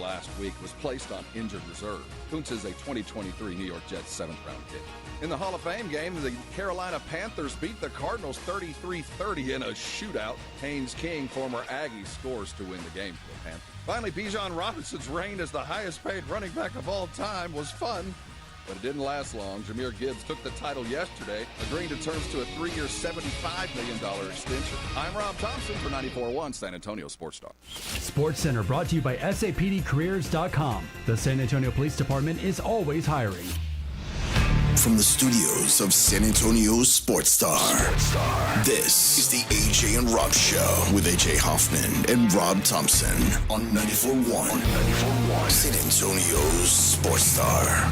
last week was placed on injured reserve. Kuntz is a 2023 New York Jets 7th-round pick. In the Hall of Fame game, the Carolina Panthers beat the Cardinals 33-30 in a shootout. Haynes King, former Aggie, scores to win the game for the Panthers. Finally, Bijan Robinson's reign as the highest-paid running back of all time was fun, but it didn't last long. Jahmyr Gibbs took the title yesterday, agreeing to terms to a 3-year, $75 million extension. I'm Rob Thompson for 94.1 San Antonio Sports Star. Sports Center brought to you by SAPDcareers.com. The San Antonio Police Department is always hiring. From the studios of San Antonio Sports Star, this is the AJ and Rob Show with AJ Hoffman and Rob Thompson on 94.1 San Antonio Sports Star.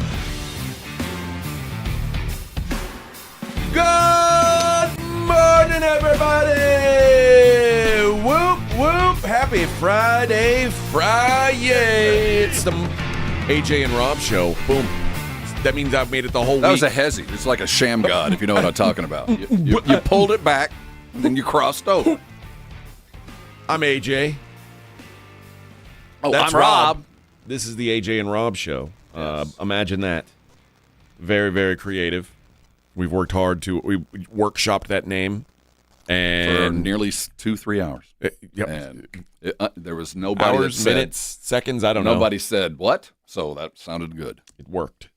Good morning, everybody! Whoop, whoop. Happy Friday. It's the AJ and Rob Show. Boom. That means I've made it the whole week. That was a hezzy. It's like a sham god, if you know what I'm talking about. You pulled it back, and then you crossed over. I'm AJ. Oh, That's I'm Rob. This is the AJ and Rob Show. Yes. Imagine that. Very, very creative. We've worked hard we workshopped that name. And For nearly 2-3 hours. Yep. And there was nobody Hours, that said, minutes, seconds, I don't know. Nobody said, what? So that sounded good. It worked.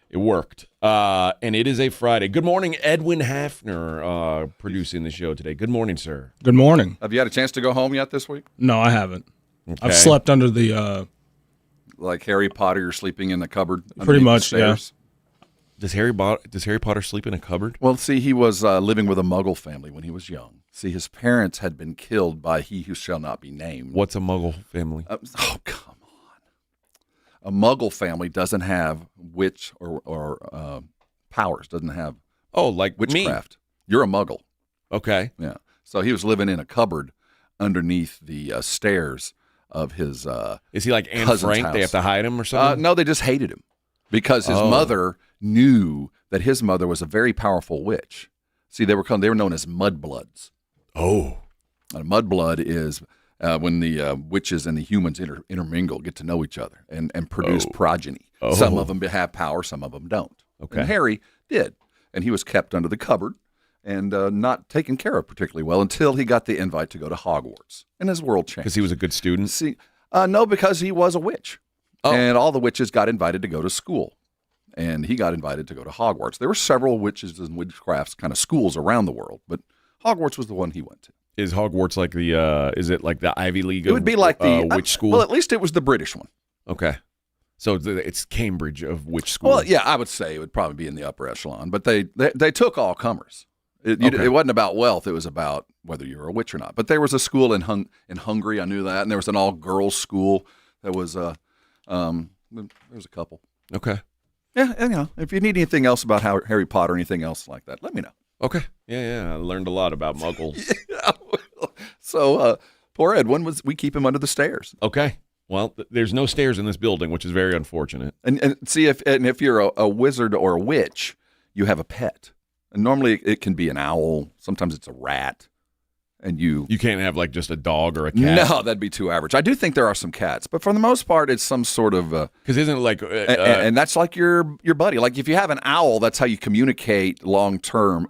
And it is a Friday. Good morning, Edwin Hafner, producing the show today. Good morning, sir. Good morning. Have you had a chance to go home yet this week? No, I haven't. Okay. I've slept under the Like Harry Potter, you're sleeping in the cupboard? Pretty much, the stairs? Does Harry Potter sleep in a cupboard? Well, see, he was living with a Muggle family when he was young. See, his parents had been killed by he who shall not be named. What's a Muggle family? Oh, come on. A Muggle family doesn't have witch or powers, doesn't have like witchcraft. You're a Muggle. Okay. Yeah. So he was living in a cupboard underneath the stairs of his Is he like Anne cousin's Frank? house. They have to hide him or something? No, they just hated him because his mother knew that his mother was a very powerful witch. See, they were known as mudbloods. Oh. And mudblood is when the witches and the humans intermingle, get to know each other, and produce progeny. Oh. Some of them have power, some of them don't. Okay. And Harry did, and he was kept under the cupboard and not taken care of particularly well until he got the invite to go to Hogwarts, and his world changed. Because he was a good student? See, no, because he was a witch, and all the witches got invited to go to school. And he got invited to go to Hogwarts. There were several witches and witchcrafts kind of schools around the world, but Hogwarts was the one he went to. Is Hogwarts like is it like the Ivy League? It would be like the witch school? Well, at least it was the British one. Okay. So it's Cambridge of witch school. Well, yeah, I would say it would probably be in the upper echelon, but they took all comers. It wasn't about wealth. It was about whether you were a witch or not. But there was a school in Hungary, I knew that, and there was an all-girls school that was, there was a couple. Okay. Yeah, and, if you need anything else about Harry Potter or anything else like that, let me know. Okay. Yeah. I learned a lot about Muggles. Yeah, so poor Edwin, we keep him under the stairs. Okay. Well, there's no stairs in this building, which is very unfortunate. And see, if you're a wizard or a witch, you have a pet. And normally it can be an owl. Sometimes it's a rat. And you can't have like just a dog or a cat. No, that'd be too average. I do think there are some cats, but for the most part, it's some sort of because isn't it like and that's like your buddy. Like if you have an owl, that's how you communicate through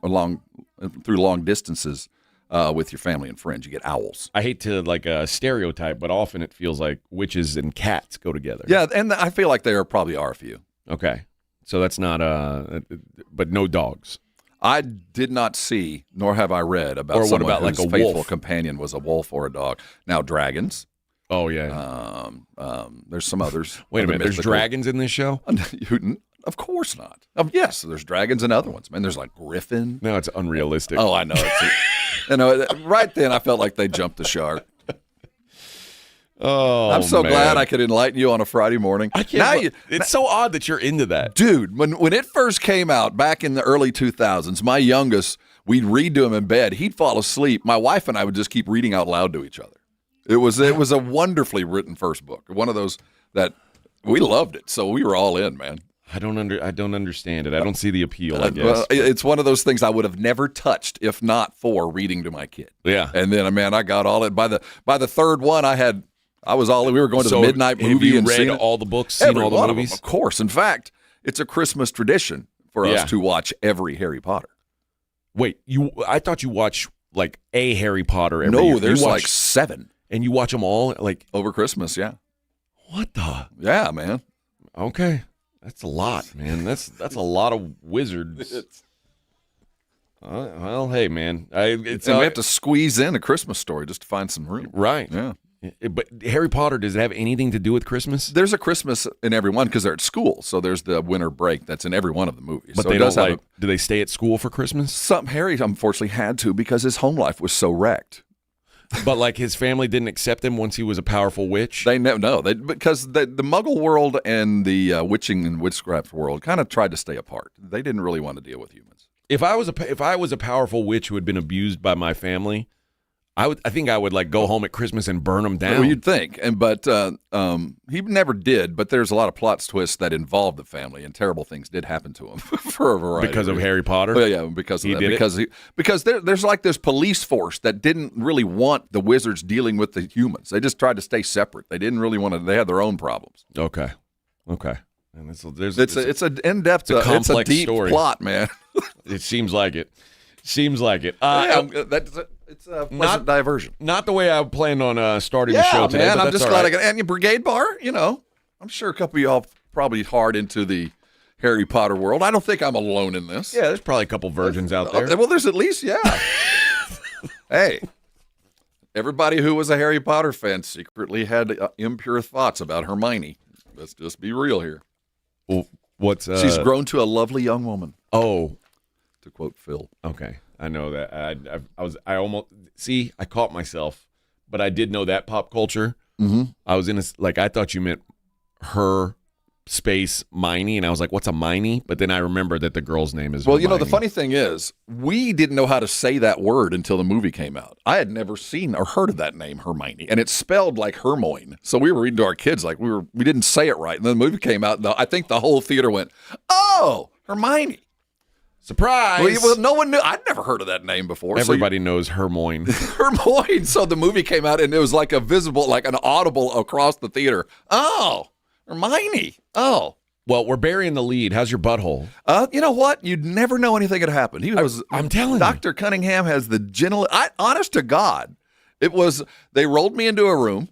long distances with your family and friends. You get owls. I hate to stereotype, but often it feels like witches and cats go together. Yeah, and I feel like there probably are a few. Okay, so that's not but no dogs. I did not see, nor have I read about or someone what about whose like a faithful wolf? companion was a wolf or a dog. Now dragons. Oh yeah. There's some others. Wait a minute. There's dragons in this show? Of course not. Yes, there's dragons and other ones. Man, there's like griffin. No, it's unrealistic. Oh, I know. Right then I felt like they jumped the shark. Oh, I'm so man. glad I could enlighten you on a Friday morning. It's so odd that you're into that. Dude, when it first came out back in the early 2000s, my youngest, we'd read to him in bed. He'd fall asleep. My wife and I would just keep reading out loud to each other. It was a wonderfully written first book. One of those that we loved it. So we were all in, man. I don't understand it. I don't see the appeal, I guess. Well, it's one of those things I would have never touched if not for reading to my kid. Yeah. And then, man, I got all it. By the third one, I had We were going to the midnight movie have you and read seen all the books, seen every all the one movies? of them, of course. In fact, it's a Christmas tradition for us to watch every Harry Potter. Wait, I thought you watched like a Harry Potter every year. No, there's like 7. And you watch them all like over Christmas, yeah. What the? Yeah, man. Okay. That's a lot, man. That's a lot of wizards. Well, hey, man. We have to squeeze in a Christmas story just to find some room. Right. Yeah. But Harry Potter, does it have anything to do with Christmas? There's a Christmas in every one because they're at school. So there's the winter break that's in every one of the movies. But so they don't do they stay at school for Christmas? Harry unfortunately had to because his home life was so wrecked. But like his family didn't accept him once he was a powerful witch? Because the Muggle world and the witching and witchcraft world kind of tried to stay apart. They didn't really want to deal with humans. If I was a powerful witch who had been abused by my family, I think I would like go home at Christmas and burn them down. Well, you'd think, but he never did. But there's a lot of plot twists that involved the family, and terrible things did happen to him for a variety. Because of Harry Potter. Well, yeah, because of that. Because there's like this police force that didn't really want the wizards dealing with the humans. They just tried to stay separate. They didn't really want to. They had their own problems. Okay. And it's an in-depth, it's a deep story. plot, man. It seems like it. It's a pleasant diversion. Not the way I planned on starting the show today. Man, but I'm just glad I got. And your brigade bar, I'm sure a couple of y'all probably hard into the Harry Potter world. I don't think I'm alone in this. Yeah, there's probably a couple virgins out there. Well, there's at least, Hey, everybody who was a Harry Potter fan secretly had impure thoughts about Hermione. Let's just be real here. Well, she's grown to a lovely young woman. Oh, to quote Phil. Okay. I know that. I caught myself, but I did know that pop culture. Mm-hmm. I was I thought you meant her space Miney, and I was like, what's a Miney? But then I remembered that the girl's name is Hermione. The funny thing is, we didn't know how to say that word until the movie came out. I had never seen or heard of that name, Hermione, and it's spelled like Hermoine. So we were reading to our kids like we didn't say it right. And then the movie came out, and I think the whole theater went, "Oh, Hermione." Surprise! Well, no one knew. I'd never heard of that name before. Everybody knows Hermoine. Hermoine. So the movie came out, and it was like an audible across the theater. Oh, Hermione. Oh. Well, we're burying the lead. How's your butthole? You know what? You'd never know anything had happened. I'm telling you. Dr. Cunningham has the honest to God, they rolled me into a room,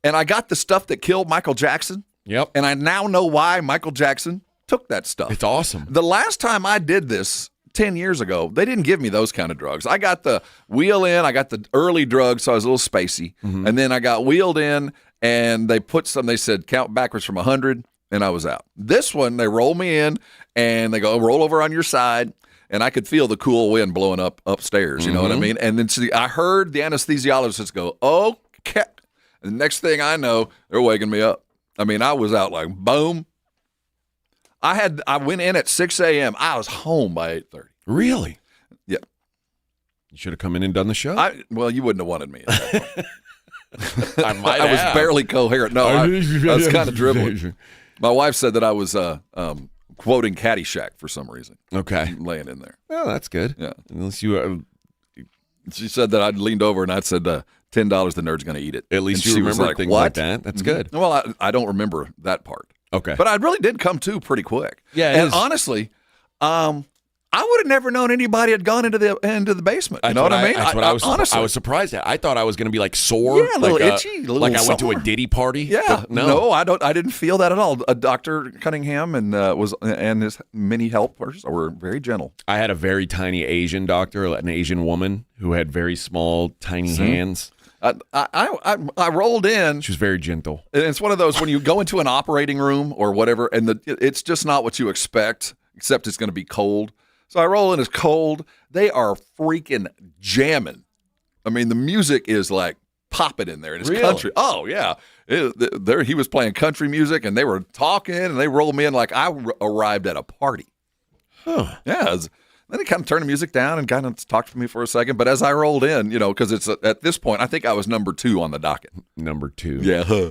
and I got the stuff that killed Michael Jackson. Yep. And I now know why Michael Jackson took that stuff. It's awesome. The last time I did this 10 years ago, they didn't give me those kind of drugs. I got the wheel in, I got the early drugs, so I was a little spacey. Mm-hmm. And then I got wheeled in, and they said count backwards from 100, and I was out. This one, they roll me in, and they go, roll over on your side, and I could feel the cool wind blowing up upstairs, you know what I mean? And then I heard the anesthesiologist go, okay. And the next thing I know, they're waking me up. I mean, I was out like, boom. I went in at 6 a.m. I was home by 8:30. Really? Yeah. You should have come in and done the show. You wouldn't have wanted me at that point. I might I was barely coherent. No, I was kind of dribbling. My wife said that I was quoting Caddyshack for some reason. Okay. Laying in there. Well, that's good. Yeah. Unless you... She said that I'd leaned over and I said, $10, the nerd's going to eat it. At least you remember things like that. That's good. Well, I don't remember that part. Okay. But I really did come to pretty quick. Yeah. And honestly, I would have never known anybody had gone into the basement. You know what I mean? That's what I was. Honestly, I was surprised at. I thought I was going to be like sore, a little itchy, like I went to a Diddy party. Yeah, no, I don't. I didn't feel that at all. Dr. Cunningham and his many helpers were very gentle. I had a very tiny Asian doctor, an Asian woman who had very small, tiny hands. I rolled in. She was very gentle. And it's one of those when you go into an operating room or whatever, and it's just not what you expect, except it's going to be cold. So I roll in, it's cold. They are freaking jamming. I mean, the music is like popping in there. And it's country. Oh, yeah. He was playing country music, and they were talking, and they rolled me in like I arrived at a party. Huh. Yeah. Then he kind of turned the music down and kind of talked to me for a second. But as I rolled in, because it's at this point, I think I was number 2 on the docket. Number 2. Yeah.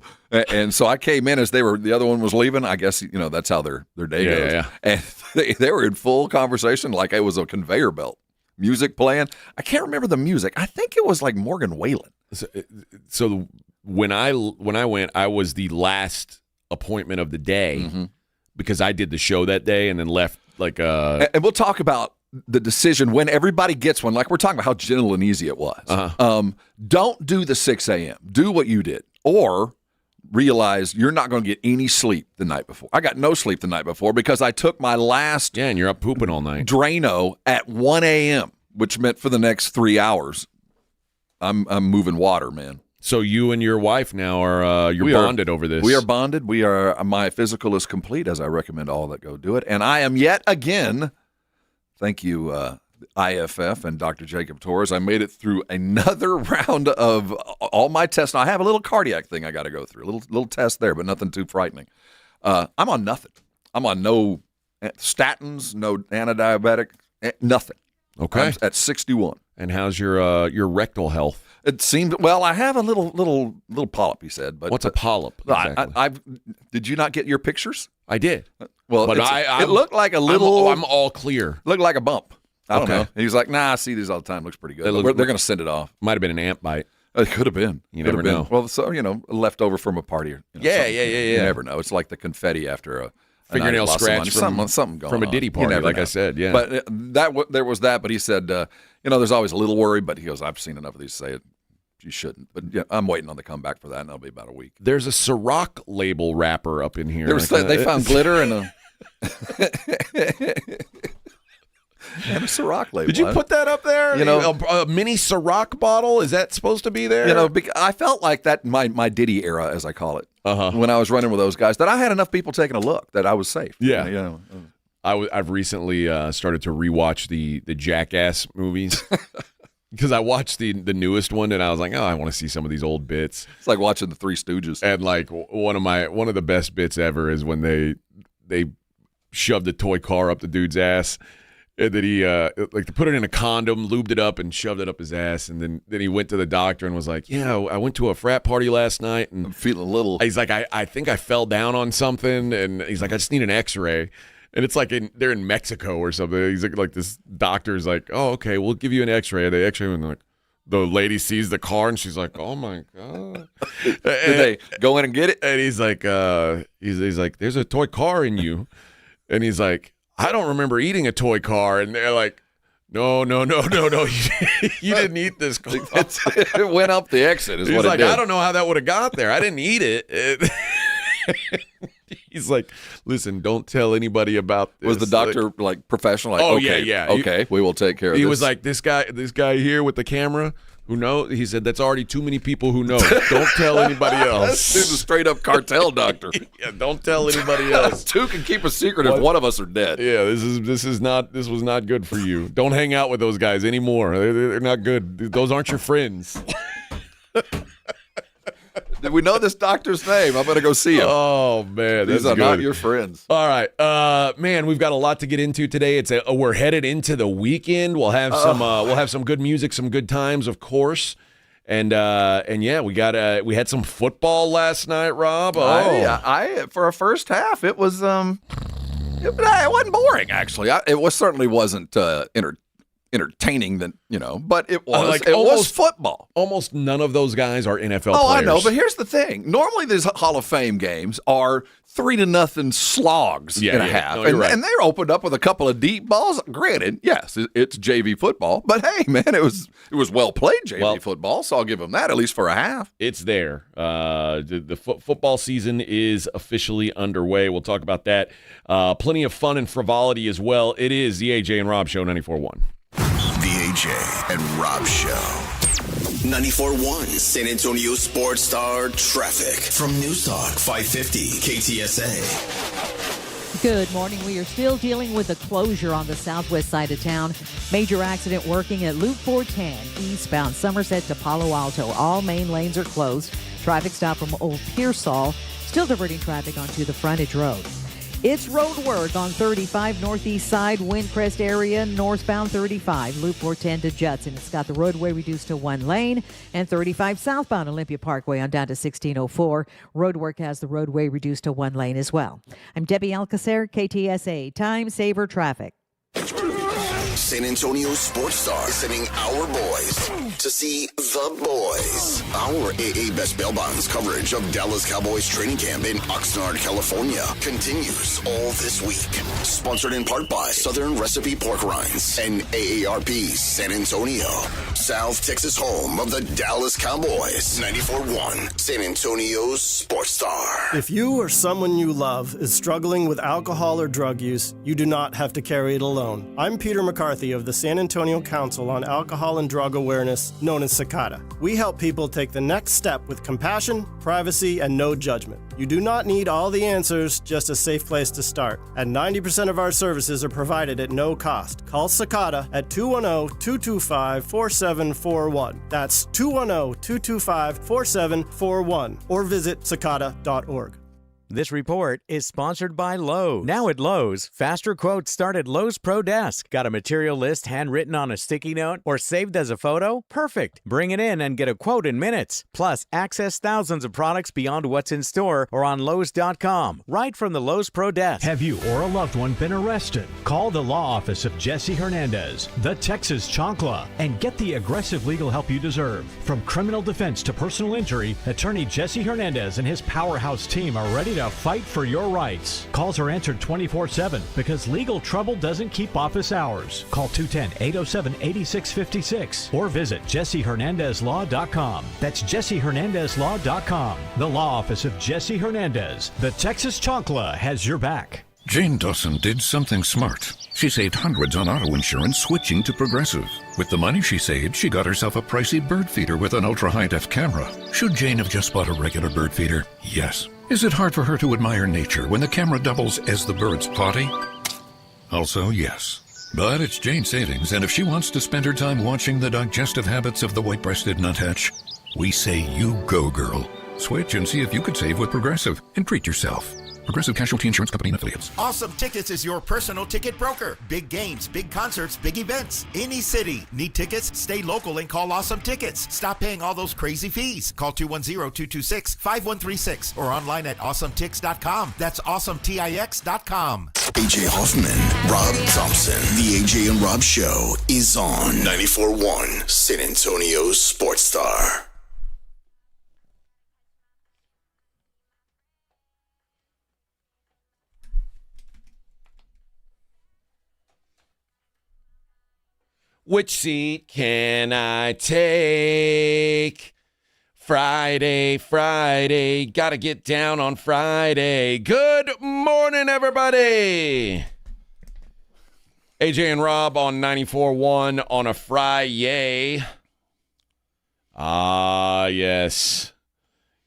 And so I came in as the other one was leaving. I guess, that's how their day goes. Yeah. And they were in full conversation like it was a conveyor belt. Music playing. I can't remember the music. I think it was like Morgan Wallen. So when I went, I was the last appointment of the day because I did the show that day and then left And we'll talk about the decision when everybody gets one. Like we're talking about how gentle and easy it was. Don't do the 6 a.m. Do what you did, or realize you're not going to get any sleep the night before. I got no sleep the night before because I took my last and you're up pooping all night Drano at 1 a.m., which meant for the next 3 hours, I'm moving water, man. So you and your wife now are you're bonded over this. We are bonded. My physical is complete, as I recommend all that go do it. And I am yet again, thank you, IFF and Dr. Jacob Torres. I made it through another round of all my tests. Now, I have a little cardiac thing I got to go through, a little test there, but nothing too frightening. I'm on nothing. I'm on no statins, no antidiabetic, nothing. Okay. I'm at 61. And how's your rectal health? It seemed well. I have a little polyp. He said, but what's a polyp? Exactly? Did you not get your pictures? I did. Well, but it looked like a little. I'm all clear. Looked like a bump. I don't know. He was like, "Nah, I see these all the time. Looks pretty good." They're going to send it off. Might have been an ant bite. It could have been. You never know. Well, so leftover from a party. Yeah. You never know. It's like the confetti after a fingernail scratch from something going from a Diddy party. Like I said, yeah. But there was that. But he said, there's always a little worry. But he goes, "I've seen enough of these say it. You shouldn't." But I'm waiting on the comeback for that, and that'll be about a week. There's a Ciroc label wrapper up in here. They found glitter and a and a Ciroc label. Did you put that up there? A mini Ciroc bottle? Is that supposed to be there? I felt like that my Diddy era, as I call it, when I was running with those guys, that I had enough people taking a look that I was safe. Yeah. I've recently started to rewatch the Jackass movies. Because I watched the newest one and I was like, I want to see some of these old bits. It's like watching the Three Stooges. And like one of the best bits ever is when they shoved a toy car up the dude's ass, and then he put it in a condom, lubed it up, and shoved it up his ass. And then he went to the doctor and was like, I went to a frat party last night and I'm feeling a little. He's like, I think I fell down on something, and he's like, I just need an X-ray. And it's like they're in Mexico or something. He's like this doctor's like, oh, okay, we'll give you an X-ray. The X-ray, and the lady sees the car, and she's like, oh my god. Did they go in and get it? And he's like, he's like, there's a toy car in you, and he's like, I don't remember eating a toy car, and they're like, no, you didn't eat this car. It went up the exit. He's like, I don't know how that would have got there. I didn't eat it. He's like, listen, don't tell anybody about this. Was the doctor like professional? Like, oh, okay, yeah. Okay, we will take care of this. He was like, this guy here with the camera who knows. He said, that's already too many people who know. Don't tell anybody else. This is a straight up cartel doctor. Yeah, don't tell anybody else. Two can keep a secret if one of us are dead. Yeah, this was not good for you. Don't hang out with those guys anymore. They're not good. Those aren't your friends. Did we know this doctor's name? I'm going to go see him. Oh, man. These are not your friends. All right. Man, we've got a lot to get into today. We're headed into the weekend. We'll have some good music, some good times, of course. And yeah, we had some football last night, Rob. I for a first half, it was it wasn't boring actually. It certainly wasn't entertaining than but it was was football. Almost none of those guys are NFL players. I know, but here's the thing. Normally these Hall of Fame games are 3-0 slogs in a half. No, right. And they're opened up with a couple of deep balls. Granted, yes, it's JV football, but hey man, it was well played JV football, so I'll give them that at least for a half. It's there. The football season is officially underway. We'll talk about that. Plenty of fun and frivolity as well. It is the AJ and Rob Show 94.1. The AJ and Rob Show. 94.1 San Antonio Sports Star Traffic from News Talk 550 KTSA. Good morning. We are still dealing with a closure on the southwest side of town. Major accident working at Loop 410 eastbound Somerset to Palo Alto. All main lanes are closed. Traffic stop from Old Pearsall. Still diverting traffic onto the frontage road. It's road work on 35 northeast side, Windcrest area, northbound 35, Loop 410 to Judson. It's got the roadway reduced to one lane, and 35 southbound Olympia Parkway on down to 1604. Road work has the roadway reduced to one lane as well. I'm Debbie Alcacer, KTSA, Time Saver Traffic. San Antonio Sports Star is sending our boys to see the boys. Our AA Best Bail Bonds coverage of Dallas Cowboys Training Camp in Oxnard, California continues all this week. Sponsored in part by Southern Recipe Pork Rinds and AARP San Antonio, South Texas home of the Dallas Cowboys. 94.1 San Antonio's Sports Star. If you or someone you love is struggling with alcohol or drug use, you do not have to carry it alone. I'm Peter McCarthy of the San Antonio Council on Alcohol and Drug Awareness, known as CICADA. We help people take the next step with compassion, privacy, and no judgment. You do not need all the answers, just a safe place to start. And 90% of our services are provided at no cost. Call CICADA at 210-225-4741. That's 210-225-4741. Or visit cicada.org. This report is sponsored by Lowe's. Now at Lowe's, faster quotes start at Lowe's Pro Desk. Got a material list handwritten on a sticky note or saved as a photo? Perfect. Bring it in and get a quote in minutes. Plus, access thousands of products beyond what's in store or on Lowe's.com, right from the Lowe's Pro Desk. Have you or a loved one been arrested? Call the law office of Jesse Hernandez, the Texas Chancla, and get the aggressive legal help you deserve. From criminal defense to personal injury, attorney Jesse Hernandez and his powerhouse team are ready to fight for your rights. Calls are answered 24/7 because legal trouble doesn't keep office hours. Call 210-807-8656 or visit jessehernandezlaw.com. That's jessehernandezlaw.com. The law office of Jesse Hernandez, the Texas Chancla, has your back. Jane Dawson did something smart. She saved hundreds on auto insurance switching to Progressive. With the money she saved, she got herself a pricey bird feeder with an ultra-high-def camera. Should Jane have just bought a regular bird feeder? Yes. Is it hard for her to admire nature when the camera doubles as the bird's potty? Also, yes. But it's Jane's savings, and if she wants to spend her time watching the digestive habits of the white-breasted nuthatch, we say you go, girl. Switch and see if you could save with Progressive and treat yourself. Progressive Casualty Insurance Company and Affiliates. Awesome Tickets is your personal ticket broker. Big games, big concerts, big events. Any city. Need tickets? Stay local and call Awesome Tickets. Stop paying all those crazy fees. Call 210-226-5136 or online at awesometix.com. That's awesometix.com. AJ Hoffman, Rob Thompson. The AJ and Rob Show is on 94.1 San Antonio's Sports Star. Which seat can I take? Friday, gotta get down on Friday. Good morning, everybody. AJ and Rob on 94.1 on a Friday. Yes.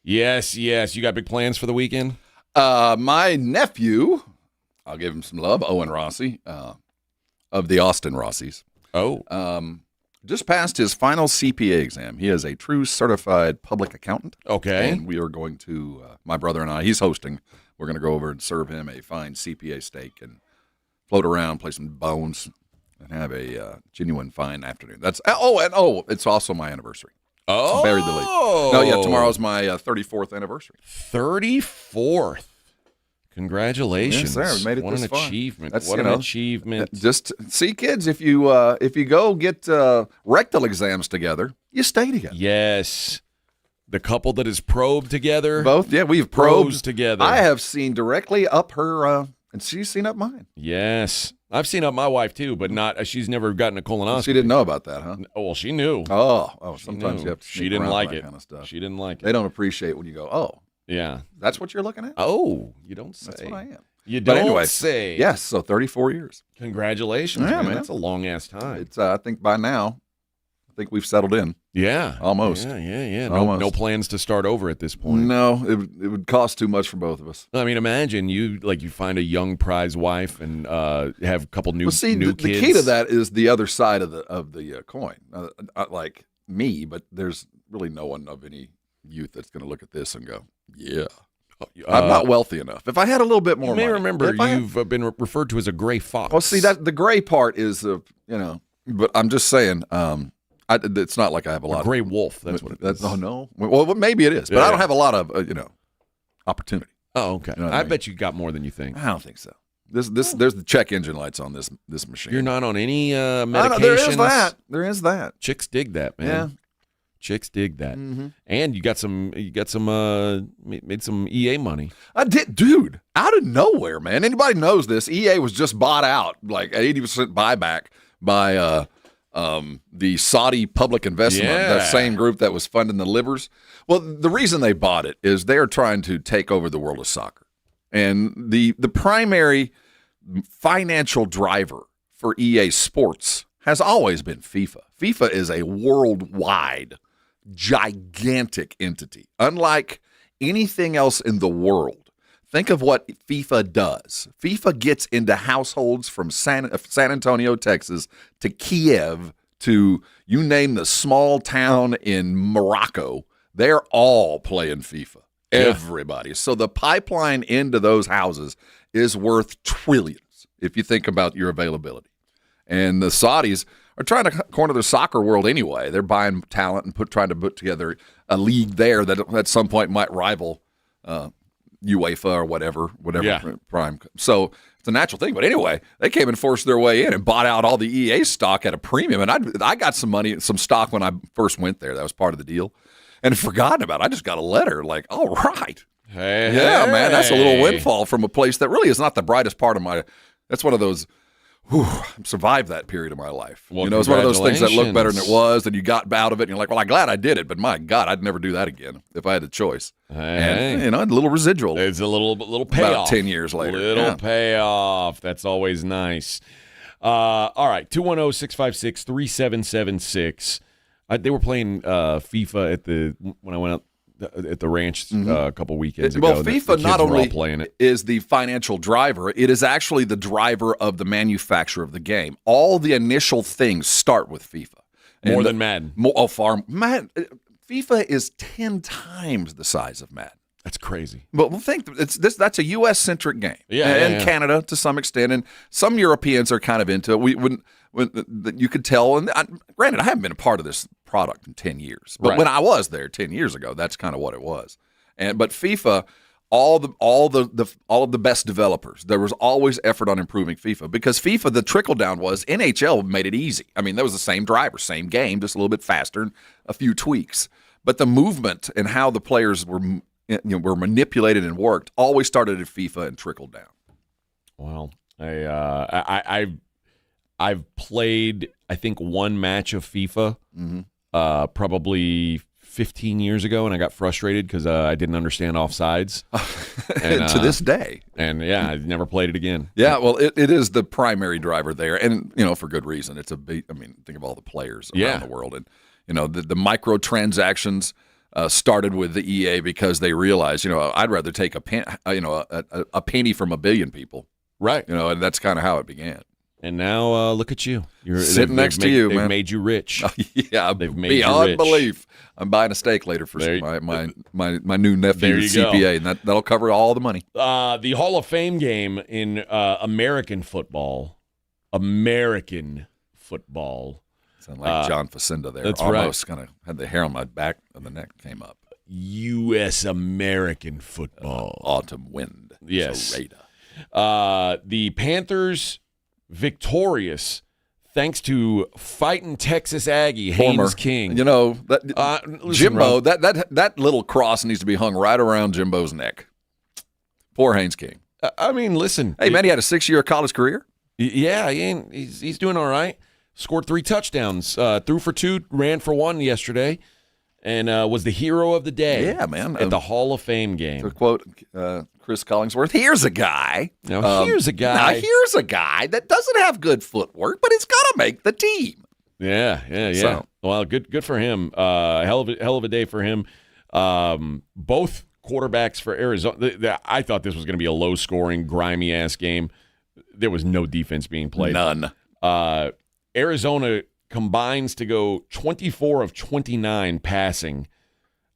Yes. You got big plans for the weekend? My nephew, I'll give him some love, Owen Rossi, of the Austin Rossies. Just passed his final CPA exam. He is a true certified public accountant. Okay. And we are going to, my brother and I, he's hosting. We're going to go over and serve him a fine CPA steak and float around, play some bones, and have a genuine fine afternoon. It's also my anniversary. Oh. I buried the lead. No, yeah, tomorrow's my 34th anniversary. 34th. Congratulations! Yes, sir. We made it what this an far. achievement! That's, what an achievement! Just see, kids, if you go get rectal exams together, you stay together. Yes, the couple that is probed together. Both, yeah, we've probed together. I have seen directly up her, and she's seen up mine. Yes, I've seen up my wife too, but not. She's never gotten a colonoscopy. She didn't know about that, huh? Oh, well, she knew. Oh, sometimes you have to. She didn't like it. Kind of stuff. She didn't like it. They don't appreciate when you go, oh, yeah, that's what you're looking at. Oh, you don't say. That's what I am. You don't anyway, say. Yes, so 34 years. Congratulations, yeah, man. That's a long-ass time. It's I think by now, we've settled in. Yeah. Almost. Yeah. Almost. No plans to start over at this point. No, it would cost too much for both of us. I mean, imagine you find a young prize wife and have a couple new kids. The key to that is the other side of the coin. Like me, but there's really no one of any youth that's going to look at this and go, yeah. I'm not wealthy enough. If I had a little bit more money. You may money, remember you've been referred to as a gray fox. Well, see, that the gray part is, but I'm just saying, it's not like I have a lot of. Gray wolf, that's what it is. Oh, no. Well, maybe it is, but I don't have a lot of, opportunity. Oh, okay. You know I bet you got more than you think. I don't think so. There's the check engine lights on this machine. You're not on any medications. No, there is that. Chicks dig that, man. Yeah. Chicks dig that. Mm-hmm. And you got some made some EA money. I did, dude, out of nowhere, man. Anybody knows this. EA was just bought out, like 80% buyback by the Saudi public investment, that same group that was funding the livers. Well, the reason they bought it is they're trying to take over the world of soccer. And the primary financial driver for EA Sports has always been FIFA. FIFA is a worldwide, gigantic entity. Unlike anything else in the world, think of what FIFA does. FIFA gets into households from San Antonio, Texas, to Kiev, to you name the small town in Morocco. They're all playing FIFA. Everybody. So the pipeline into those houses is worth trillions if you think about your availability. And the Saudis are trying to corner the soccer world anyway. They're buying talent and trying to put together a league there that at some point might rival UEFA or whatever prime. So it's a natural thing. But anyway, they came and forced their way in and bought out all the EA stock at a premium. And I got some money, some stock when I first went there. That was part of the deal. And forgotten about it. I just got a letter like, all right. Hey, man, that's a little windfall from a place that really is not the brightest part of my – that's one of those – survived that period of my life. Well, it's one of those things that look better than it was, and you got out of it, and you're like, well, I'm glad I did it, but my God, I'd never do that again if I had the choice. And, a little residual. It's a little payoff. About 10 years later. Little payoff. That's always nice. All right, 210-656-3776. They were playing FIFA when I went out at the ranch a couple weekends ago. Well, FIFA not only is the financial driver, it is actually the driver of the manufacture of the game. All the initial things start with FIFA. More than Madden. FIFA is 10 times the size of Madden. That's crazy. But think that's a U.S.-centric game. Canada to some extent, and some Europeans are kind of into it. You could tell, and granted, I haven't been a part of this product in 10 years, but when I was there 10 years ago, that's kind of what it was. But FIFA, all of the best developers, there was always effort on improving FIFA because FIFA, the trickle down was NHL made it easy. I mean, that was the same driver, same game, just a little bit faster, and a few tweaks. But the movement and how the players were manipulated and worked always started at FIFA and trickled down. Well, I've played, I think, one match of FIFA probably 15 years ago, and I got frustrated because I didn't understand offsides. And, to this day. And, I never played it again. Yeah, well, it is the primary driver there, and, for good reason. It's think of all the players around the world. And, the microtransactions started with the EA because they realized, I'd rather take a penny from a billion people. Right. And that's kind of how it began. And now look at you. You're sitting next to you, man. They've made you rich. They've made you rich. Beyond belief. I'm buying a steak later for my new nephew's CPA, and that'll cover all the money. The Hall of Fame game in American football. American football. Sound like John Facenda there. That's almost kind of had the hair on my back of the neck came up. U.S. American football. Autumn wind. Yes. Sarada. The Panthers victorious thanks to fighting Texas Aggie Haynes King. Jimbo, that little cross needs to be hung right around Jimbo's neck. Poor Haynes King. Listen. Hey, man, he had a 6-year college career. Yeah, he's doing all right. Scored 3 touchdowns, threw for 2, ran for 1 yesterday, and was the hero of the day. Yeah, man. At the Hall of Fame game. To quote Chris Collingsworth, here's a guy. Here's a guy that doesn't have good footwork, but he's got to make the team. Yeah. So. Well, good for him. Hell of a day for him. Both quarterbacks for Arizona. I thought this was going to be a low-scoring, grimy-ass game. There was no defense being played. None. Arizona combines to go 24 of 29 passing.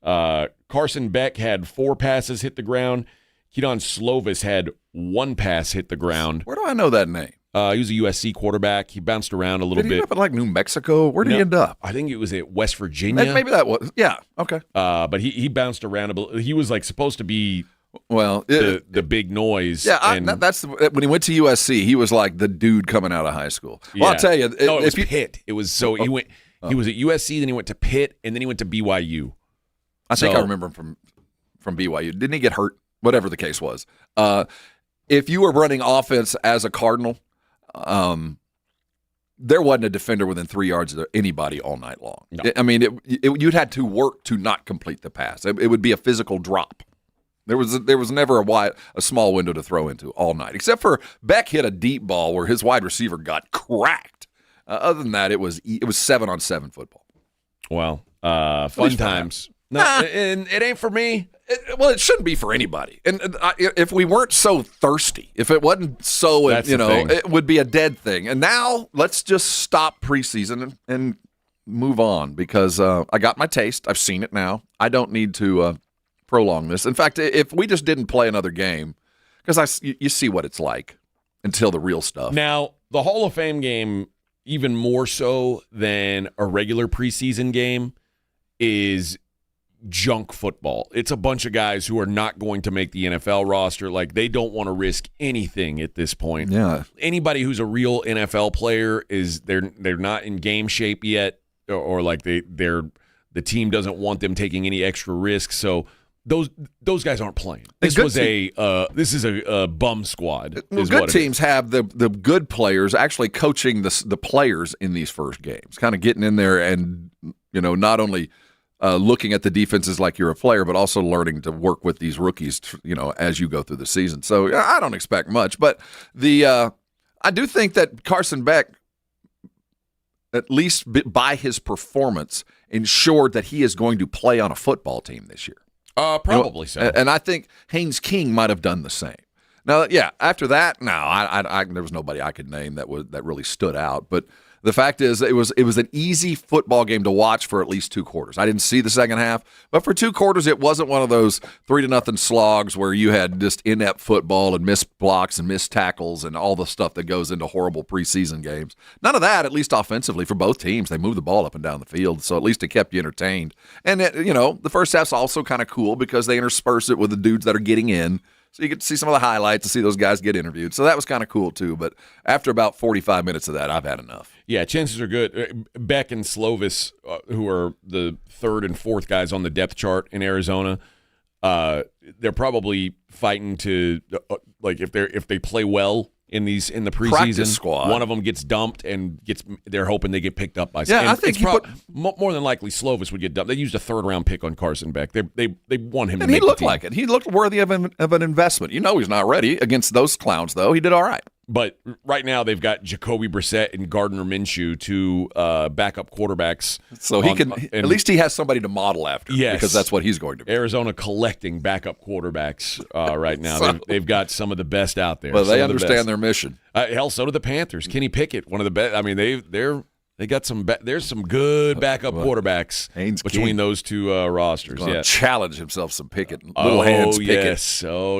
Carson Beck had 4 passes hit the ground. Keaton Slovis had 1 pass hit the ground. Where do I know that name? He was a USC quarterback. He bounced around a little bit. Did he end up at New Mexico? Where did he end up? I think it was at West Virginia. Maybe that was. Yeah, okay. But he bounced around a bit. He was supposed to be Well, the big noise. Yeah, that's when he went to USC. He was like the dude coming out of high school. Well, I'll tell you, it was Pitt. It was he went. He was at USC, then he went to Pitt, and then he went to BYU. I think I remember him from BYU. Didn't he get hurt? Whatever the case was. If you were running offense as a Cardinal, there wasn't a defender within 3 yards of anybody all night long. No. I mean, you'd had to work to not complete the pass. It would be a physical drop. There was never a small window to throw into all night, except for Beck hit a deep ball where his wide receiver got cracked. Other than that, it was 7-on-7 football. Well, fun times. No, and it ain't for me. It shouldn't be for anybody. And if we weren't so thirsty, if it wasn't so, it would be a dead thing. And now let's just stop preseason and move on because I got my taste. I've seen it now. I don't need to prolong this. In fact, if we just didn't play another game, because you see what it's like until the real stuff. Now, the Hall of Fame game, even more so than a regular preseason game, is junk football. It's a bunch of guys who are not going to make the NFL roster. Like, they don't want to risk anything at this point. Yeah. Anybody who's a real NFL player they're not in game shape yet, or like the team doesn't want them taking any extra risks. So those guys aren't playing. This is a bum squad. Well, good teams have the good players actually coaching the players in these first games, kind of getting in there and not only looking at the defenses like you're a player, but also learning to work with these rookies, as you go through the season. So I don't expect much, but I do think that Carson Beck, at least by his performance, ensured that he is going to play on a football team this year. Probably so. And I think Haynes King might have done the same. Now, after that, no, there was nobody I could name that really stood out. But the fact is, it was an easy football game to watch for at least 2 quarters. I didn't see the second half, but for 2 quarters, it wasn't one of those 3-0 slogs where you had just inept football and missed blocks and missed tackles and all the stuff that goes into horrible preseason games. None of that, at least offensively, for both teams. They moved the ball up and down the field, so at least it kept you entertained. And the first half's also kind of cool because they intersperse it with the dudes that are getting in. So you get to see some of the highlights and see those guys get interviewed. So that was kind of cool, too. But after about 45 minutes of that, I've had enough. Yeah, chances are good. Beck and Slovis, who are the 3rd and 4th guys on the depth chart in Arizona, they're probably fighting to if they play well in the preseason, practice squad. One of them gets dumped and they're hoping they get picked up by. Yeah, I think more than likely Slovis would get dumped. They used a 3rd-round pick on Carson Beck. They want him to and make he looked the team. like it. He looked worthy of an investment. He's not ready against those clowns, though. He did all right. But right now they've got Jacoby Brissett and Gardner Minshew, 2 backup quarterbacks. So he at least he has somebody to model after. Yes, because that's what he's going to be. Arizona collecting backup quarterbacks right now. They've got some of the best out there. Well, they understand their mission. Hell, so do the Panthers. Kenny Pickett, one of the best. I mean, they got some. There's some good backup quarterbacks between those 2 rosters. Yeah, challenge himself some Pickett. Little hands Pickett.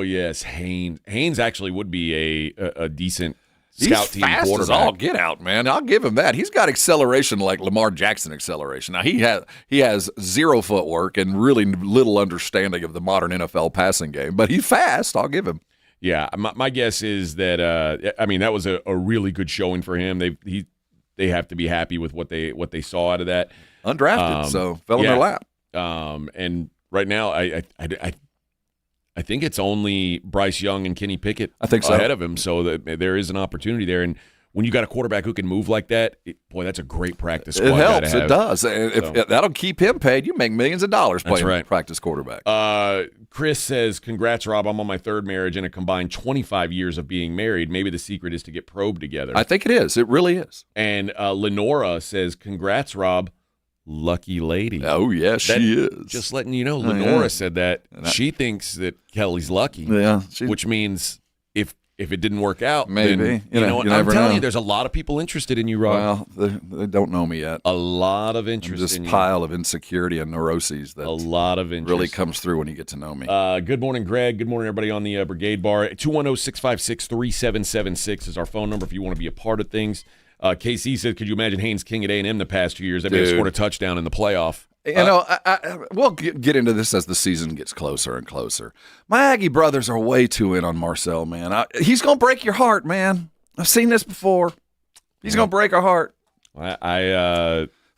Yes. Haynes actually would be a decent scout team quarterback. He's fast as all get out, man. I'll give him that. He's got acceleration like Lamar Jackson acceleration. Now he has 0 footwork and really little understanding of the modern NFL passing game, but he's fast. I'll give him. Yeah, my guess is that that was a really good showing for him. They have to be happy with what they saw out of that. Undrafted, so fell in their lap. And right now, I think it's only Bryce Young and Kenny Pickett ahead of him, so that there is an opportunity there. And when you got a quarterback who can move like that, that's a great practice squad. It helps. It does. That'll keep him paid. You make millions of dollars playing practice quarterback. Chris says, congrats, Rob. I'm on my 3rd marriage and a combined 25 years of being married. Maybe the secret is to get probed together. I think it is. It really is. And Lenora says, congrats, Rob. Lucky lady. Oh, yes, she is. Just letting you know, Lenora said that. She thinks that Kelly's lucky. Yeah. Which means if it didn't work out, maybe. Then, I'm telling you, there's a lot of people interested in you, Rob. Well, they don't know me yet. A lot of interest in you. This pile of insecurity and neuroses that a lot of interest really comes through when you get to know me. Good morning, Greg. Good morning, everybody on the Brigade Bar. 210-656-3776 is our phone number if you want to be a part of things. KC said, could you imagine Haynes King at A&M the past 2 years? They may have scored a touchdown in the playoff. We'll get into this as the season gets closer and closer. My Aggie brothers are way too in on Marcel, man. He's going to break your heart, man. I've seen this before. He's going to break our heart.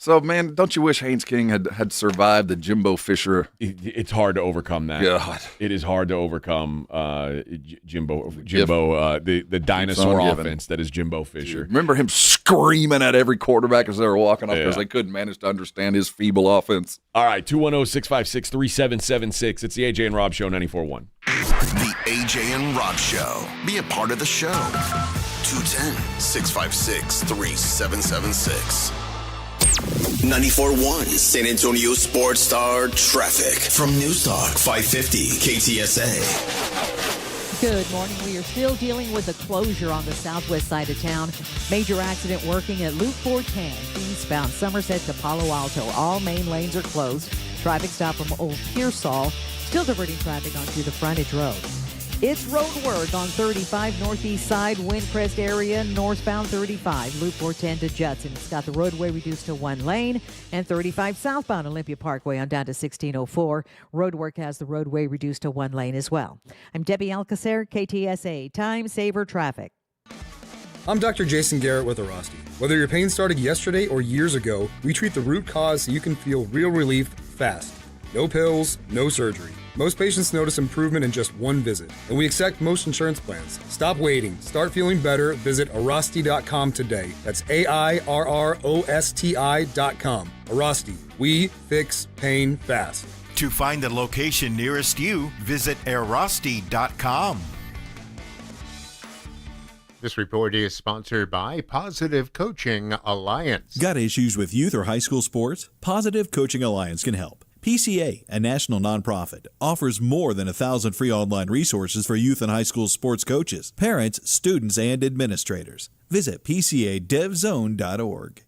So, man, don't you wish Haynes King had survived the Jimbo Fisher? It's hard to overcome that. God. It is hard to overcome Jimbo, the dinosaur offense that is Jimbo Fisher. Remember him screaming at every quarterback as they were walking up because they couldn't manage to understand his feeble offense. All right, 210-656-3776. It's the A.J. and Rob Show, 94.1. The A.J. and Rob Show. Be a part of the show. 210-656-3776. 94.1 San Antonio Sports Star traffic from News Talk 550 KTSA. Good morning. We are still dealing with a closure on the southwest side of town. Major accident working at Loop 410 eastbound Somerset to Palo Alto. All main lanes are closed. Traffic stop from Old Pearsall. Still diverting traffic onto the frontage road. It's road work on 35 northeast side, Windcrest area, northbound 35, Loop 410 to Judson. It's got the roadway reduced to one lane, and 35 southbound Olympia Parkway on down to 1604. Road work has the roadway reduced to one lane as well. I'm Debbie Alcacer, KTSA, Time Saver Traffic. I'm Dr. Jason Garrett with Arasti. Whether your pain started yesterday or years ago, we treat the root cause so you can feel real relief fast. No pills, no surgery. Most patients notice improvement in just one visit, and we accept most insurance plans. Stop waiting. Start feeling better. Visit Arasti.com today. That's AIRROSTI.com. Arasti. We fix pain fast. To find the location nearest you, visit Arasti.com. This report is sponsored by Positive Coaching Alliance. Got issues with youth or high school sports? Positive Coaching Alliance can help. PCA, a national nonprofit, offers more than 1,000 free online resources for youth and high school sports coaches, parents, students, and administrators. Visit PCADevZone.org.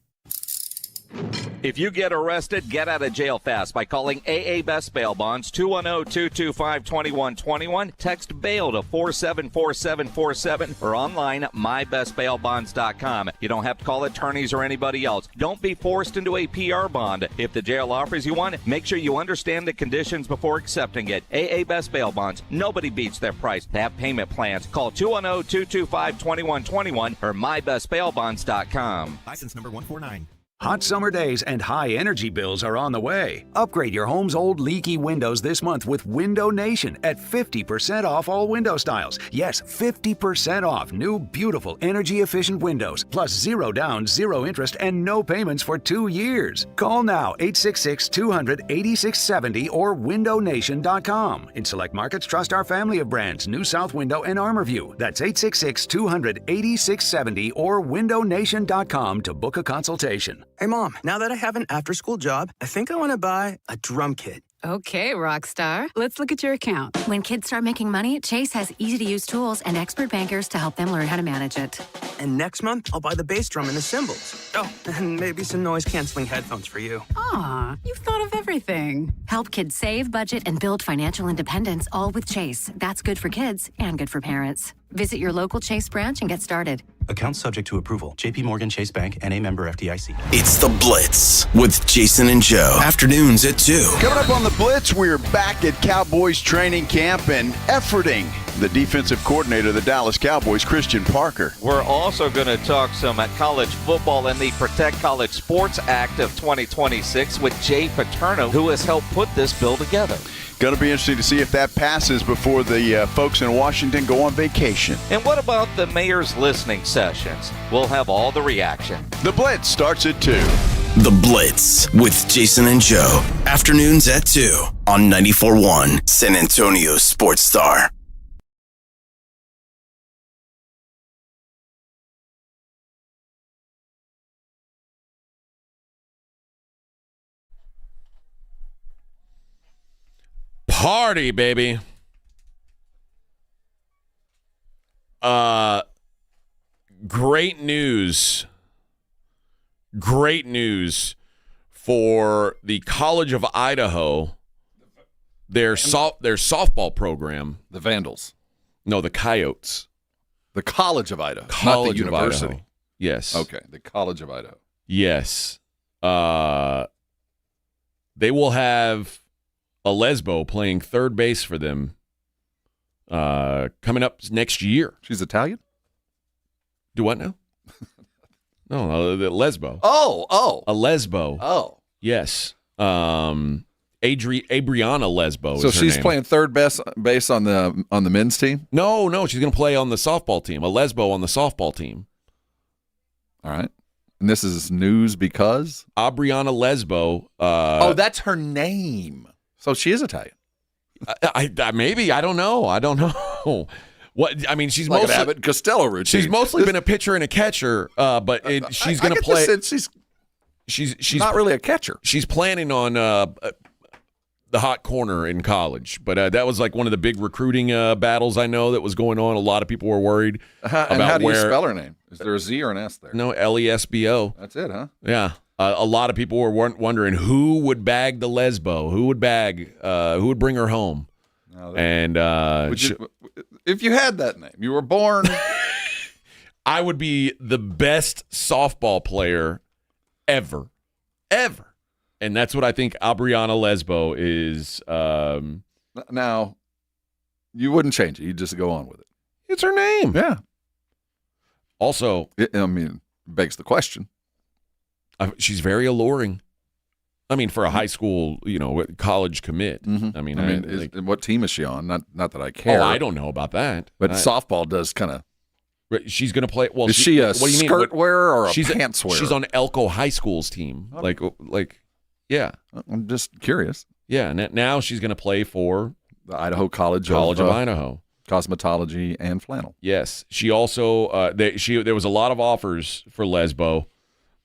If you get arrested, get out of jail fast by calling AA Best Bail Bonds, 210-225-2121. Text bail to 474747 or online at mybestbailbonds.com. You don't have to call attorneys or anybody else. Don't be forced into a PR bond. If the jail offers you one, make sure you understand the conditions before accepting it. AA Best Bail Bonds. Nobody beats their price. They have payment plans. Call 210-225-2121 or mybestbailbonds.com. License number 149. Hot summer days and high energy bills are on the way. Upgrade your home's old leaky windows this month with Window Nation at 50% off all window styles. Yes, 50% off new, beautiful, energy-efficient windows, plus zero down, zero interest, and no payments for 2 years. Call now, 866-200-8670 or windownation.com. In select markets, trust our family of brands, New South Window and ArmorView. That's 866-200-8670 or windownation.com to book a consultation. Hey, Mom, now that I have an after-school job, I think I want to buy a drum kit. Okay, Rockstar. Let's look at your account. When kids start making money, Chase has easy-to-use tools and expert bankers to help them learn how to manage it. And next month, I'll buy the bass drum and the cymbals. Oh, and maybe some noise-canceling headphones for you. Aw, you've thought of everything. Help kids save, budget, and build financial independence, all with Chase. That's good for kids and good for parents. Visit your local Chase branch and get started. Account subject to approval. J.P. Morgan Chase Bank, N.A. member FDIC. It's The Blitz with Jason and Joe. Afternoons at 2. Coming up on The Blitz, we're back at Cowboys Training Camp and efforting the defensive coordinator of the Dallas Cowboys, Christian Parker. We're also going to talk some college football and the Protect College Sports Act of 2026 with Jay Paterno, who has helped put this bill together. Going to be interesting to see if that passes before the folks in Washington go on vacation. And what about the mayor's listening sessions? We'll have all the reaction. The Blitz starts at 2. The Blitz with Jason and Joe. Afternoons at 2 on 94.1 San Antonio Sports Star. Party, baby. Great news. Great news for the College of Idaho. Their softball program. The Vandals. No, the Coyotes. The College of Idaho. College not the University. of Idaho. Yes. Okay, the College of Idaho. Yes. They will have a lesbo playing third base for them coming up next year. She's Italian? Do what now? No, the lesbo. Oh. A lesbo. Oh. Yes. Adriana Lesbo. So is her she's name. playing third base on the men's team? No, she's going to play on the softball team. A lesbo on the softball team. All right. And this is news because? Adriana Lesbo. That's her name. So she is Italian. Maybe. I don't know. What I mean, she's like mostly an Abbott Costello routine. She's mostly been a pitcher and a catcher, but she's going to play. She's not really a catcher. She's planning on the hot corner in college, but that was like one of the big recruiting battles I know that was going on. A lot of people were worried about and how do you where. spell her name? Is there a Z or an S there? No, Lesbo. That's it, huh? Yeah. A lot of people were wondering who would bag the lesbo, who would bring her home. If you had that name, you were born. I would be the best softball player ever. And that's what I think Adriana Lesbo is. Now, you wouldn't change it. You'd just go on with it. It's her name. Yeah. Also, begs the question. She's very alluring. I mean, for a high school, college commit. Mm-hmm. I mean, what team is she on? Not that I care. Oh, I don't know about that. But softball does kind of. She's going to play. Well, is she a what do you mean? skirt wearer or a she's pants wearer? She's on Elko High School's team. Yeah. I'm just curious. Yeah, and now she's going to play for the Idaho College of Idaho. Cosmetology and flannel. Yes. She also there was a lot of offers for Lesbo.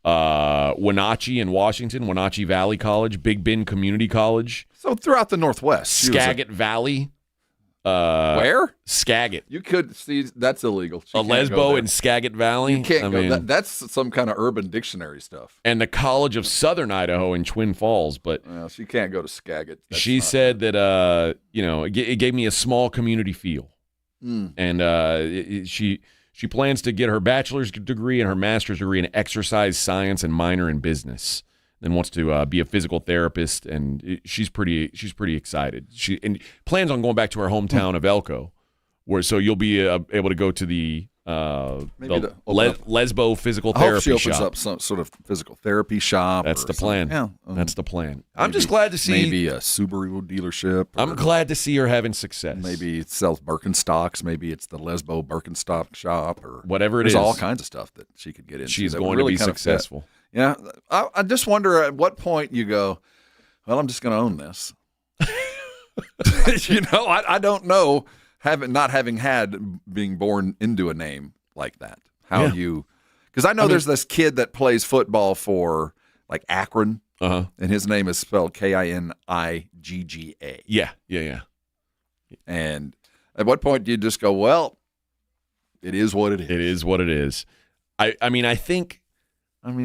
Wenatchee in Washington, Wenatchee Valley College, Big Bend Community College. So throughout the Northwest. Skagit Valley. Where? Skagit. You could see that's illegal. A lesbo in Skagit Valley. You can't go. That's some kind of Urban Dictionary stuff. And the College of Southern Idaho in Twin Falls, but she can't go to Skagit. She said that it gave me a small community feel, and she plans to get her bachelor's degree and her master's degree in exercise science and minor in business. Then wants to be a physical therapist, and she's pretty excited. She plans on going back to her hometown of Elko, so you'll be able to go to the Lesbo physical therapy shop. She opens up some sort of physical therapy shop. That's the plan. Yeah, that's the plan. I'm just glad to see maybe a Subaru dealership. I'm glad to see her having success. Maybe it sells Birkenstocks. Maybe it's the Lesbo Birkenstock shop or whatever it is. There's all kinds of stuff that she could get into. She's going to be successful. Yeah, I just wonder at what point you go, well, I'm just going to own this. I don't know, not having being born into a name like that. Because I know there's this kid that plays football for like Akron, and his name is spelled Kinigga. Yeah. And at what point do you just go, well, it is what it is. It is what it is.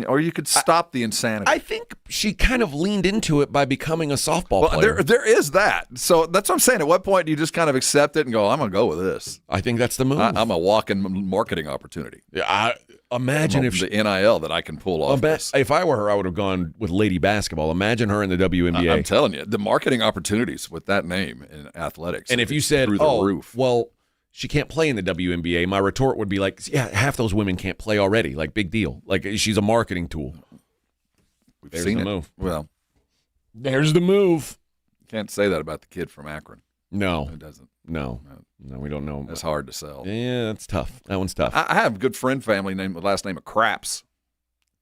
Or you could stop the insanity. I think she kind of leaned into it by becoming a softball player. There is that. So that's what I'm saying. At what point do you just kind of accept it and go, I'm going to go with this? I think that's the move. I'm a walk-in marketing opportunity. Yeah, imagine if the NIL that I can pull off. If I were her, I would have gone with Lady Basketball. Imagine her in the WNBA. I'm telling you, the marketing opportunities with that name in athletics. And if you said, through the roof. Well, she can't play in the WNBA, my retort would be like, yeah, half those women can't play already. Like, big deal. Like, she's a marketing tool. We've seen the it. Move. Well, there's the move. Can't say that about the kid from Akron. No. It doesn't. No, we don't know. That's hard to sell. Yeah, that's tough. That one's tough. I have a good friend family named the last name of Craps.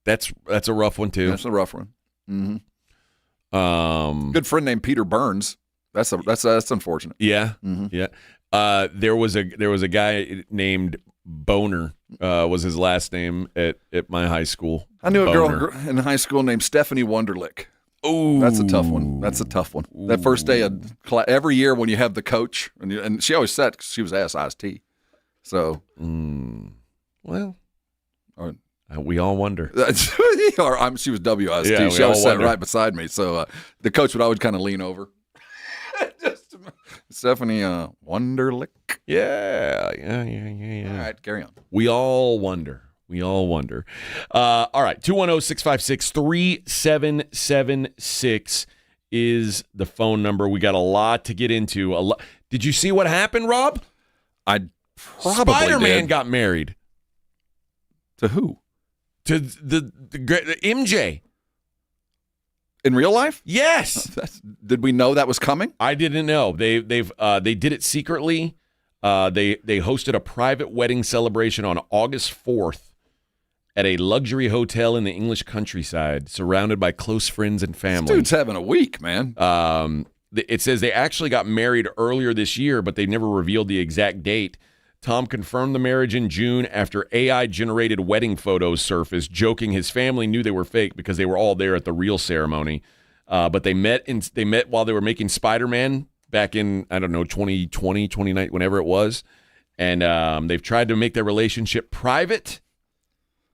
That's a rough one, too. That's a rough one. Mm-hmm. Good friend named Peter Burns. That's unfortunate. Yeah. Mm-hmm. Yeah. There was a guy named Boner, was his last name at my high school. I knew Boner. a girl in high school named Stephanie Wonderlick. Oh, that's a tough one. That first day of class, every year when you have the coach, and she always sat because she was SIST. So, well, we all wonder. She was WIST. Yeah, she always sat right beside me. So the coach would always kind of lean over. Stephanie Wonderlick. Yeah. All right, carry on. We all wonder. All right, 210-656-3776 is the phone number. We got a lot to get into. Did you see what happened, Rob? I probably Spider-Man did. got married. To who? To the MJ. In real life? Yes. Did we know that was coming? I didn't know. They did it secretly. They hosted a private wedding celebration on August 4th at a luxury hotel in the English countryside, surrounded by close friends and family. This dude's having a week, man. It says they actually got married earlier this year, but they never revealed the exact date. Tom confirmed the marriage in June after AI-generated wedding photos surfaced, joking his family knew they were fake because they were all there at the real ceremony. But they met while they were making Spider-Man back in, 2020, 2019, whenever it was. And they've tried to make their relationship private,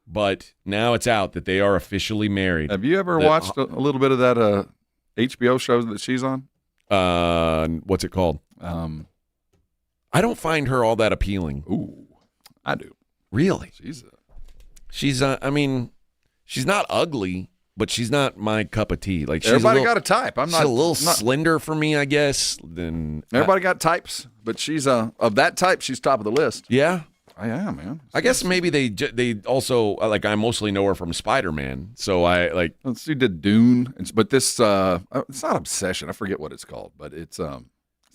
but now it's out that they are officially married. Have you ever watched a little bit of that HBO show that she's on? What's it called? I don't find her all that appealing. Ooh, I do. Really? She's not ugly, but she's not my cup of tea. Like, everybody got a type. She's a little slender for me, I guess. Everybody got types, but she's of that type. She's top of the list. Yeah. I am, man. I guess maybe they also, like, I mostly know her from Spider-Man, so I like. She did Dune, but this it's not Obsession. I forget what it's called, but it's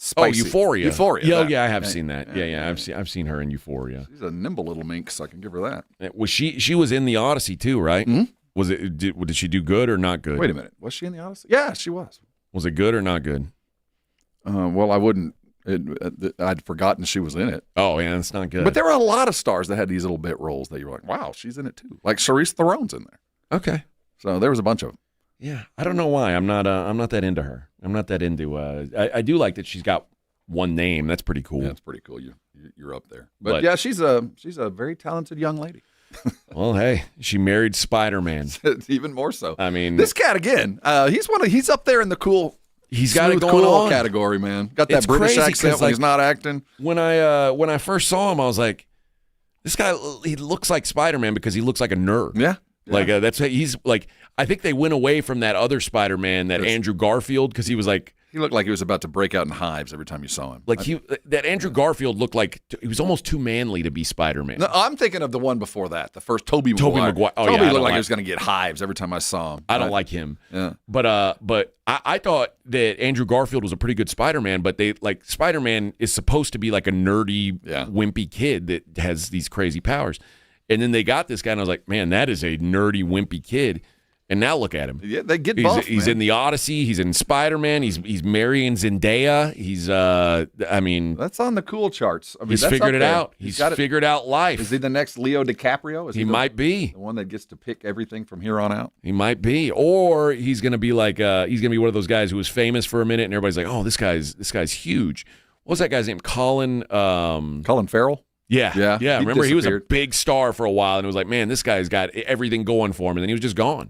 spicy. Euphoria. Euphoria. Yeah, I have seen that. Yeah. I've seen her in Euphoria. She's a nimble little minx. I can give her that. Was she was in the Odyssey too, right? Mm-hmm. Did she do good or not good? Wait a minute. Was she in the Odyssey? Yeah, she was. Was it good or not good? Well, I wouldn't. I'd forgotten she was in it. Oh, yeah, it's not good. But there were a lot of stars that had these little bit roles that you were like, wow, she's in it too. Like Charlize Theron's in there. Okay. So there was a bunch of them. Yeah, I don't know why. I'm not that into her. I'm not that into. I do like that she's got one name. That's pretty cool. Yeah, that's pretty cool. You're up there. But yeah, she's a very talented young lady. Well, hey, she married Spider-Man. Even more so. I mean, this cat again. He's up there in the cool. He's got it going cool on category, man. Got that British accent when he's not acting. When I first saw him, I was like, this guy. He looks like Spider-Man because he looks like a nerd. Yeah. Like that's he's like. I think they went away from that other Spider-Man, that Andrew Garfield, because he was like. He looked like he was about to break out in hives every time you saw him. Like that Andrew Garfield looked like he was almost too manly to be Spider-Man. No, I'm thinking of the one before that, the first Tobey Maguire. Oh, Tobey yeah, looked like he was going to get hives every time I saw him. I don't like him. Yeah. But I thought that Andrew Garfield was a pretty good Spider-Man, but Spider-Man is supposed to be like a nerdy, wimpy kid that has these crazy powers. And then they got this guy, and I was like, man, that is a nerdy, wimpy kid. And now look at him. Yeah, they get buff, He's in the Odyssey. He's in Spider-Man. He's marrying Zendaya. He's that's on the cool charts. I mean, he's figured it out. He's figured out life. Is he the next Leo DiCaprio? Is he might be the one that gets to pick everything from here on out. He might be, or he's going to be like he's going to be one of those guys who was famous for a minute, and everybody's like, oh, this guy's huge. What was that guy's name? Colin Farrell. Yeah. Remember, he was a big star for a while, and it was like, man, this guy's got everything going for him, and then he was just gone.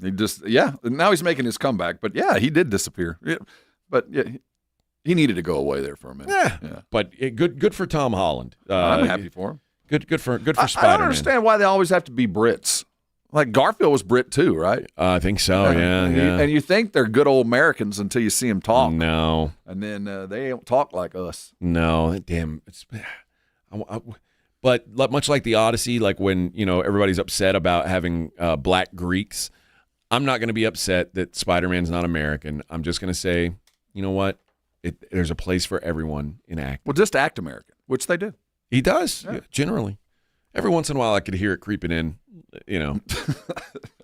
Now he's making his comeback, but yeah, he did disappear. Yeah. But yeah, he needed to go away there for a minute. Yeah. But good for Tom Holland. I'm happy for him. Good for Spider-Man. I don't understand why they always have to be Brits. Like Garfield was Brit too, right? I think so. Yeah. And you think they're good old Americans until you see them talk. No. And then they don't talk like us. No. Damn. But much like the Odyssey, like when everybody's upset about having black Greeks, I'm not going to be upset that Spider-Man's not American. I'm just going to say, you know what? There's a place for everyone in acting. Well, just act American, which they do. He does, generally. Every once in a while, I could hear it creeping in. I'm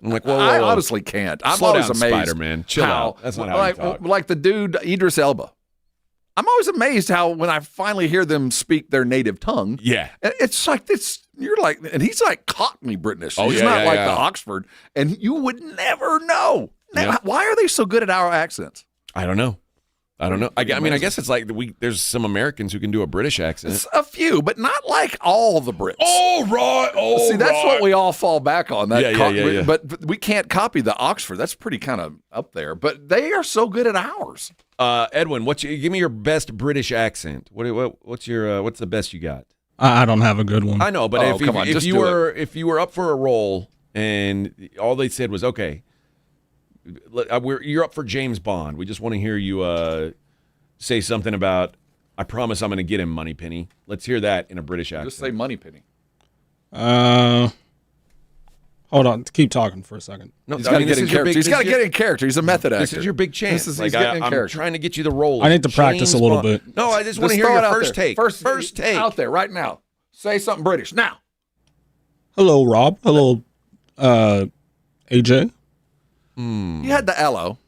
like, whoa. I honestly can't. I'm Slow always down, amazed. Spider-Man. Chill out. That's not how you talk. Like the dude Idris Elba. I'm always amazed how when I finally hear them speak their native tongue, it's like this. You're like, and he's like Cockney British. He's not like the Oxford, and you would never know. Why are they so good at our accents? I don't know. I mean, I guess it's like there's some Americans who can do a British accent. It's a few, but not like all the Brits. Oh, right. See, that's what we all fall back on. That yeah. But we can't copy the Oxford. That's pretty kind of up there. But they are so good at ours. Edwin, give me your best British accent. What's the best you got? I don't have a good one. I know, but if you were up for a role and all they said was, okay, You're up for James Bond. We just want to hear you say something about, I promise I'm going to get him, Moneypenny. Let's hear that in a British accent. Just say Moneypenny. Hold on. Keep talking for a second. No, he's got to get in character. He's got to get in character. He's a method actor. This is your big chance. He's getting in character. I'm trying to get you the role. I need to practice a little bit. No, I just want to hear your first take. First take. Out there right now. Say something British. Now. Hello, Rob. Hello, AJ. You had the hello.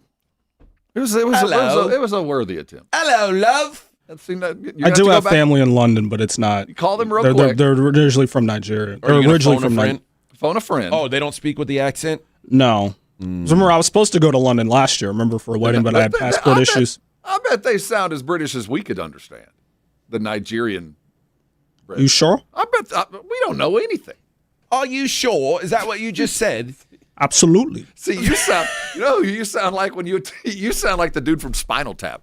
It was a worthy attempt. Hello, love. I do have family in London, but it's not. You call them real quick. They're originally from Nigeria. They're originally from Nigeria. Phone a friend. Oh, they don't speak with the accent? No. Remember, I was supposed to go to London last year, for a wedding, but I had passport issues. I bet they sound as British as we could understand. The Nigerian British. You sure? I bet we don't know anything. Are you sure? Is that what you just said? Absolutely. See, you sound like when you sound like the dude from Spinal Tap.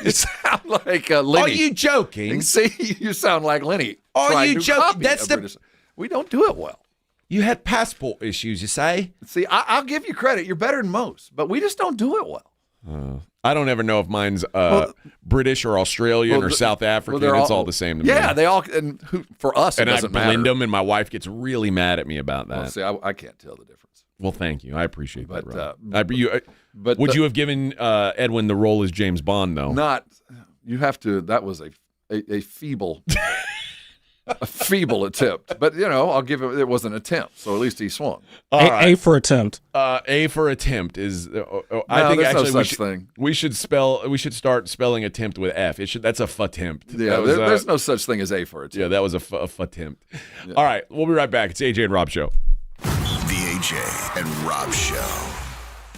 You sound like Lenny. Are you joking? See, you sound like Lenny. Are you joking? We don't do it well. You had passport issues, you say? See, I'll give you credit. You're better than most, but we just don't do it well. I don't ever know if mine's British or Australian or South African. It's all the same to me. Yeah, they all. And for us, it doesn't matter. I blend them, and my wife gets really mad at me about that. Well, see, I can't tell the difference. Well, thank you. I appreciate that, Rob. Would you have given Edwin the role as James Bond, though? Not. You have to. That was a feeble. A feeble attempt, but I'll give it. It was an attempt, so at least he swung. A for attempt. A for attempt is. I think actually no such thing. We should start spelling attempt with F. That's a f-attempt. Yeah, there's no such thing as A for attempt. Yeah, that was a f-attempt. Yeah. All right, we'll be right back. It's AJ and Rob Show. The AJ and Rob Show.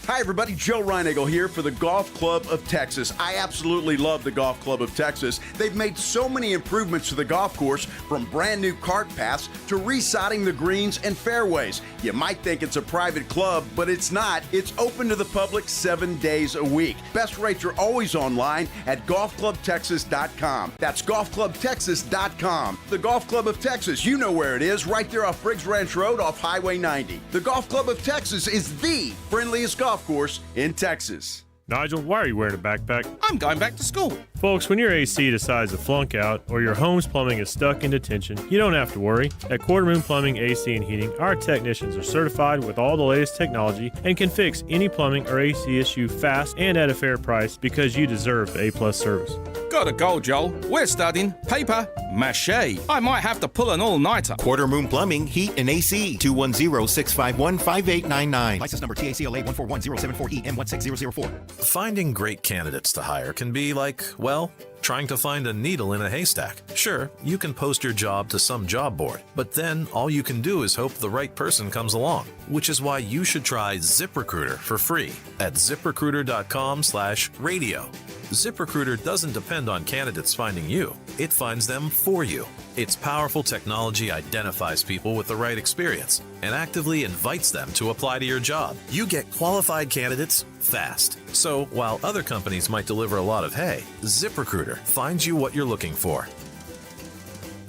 Hi, everybody. Joe Reinagle here for the Golf Club of Texas. I absolutely love the Golf Club of Texas. They've made so many improvements to the golf course, from brand new cart paths to resodding the greens and fairways. You might think it's a private club, but it's not. It's open to the public 7 days a week. Best rates are always online at golfclubtexas.com. That's golfclubtexas.com. The Golf Club of Texas, you know where it is, right there off Briggs Ranch Road off Highway 90. The Golf Club of Texas is the friendliest golf course in Texas. Nigel, why are you wearing a backpack? I'm going back to school. Folks, when your AC decides to flunk out or your home's plumbing is stuck in detention, you don't have to worry. At Quarter Moon Plumbing, AC, and Heating, our technicians are certified with all the latest technology and can fix any plumbing or AC issue fast and at a fair price, because you deserve the A+ service. Gotta go, Joel. We're studying paper mache. I might have to pull an all-nighter. Quarter Moon Plumbing, Heat, and AC. 210-651-5899. License number TACLA 141-074-EM16004. Finding great candidates to hire can be like, well, trying to find a needle in a haystack. Sure, you can post your job to some job board, but then all you can do is hope the right person comes along, which is why you should try ZipRecruiter for free at ZipRecruiter.com/radio. ZipRecruiter doesn't depend on candidates finding you. It finds them for you. Its powerful technology identifies people with the right experience and actively invites them to apply to your job. You get qualified candidates fast. So while other companies might deliver a lot of hay, ZipRecruiter finds you what you're looking for.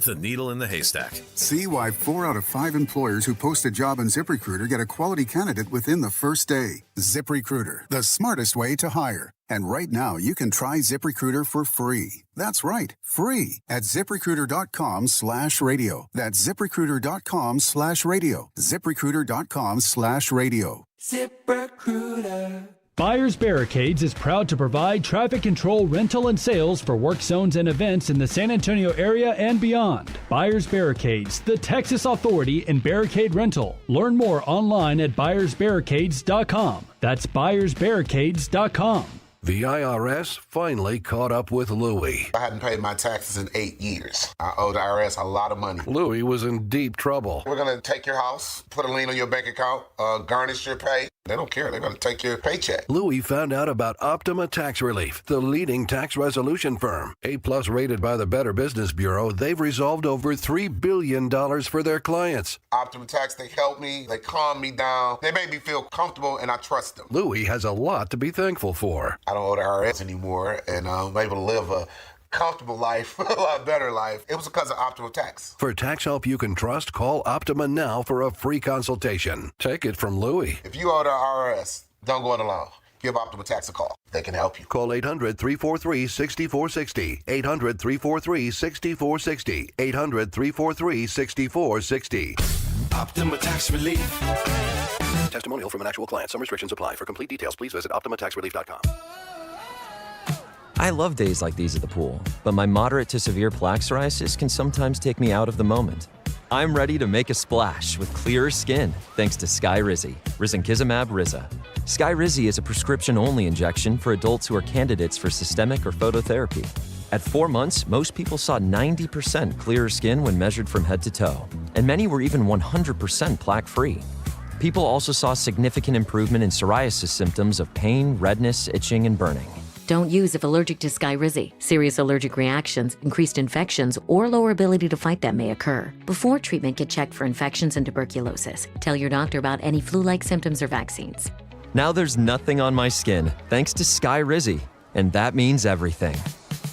The needle in the haystack. See why 4 out of 5 employers who post a job on ZipRecruiter get a quality candidate within the first day. ZipRecruiter, the smartest way to hire. And right now, you can try ZipRecruiter for free. That's right, free at ZipRecruiter.com/radio. That's ZipRecruiter.com/radio. ZipRecruiter.com/radio. ZipRecruiter. Buyers Barricades is proud to provide traffic control, rental, and sales for work zones and events in the San Antonio area and beyond. Buyers Barricades, the Texas authority in barricade rental. Learn more online at buyersbarricades.com. That's buyersbarricades.com. The IRS finally caught up with Louie. I hadn't paid my taxes in 8 years. I owe the IRS a lot of money. Louie was in deep trouble. We're going to take your house, put a lien on your bank account, garnish your pay. They don't care. They're going to take your paycheck. Louie found out about Optima Tax Relief, the leading tax resolution firm. A+ rated by the Better Business Bureau, they've resolved over $3 billion for their clients. Optima Tax, they help me. They calm me down. They make me feel comfortable, and I trust them. Louie has a lot to be thankful for. I don't owe the IRS anymore, and I'm able to live a comfortable life, a lot better life. It was because of Optima Tax. For tax help you can trust, call Optima now for a free consultation. Take it from Louie. If you owe the IRS Don't go it alone. Give Optima Tax a call. They can help you. Call 800-343-6460. 800-343-6460. 800-343-6460. Optima Tax Relief. Testimonial from an actual client. Some restrictions apply. For complete details, please visit OptimaTaxRelief.com. I love days like these at the pool, but my moderate to severe plaque psoriasis can sometimes take me out of the moment. I'm ready to make a splash with clearer skin thanks to Skyrizi, risankizumab Riza. Skyrizi is a prescription-only injection for adults who are candidates for systemic or phototherapy. At 4 months, most people saw 90% clearer skin when measured from head to toe, and many were even 100% plaque-free. People also saw significant improvement in psoriasis symptoms of pain, redness, itching, and burning. Don't use if allergic to Skyrizi. Serious allergic reactions, increased infections, or lower ability to fight them may occur. Before treatment, get checked for infections and tuberculosis. Tell your doctor about any flu-like symptoms or vaccines. Now there's nothing on my skin thanks to Skyrizi, and that means everything.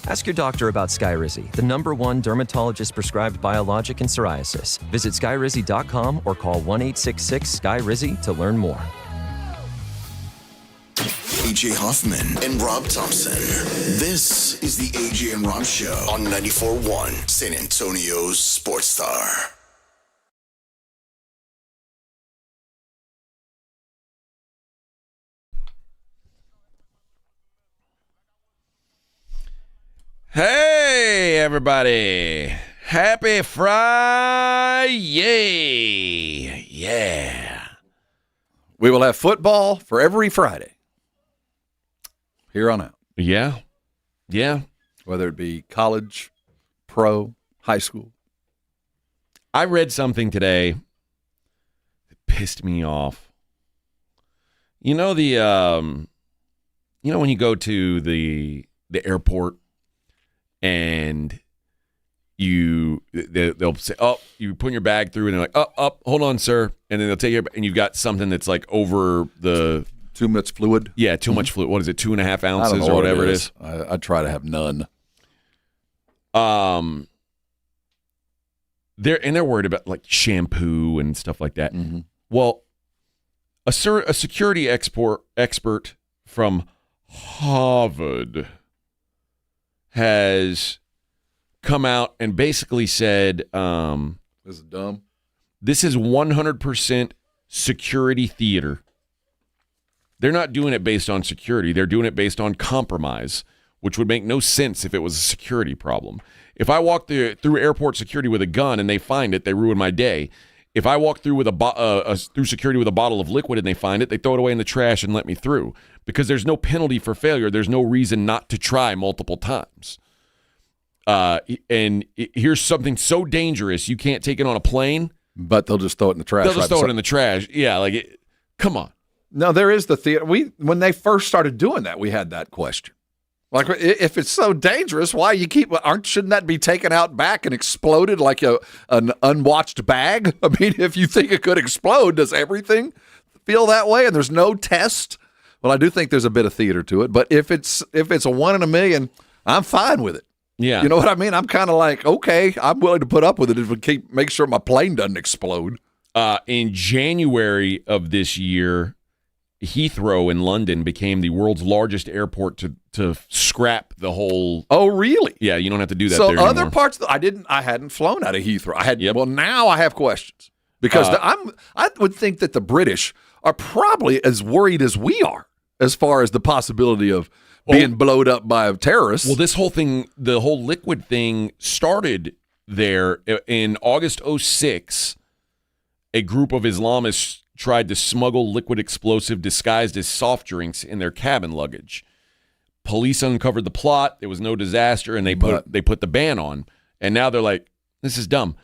Ask your doctor about Skyrizi, the #1 dermatologist-prescribed biologic in psoriasis. Visit skyrizi.com or call 1-866-SKY-RIZI to learn more. AJ Hoffman and Rob Thompson. This is the AJ and Rob Show on 94.1 San Antonio's Sports Star. Hey, everybody. Happy Friday. Yeah. We will have football for every Friday. Here on out. Yeah. Yeah. Whether it be college, pro, high school. I read something today that pissed me off. You know when you go to the airport and they'll say, "Oh, you put your bag through," and they're like, "Oh, hold on, sir," and then they'll take your, and you've got something that's like over the. Too much fluid? Yeah, too much fluid. What is it, 2.5 ounces or whatever it is? I try to have none. They're worried about like shampoo and stuff like that. Mm-hmm. Well, a security expert from Harvard has come out and basically said, "This is dumb. This is 100% security theater." They're not doing it based on security. They're doing it based on compromise, which would make no sense if it was a security problem. If I walk through airport security with a gun and they find it, they ruin my day. If I walk through with through security with a bottle of liquid and they find it, they throw it away in the trash and let me through. Because there's no penalty for failure. There's no reason not to try multiple times. And here's something so dangerous you can't take it on a plane. But they'll just throw it in the trash. They'll just throw it in the trash. Yeah, come on. No, there is the theater. When they first started doing that, we had that question. Like, if it's so dangerous, why you shouldn't that be taken out back and exploded like an unwatched bag? I mean, if you think it could explode, does everything feel that way? And there's no test? Well, I do think there's a bit of theater to it. But if it's a 1 in a million, I'm fine with it. Yeah. You know what I mean? I'm kind of like, okay, I'm willing to put up with it if we make sure my plane doesn't explode. In January of this year, Heathrow in London became the world's largest airport to scrap the whole. Oh, really? Yeah, you don't have to do that. So there other anymore. parts, I hadn't flown out of Heathrow. Well, now I have questions because I would think that the British are probably as worried as we are as far as the possibility of being blowed up by terrorists. Well, this whole thing, the whole liquid thing, started there in August 2006. A group of Islamists tried to smuggle liquid explosive disguised as soft drinks in their cabin luggage. Police uncovered the plot. There was no disaster, and they put the ban on. And now they're like, this is dumb.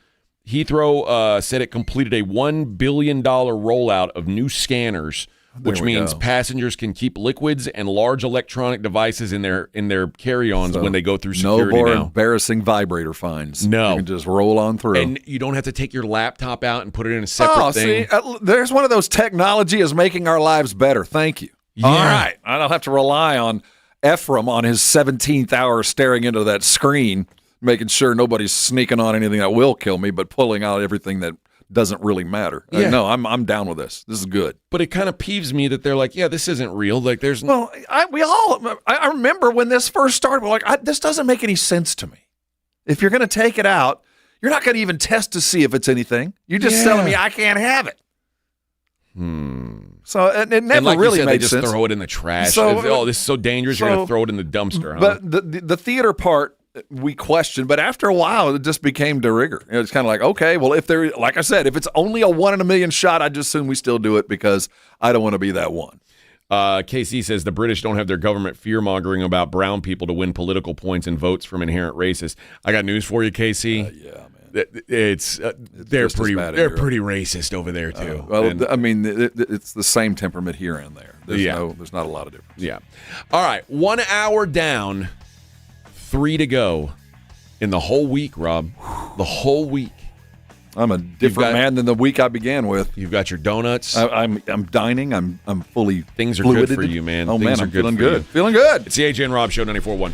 Heathrow said it completed a $1 billion rollout of new scanners, which means passengers can keep liquids and large electronic devices in their carry-ons when they go through security. No more now. embarrassing vibrator finds. No. You can just roll on through. And you don't have to take your laptop out and put it in a separate thing. See, there's one of those technology is making our lives better. Thank you. Yeah. All right. I don't have to rely on Ephraim on his 17th hour staring into that screen, making sure nobody's sneaking on anything that will kill me, but pulling out everything that doesn't really matter. Yeah. No, I'm down with this. This is good. But it kind of peeves me that they're like, yeah, this isn't real. Like, there's Well, I remember when this first started, we're like, this doesn't make any sense to me. If you're going to take it out, you're not going to even test to see if it's anything. You're just telling me I can't have it. So it never and like really you said, made they just sense. throw it in the trash. So, this is so dangerous. You're going to throw it in the dumpster. Huh? But the theater part we questioned, but after a while it just became de rigueur. It's kind of like, okay, well, if there, like I said, if it's only a 1 in a million shot, I just assume we still do it because I don't want to be that one. KC says the British don't have their government fear-mongering about brown people to win political points and votes from inherent racists. I got news for you, KC. Yeah, man. It's they're pretty racist over there too. I mean, it's the same temperament here and there. There's not a lot of difference. Yeah. All right, 1 hour down, 3 to go in the whole week, Rob. The whole week. I'm a different man than the week I began with. You've got your donuts. I'm dining. I'm fully. Things are fluided. good for you, man. Oh Things man, are I'm good feeling for good. You. Feeling good. It's the AJ and Rob Show, 94.1.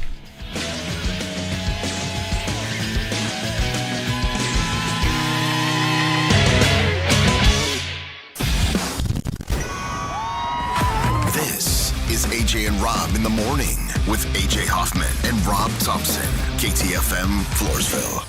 This is AJ and Rob in the morning with AJ Hoffman and Rob Thompson. KTFM Floresville.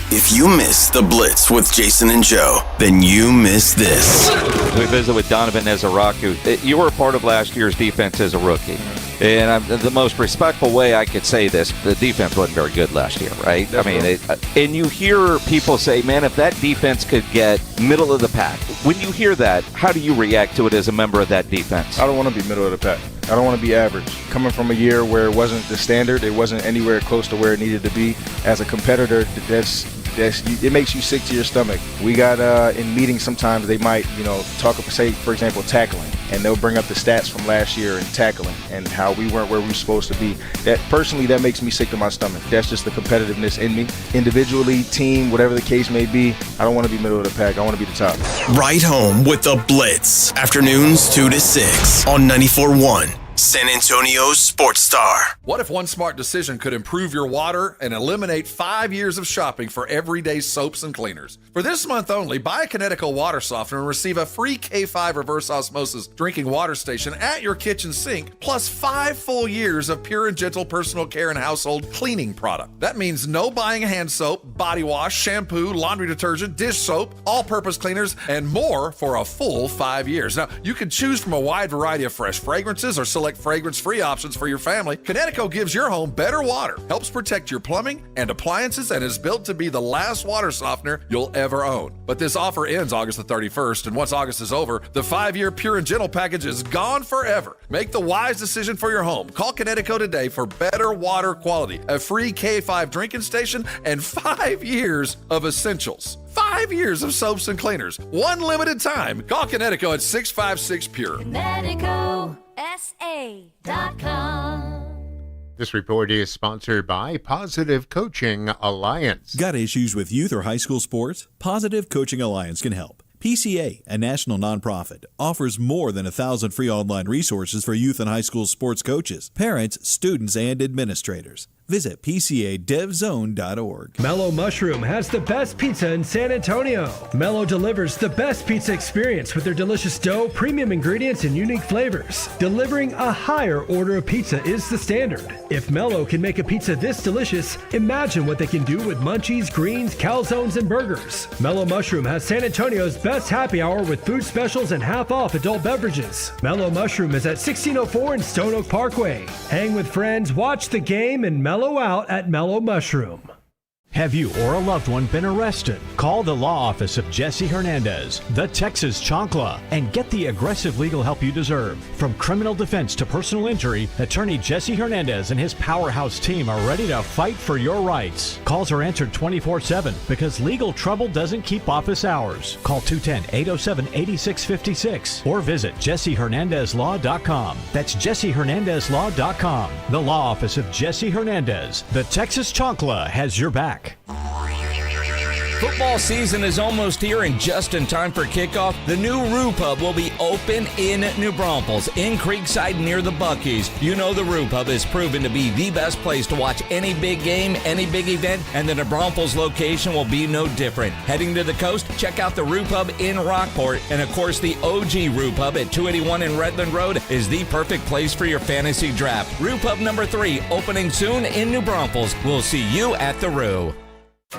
If you miss the Blitz with Jason and Joe, then you miss this. We visit with Donovan Ezaraku. You were a part of last year's defense as a rookie. And the most respectful way I could say this, the defense wasn't very good last year, right? Definitely. I mean, and you hear people say, man, if that defense could get middle of the pack. When you hear that, how do you react to it as a member of that defense? I don't want to be middle of the pack. I don't want to be average. Coming from a year where it wasn't the standard, it wasn't anywhere close to where it needed to be. As a competitor, it makes you sick to your stomach. We got in meetings sometimes they might, talk, say, for example, tackling, and they'll bring up the stats from last year in tackling and how we weren't where we were supposed to be. That personally, that makes me sick to my stomach. That's just the competitiveness in me. Individually, team, whatever the case may be, I don't want to be middle of the pack. I want to be the top. Right home with the Blitz. Afternoons 2 to 6 on 94.1. San Antonio's Sports Star. What if one smart decision could improve your water and eliminate 5 years of shopping for everyday soaps and cleaners? For this month only, buy a Connecticut water softener and receive a free K5 reverse osmosis drinking water station at your kitchen sink, plus 5 full years of pure and gentle personal care and household cleaning product. That means no buying hand soap, body wash, shampoo, laundry detergent, dish soap, all-purpose cleaners, and more for a full 5 years. Now, you can choose from a wide variety of fresh fragrances or select fragrance-free options for your family. Connecticut gives your home better water, helps protect your plumbing and appliances, and is built to be the last water softener you'll ever own. But this offer ends August the 31st, and once August is over, the 5-year Pure and Gentle package is gone forever. Make the wise decision for your home. Call Connecticut today for better water quality, a free K5 drinking station, and 5 years of essentials. 5 years of soaps and cleaners. One limited time. Call Connecticut at 656-PURE. ConnecticutSA.com. This report is sponsored by Positive Coaching Alliance. Got issues with youth or high school sports? Positive Coaching Alliance can help. PCA, a national nonprofit, offers more than 1,000 free online resources for youth and high school sports coaches, parents, students, and administrators. Visit PCADevZone.org. Mellow Mushroom has the best pizza in San Antonio. Mellow delivers the best pizza experience with their delicious dough, premium ingredients, and unique flavors. Delivering a higher order of pizza is the standard. If Mellow can make a pizza this delicious, imagine what they can do with munchies, greens, calzones, and burgers. Mellow Mushroom has San Antonio's best happy hour with food specials and half-off adult beverages. Mellow Mushroom is at 1604 in Stone Oak Parkway. Hang with friends, watch the game, and mellow out at Mellow Mushroom. Have you or a loved one been arrested? Call the law office of Jesse Hernandez, the Texas Chancla, and get the aggressive legal help you deserve. From criminal defense to personal injury, attorney Jesse Hernandez and his powerhouse team are ready to fight for your rights. Calls are answered 24/7 because legal trouble doesn't keep office hours. Call 210-807-8656 or visit jessehernandezlaw.com. That's jessehernandezlaw.com. The law office of Jesse Hernandez, the Texas Chancla, has your back. Football season is almost here, and just in time for kickoff, the new Roo Pub will be open in New Braunfels, in Creekside near the Buc-ee's. You know the Roo Pub is proven to be the best place to watch any big game, any big event, and the New Braunfels location will be no different. Heading to the coast, check out the Roo Pub in Rockport, and of course the OG Roo Pub at 281 in Redland Road is the perfect place for your fantasy draft. Roo Pub number 3, opening soon in New Braunfels. We'll see you at the Roo.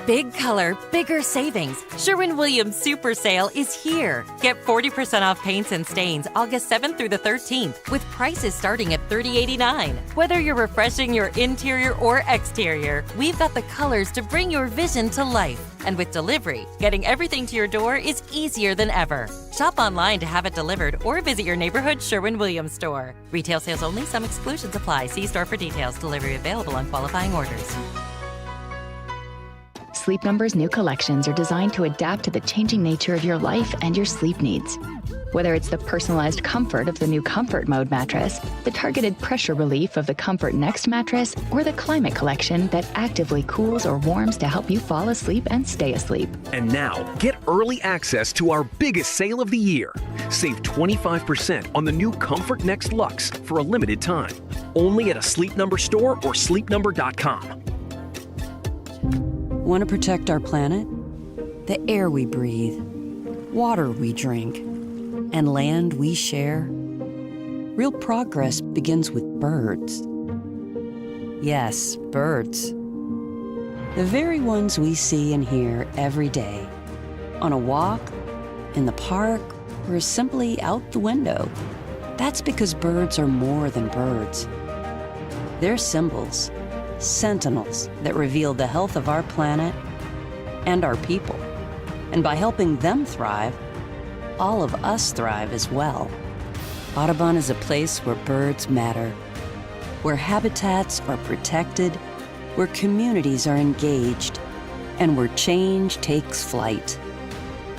Big color, bigger savings. Sherwin-Williams Super Sale is here. Get 40% off paints and stains August 7th through the 13th with prices starting at $30.89. Whether you're refreshing your interior or exterior, we've got the colors to bring your vision to life. And with delivery, getting everything to your door is easier than ever. Shop online to have it delivered or visit your neighborhood Sherwin-Williams store. Retail sales only. Some exclusions apply. See store for details. Delivery available on qualifying orders. Sleep Number's new collections are designed to adapt to the changing nature of your life and your sleep needs. Whether it's the personalized comfort of the new Comfort Mode mattress, the targeted pressure relief of the Comfort Next mattress, or the Climate Collection that actively cools or warms to help you fall asleep and stay asleep. And now, get early access to our biggest sale of the year. Save 25% on the new Comfort Next Luxe for a limited time. Only at a Sleep Number store or sleepnumber.com. Want to protect our planet? The air we breathe, water we drink, and land we share? Real progress begins with birds. Yes, birds. The very ones we see and hear every day. On a walk, in the park, or simply out the window. That's because birds are more than birds. They're symbols. Sentinels that reveal the health of our planet and our people. And by helping them thrive, all of us thrive as well. Audubon is a place where birds matter, where habitats are protected, where communities are engaged, and where change takes flight.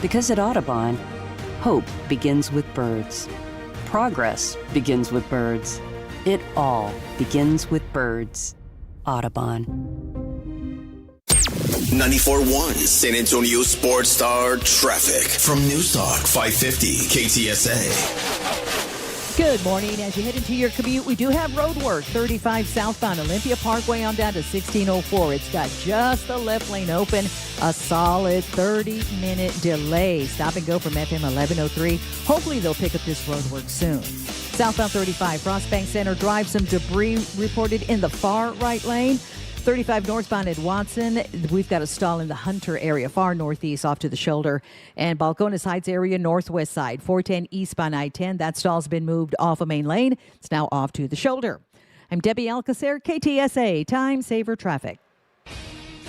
Because at Audubon, hope begins with birds. Progress begins with birds. It all begins with birds. Audubon. 94.1 San Antonio Sports Star traffic from News Talk 550 KTSA. Good morning. As you head into your commute, we do have road work. 35 southbound Olympia Parkway on down to 1604. It's got just the left lane open. A solid 30-minute delay. Stop and go from FM 1103. Hopefully they'll pick up this road work soon. Southbound 35, Frostbank Center Drive, some debris reported in the far right lane. 35 northbound at Watson, we've got a stall in the Hunter area, far northeast off to the shoulder. And Balcones Heights area, northwest side. 410 eastbound I-10, that stall's been moved off a main lane. It's now off to the shoulder. I'm Debbie Alcacer, KTSA, Time Saver Traffic.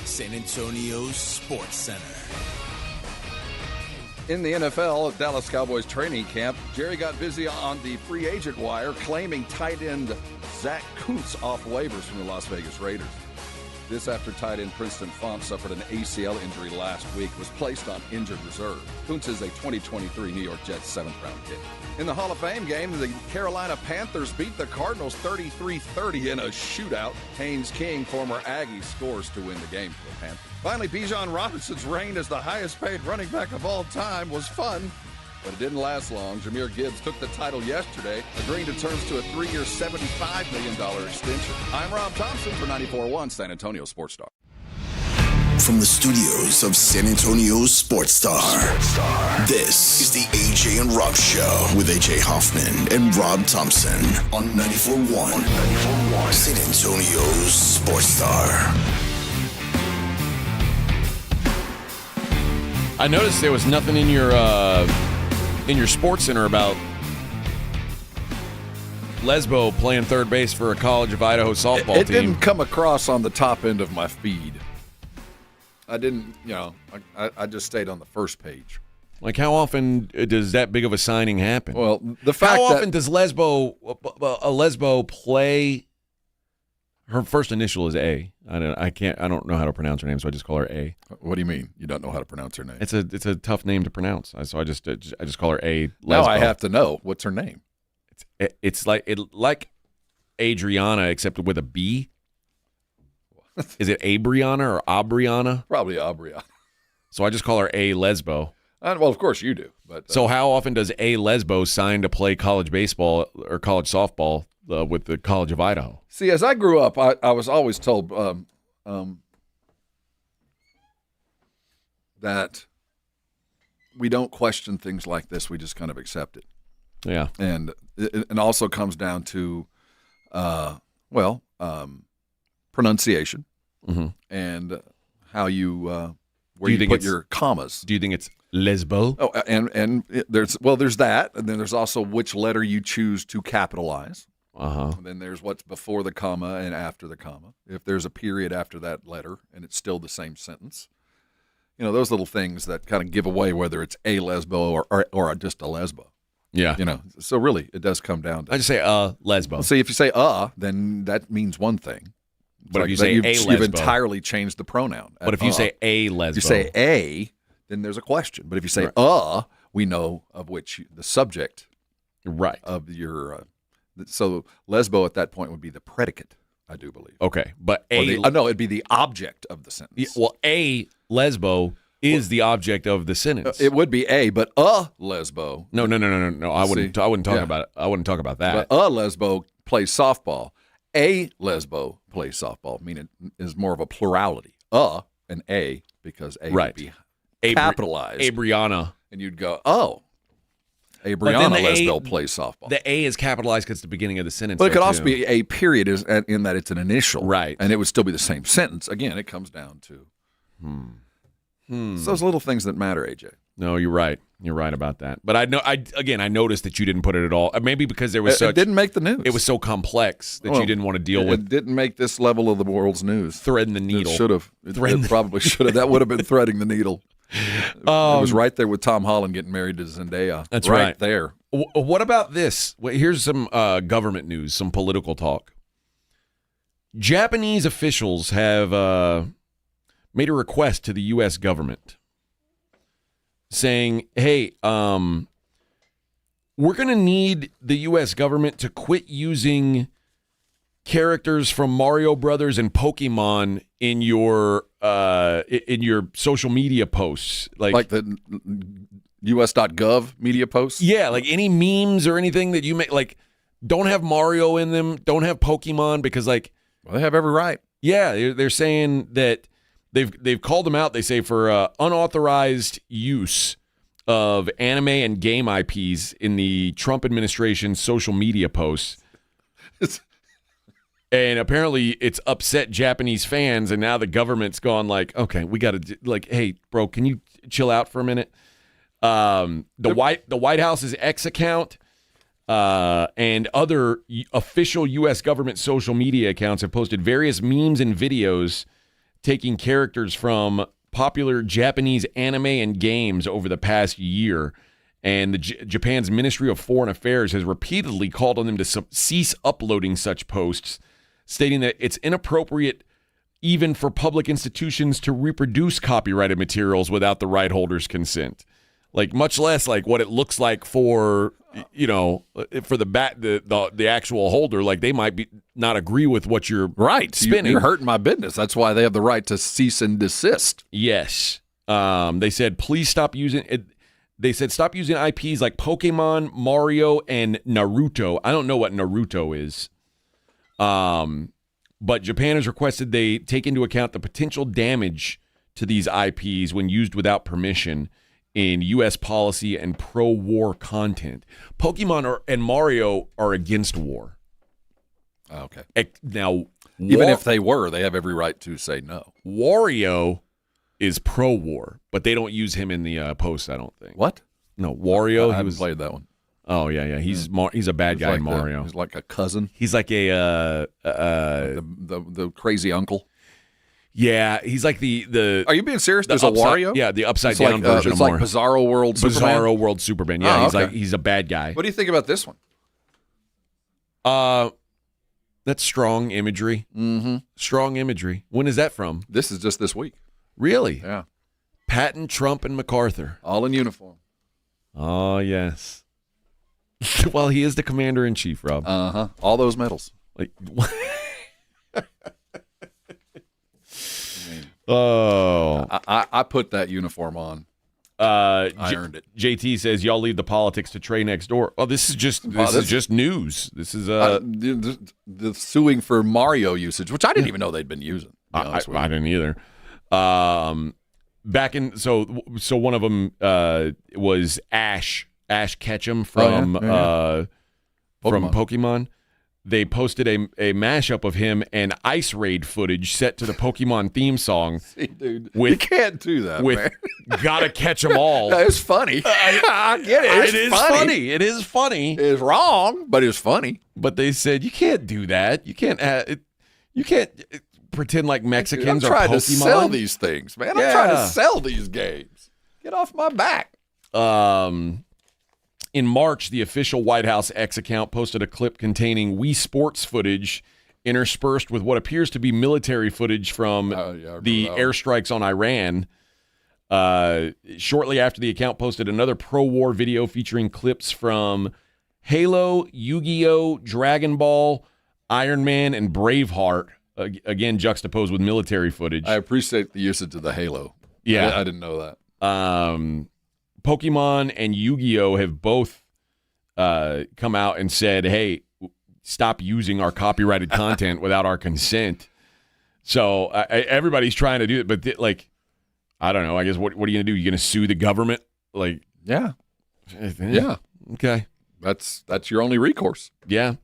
San Antonio Sports Center. In the NFL, at Dallas Cowboys Training Camp, Jerry got busy on the free agent wire, claiming tight end Zach Kuntz off waivers from the Las Vegas Raiders. This after tight end Princeton Font suffered an ACL injury last week, was placed on injured reserve. Kuntz is a 2023 New York Jets 7th-round pick. In the Hall of Fame game, the Carolina Panthers beat the Cardinals 33-30 in a shootout. Haynes King, former Aggie, scores to win the game for the Panthers. Finally, Bijan Robinson's reign as the highest-paid running back of all time was fun, but it didn't last long. Jahmyr Gibbs took the title yesterday, agreeing to terms to a 3-year, $75 million extension. I'm Rob Thompson for 94.1 San Antonio Sports Star. From the studios of San Antonio Sports Star, this is the AJ and Rob Show with AJ Hoffman and Rob Thompson on 94.1 San Antonio Sports Star. I noticed there was nothing in your Sports Center about Lesbo playing third base for a College of Idaho softball team. It didn't come across on the top end of my feed. I didn't, I just stayed on the first page. Like, how often does that big of a signing happen? Well, the fact how often does Lesbo play? Her first initial is A. I don't know how to pronounce her name, so I just call her A. What do you mean? You don't know how to pronounce her name? It's a tough name to pronounce, so I just call her A. Lesbo. Now I have to know what's her name. It's like Adriana, except with a B. Is it Abriana or Abriana? Probably Abriana. So I just call her A Lesbo. Well, of course you do. But so how often does A Lesbo sign to play college baseball or college softball with the College of Idaho? See, as I grew up, I was always told that we don't question things like this. We just kind of accept it. Yeah. And it also comes down to, pronunciation and how you where you put your commas. Do you think it's Lesbo? Oh, and there's that, and then there's also which letter you choose to capitalize. And then there's what's before the comma and after the comma. If there's a period after that letter and it's still the same sentence, those little things that kind of give away whether it's a lesbo or just a lesbo. Yeah. So really it does come down to. I just say lesbo. See, if you say then that means one thing. But if you say a lesbo, you've entirely changed the pronoun. But if you say a lesbo, if you say a, then there's a question. But if you say we know of which the subject, right, of your. So lesbo at that point would be the predicate, I do believe. Okay, but it'd be the object of the sentence. Well, a lesbo is the object of the sentence. It would be a, but a lesbo. No. I wouldn't talk about it. I wouldn't talk about that. But a lesbo plays softball. A lesbo plays softball, meaning is more of a plurality. And a, because a would be capitalized. A Brianna. And you'd go, a Brianna lesbo plays softball. The A is capitalized because it's the beginning of the sentence. But it could also be a period in that it's an initial. Right. And it would still be the same sentence. Again, it comes down to it's those little things that matter, AJ. No, you're right. You're right about that. But I noticed that you didn't put it at all. Maybe because there was it didn't make the news. It was so complex that you didn't want to deal with. It didn't make this level of the world's news. Threading the needle. It should have. It probably should have. That would have been threading the needle. It was right there with Tom Holland getting married to Zendaya. That's right there. What about this? Here's some government news, some political talk. Japanese officials have made a request to the U.S. government saying, hey, we're going to need the U.S. government to quit using characters from Mario Brothers and Pokemon in your social media posts. Like the US.gov media posts? Yeah, like any memes or anything that you make, like, don't have Mario in them, don't have Pokemon, because, like... Well, they have every right. Yeah, they're saying that they've called them out, they say, for unauthorized use of anime and game IPs in the Trump administration's social media posts. And apparently it's upset Japanese fans, and now the government's gone like, okay, we got to, like, hey, bro, can you chill out for a minute? The White House's X account and other official U.S. government social media accounts have posted various memes and videos taking characters from popular Japanese anime and games over the past year. And Japan's Ministry of Foreign Affairs has repeatedly called on them to cease uploading such posts, stating that it's inappropriate even for public institutions to reproduce copyrighted materials without the right holder's consent. Like, much less like what it looks like for, for the actual holder. Like, they might not agree with what you're spinning. You're hurting my business. That's why they have the right to cease and desist. Yes. They said, please stop using it. They said, stop using IPs like Pokemon, Mario, and Naruto. I don't know what Naruto is. But Japan has requested they take into account the potential damage to these IPs when used without permission in U.S. policy and pro-war content. Pokemon and Mario are against war. Okay. Now, even if they were, they have every right to say no. Wario is pro-war, but they don't use him in the post, I don't think. What? No, Wario. I haven't played that one. Oh, yeah. He's a bad guy in Mario. He's like a cousin. He's like the crazy uncle. Yeah, he's like the. Are you being serious? There's a Wario? Yeah, the upside down version of Mario. It's like Bizarro World Superman? Bizarro World Superman. Yeah, he's a bad guy. What do you think about this one? That's strong imagery. Mm-hmm. Strong imagery. When is that from? This is just this week. Really? Yeah. Patton, Trump, and MacArthur. All in uniform. Oh, yes. Well, he is the commander-in-chief, Rob. Uh-huh. All those medals. Like, Oh. I put that uniform on. I earned it. JT says, y'all leave the politics to Trey next door. Oh, this is just news. This is the suing for Mario usage, which I didn't even know they'd been using. I didn't either. Back in so one of them was Ash Ketchum from Pokemon. They posted a mashup of him and Ice Raid footage set to the Pokemon theme song. See, dude, you can't do that, with man. Gotta catch 'em all. It's funny. I get it. It is funny. It is funny. It's wrong, but it's funny. But they said you can't do that. You can't. You can't pretend like Mexicans Dude, are I'm trying Pokemon. to sell these things, man. I'm trying to sell these games. Get off my back. In March, the official White House X account posted a clip containing Wii Sports footage interspersed with what appears to be military footage from the airstrikes on Iran. Shortly after the account posted another pro-war video featuring clips from Halo, Yu-Gi-Oh!, Dragon Ball, Iron Man, and Braveheart, again juxtaposed with military footage. I appreciate the usage of the Halo. Yeah. I didn't know that. Pokemon and Yu-Gi-Oh! Have both come out and said, hey, stop using our copyrighted content without our consent. So everybody's trying to do it, but I don't know. I guess what are you going to do? You going to sue the government? Yeah. Okay. That's your only recourse. Yeah.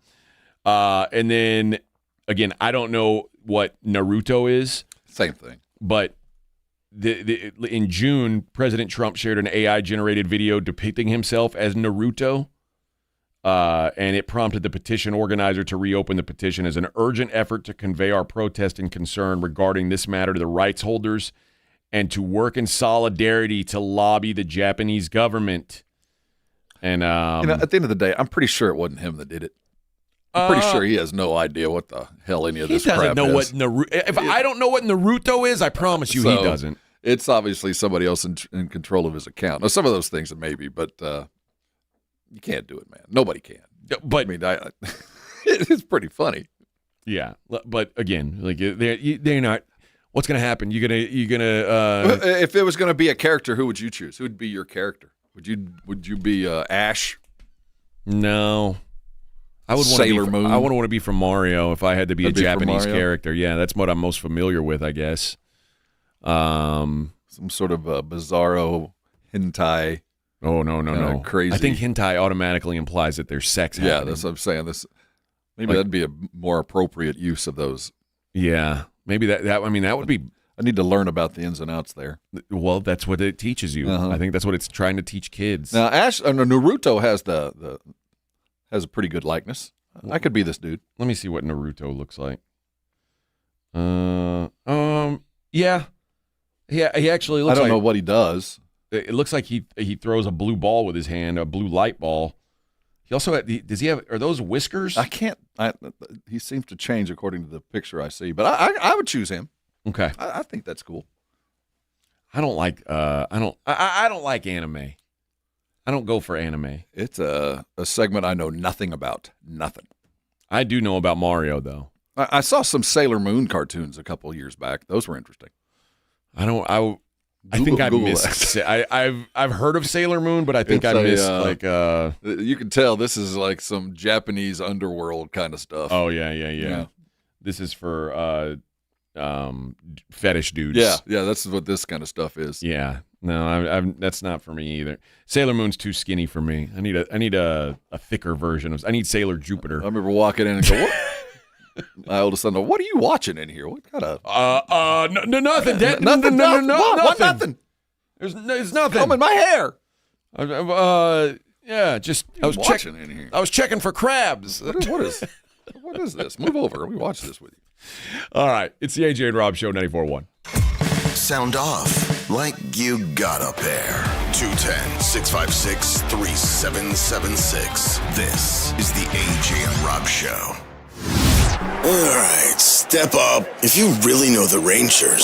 And then, again, I don't know what Naruto is. Same thing. But in June, President Trump shared an AI-generated video depicting himself as Naruto, and it prompted the petition organizer to reopen the petition as an urgent effort to convey our protest and concern regarding this matter to the rights holders and to work in solidarity to lobby the Japanese government. And at the end of the day, I'm pretty sure it wasn't him that did it. I'm pretty sure he has no idea what the hell any of this crap is. He doesn't know what Naruto. If I don't know what Naruto is, I promise you he doesn't. It's obviously somebody else in control of his account. Now, some of those things maybe, but you can't do it, man. Nobody can. But I mean, it's pretty funny. Yeah, but again, they're not. What's going to happen? You gonna? If it was going to be a character, who would you choose? Who would be your character? Would you be Ash? No. I would want Sailor Moon. I would want to be from Mario if I had to be a Japanese character. Yeah, that's what I'm most familiar with, I guess. Some sort of bizarro hentai. Oh no! Crazy. I think hentai automatically implies that there's sex happening. Yeah, that's what I'm saying. Maybe that'd be a more appropriate use of those. Yeah, maybe that would be. I need to learn about the ins and outs there. Well, that's what it teaches you. I think that's what it's trying to teach kids. Now, Naruto has has a pretty good likeness. I could be this dude. Let me see what Naruto looks like. Yeah. He actually looks like... I don't know what he does. It looks like he throws a blue ball with his hand, a blue light ball. He also does he have... Are those whiskers? He seems to change according to the picture I see, but I would choose him. Okay. I think that's cool. I don't like I don't like anime. I don't go for anime. It's a segment I know nothing about. Nothing. I do know about Mario, though. I saw some Sailor Moon cartoons a couple years back. Those were interesting. I think I missed. I've heard of Sailor Moon, but I think I missed You can tell this is like some Japanese underworld kind of stuff. Oh yeah. This is for fetish dudes. Yeah. That's what this kind of stuff is. Yeah. No, that's not for me either. Sailor Moon's too skinny for me. I need a thicker version. I need Sailor Jupiter. I remember walking in and go, what? My oldest son, what are you watching in here? What kind of? Nothing. Nothing. What? Nothing. There's nothing. Combing my hair. Yeah. Just I was watching in here. I was checking for crabs. What is this? Move over. Let me watch this with you. All right. It's the AJ and Rob Show, 94.1. Sound off like you got a pair. 210-656-3776. This is the AJ and Rob Show. All right, step up. If you really know the Rangers,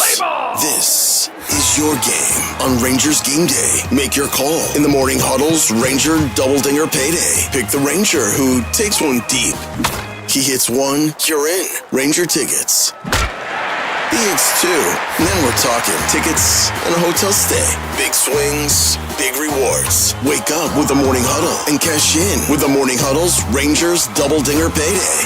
this is your game on Rangers Game Day. Make your call. In the morning huddles, Ranger Double Dinger Payday. Pick the Ranger who takes one deep. He hits one, you're in. Ranger tickets. It's 2. And then we're talking tickets and a hotel stay. Big swings, big rewards. Wake up with the Morning Huddle and cash in with the Morning Huddle's Rangers Double Dinger Payday.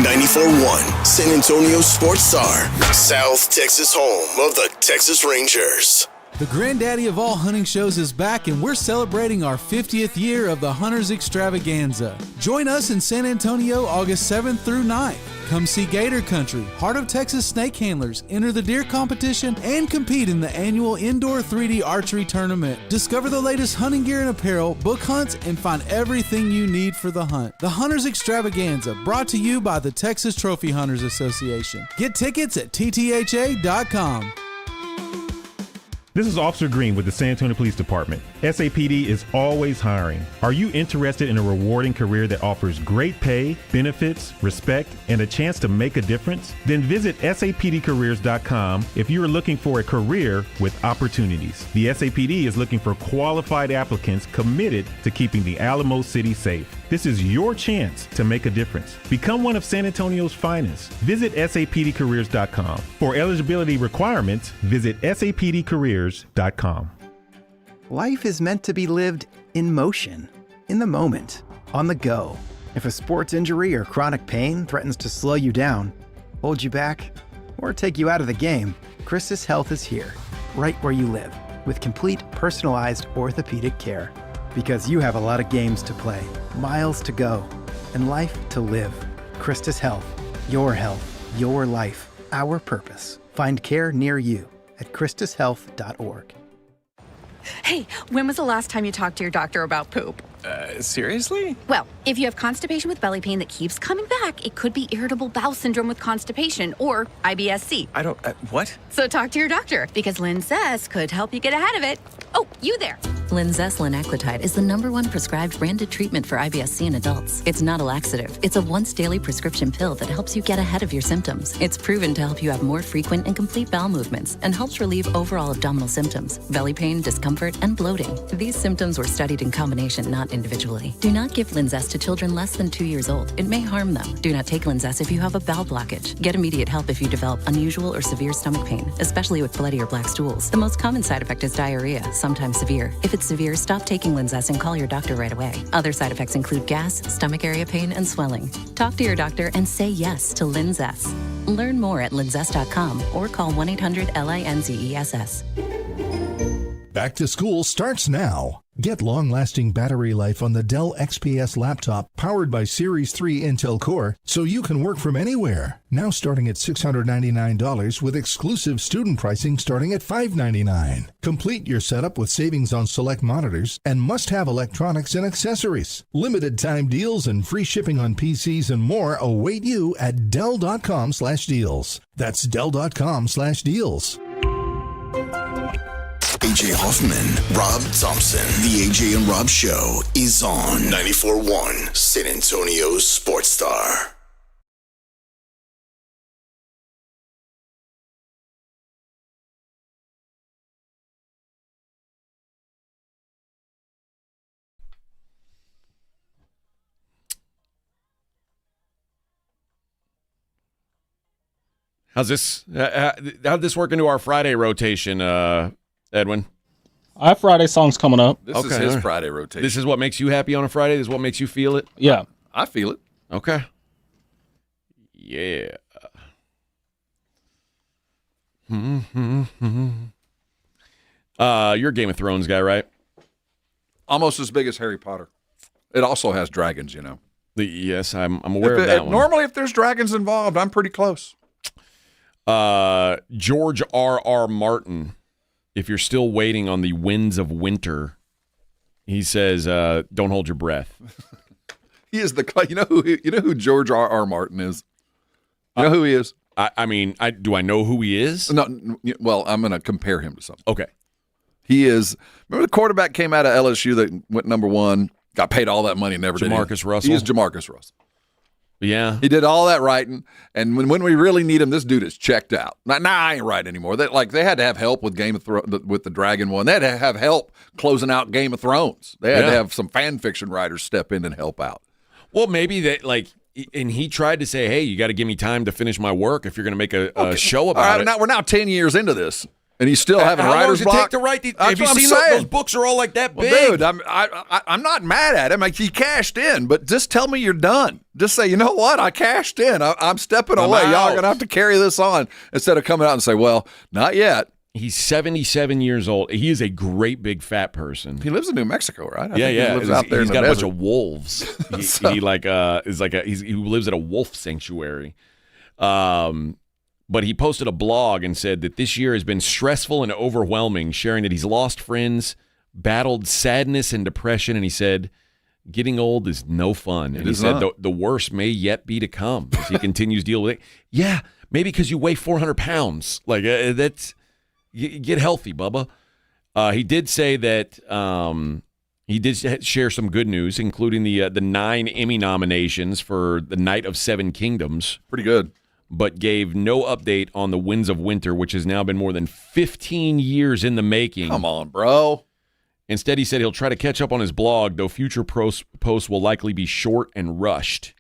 94.1 San Antonio Sports Star, South Texas home of the Texas Rangers. The granddaddy of all hunting shows is back, and we're celebrating our 50th year of the Hunters Extravaganza. Join us in San Antonio August 7th through 9th. Come see Gator Country, Heart of Texas snake handlers, enter the deer competition, and compete in the annual indoor 3D archery tournament. Discover the latest hunting gear and apparel, book hunts, and find everything you need for the hunt. The Hunters Extravaganza, brought to you by the Texas Trophy Hunters Association. Get tickets at ttha.com. This is Officer Green with the San Antonio Police Department. SAPD is always hiring. Are you interested in a rewarding career that offers great pay, benefits, respect, and a chance to make a difference? Then visit sapdcareers.com if you are looking for a career with opportunities. The SAPD is looking for qualified applicants committed to keeping the Alamo City safe. This is your chance to make a difference. Become one of San Antonio's finest. Visit sapdcareers.com. For eligibility requirements, visit sapdcareers.com. Life is meant to be lived in motion, in the moment, on the go. If a sports injury or chronic pain threatens to slow you down, hold you back, or take you out of the game, Christus Health is here, right where you live, with complete personalized orthopedic care. Because you have a lot of games to play, miles to go, and life to live. Christus Health, your life, our purpose. Find care near you at christushealth.org. Hey, when was the last time you talked to your doctor about poop? Seriously? Well, if you have constipation with belly pain that keeps coming back, it could be irritable bowel syndrome with constipation or IBS-C. I don't, what? So talk to your doctor, because Linzess could help you get ahead of it. Oh, you there. Linzess linaclotide is the #1 prescribed branded treatment for IBS-C in adults. It's not a laxative. It's a once-daily prescription pill that helps you get ahead of your symptoms. It's proven to help you have more frequent and complete bowel movements and helps relieve overall abdominal symptoms, belly pain, discomfort, and bloating. These symptoms were studied in combination, not individually. Do not give Linzess to children less than 2 years old. It may harm them. Do not take Linzess if you have a bowel blockage. Get immediate help if you develop unusual or severe stomach pain, especially with bloody or black stools. The most common side effect is diarrhea, sometimes severe. If it's severe, stop taking Linzess and call your doctor right away. Other side effects include gas, stomach area pain, and swelling. Talk to your doctor and say yes to Linzess. Learn more at linzess.com or call 1-800-LINZESS. Back to school starts now. Get long-lasting battery life on the Dell XPS laptop powered by Series 3 Intel Core so you can work from anywhere. Now starting at $699 with exclusive student pricing starting at $599. Complete your setup with savings on select monitors and must-have electronics and accessories. Limited time deals and free shipping on PCs and more await you at Dell.com/deals. That's Dell.com/deals. AJ Hoffman, Rob Thompson. The AJ and Rob Show is on 94.1 San Antonio Sports Star. How'd this work into our Friday rotation, Edwin? I have Friday songs coming up. This is his Friday rotation. This is what makes you happy on a Friday? This is what makes you feel it? Yeah. I feel it. Okay. Yeah. You're a Game of Thrones guy, right? Almost as big as Harry Potter. It also has dragons, you know. Yes, I'm aware of that one. Normally, if there's dragons involved, I'm pretty close. George R.R. Martin, if you're still waiting on the winds of winter, he says, don't hold your breath. He is you know who George R.R. Martin is? You know who he is? Do I know who he is? No. Well, I'm going to compare him to something. Okay. He is. Remember the quarterback came out of LSU that went #1, got paid all that money, never did. Jamarcus Russell. He is Jamarcus Russell. Yeah. He did all that writing, and when we really need him, this dude is checked out. I ain't right anymore. They had to have help with Game of Thrones, with the Dragon one. They had to have help closing out Game of Thrones. They had to have some fan fiction writers step in and help out. Well, maybe they and he tried to say, hey, you got to give me time to finish my work if you're going to make a show about All right, it. now, we're now 10 years into this, and he's still having How long writer's does it block. take to write these? That's Have you what I'm seen saying. those books are all like that big? Well, dude, I'm not mad at him. Like, he cashed in, but just tell me you're done. Just say, you know what? I cashed in. I'm stepping away. Y'all are going to have to carry this on instead of coming out and say, well, not yet. He's 77 years old. He is a great big fat person. He lives in New Mexico, right? I Yeah, think yeah. He lives out there He's in got the a bunch desert. of wolves. He lives at a wolf sanctuary. But he posted a blog and said that this year has been stressful and overwhelming, sharing that he's lost friends, battled sadness and depression, and he said, getting old is no fun. And he said the worst may yet be to come as he continues to deal with it. Yeah, maybe because you weigh 400 pounds. Like, that's... Get healthy, Bubba. He did say that he did share some good news, including the 9 Emmy nominations for The Night of Seven Kingdoms. Pretty good. But gave no update on The Winds of Winter, which has now been more than 15 years in the making. Come on, bro. Instead, he said he'll try to catch up on his blog, though future posts will likely be short and rushed.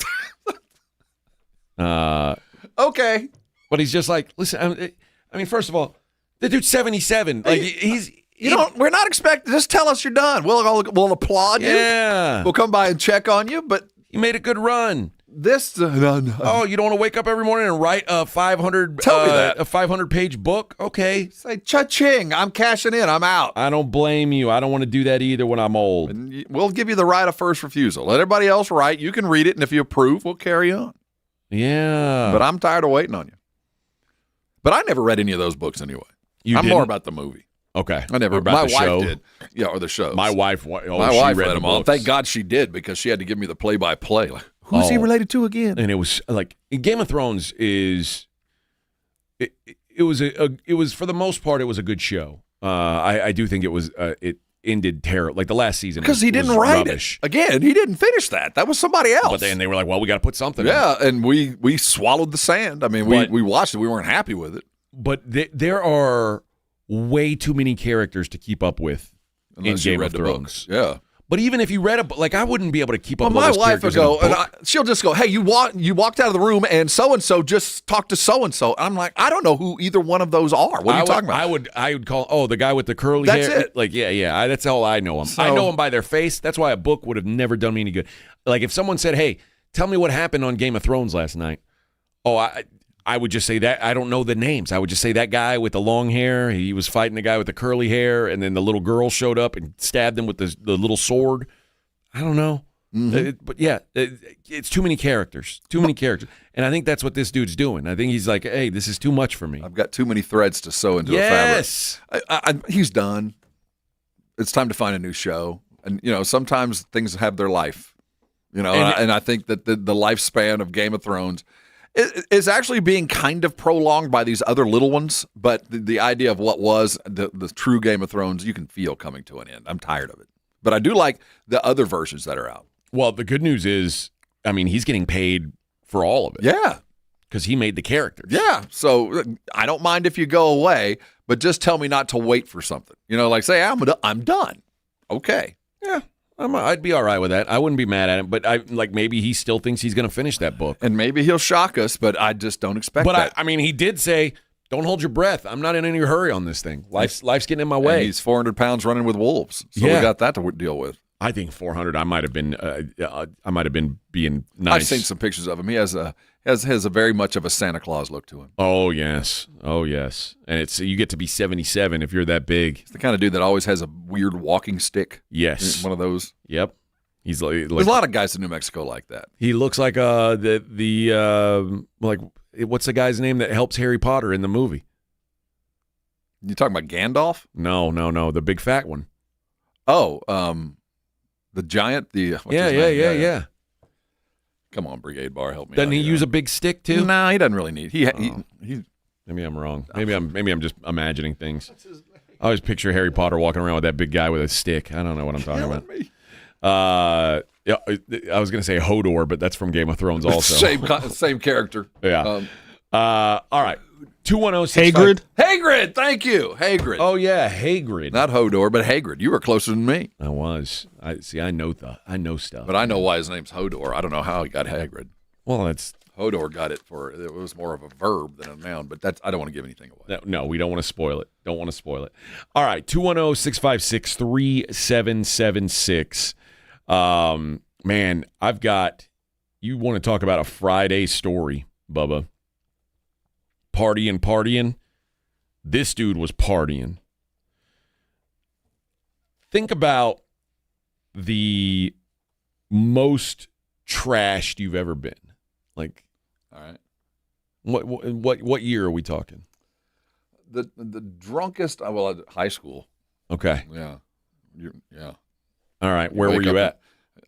Okay. But he's just like, listen, I mean, first of all, the dude's 77. Like we're not expecting. Just tell us you're done. We'll applaud you. Yeah. We'll come by and check on you. But you made a good run. This. Oh, you don't want to wake up every morning and write a 500-page book? Okay. Say cha-ching. I'm cashing in. I'm out. I don't blame you. I don't want to do that either when I'm old. And we'll give you the right of first refusal. Let everybody else write. You can read it, and if you approve, we'll carry on. Yeah. But I'm tired of waiting on you. But I never read any of those books anyway. I'm more about the movie. Okay. I never. About My the wife show? Did. Yeah, or the shows. My wife. My wife read them all. Thank God she did, because she had to give me the play-by-play. Like, who's he related to again? And it was like Game of Thrones is. It was for the most part it was a good show. I do think it was it ended terrible. Like the last season, because he didn't write rubbish. It again. He didn't finish that. That was somebody else. But then they were like, well, we got to put something. Yeah, in. and we swallowed the sand. I mean, we watched it. We weren't happy with it. But there are way too many characters to keep up with in Game of Thrones. Yeah. But even if you read a book, like I wouldn't be able to keep up with my all those wife characters. will go, and she'll just go, hey, you walked out of the room and so-and-so just talked to so-and-so. I'm like, I don't know who either one of those are. What are you talking about? I would call, the guy with the curly hair. That's it. Like, yeah, that's all I know him. So, I know him by their face. That's why a book would have never done me any good. Like if someone said, hey, tell me what happened on Game of Thrones last night. Oh, I would just say that. I don't know the names. I would just say that guy with the long hair, he was fighting the guy with the curly hair, and then the little girl showed up and stabbed him with the little sword. I don't know. Mm-hmm. But yeah, it's too many characters. Too many characters. And I think that's what this dude's doing. I think he's like, hey, this is too much for me. I've got too many threads to sew into a fabric. He's done. It's time to find a new show. And, sometimes things have their life. And I think that the lifespan of Game of Thrones is actually being kind of prolonged by these other little ones. But the idea of what was the true Game of Thrones, you can feel coming to an end. I'm tired of it. But I do like the other versions that are out. Well, the good news is, I mean, he's getting paid for all of it. Yeah. Because he made the characters. Yeah. So I don't mind if you go away, but just tell me not to wait for something. Like say, I'm done. Okay. Yeah. I'd be all right with that. I wouldn't be mad at him, but maybe he still thinks he's going to finish that book. And maybe he'll shock us, but I just don't expect that. But I mean, he did say, don't hold your breath. I'm not in any hurry on this thing. Life's getting in my way. And he's 400 pounds running with wolves. So we got that to deal with. I think 400. I might have been being nice. I've seen some pictures of him. He has a very much of a Santa Claus look to him. Oh yes. And you get to be 77 if you're that big. He's the kind of dude that always has a weird walking stick. Yes. One of those. Yep. He's like there's a lot of guys in New Mexico like that. He looks like what's the guy's name that helps Harry Potter in the movie? You talking about Gandalf? No, the big fat one. Oh, the giant. Yeah. Come on, Brigade Bar, help me. Doesn't he use a big stick too? No, he doesn't really need. He Maybe I'm wrong. Maybe I'm just imagining things. I always picture Harry Potter walking around with that big guy with a stick. I don't know what I'm talking about. Yeah, I was gonna say Hodor, but that's from Game of Thrones also. Same character. Yeah. All right. 210 Hagrid, thank you. Hagrid. Oh yeah, Hagrid. Not Hodor, but Hagrid. You were closer than me. I was. I know stuff. But I know why his name's Hodor. I don't know how he got Hagrid. Well, that's Hodor got it it was more of a verb than a noun, but I don't want to give anything away. No, we don't want to spoil it. Don't want to spoil it. All right, 210-656-3776. Man, you want to talk about a Friday story, Bubba. Partying. This dude was partying. Think about the most trashed you've ever been. Like, all right. What year are we talking? The drunkest, high school. Okay. Yeah. Yeah. All right. Where were you at?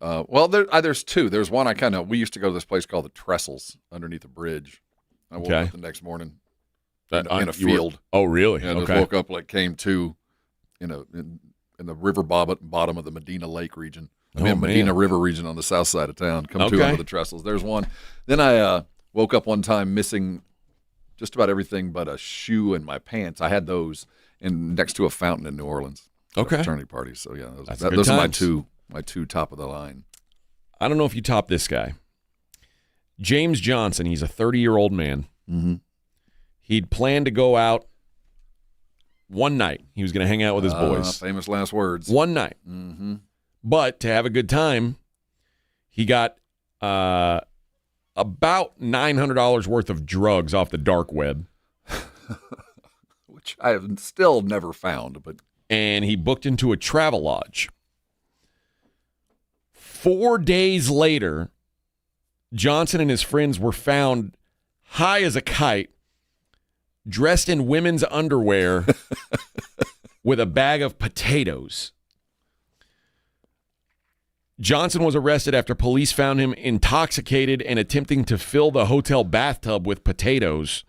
There's two. There's one we used to go to this place called the Trestles underneath a bridge. I woke up the next morning in a field. Oh, really? And I woke up came to, in the river bottom of the Medina Lake region. Medina River region on the south side of town. Come to under the Trestles. There's one. Then I woke up one time missing just about everything but a shoe and my pants. I had those next to a fountain in New Orleans. Okay. Fraternity parties. So yeah, those are my two top of the line. I don't know if you top this guy. James Johnson. He's a 30-year-old man. Mm-hmm. He'd planned to go out one night. He was going to hang out with his boys. Famous last words. One night. Mm-hmm. But to have a good time, he got about $900 worth of drugs off the dark web. Which I have still never found. And he booked into a travel lodge. 4 days later, Johnson and his friends were found high as a kite, dressed in women's underwear with a bag of potatoes. Johnson was arrested after police found him intoxicated and attempting to fill the hotel bathtub with potatoes.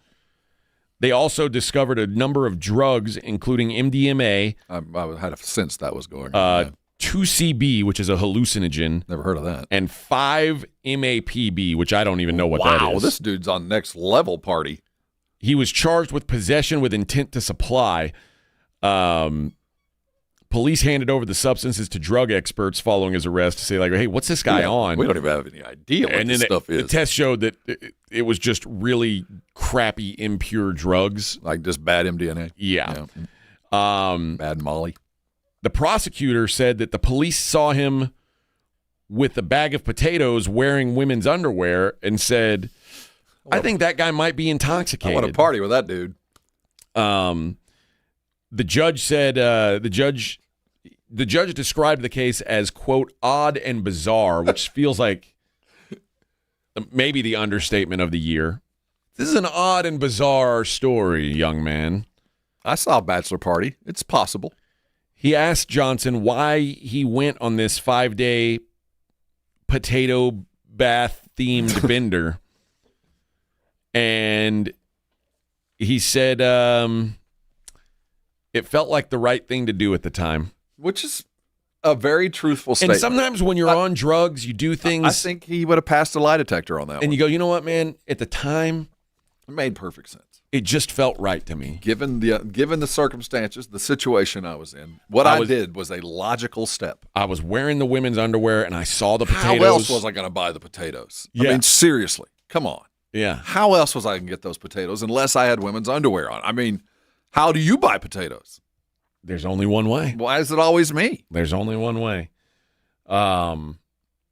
They also discovered a number of drugs, including MDMA. I had a sense that was going on. 2CB, which is a hallucinogen. Never heard of that. And 5-MAPB, which I don't even know what that is. Wow, this dude's on next level party. He was charged with possession with intent to supply. Police handed over the substances to drug experts following his arrest to say, hey, what's this guy on? We don't even have any idea what this stuff is. The test showed that it was just really crappy, impure drugs. Like just bad MDMA? Yeah. Bad Molly. The prosecutor said that the police saw him with a bag of potatoes wearing women's underwear and said, I think that guy might be intoxicated. I want to party with that dude. The judge said the judge described the case as, quote, odd and bizarre, which feels like maybe the understatement of the year. This is an odd and bizarre story, young man. I saw a bachelor party. It's possible. He asked Johnson why he went on this 5-day potato bath-themed bender. And he said it felt like the right thing to do at the time. Which is a very truthful statement. And sometimes when you're on drugs, you do things. I think he would have passed a lie detector on that one. And you go, you know what, man? At the time, it made perfect sense. It just felt right to me. Given the circumstances, the situation I was in, what I did was a logical step. I was wearing the women's underwear, and I saw the potatoes. How else was I going to buy the potatoes? Yeah. I mean, seriously, come on. Yeah. How else was I going to get those potatoes unless I had women's underwear on? I mean, how do you buy potatoes? There's only one way. Why is it always me? There's only one way.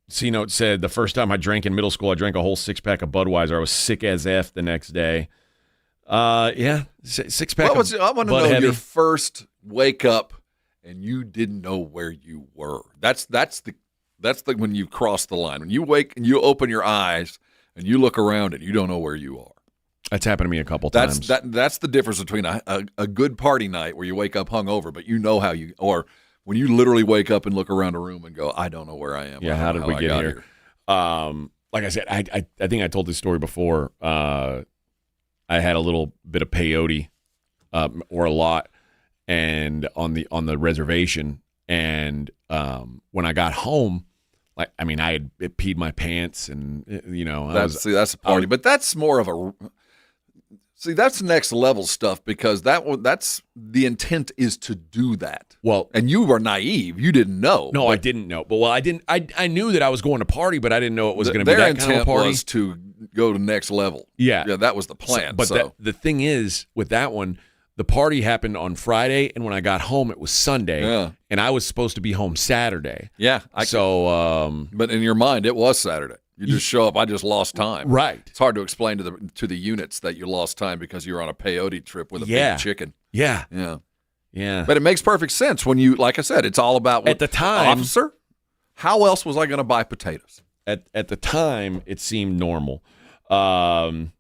C-Note said, the first time I drank in middle school, I drank a whole 6-pack of Budweiser. I was sick as F the next day. Yeah, 6-pack of I want to Bud know Heavy. your first wake up and you didn't know where you were. That's the when you cross the line. When you wake and you open your eyes and you look around and you don't know where you are. That's happened to me a couple times. That's the difference between a good party night where you wake up hungover, but you know or when you literally wake up and look around a room and go, I don't know where I am. Yeah, how did we get here? Like I said, I think I told this story before. I had a little bit of peyote, or a lot, and on the reservation. And when I got home, I had peed my pants, and that's a party. But that's more of a See, that's next level stuff because that's the intent is to do that. Well, and you were naive; you didn't know. No, I didn't know. But I didn't. I knew that I was going to party, but I didn't know it was going to be that kind of party. Their intent was to go to next level. Yeah, that was the plan. The thing is, with that one, the party happened on Friday, and when I got home, it was Sunday, and I was supposed to be home Saturday. Yeah. But in your mind, it was Saturday. You just show up. I just lost time. Right. It's hard to explain to the units that you lost time because you were on a peyote trip with a big chicken. Yeah. Yeah. But it makes perfect sense when you, like I said, it's all about at the time. Officer, how else was I going to buy potatoes? At the time, it seemed normal. Ramon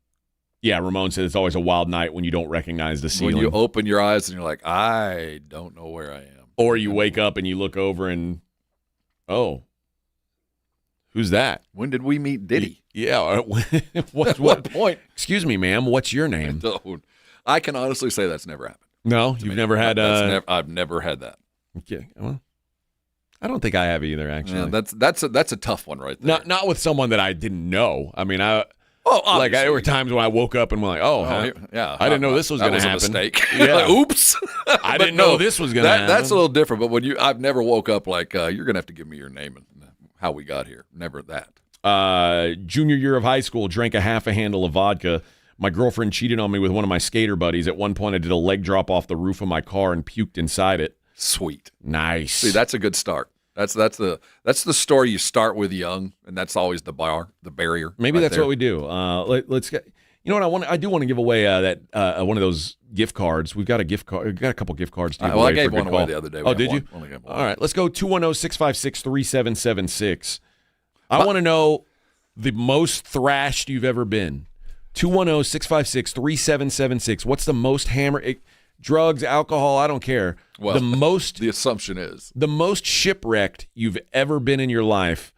said it's always a wild night when you don't recognize the ceiling. When you open your eyes and you're like, I don't know where I am. Or you wake up and you look over and, who's that? When did we meet Diddy? Yeah. What point? Excuse me, ma'am. What's your name? I can honestly say that's never happened. No, you've never had. I've never had that. Okay. Well, I don't think I have either. Actually, yeah, that's a tough one right there. Not with someone that I didn't know. I mean, there were times when I woke up and went like, I didn't know this was going to happen. That was a mistake. Yeah. Like, oops. I didn't know this was going to happen. That's a little different. But when I've never woke up like you're going to have to give me your name and how we got here. Never that. Junior year of high school, drank a half a handle of vodka. My girlfriend cheated on me with one of my skater buddies. At one point, I did a leg drop off the roof of my car and puked inside it. Sweet. Nice. See, that's a good start. That's the story you start with young, and that's always the barrier. Maybe right that's there. what we do. Let's get. You know what I do want to give away one of those gift cards. We've got a gift card. We've got a couple gift cards to give away. I gave for one good away call. the other day. Oh, did you? All right, let's go 210-656-3776. I want to know the most thrashed you've ever been. 210-656-3776. What's the most drugs, alcohol, I don't care. Well, the assumption is the most shipwrecked you've ever been in your life,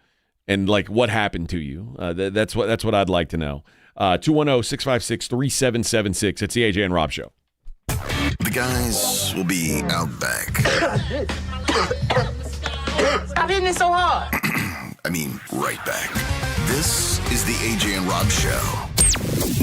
and like what happened to you. That's what I'd like to know. 210-656-3776. It's the AJ and Rob Show. The guys will be out back. Stop hitting it so hard. I mean, right back. This is the AJ and Rob Show.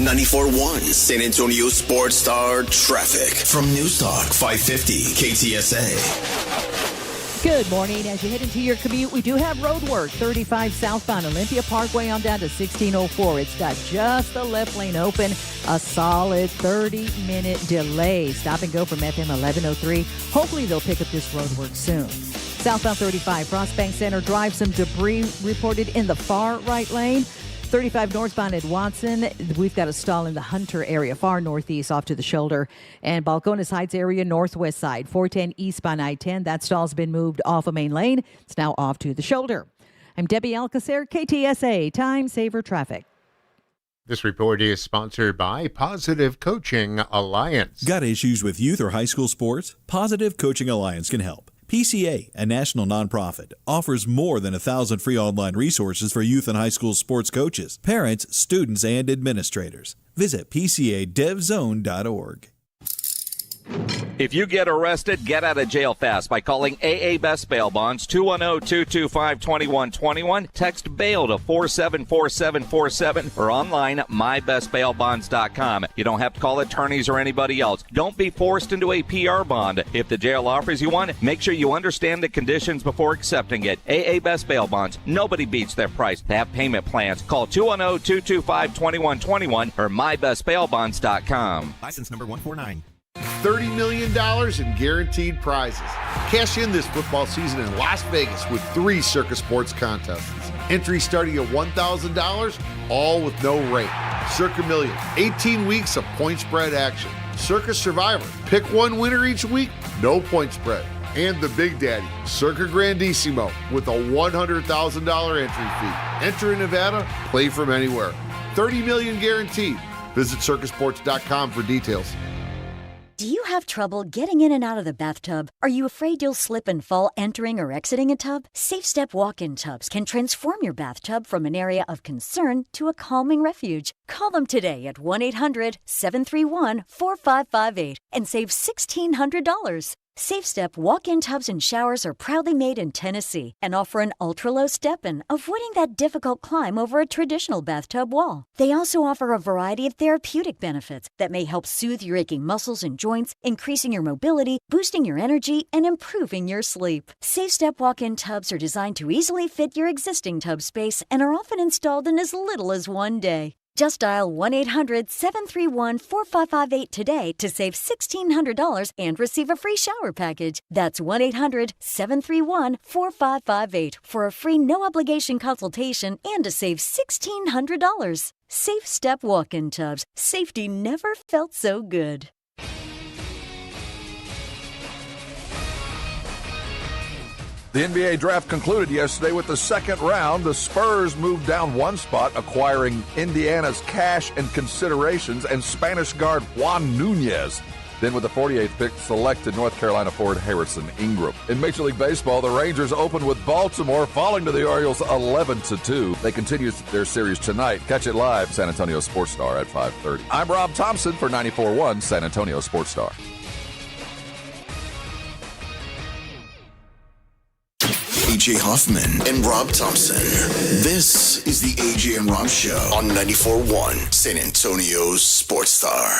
94.1 San Antonio Sports Star Traffic from News Talk 550 KTSA. Good morning. As you head into your commute, we do have road work. 35 southbound Olympia Parkway on down to 1604. It's got just the left lane open. A solid 30-minute delay. Stop and go from FM 1103. Hopefully they'll pick up this road work soon. Southbound 35, Frostbank Center Drive. Some debris reported in the far right lane. 35 northbound at Watson, we've got a stall in the Hunter area, far northeast off to the shoulder. And Balcones Heights area, northwest side. 410 eastbound I-10, that stall's been moved off a main lane. It's now off to the shoulder. I'm Debbie Alcacer, KTSA, Time Saver Traffic. This report is sponsored by Positive Coaching Alliance. Got issues with youth or high school sports? Positive Coaching Alliance can help. PCA, a national nonprofit, offers more than 1,000 free online resources for youth and high school sports coaches, parents, students, and administrators. Visit PCADevZone.org. If you get arrested, get out of jail fast by calling AA Best Bail Bonds, 210-225-2121. Text BAIL to 474747 or online at mybestbailbonds.com. You don't have to call attorneys or anybody else. Don't be forced into a PR bond. If the jail offers you one, make sure you understand the conditions before accepting it. AA Best Bail Bonds. Nobody beats their price. They have payment plans. Call 210-225-2121 or mybestbailbonds.com. License number 149. $30 million in guaranteed prizes. Cash in this football season in Las Vegas with 3 Circa Sports contests. Entry starting at $1,000, all with no rate. Circa Million, 18 weeks of point spread action. Circa Survivor, pick one winner each week, no point spread. And the Big Daddy, Circa Grandissimo, with a $100,000 entry fee. Enter in Nevada, play from anywhere. $30 million guaranteed. Visit circasports.com for details. Do you have trouble getting in and out of the bathtub? Are you afraid you'll slip and fall entering or exiting a tub? Safe Step walk-in tubs can transform your bathtub from an area of concern to a calming refuge. Call them today at 1-800-731-4558 and save $1,600. Safe Step walk-in tubs and showers are proudly made in Tennessee and offer an ultra-low step-in, avoiding that difficult climb over a traditional bathtub wall. They also offer a variety of therapeutic benefits that may help soothe your aching muscles and joints, increasing your mobility, boosting your energy, and improving your sleep. Safe Step walk-in tubs are designed to easily fit your existing tub space and are often installed in as little as one day. Just dial 1-800-731-4558 today to save $1,600 and receive a free shower package. That's 1-800-731-4558 for a free no-obligation consultation and to save $1,600. Safe Step walk-in tubs. Safety never felt so good. The NBA draft concluded yesterday with the second round. The Spurs moved down one spot, acquiring Indiana's cash and considerations and Spanish guard Juan Nunez. Then with the 48th pick, selected North Carolina forward Harrison Ingram. In Major League Baseball, the Rangers opened with Baltimore, falling to the Orioles 11-2. They continue their series tonight. Catch it live, San Antonio Sports Star at 5:30. I'm Rob Thompson for 94.1 San Antonio Sports Star. AJ Hoffman and Rob Thompson. This is the AJ and Rob Show on 94.1 San Antonio Sports Star.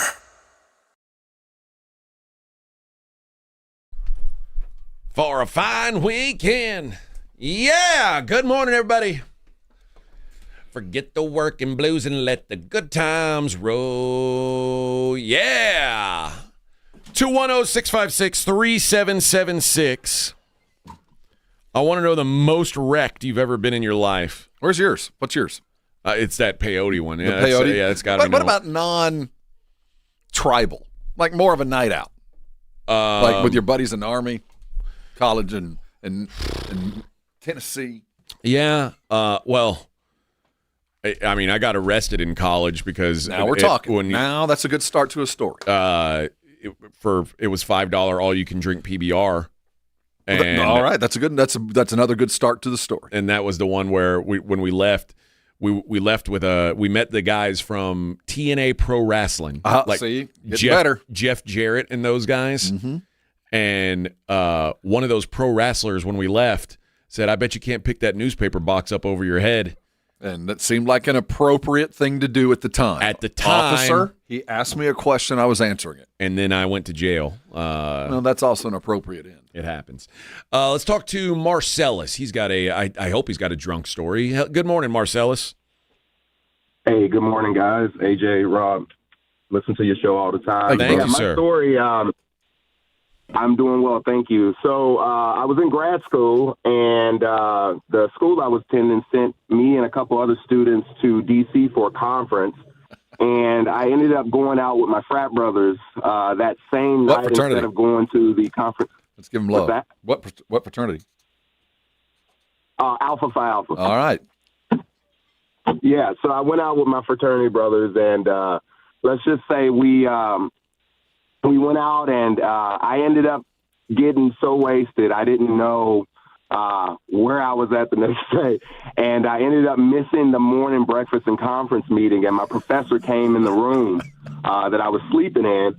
For a fine weekend. Yeah, good morning, everybody. Forget the working blues and let the good times roll. Yeah. 210-656-3776. I want to know the most wrecked you've ever been in your life. Where's yours? What's yours? It's that peyote one. Yeah, the peyote? It's got to be. What about non-tribal? Like more of a night out? Like with your buddies in the Army, college, and Tennessee? Yeah. Well, I mean, I got arrested in college because now we're talking. Now that's a good start to a story. It was $5 all you can drink PBR. And all right, that's another good start to the story. And that was the one where when we left, we left with we met the guys from TNA Pro Wrestling, see, Jeff Jarrett and those guys. Mm-hmm. And one of those pro wrestlers, when we left, said, "I bet you can't pick that newspaper box up over your head." And that seemed like an appropriate thing to do at the time. At the time, officer, he asked me a question, I was answering it, and then I went to jail. Well, that's also an appropriate end. It happens. Let's talk to Marcellus. He's got I hope he's got a drunk story. Good morning, Marcellus. Hey, good morning, guys. AJ, Rob, listen to your show all the time. Thank you, sir. My story, I'm doing well, thank you. So I was in grad school, and the school I was attending sent me and a couple other students to D.C. for a conference. And I ended up going out with my frat brothers that same night instead of going to the conference. Let's give them love. What fraternity? Alpha Phi Alpha. All right. Yeah, so I went out with my fraternity brothers, and let's just say we went out, and I ended up getting so wasted I didn't know where I was at the next day, and I ended up missing the morning breakfast and conference meeting, and my professor came in the room that I was sleeping in,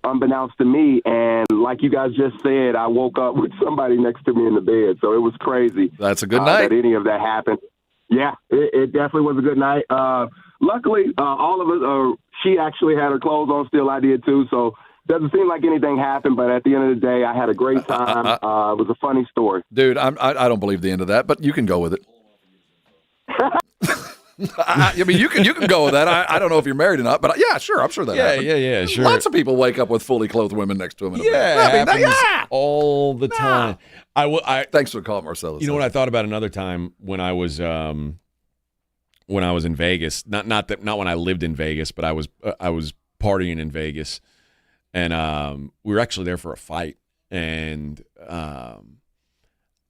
unbeknownst to me, and like you guys just said, I woke up with somebody next to me in the bed, so it was crazy. That's a good night. That any of that happened. Yeah, it definitely was a good night. Luckily, all of us, she actually had her clothes on still, I did too, so doesn't seem like anything happened, but at the end of the day, I had a great time. It was a funny story. Dude, I don't believe the end of that, but you can go with it. I mean, you can go with that. I don't know if you're married or not, but yeah, sure, I'm sure that happened. Yeah, sure. Lots of people wake up with fully clothed women next to them. All the time. Thanks for calling, Marcellus. You know what I thought about another time when I was in Vegas. Not when I lived in Vegas, but I was partying in Vegas. And we were actually there for a fight, and I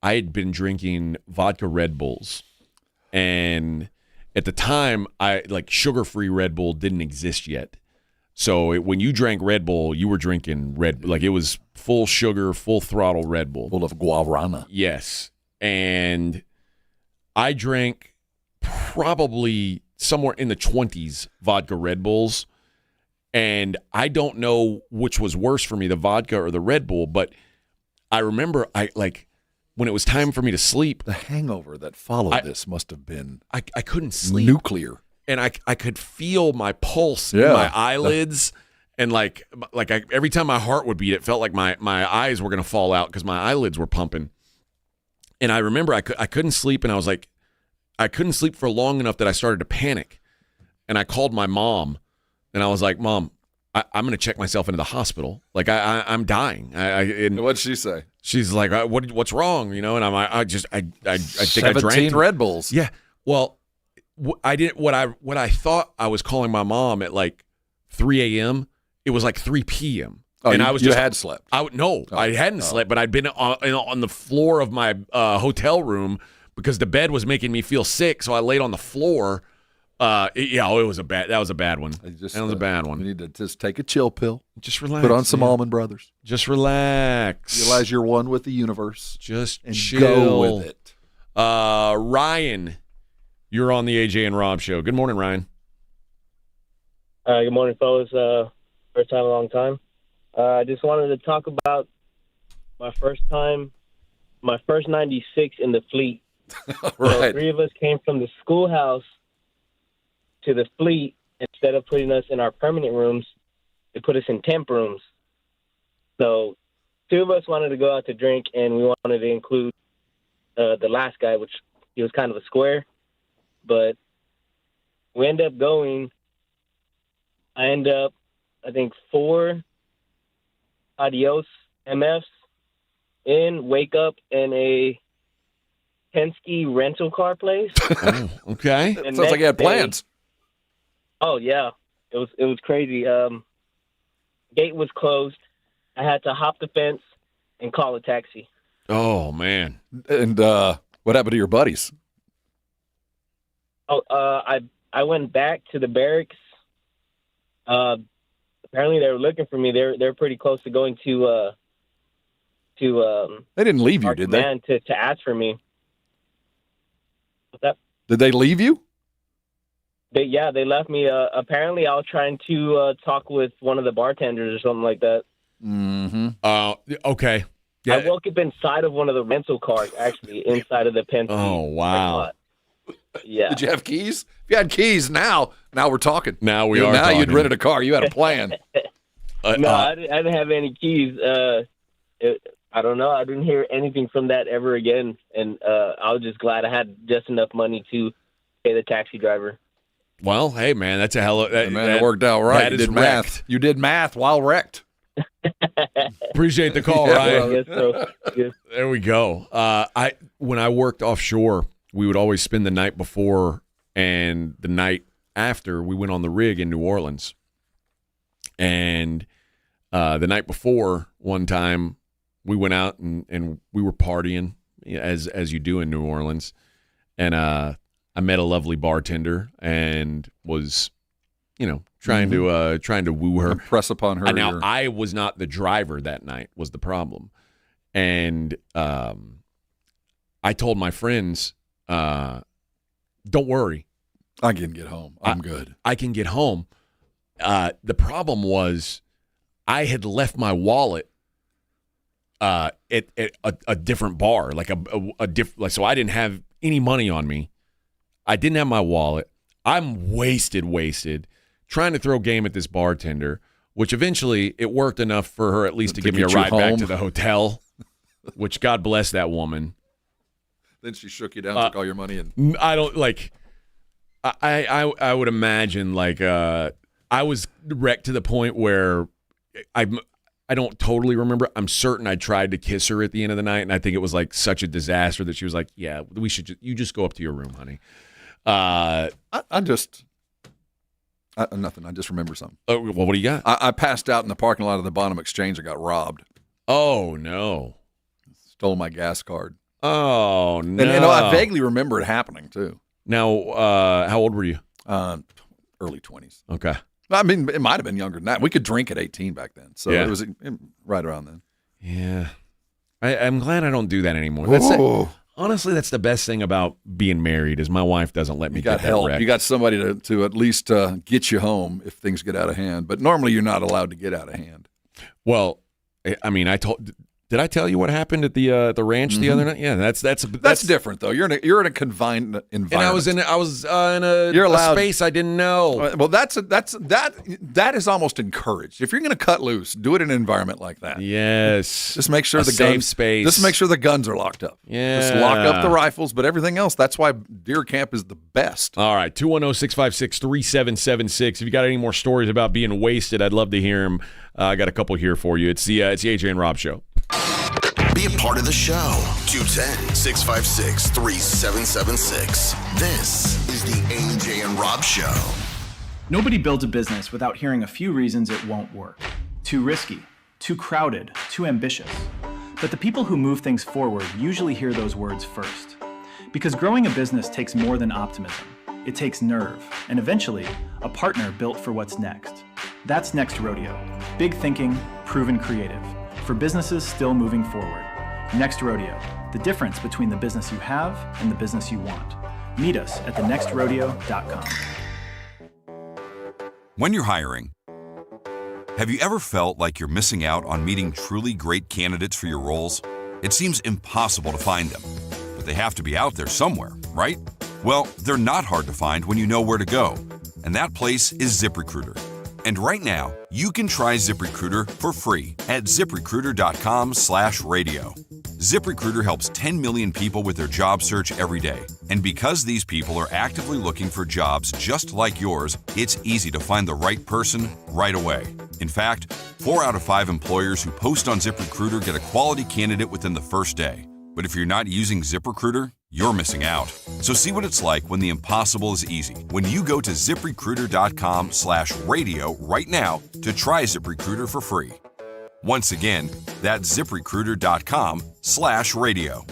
had been drinking vodka Red Bulls, and at the time, sugar-free Red Bull didn't exist yet. So when you drank Red Bull, you were drinking it was full sugar, full throttle Red Bull, full of guarana. Yes, and I drank probably somewhere in the 20s vodka Red Bulls. And I don't know which was worse for me, the vodka or the Red Bull, but I remember when it was time for me to sleep. The hangover that followed this must have been I couldn't sleep. Nuclear. And I could feel my pulse in my eyelids. And every time my heart would beat, it felt like my eyes were going to fall out because my eyelids were pumping. And I remember I couldn't sleep, and I was like, I couldn't sleep for long enough that I started to panic. And I called my mom, and I was like, Mom, I'm going to check myself into the hospital. Like, I'm dying. And what'd she say? She's like, what's wrong? And I think I drank 17 Red Bulls. Yeah. Well, I didn't. What I thought I was calling my mom at like 3 a.m. It was like 3 p.m. Oh, and you had slept. I hadn't slept, but I'd been on the floor of my hotel room because the bed was making me feel sick. So I laid on the floor. That was a bad one. That was a bad one. You need to just take a chill pill. Just relax. Put on some Almond Brothers. Just relax. Realize you're one with the universe. Just and chill. Go with it. Ryan, you're on the AJ and Rob show. Good morning, Ryan. Good morning, fellas. First time in a long time. I just wanted to talk about my first 96 in the fleet. Right. So 3 of us came from the schoolhouse to the fleet. Instead of putting us in our permanent rooms, they put us in temp rooms. So 2 of us wanted to go out to drink, and we wanted to include the last guy, which he was kind of a square. But we end up going. I end up, I think, 4 adios MFs in, wake up in a Penske rental car place. Oh, okay. Sounds like you had plans. Oh yeah, it was crazy. Gate was closed. I had to hop the fence and call a taxi. Oh man! And what happened to your buddies? Oh, I went back to the barracks. Apparently they were looking for me. They're pretty close to going to they didn't leave you, did they? To ask for me. What's that? Did they leave you? They left me. Apparently, I was trying to talk with one of the bartenders or something like that. Mm-hmm. Okay. Yeah. I woke up inside of one of the rental cars, actually, inside of the Penske. Oh, wow. Yeah. Did you have keys? If you had keys, now we're talking. Now we are talking. You'd rented a car. You had a plan. No, I didn't have any keys. I don't know. I didn't hear anything from that ever again. And I was just glad I had just enough money to pay the taxi driver. Well, hey, man, that's a hell of it worked out right. You did math. You did math while wrecked. Appreciate the call, Ryan. Yes, so. Yes. There we go. When I worked offshore, we would always spend the night before and the night after we went on the rig in New Orleans. And the night before, one time, we went out and we were partying, as you do in New Orleans. And I met a lovely bartender and was, trying to woo her, impress upon her. Now I was not the driver that night. Was the problem, and I told my friends, "Don't worry, I can get home. I'm good. I can get home." The problem was, I had left my wallet at a different bar, like so I didn't have any money on me. I didn't have my wallet. I'm wasted, trying to throw game at this bartender, which eventually it worked enough for her at least to give me a ride back to the hotel, which God bless that woman. Then she shook you down, took all your money, and I don't like. I would imagine I was wrecked to the point where I don't totally remember. I'm certain I tried to kiss her at the end of the night, and I think it was like such a disaster that she was like, "Yeah, we should. You just go up to your room, honey." Nothing. I just remember something. Well, what do you got? I passed out in the parking lot of the Bonham Exchange. I got robbed. Oh no! Stole my gas card. Oh no! And I vaguely remember it happening too. Now, how old were you? Early 20s. Okay. I mean, it might have been younger than that. We could drink at 18 back then, so it was right around then. Yeah, I'm glad I don't do that anymore. Honestly, that's the best thing about being married is my wife doesn't let me get that help. wrecked. You got somebody to at least get you home if things get out of hand. But normally, you're not allowed to get out of hand. Well, I mean, Did I tell you what happened at the ranch the other night? Yeah, that's different though. You're in a confined environment. And I was in a space I didn't know. Well, that is almost encouraged. If you're going to cut loose, do it in an environment like that. Yes. Just make sure safe space. Just make sure the guns are locked up. Yeah. Just lock up the rifles, but everything else. That's why deer camp is the best. All right, 210-656-3776. If you got any more stories about being wasted, I'd love to hear them. I got a couple here for you. It's the AJ and Rob Show. Be a part of the show. 210-656-3776. This is the AJ and Rob Show. Nobody builds a business without hearing a few reasons it won't work. Too risky, too crowded, too ambitious. But the people who move things forward usually hear those words first. Because growing a business takes more than optimism. It takes nerve, and eventually, a partner built for what's next. That's Next Rodeo. Big thinking, proven creative. For businesses still moving forward. Next Rodeo, the difference between the business you have and the business you want. Meet us at thenextrodeo.com. When you're hiring, have you ever felt like you're missing out on meeting truly great candidates for your roles? It seems impossible to find them, but they have to be out there somewhere, right? Well, they're not hard to find when you know where to go, and that place is ZipRecruiter. And right now, you can try ZipRecruiter for free at ZipRecruiter.com/radio. ZipRecruiter helps 10 million people with their job search every day. And because these people are actively looking for jobs just like yours, it's easy to find the right person right away. In fact, 4 out of 5 employers who post on ZipRecruiter get a quality candidate within the first day. But if you're not using ZipRecruiter, you're missing out. So see what it's like when the impossible is easy. When you go to ZipRecruiter.com/radio right now to try ZipRecruiter for free. Once again, that's ZipRecruiter.com/radio.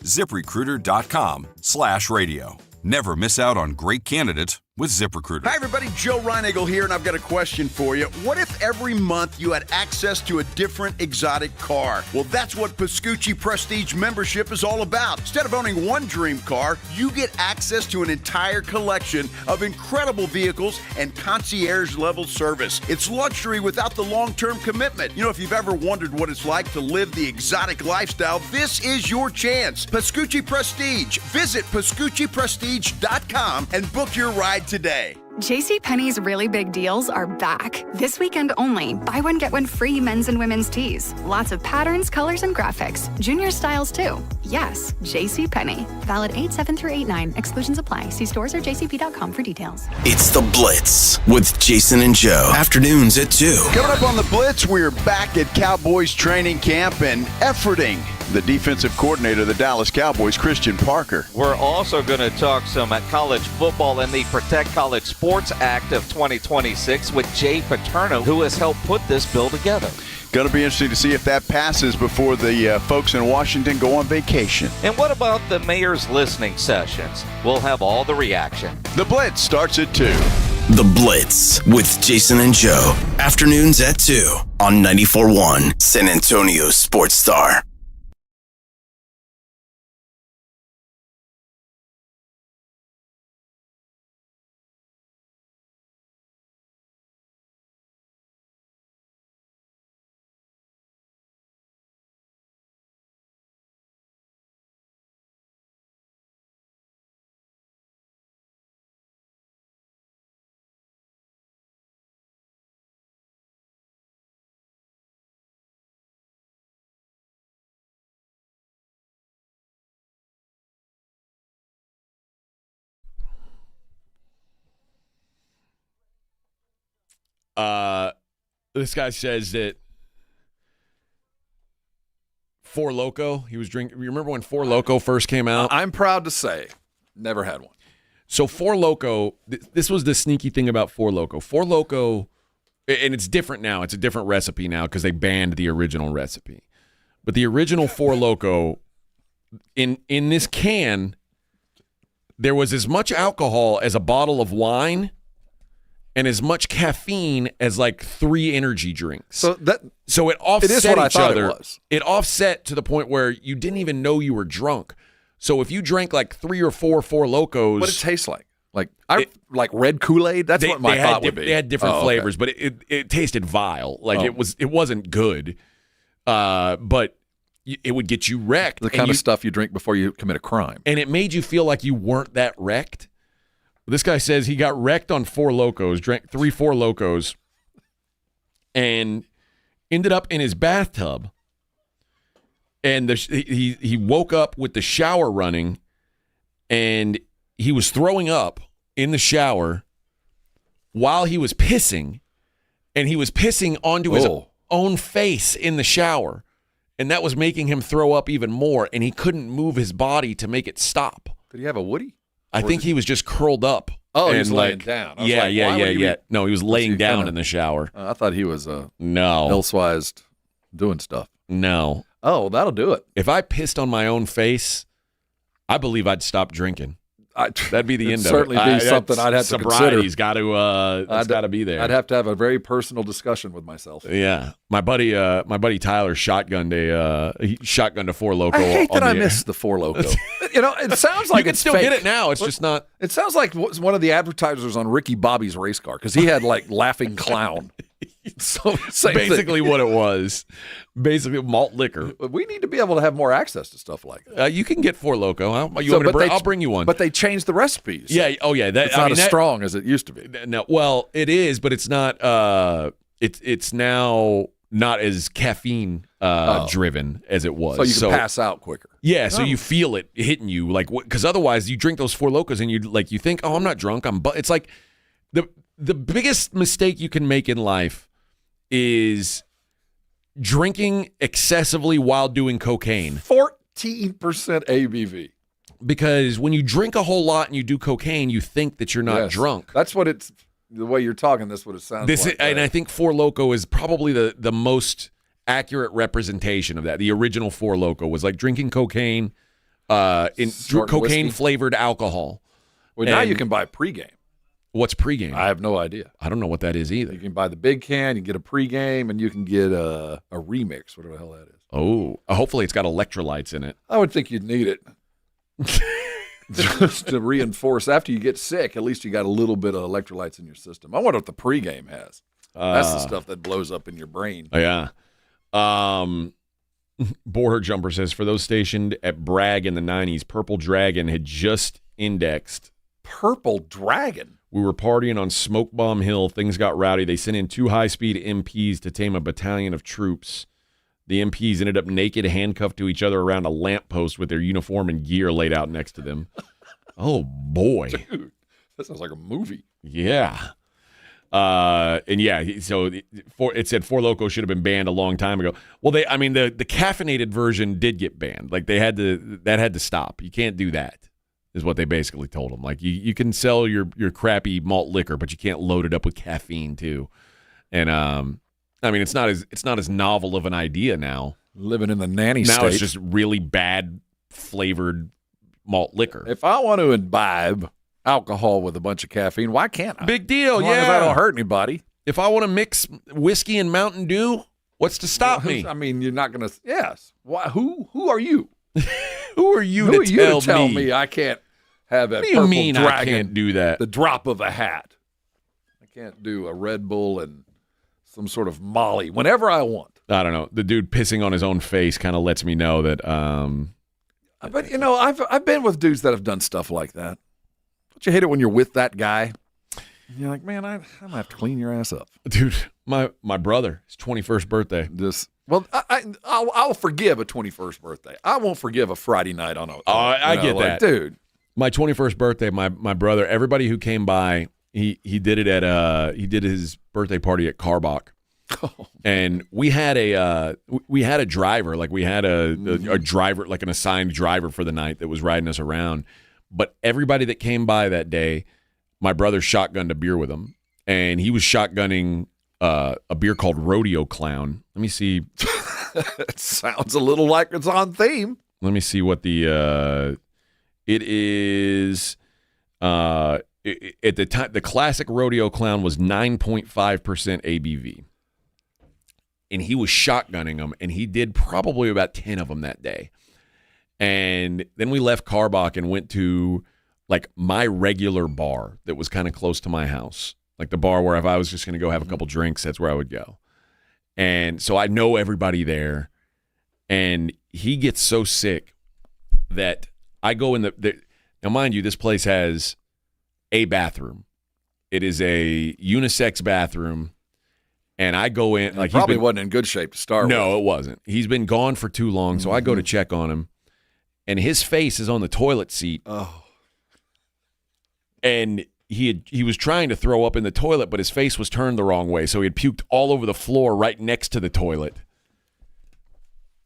ZipRecruiter.com/radio. Never miss out on great candidates with ZipRecruiter. Hi, everybody. Joe Reinagle here, and I've got a question for you. What if every month you had access to a different exotic car? Well, that's what Pascucci Prestige membership is all about. Instead of owning one dream car, you get access to an entire collection of incredible vehicles and concierge-level service. It's luxury without the long-term commitment. You know, if you've ever wondered what it's like to live the exotic lifestyle, this is your chance. Pascucci Prestige. Visit PascucciPrestige.com and book your ride today. JCPenney's really big deals are back. This weekend only. Buy one, get one free men's and women's tees. Lots of patterns, colors, and graphics. Junior styles, too. Yes, JCPenney. Valid 8/7 through 8/9. Exclusions apply. See stores or jcp.com for details. It's The Blitz with Jason and Joe. Afternoons at 2. Coming up on The Blitz, we're back at Cowboys Training Camp and efforting the defensive coordinator of the Dallas Cowboys, Christian Parker. We're also going to talk some college football and the Protect College Sports Act of 2026 with Jay Paterno, who has helped put this bill together. Going to be interesting to see if that passes before the folks in Washington go on vacation. And what about the mayor's listening sessions? We'll have all the reaction. The Blitz starts at 2. The Blitz with Jason and Joe. Afternoons at 2 on 94.1 San Antonio Sports Star. This guy says that Four Loko, he was drinking. You remember when Four Loko first came out? I'm proud to say, never had one. So Four Loko, this was the sneaky thing about Four Loko. Four Loko, and it's different now. It's a different recipe now because they banned the original recipe. But the original Four Loko, in this can, there was as much alcohol as a bottle of wine and as much caffeine as like 3 energy drinks. So it offset it is what each I thought other. It was. It offset to the point where you didn't even know you were drunk. So if you drank like 3 or 4 Four Lokos, what did it taste like? Like red Kool-Aid? That's what my thought would be. They had different flavors, but it tasted vile. Like it wasn't good. But it would get you wrecked. The kind of stuff you drink before you commit a crime. And it made you feel like you weren't that wrecked. This guy says he got wrecked on 4 Locos, drank 3 4 Locos, and ended up in his bathtub. And he woke up with the shower running, and he was throwing up in the shower while he was pissing, and he was pissing onto his own face in the shower, and that was making him throw up even more, and he couldn't move his body to make it stop. Did he have a Woody? I think he was just curled up. Oh, he was laying down. Yeah. No, he was laying down in the shower. I thought he was no elsewise doing stuff. No. Oh, that'll do it. If I pissed on my own face, I believe I'd stop drinking. That'd be the end of it. Certainly be something I'd have to consider. Sobriety's got to be there. I'd have to have a very personal discussion with myself. Yeah, my buddy Tyler shotgunned a 4 Loco. I hate that I missed the 4 Loco. It sounds like you can it's still fake. get it now. It's just not. It sounds like one of the advertisers on Ricky Bobby's race car because he had like laughing clown. So basically what it was. Basically malt liquor. We need to be able to have more access to stuff like that. You can get 4 Loco. I'll bring you one. But they changed the recipes. Yeah. Oh yeah. It's not as strong as it used to be. No. Well, it is, but it's not. It's now not as caffeine driven as it was. So you can pass out quicker. Yeah. So you feel it hitting you because otherwise you drink those 4 Locos and you think, oh, I'm not drunk. It's like the biggest mistake you can make in life is drinking excessively while doing cocaine. 14% ABV. Because when you drink a whole lot and you do cocaine, you think that you're not drunk. That's what it's the way you're talking. That's what it sounds like. And I think 4 Loco is probably the most accurate representation of that. The original 4 Loco was like drinking cocaine, cocaine flavored alcohol. Well, now you can buy pregame. What's pregame? I have no idea. I don't know what that is either. You can buy the big can, you get a pregame, and you can get a remix, whatever the hell that is. Oh, hopefully it's got electrolytes in it. I would think you'd need it. Just to reinforce. After you get sick, at least you got a little bit of electrolytes in your system. I wonder what the pregame has. That's the stuff that blows up in your brain. Yeah. Borer Jumper says, for those stationed at Bragg in the 90s, Purple Dragon had just indexed. Purple Dragon? We were partying on Smoke Bomb Hill. Things got rowdy. They sent in 2 high-speed MPs to tame a battalion of troops. The MPs ended up naked, handcuffed to each other around a lamppost with their uniform and gear laid out next to them. Oh, boy. Dude, that sounds like a movie. Yeah. So it said 4 Loko should have been banned a long time ago. Well, the caffeinated version did get banned. Like that had to stop. You can't do that. Is what they basically told them. Like you can sell your crappy malt liquor, but you can't load it up with caffeine too. And it's not as novel of an idea now. Living in the nanny state. Now it's just really bad flavored malt liquor. If I want to imbibe alcohol with a bunch of caffeine, why can't I? Big deal, as long as I don't hurt anybody. If I want to mix whiskey and Mountain Dew, what's to stop me? I mean, you're not going to. Yes. Why? Who are you? Who are you to tell me I can't have a What do you Purple mean Dragon, I can't do that? The drop of a hat. I can't do a Red Bull and some sort of Molly whenever I want. I don't know. The dude pissing on his own face kind of lets me know that. But I've been with dudes that have done stuff like that. Don't you hate it when you're with that guy? You're like, man, I'm gonna have to clean your ass up, dude. My brother, his 21st birthday. I'll forgive a 21st birthday. I won't forgive a Friday night on a. I get that, dude. My 21st birthday, my brother, everybody who came by, he did it at he did his birthday party at Carbach. Oh. And we had a driver, like we had a driver, like an assigned driver for the night that was riding us around. But everybody that came by that day, my brother shotgunned a beer with him, and he was shotgunning a beer called Rodeo Clown. Let me see. It sounds a little like it's on theme. Let me see what the it is. At the time, the classic Rodeo Clown was 9.5% ABV. And he was shotgunning them, and he did probably about 10 of them that day. And then we left Carbach and went to, like, my regular bar that was kind of close to my house. Like the bar where if I was just going to go have a couple drinks, that's where I would go. And so I know everybody there. And he gets so sick that I go in now, mind you, this place has a bathroom. It is a unisex bathroom. And I go in. Like, probably wasn't in good shape to start with. No, it wasn't. He's been gone for too long. So I go to check on him. And his face is on the toilet seat. Oh. And he was trying to throw up in the toilet, but his face was turned the wrong way. So he had puked all over the floor right next to the toilet.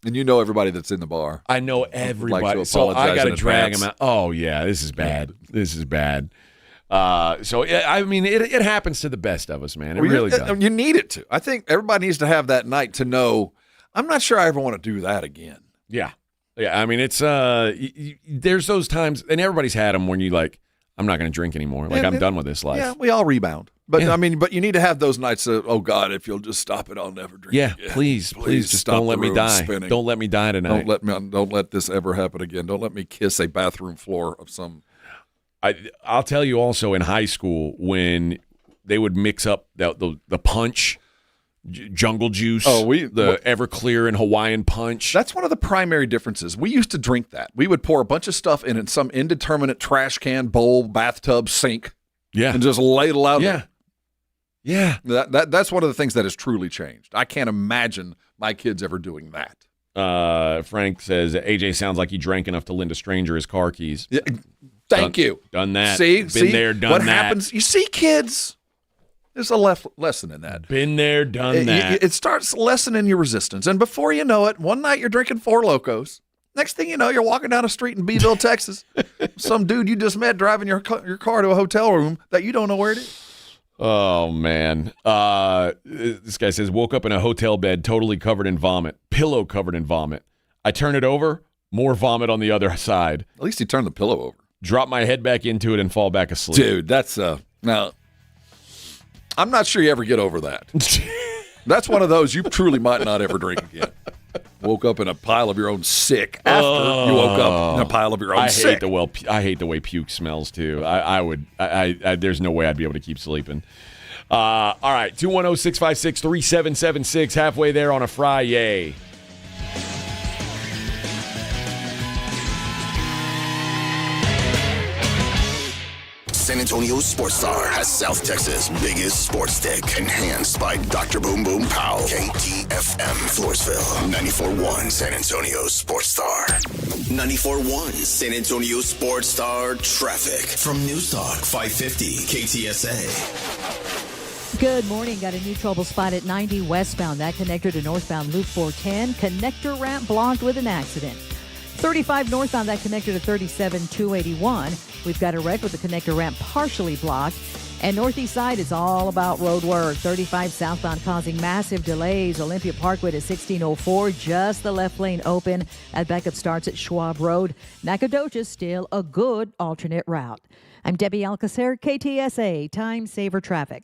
And you know everybody that's in the bar. I know everybody. So I got to drag him out. Oh, yeah, this is bad. This is bad. So, I mean, it happens to the best of us, man. It really does. You need it to. I think everybody needs to have that night to know, I'm not sure I ever want to do that again. Yeah. Yeah, I mean, it's there's those times, and everybody's had them when you like, I'm not going to drink anymore. Like, I'm done with this life. Yeah, we all rebound. But, I mean, but you need to have those nights of, oh, God, if you'll just stop it, I'll never drink again. Please just don't let me die. Spinning. Don't let me die tonight. Don't let this ever happen again. Don't let me kiss a bathroom floor of some. I'll tell you also in high school when they would mix up the punch, jungle juice, the Everclear and Hawaiian punch. That's one of the primary differences. We used to drink that. We would pour a bunch of stuff in some indeterminate trash can, bowl, bathtub, sink, and just ladle out. Yeah. That's one of the things that has truly changed. I can't imagine my kids ever doing that. Frank says, AJ sounds like he drank enough to lend a stranger his car keys. Yeah. Thank you. Done that. See? Been there, done what that. What happens? You see, kids, there's a lesson in that. Been there, done that. It starts lessening your resistance. And before you know it, one night you're drinking Four Locos. Next thing you know, you're walking down a street in Beeville, Texas. Some dude you just met driving your car to a hotel room that you don't know where it is. Oh, man. This guy says, woke up in a hotel bed totally covered in vomit, pillow covered in vomit. I turn it over, more vomit on the other side. At least he turned the pillow over. Drop my head back into it and fall back asleep. Dude, that's now, I'm not sure you ever get over that. That's one of those you truly might not ever drink again. Woke up in a pile of your own sick after you woke up in a pile of your own sick. I hate the way puke smells, too. There's no way I'd be able to keep sleeping. All right, 210-656-3776, halfway there on a Friday. San Antonio Sports Star has South Texas' biggest sports stick, enhanced by Dr. Boom Boom Powell. KTFM Floresville, 94.1 San Antonio Sports Star. 94.1 San Antonio Sports Star traffic from News Talk 550 KTSA. Good morning. Got a new trouble spot at 90 westbound. That connector to northbound Loop 410. Connector ramp blocked with an accident. 35 northbound, that connector to 37-281. We've got a wreck with the connector ramp partially blocked. And northeast side is all about road work. 35 southbound causing massive delays. Olympia Parkway to 1604, just the left lane open. That backup starts at Schwab Road. Nacogdoches still a good alternate route. I'm Debbie Alcacer, KTSA, Time Saver Traffic.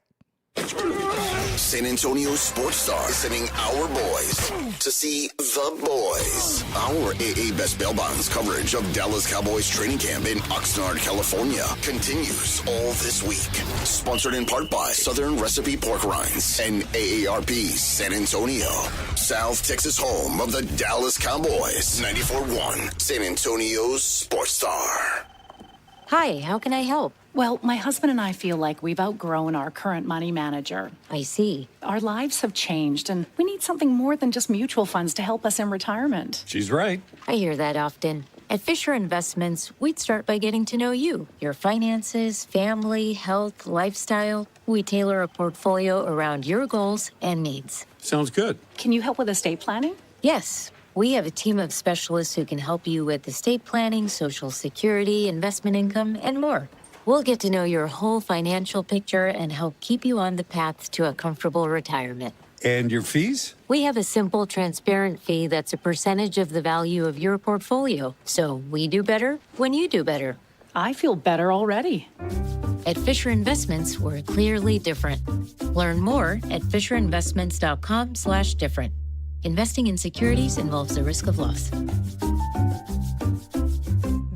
San Antonio Sports Star sending our boys to see the boys. Our AA Best Bail Bonds coverage of Dallas Cowboys Training Camp in Oxnard, California continues all this week. Sponsored in part by Southern Recipe Pork Rinds and AARP San Antonio. South Texas home of the Dallas Cowboys. 94.1 San Antonio Sports Star. Hi, how can I help? Well, my husband and I feel like we've outgrown our current money manager. I see. Our lives have changed, and we need something more than just mutual funds to help us in retirement. She's right. I hear that often. At Fisher Investments, we'd start by getting to know you, your finances, family, health, lifestyle. We tailor a portfolio around your goals and needs. Sounds good. Can you help with estate planning? Yes. We have a team of specialists who can help you with estate planning, Social Security, investment income, and more. We'll get to know your whole financial picture and help keep you on the path to a comfortable retirement. And your fees? We have a simple, transparent fee that's a percentage of the value of your portfolio. So we do better when you do better. I feel better already. At Fisher Investments, we're clearly different. Learn more at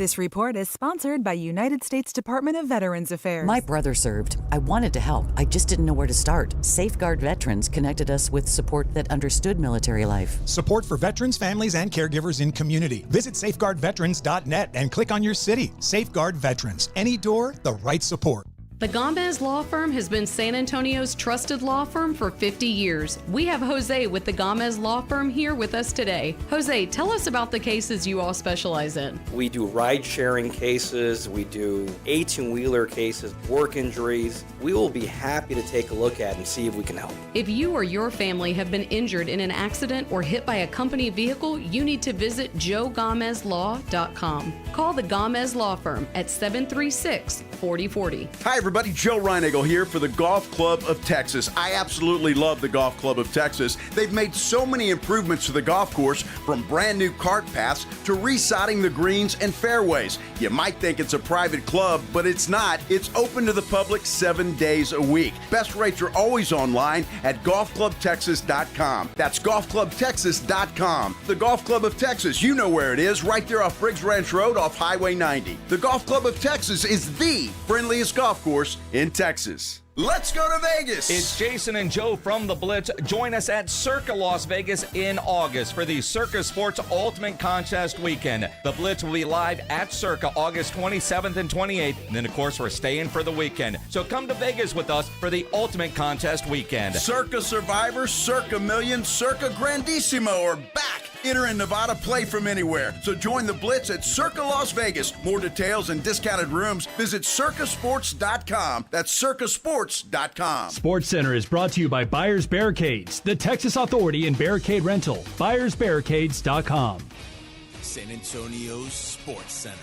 This report is sponsored by United States Department of Veterans Affairs. My brother served. I wanted to help. I just didn't know where to start. Safeguard Veterans connected us with support that understood military life. Support for veterans, families, and caregivers in community. Visit safeguardveterans.net and click on your city. Safeguard Veterans. Any door, the right support. The Gomez Law Firm has been San Antonio's trusted law firm for 50 years. We have Jose with the Gomez Law Firm here with us today. Jose, tell us about the cases you all specialize in. We do ride-sharing cases, we do 18-wheeler cases, work injuries. We will be happy to take a look at and see if we can help. If you or your family have been injured in an accident or hit by a company vehicle, you need to visit joegomezlaw.com. Call the Gomez Law Firm at 736-4040. Hi, everybody. Joe Reinagle here for the Golf Club of Texas. I absolutely love the Golf Club of Texas. They've made so many improvements to the golf course, from brand new cart paths to resodding the greens and fairways. You might think it's a private club, but it's not. It's open to the public 7 days a week. Best rates are always online at golfclubtexas.com. That's golfclubtexas.com. The Golf Club of Texas, you know where it is, right there off Briggs Ranch Road off Highway 90. The Golf Club of Texas is the friendliest golf course in Texas. Let's go to Vegas. It's Jason and Joe from The Blitz. Join us at Circa Las Vegas in August for the Circa Sports Ultimate Contest Weekend. The Blitz will be live at Circa August 27th and 28th. And then, of course, we're staying for the weekend. So come to Vegas with us for the Ultimate Contest Weekend. Circa Survivor, Circa Million, Circa Grandissimo are back. Enter in Nevada, play from anywhere. So join the Blitz at Circa Las Vegas. More details and discounted rooms, visit circasports.com. That's circasports.com. Sports Center is brought to you by Buyers Barricades, the Texas Authority in Barricade Rental. BuyersBarricades.com. San Antonio's Sports Center.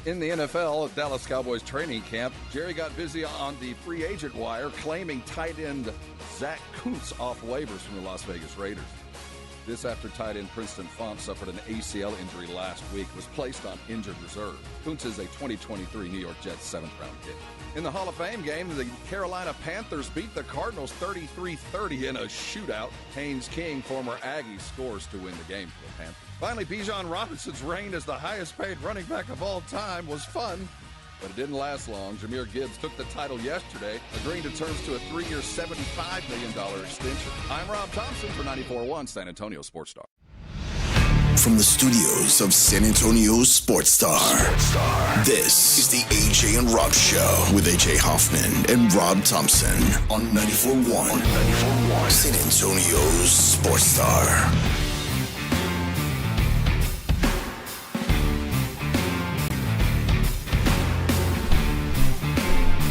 In the NFL, Dallas Cowboys Training Camp, Jerry got busy on the free agent wire, claiming tight end Zach Kuntz off waivers from the Las Vegas Raiders. This after tight end Princeton Font suffered an ACL injury last week, was placed on injured reserve. Kuntz is a 2023 New York Jets 7th-round pick. In the Hall of Fame game, the Carolina Panthers beat the Cardinals 33-30 in a shootout. Haynes King, former Aggie, scores to win the game for the Panthers. Finally, Bijan Robinson's reign as the highest-paid running back of all time was fun, but it didn't last long. Jahmyr Gibbs took the title yesterday, agreeing to terms to a 3-year, $75 million extension. I'm Rob Thompson for 94.1 San Antonio Sports Star. From the studios of San Antonio Sports Star, this is the AJ and Rob Show with AJ Hoffman and Rob Thompson on 94.1 San Antonio's Sports Star.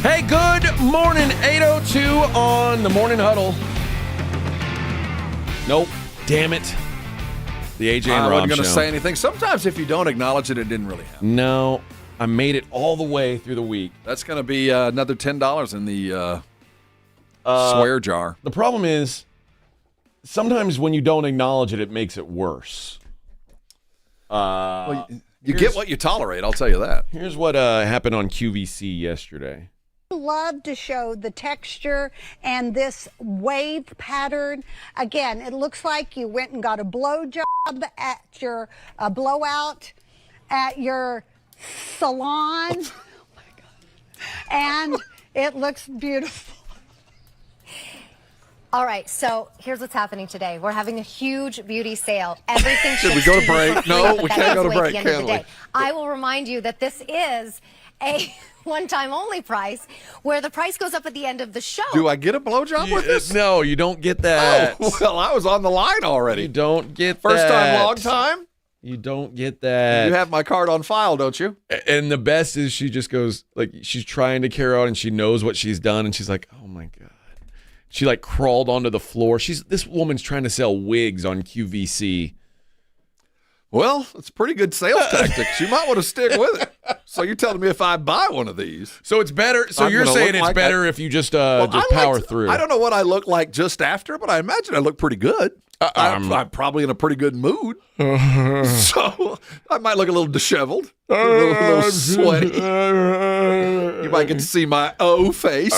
Hey, good morning, 8:02 on the Morning Huddle. Nope, damn it. The AJ and Rob Show. I wasn't going to say anything. Sometimes if you don't acknowledge it, it didn't really happen. No, I made it all the way through the week. That's going to be another $10 in the swear jar. The problem is, sometimes when you don't acknowledge it, it makes it worse. Well, you get what you tolerate, I'll tell you that. Here's what happened on QVC yesterday. Love to show the texture and this wave pattern. Again, it looks like you went and got a blow job at your blowout at your salon. Oh my God. And it looks beautiful. All right, so here's what's happening today. We're having a huge beauty sale. Everything Should we go to break? No, we can't go to break, can we? I will remind you that this is a one-time only price where the price goes up at the end of the show. Do I get a blowjob with this? No, you don't get that. Oh, well, I was on the line already. You don't get First that. time, long time? You don't get that. You have my card on file, don't you? And the best is she just goes, like, she's trying to carry out and she knows what she's done and she's like, oh my God. She like crawled onto the floor. This woman's trying to sell wigs on QVC. Well, it's a pretty good sales tactic. You might want to stick with it. So you're telling me if I buy one of these. So it's better. So you're saying it's better if you just power through. I don't know what I look like just after, but I imagine I look pretty good. I'm probably in a pretty good mood. So I might look a little disheveled, a little sweaty. You might get to see my face.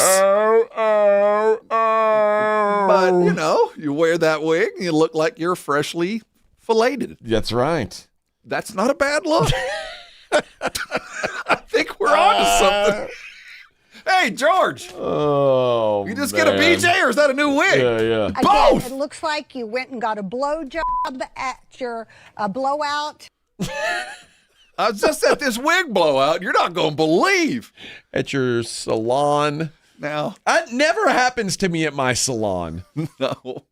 But, you know, you wear that wig and you look like you're freshly filleted. That's right. That's not a bad look. I think we're on to something. Hey, George. Oh, you just get a BJ, or is that a new wig? Yeah. Again, Both. it looks like you went and got a blowjob at your blowout. I was just at this wig blowout. You're not going to believe. At your salon. Now. That never happens to me at my salon. No.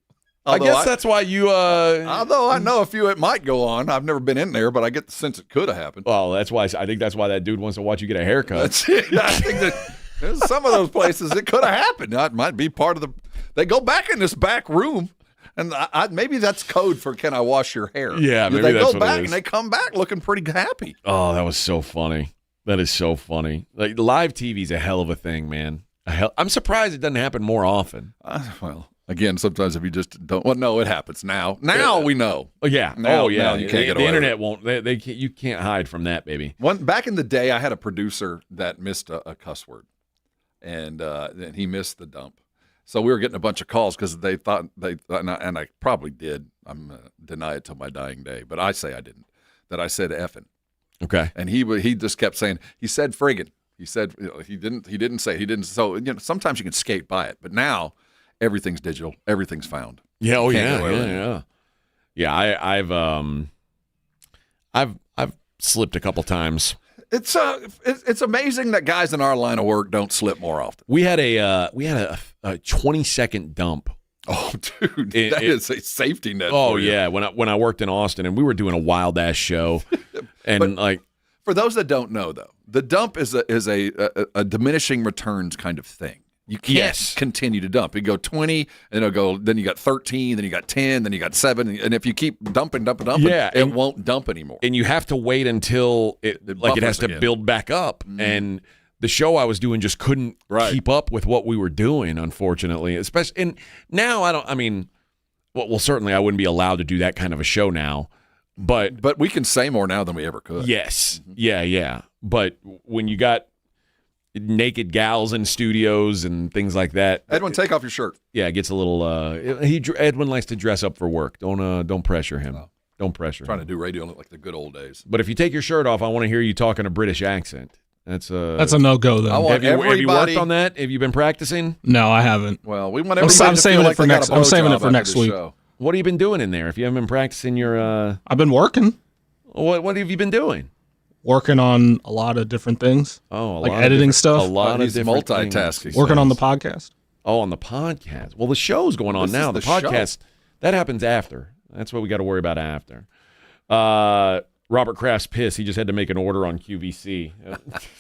I guess that's why you... although I know a few it might go on. I've never been in there, but I get the sense it could have happened. Well, I think that's why that dude wants to watch you get a haircut. That's it. I think that there's some of those places it could have happened. That might be part of the... They go back in this back room, and maybe that's code for can I wash your hair? Yeah, maybe they that's go what back it is. and they come back looking pretty happy. Oh, that was so funny. That is so funny. Like, live TV's a hell of a thing, man. I'm surprised it doesn't happen more often. Well, again, sometimes if you just don't... Well, no, it happens now. Now we know. Yeah. Now You can't get the away internet with it. won't. You can't hide from that, baby. Back in the day, I had a producer that missed a cuss word, and he missed the dump. So we were getting a bunch of calls because they thought, and I probably did. I'm going to deny it till my dying day, but I say I didn't. That I said effing. Okay. And he just kept saying, he said friggin'. He said, he didn't say. So, sometimes you can skate by it, but now everything's digital. Everything's found. Yeah. Oh, Can't yeah. get away with it. Yeah. I've slipped a couple times. It's amazing that guys in our line of work don't slip more often. We had a 20-second dump. Oh, dude, that is a safety net. Oh for you. yeah, when I worked in Austin, and we were doing a wild ass show, and for those that don't know, though, the dump is a diminishing returns kind of thing. You can't continue to dump. You go 20, and it'll go. Then you got 13, then you got 10, then you got 7, and if you keep dumping, it won't dump anymore. And you have to wait until it has to build back up. Mm-hmm. And the show I was doing just couldn't keep up with what we were doing, unfortunately. Especially, and now certainly I wouldn't be allowed to do that kind of a show now. But we can say more now than we ever could. Yes, yeah. But when you got naked gals in studios and things like that, Edwin, take off your shirt. Yeah, it gets a little. Edwin likes to dress up for work. Don't pressure him. No. Don't pressure. Trying him. to do radio like the good old days. But if you take your shirt off, I want to hear you talking a British accent. That's a no-go, though. Have you worked on that? Have you been practicing? No, I haven't. Well, we want everybody I'm saving it for next. I'm saving it for next week. Show. What have you been doing in there? If you haven't been practicing your, I've been working. What have you been doing? Working on a lot of different things. Oh, like editing stuff. A lot of different multitasking. Working on the podcast. Oh, on the podcast. Well, the show's going on now. The podcast that happens after. That's what we got to worry about after. Robert Kraft's pissed. He just had to make an order on QVC.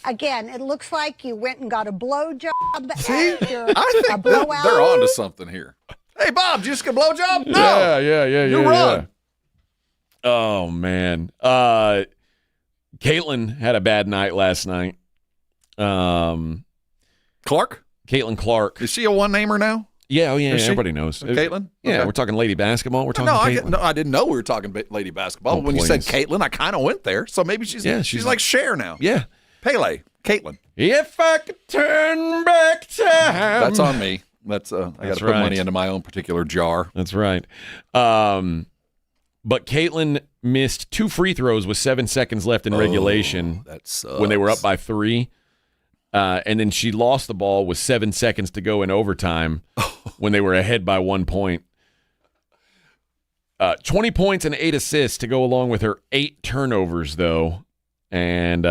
Again, it looks like you went and got a blowjob at your I think blowout. they're on to something here. Hey, Bob, did you just get a blowjob? No. Yeah. You run. Yeah. Oh, man. Caitlin had a bad night last night. Clark? Caitlin Clark. Is she a one-namer now? Yeah, Is she? everybody knows. Caitlin? Yeah, Okay. we're talking lady basketball. We're talking Caitlin. I didn't know we were talking lady basketball. Oh, When you said please. Caitlin, I kind of went there. So maybe she's like Cher now. Yeah. Pele, Caitlin. If I could turn back time. That's on me. I got to put money into my own particular jar. That's right. But Caitlin missed 2 free throws with 7 seconds left in regulation. That sucks. When they were up by 3. And then she lost the ball with 7 seconds to go in overtime when they were ahead by 1 point. 20 points and 8 assists to go along with her 8 turnovers, though. And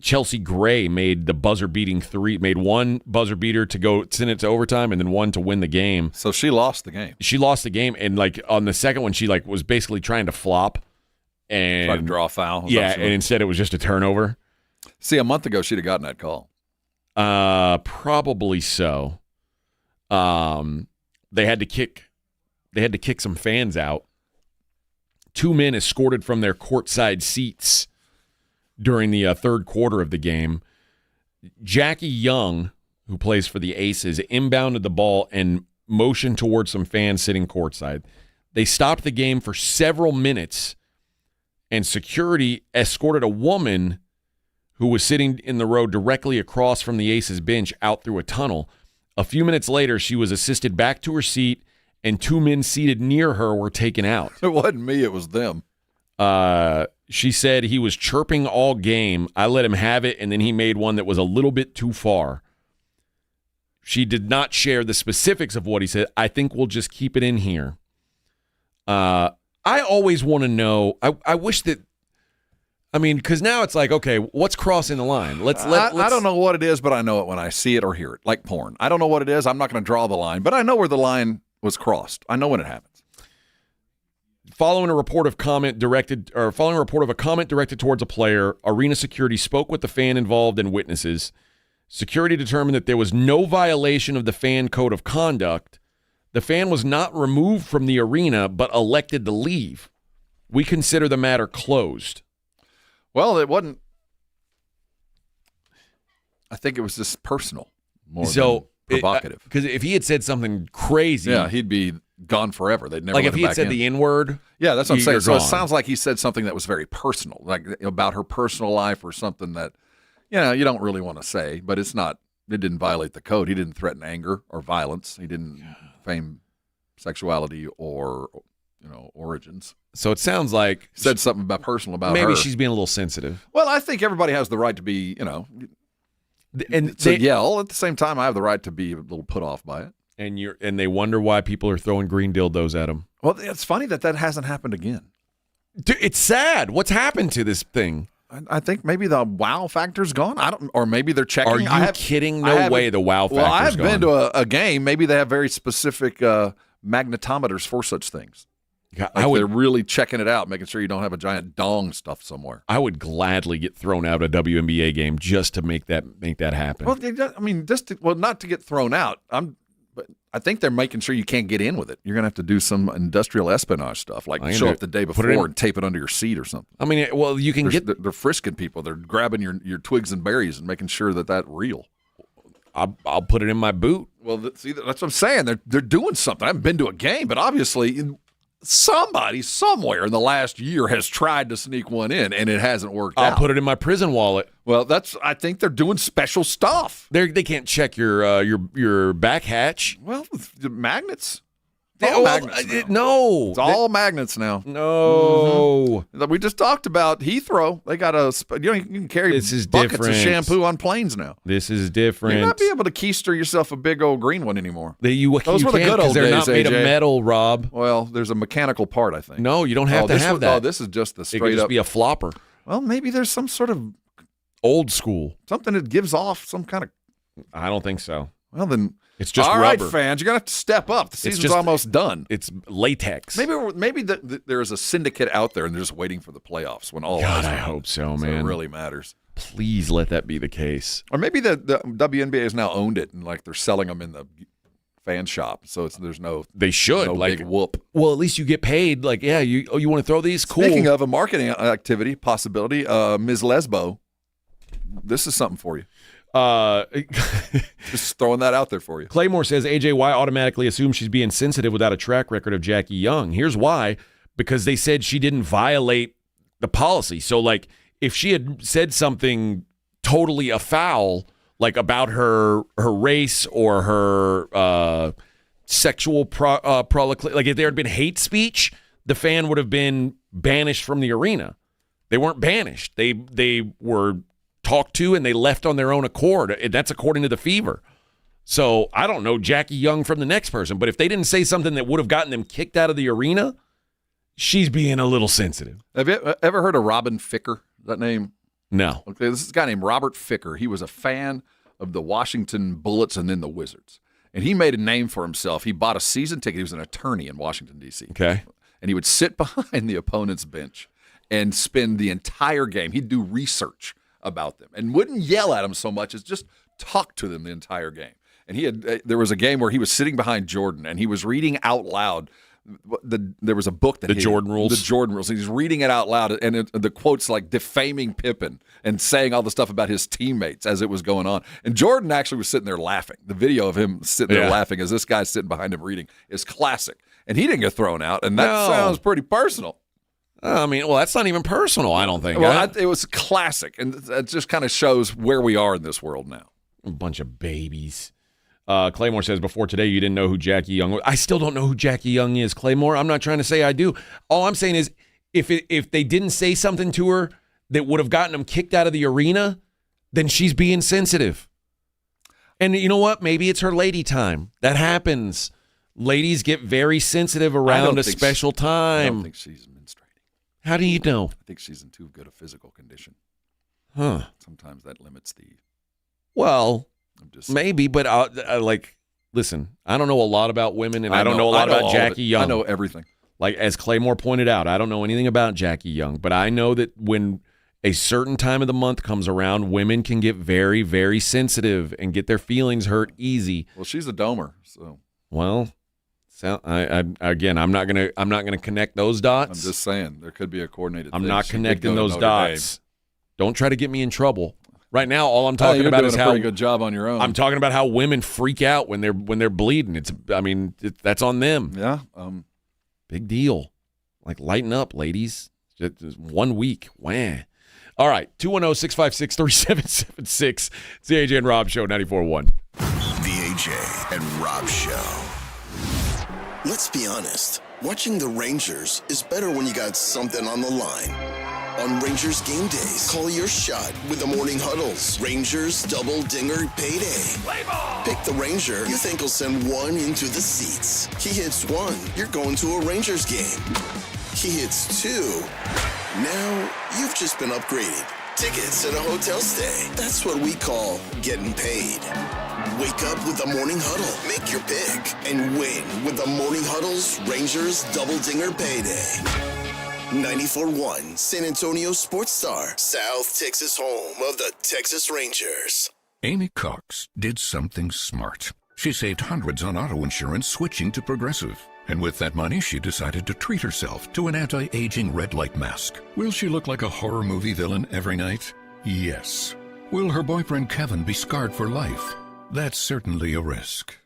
Chelsea Gray made the buzzer-beating 3, made 1 buzzer beater to go send it to overtime, and then 1 to win the game. So she lost the game. She lost the game, and on the second one, she was basically trying to flop and Try to draw a foul. Yeah, and instead it was just a turnover. See, a month ago she'd have gotten that call. Probably so. They had to kick some fans out. 2 men escorted from their courtside seats during the third quarter of the game. Jackie Young, who plays for the Aces, inbounded the ball and motioned towards some fans sitting courtside. They stopped the game for several minutes, and security escorted a woman who was sitting in the row directly across from the Aces bench out through a tunnel. A few minutes later, she was assisted back to her seat, and 2 men seated near her were taken out. It wasn't me, it was them. She said he was chirping all game. I let him have it, and then he made one that was a little bit too far. She did not share the specifics of what he said. I think we'll just keep it in here. I always want to know. I wish that. I mean, because now it's like, okay, what's crossing the line? Let's. I don't know what it is, but I know it when I see it or hear it, like porn. I don't know what it is. I'm not going to draw the line, but I know where the line was crossed. I know when it happens. Following a report of a comment directed towards a player, arena security spoke with the fan involved and witnesses. Security determined that there was no violation of the fan code of conduct. The fan was not removed from the arena, but elected to leave. We consider the matter closed. Well, it wasn't. I think it was just personal, more than provocative. Because if he had said something crazy, yeah, he'd be gone forever. They'd never like let if him he had back said in. the N-word. Yeah, that's what I'm saying. So gone. it sounds like he said something that was very personal, like about her personal life or something that, you don't really want to say. But it's not. It didn't violate the code. He didn't threaten anger or violence. He didn't fame sexuality or origins. So it sounds like said something about personal about maybe her. she's being a little sensitive. Well, I think everybody has the right to be, and to yell. At the same time, I have the right to be a little put off by it. And they wonder why people are throwing green dildos at him. Well, it's funny that hasn't happened again. Dude, it's sad. What's happened to this thing? I think maybe the wow factor's gone. Or maybe they're checking. Are you kidding? No way the wow factor's gone. Well, I've been to a game. Maybe they have very specific magnetometers for such things. Yeah, they're really checking it out, making sure you don't have a giant dong stuffed somewhere. I would gladly get thrown out of a WNBA game just to make that happen. Well, I mean, not to get thrown out. But I think they're making sure you can't get in with it. You're going to have to do some industrial espionage stuff, like show up the day before and tape it under your seat or something. I mean, well, you can they're frisking people. They're grabbing your twigs and berries and making sure that's real. I'll put it in my boot. Well, see, that's what I'm saying. They're doing something. I haven't been to a game, but obviously somebody somewhere in the last year has tried to sneak one in, and it hasn't worked out. I'll put it in my prison wallet. Well, I think they're doing special stuff. They can't check your back hatch. Well, the magnets. Magnets no. It's all magnets now. No. Mm-hmm. We just talked about Heathrow. They got you can carry buckets of shampoo on planes now. This is different. You're not be able to keister yourself a big old green one anymore. Those were the good old days, they're not made of metal, Rob. Well, there's a mechanical part, I think. No, you don't have to have that. Oh, this is just the straight it could just up. be a flopper. Well, maybe there's some sort of old school. Something that gives off some kind of. I don't think so. Well, then. It's just all rubber. right, fans. You're gonna have to step up. The season's almost done. It's latex. Maybe there is a syndicate out there, and they're just waiting for the playoffs when all. God, I hope so, man. It really matters. Please let that be the case. Or maybe the WNBA has now owned it, and like they're selling them in the fan shop, so there's no. They should big whoop. Well, at least you get paid. Like, yeah, you want to throw these? Cool. Speaking of a marketing activity possibility, Ms. Lesbo, this is something for you. Just throwing that out there for you. Claymore says AJY automatically assumes she's being sensitive without a track record of Jackie Young. Here's why: because they said she didn't violate the policy. So, like, if she had said something totally afoul, like about her race or her sexual like if there had been hate speech, the fan would have been banished from the arena. They weren't banished. They were talked to and they left on their own accord. That's according to the Fever. So I don't know Jackie Young from the next person, but if they didn't say something that would have gotten them kicked out of the arena, she's being a little sensitive. Have you ever heard of Robin Ficker? That name? No. Okay, this is a guy named Robert Ficker. He was a fan of the Washington Bullets and then the Wizards. And he made a name for himself. He bought a season ticket. He was an attorney in Washington, D.C. Okay. And he would sit behind the opponent's bench and spend the entire game. He'd do research about them and wouldn't yell at them so much as just talk to them the entire game. And there was a game where he was sitting behind Jordan and he was reading out loud. There was a book that Jordan Rules. The Jordan Rules. He's reading it out loud, and the quotes like defaming Pippen and saying all the stuff about his teammates as it was going on. And Jordan actually was sitting there laughing. The video of him sitting there laughing as this guy's sitting behind him reading is classic. And he didn't get thrown out, and that sounds pretty personal. I mean, well, that's not even personal, I don't think. Well, it was classic, and it just kind of shows where we are in this world now. A bunch of babies. Claymore says, before today, you didn't know who Jackie Young was. I still don't know who Jackie Young is, Claymore. I'm not trying to say I do. All I'm saying is, if they didn't say something to her that would have gotten them kicked out of the arena, then she's being sensitive. And you know what? Maybe it's her lady time. That happens. Ladies get very sensitive around a special time. I don't think she's menstruating. How do you know? I think she's in too good a physical condition. Huh. Sometimes that limits the... Well, maybe, but listen, I don't know a lot about women, and I don't know a lot about Jackie Young. I know everything. Like, as Claymore pointed out, I don't know anything about Jackie Young, but I know that when a certain time of the month comes around, women can get very, very sensitive and get their feelings hurt easy. Well, she's a domer, so. Well, I'm not gonna connect those dots. I'm just saying there could be a coordinated. I'm not connecting those dots. Don't try to get me in trouble. Right now, all I'm talking about is how pretty good job on your own. I'm talking about how women freak out when they're bleeding. That's on them. Yeah. Big deal. Like, lighten up, ladies. Just 1 week. Wah. All right. 210-656-3776. It's the AJ and Rob Show, 94.1. The AJ and Rob Show. Let's be honest. Watching the Rangers is better when you got something on the line. On Rangers game days, call your shot with the morning huddles. Rangers double dinger payday. Pick the Ranger you think will send one into the seats. He hits one, you're going to a Rangers game. He hits two. Now you've just been upgraded. Tickets and a hotel stay. That's what we call getting paid. Wake up with the morning huddle. Make your pick and win with the morning huddle's Rangers double dinger payday. 94.1 San Antonio Sports Star, South Texas home of the Texas Rangers. Amy Cox did something smart. She saved hundreds on auto insurance switching to Progressive. And with that money, she decided to treat herself to an anti-aging red light mask. Will she look like a horror movie villain every night? Yes. Will her boyfriend Kevin be scarred for life? That's certainly a risk.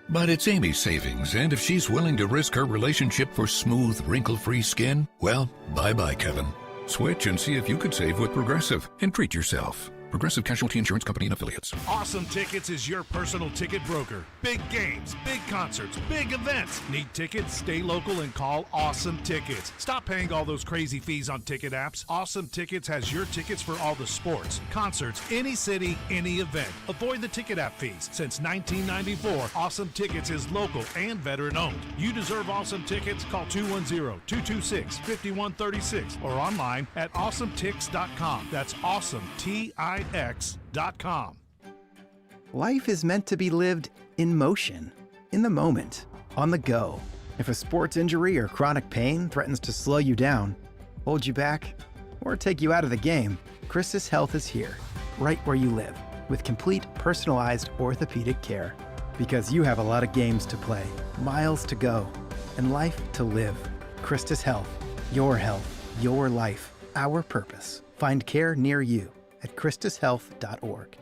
But it's Amy's savings, and if she's willing to risk her relationship for smooth, wrinkle-free skin, well, bye-bye, Kevin. Switch and see if you could save with Progressive and treat yourself. Progressive Casualty Insurance Company and Affiliates. Awesome Tickets is your personal ticket broker. Big games, big concerts, big events. Need tickets? Stay local and call Awesome Tickets. Stop paying all those crazy fees on ticket apps. Awesome Tickets has your tickets for all the sports, concerts, any city, any event. Avoid the ticket app fees. Since 1994, Awesome Tickets is local and veteran-owned. You deserve Awesome Tickets? Call 210-226-5136 or online at awesometix.com. That's awesome, TIX.com. Life is meant to be lived in motion, in the moment, on the go. If a sports injury or chronic pain threatens to slow you down, hold you back, or take you out of the game, Christus Health is here, right where you live, with complete personalized orthopedic care. Because you have a lot of games to play, miles to go, and life to live. Christus Health, your life, our purpose. Find care near you at christushealth.org.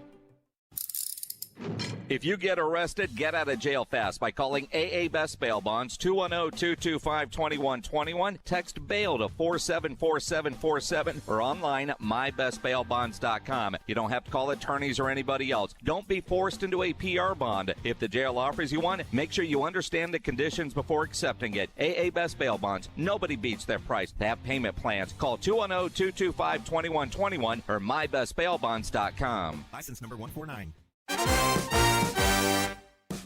If you get arrested, get out of jail fast by calling AA Best Bail Bonds, 210-225-2121. Text bail to 474747 or online mybestbailbonds.com. You don't have to call attorneys or anybody else. Don't be forced into a PR bond. If the jail offers you one, make sure you understand the conditions before accepting it. AA Best Bail Bonds. Nobody beats their price. They have payment plans. Call 210-225-2121 or mybestbailbonds.com. License number 149.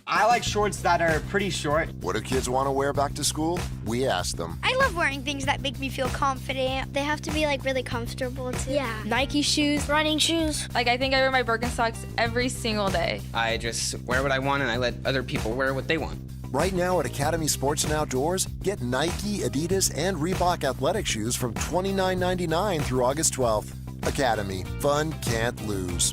I like shorts that are pretty short. What do kids want to wear back to school? We ask them. I love wearing things that make me feel confident. They have to be like really comfortable too. Yeah. Nike shoes, running shoes. Like I think I wear my Birkenstocks every single day. I just wear what I want and I let other people wear what they want. Right now at Academy Sports and Outdoors, get Nike, Adidas, and Reebok athletic shoes from $29.99 through August 12th. Academy. Fun can't lose.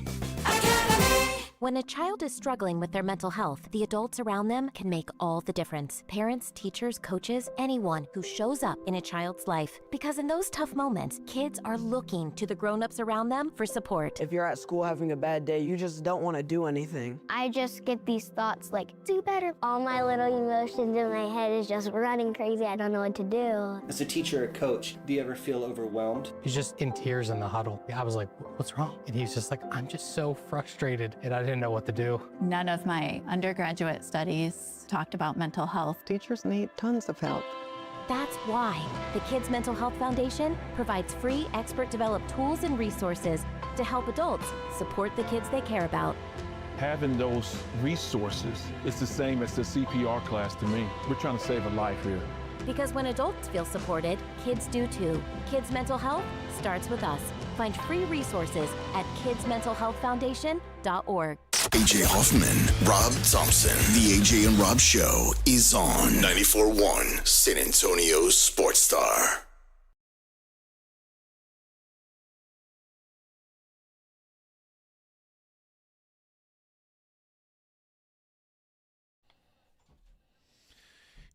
When a child is struggling with their mental health, the adults around them can make all the difference. Parents, teachers, coaches, anyone who shows up in a child's life. Because in those tough moments, kids are looking to the grown-ups around them for support. If you're at school having a bad day, you just don't want to do anything. I just get these thoughts like, do better. All my little emotions in my head is just running crazy. I don't know what to do. As a teacher or coach, do you ever feel overwhelmed? He's just in tears in the huddle. I was like, what's wrong? And he's just like, I'm just so frustrated. And I didn't know what to do. None of my undergraduate studies talked about mental health. Teachers need tons of help. That's why the Kids Mental Health Foundation provides free, expert-developed tools and resources to help adults support the kids they care about. Having those resources is the same as the CPR class to me. We're trying to save a life here. Because when adults feel supported, kids do too. Kids Mental Health starts with us. Find free resources at kidsmentalhealthfoundation.org. AJ Hoffman, Rob Thompson. The AJ and Rob Show is on 94.1 San Antonio Sports Star.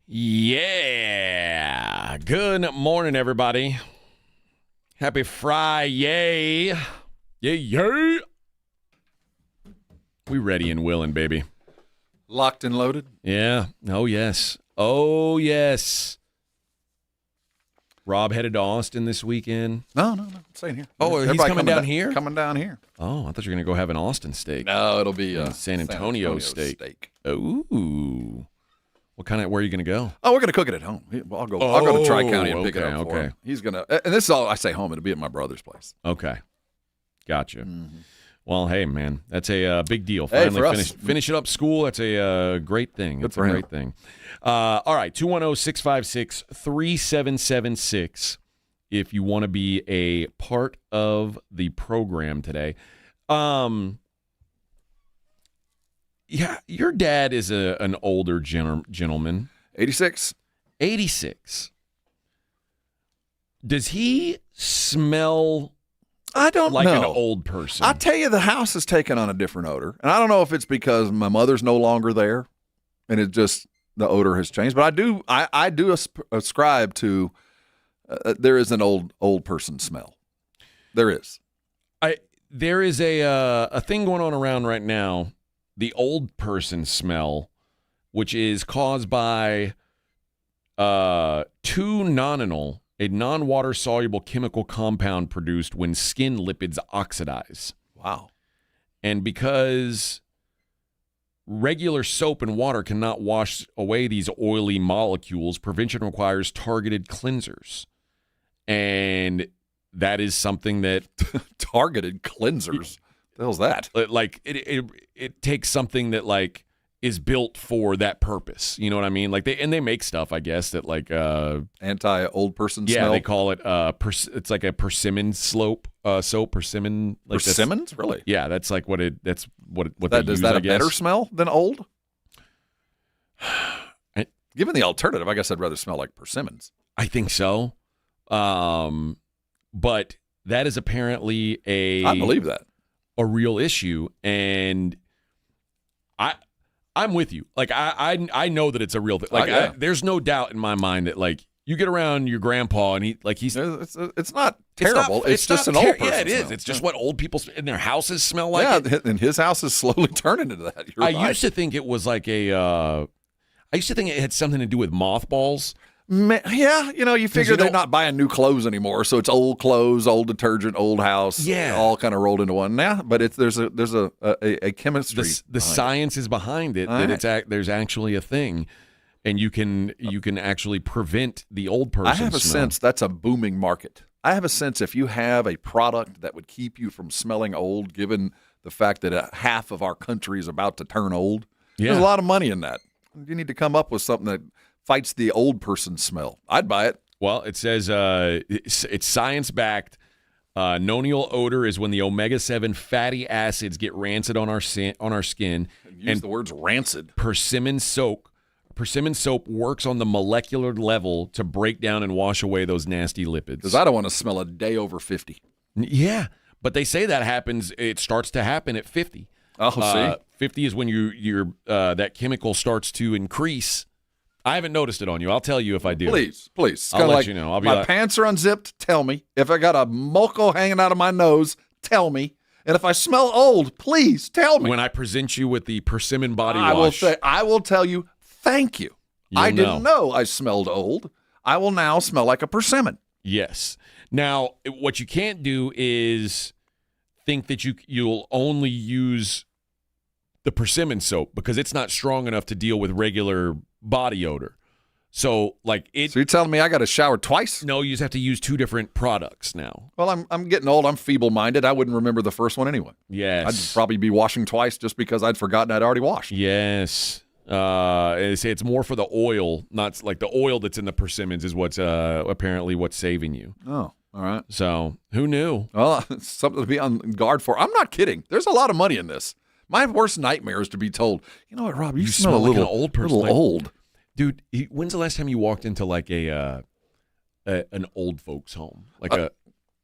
Yeah. Good morning, everybody. Happy Friday. Yeah. We ready and willing, baby. Locked and loaded? Yeah. Oh, yes. Oh, yes. Rob headed to Austin this weekend. No. I'm staying here. Oh, he's coming down here? Coming down here. Oh, I thought you were going to go have an Austin steak. No, it'll be San Antonio steak. Ooh. Where are you going to go? Oh, we're going to cook it at home. I'll go to Tri-County and pick it up for him. He's going to, and this is all I say home, it'll be at my brother's place. Okay. Gotcha. Mm-hmm. Well, hey, man, that's a big deal. Hey, Finally finishing up school, that's a great thing. Good It's for a him. great thing. All right, 210-656-3776 if you want to be a part of the program today. Yeah, your dad is an older gentleman. 86. 86. Does he smell I don't like know. an old person? I tell you, the house has taken on a different odor. And I don't know if it's because my mother's no longer there and it just, the odor has changed. But I do ascribe to, there is an old person smell. There is. There is a thing going on around right now, the old person smell, which is caused by 2-nonenal, a non-water soluble chemical compound produced when skin lipids oxidize. Wow. And because regular soap and water cannot wash away these oily molecules, prevention requires targeted cleansers. And that is something that targeted cleansers. What the hell's that? Like it takes something that like is built for that purpose. You know what I mean? Like they make stuff, I guess, that like anti-old person smell. smell. Yeah, they call it it's like a persimmon soap, persimmon. Like persimmons? Really? Yeah, that's like what they is use, that I a guess. better smell than old? Given the alternative, I guess I'd rather smell like persimmons. I think so. But that is apparently I believe that. A real issue, and I'm with you. Like I know that it's a real thing. Like there's no doubt in my mind that like you get around your grandpa and he's it's not terrible. It's just an old person. Yeah, it is. Smell. It's just what old people in their houses smell like. Yeah, and his house is slowly turning into that. You're I right. used to think it was like I used to think it had something to do with mothballs. Yeah, you figure they're not buying new clothes anymore, so it's old clothes, old detergent, old house, all kind of rolled into one. Now, but there's a chemistry. The science is behind it that there's actually a thing, and you can actually prevent the old person. I have a sense that's a booming market. I have a sense if you have a product that would keep you from smelling old, given the fact that half of our country is about to turn old, there's a lot of money in that. You need to come up with something that fights the old person smell. I'd buy it. Well, it says it's science-backed. Nonial odor is when the omega-7 fatty acids get rancid on our skin. Use the words rancid. Persimmon soap works on the molecular level to break down and wash away those nasty lipids. Because I don't want to smell a day over 50. Yeah, but they say that happens. It starts to happen at 50. Oh, see? 50 is when your that chemical starts to increase. I haven't noticed it on you. I'll tell you if I do. Please. I'll let you know. I'll be my pants are unzipped, tell me. If I got a moco hanging out of my nose, tell me. And if I smell old, please tell me. When I present you with the persimmon body wash. I will tell you, thank you. I didn't know I smelled old. I will now smell like a persimmon. Yes. Now, what you can't do is think that you'll only use the persimmon soap because it's not strong enough to deal with regular body odor. So like it. So you're telling me I got to shower twice? No, you just have to use 2 different products now. Well, I'm getting old. I'm feeble-minded. I wouldn't remember the first one anyway. Yes. I'd probably be washing twice just because I'd forgotten I'd already washed. Yes. They say it's more for the oil, not like the oil that's in the persimmons is what's apparently what's saving you. Oh, all right. So who knew? Well, it's something to be on guard for. I'm not kidding. There's a lot of money in this. My worst nightmare is to be told, you know what, Rob, you smell a like little an old person. little old. Dude, when's the last time you walked into like an old folks home? Like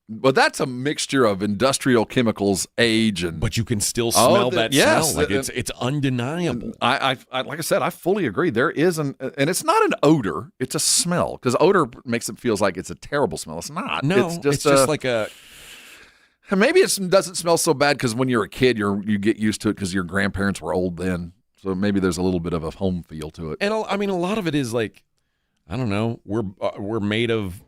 But that's a mixture of industrial chemicals, age, and but you can still smell that yes, smell. Like it's undeniable. I like I said, I fully agree. There is and it's not an odor; it's a smell. Because odor makes it feels like it's a terrible smell. It's not. No, it's just like a. Maybe it doesn't smell so bad because when you're a kid, you get used to it because your grandparents were old then. So maybe there's a little bit of a home feel to it. And I mean, a lot of it is like, I don't know. We're made of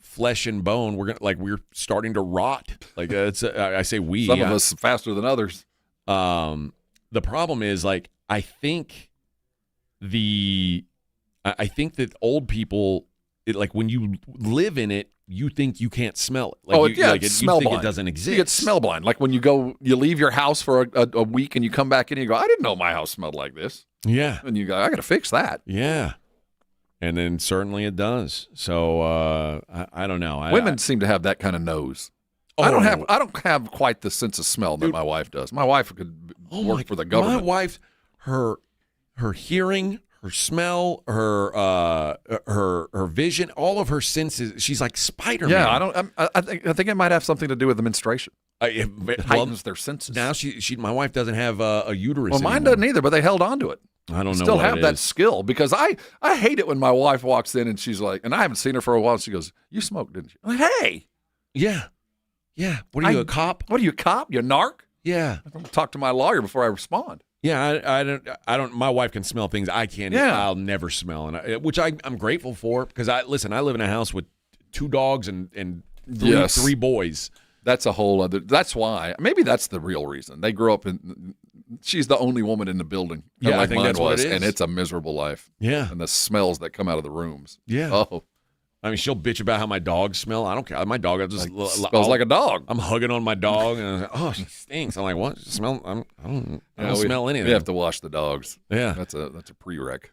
flesh and bone. We're starting to rot. Like it's I say we. Some of us faster than others. The problem is like I think that old people, like when you live in it, you think you can't smell it. Like it's smell blind. It doesn't exist. You get smell blind. Like when you leave your house for a week and you come back in and you go, I didn't know my house smelled like this. Yeah. And you go, I got to fix that. Yeah. And then certainly it does. So I don't know. Women seem to have that kind of nose. Oh. I don't have quite the sense of smell that my wife does. My wife could work for the government. My wife, her hearing, her smell, her vision, all of her senses. She's like Spider-Man. Yeah, I think it might have something to do with the menstruation. It heightens their senses. Now my wife doesn't have a uterus. Well, mine anymore. doesn't either, but they held on to it. I don't know. Still what have it that is. skill because I hate it when my wife walks in and she's like, and I haven't seen her for a while. And she goes, "You smoked, didn't you?" I'm like, hey, yeah. What are you, a cop? What are you, a cop? You a narc? Yeah. I'm gonna talk to my lawyer before I respond. Yeah, I don't. My wife can smell things I can't. Yeah. I'll never smell, which I'm grateful for because I live in a house with 2 dogs and three boys. That's a whole other. That's why. Maybe that's the real reason they grew up in. She's the only woman in the building. Yeah, like I think mine that's what was, it is. and it's a miserable life. Yeah, and the smells that come out of the rooms. Yeah. Oh. I mean, she'll bitch about how my dogs smell. I don't care. My dog smells like a dog. I'm hugging on my dog, and I'm like, oh, she stinks. I'm like, what? Smell? I don't smell anything. We have to wash the dogs. Yeah, that's a prereq.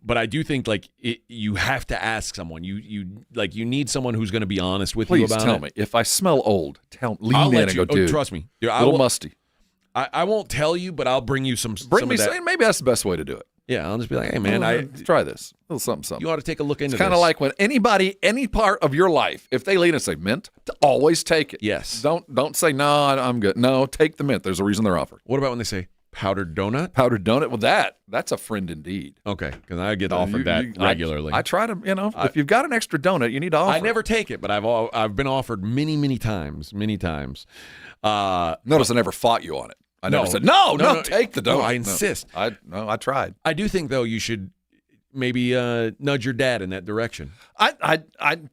But I do think like you have to ask someone. You need someone who's going to be honest with you about it. Please tell me if I smell old. Lean in and go, dude. Trust me, dude, a little musty. I won't tell you, but I'll bring you some. Maybe that's the best way to do it. Yeah, I'll just be like, hey, man, try this. A little something. You ought to take a look into this. It's kind of like when any part of your life, if they lean and say mint, to always take it. Yes. Don't say, no, I'm good. No, take the mint. There's a reason they're offered. What about when they say powdered donut? Powdered donut? Well, that's a friend indeed. Okay, because I get offered that regularly. I try to, if you've got an extra donut, you need to offer I never take it, but I've been offered many times. Notice I never fought you on it. I never said, no, take the donut. No, I insist. I tried. I do think, though, you should maybe nudge your dad in that direction. I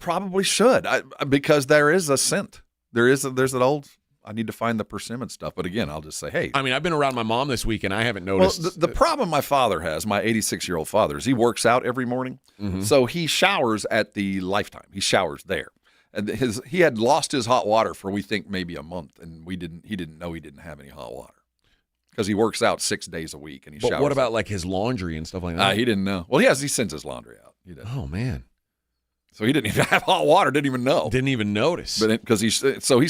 probably should because there is a scent. There's an old, I need to find the persimmon stuff. But again, I'll just say, hey. I mean, I've been around my mom this week, and I haven't noticed. Well, the problem my father has, my 86-year-old father, is he works out every morning. Mm-hmm. So he showers at the Lifetime. He showers there. And he had lost his hot water for, we think, maybe a month, and he didn't know he didn't have any hot water because he works out 6 days a week and he showers. But what about like his laundry and stuff like that? He didn't know. Well, he sends his laundry out. He does. Oh man! So he didn't even have hot water. Didn't even know. Didn't even notice. But because he's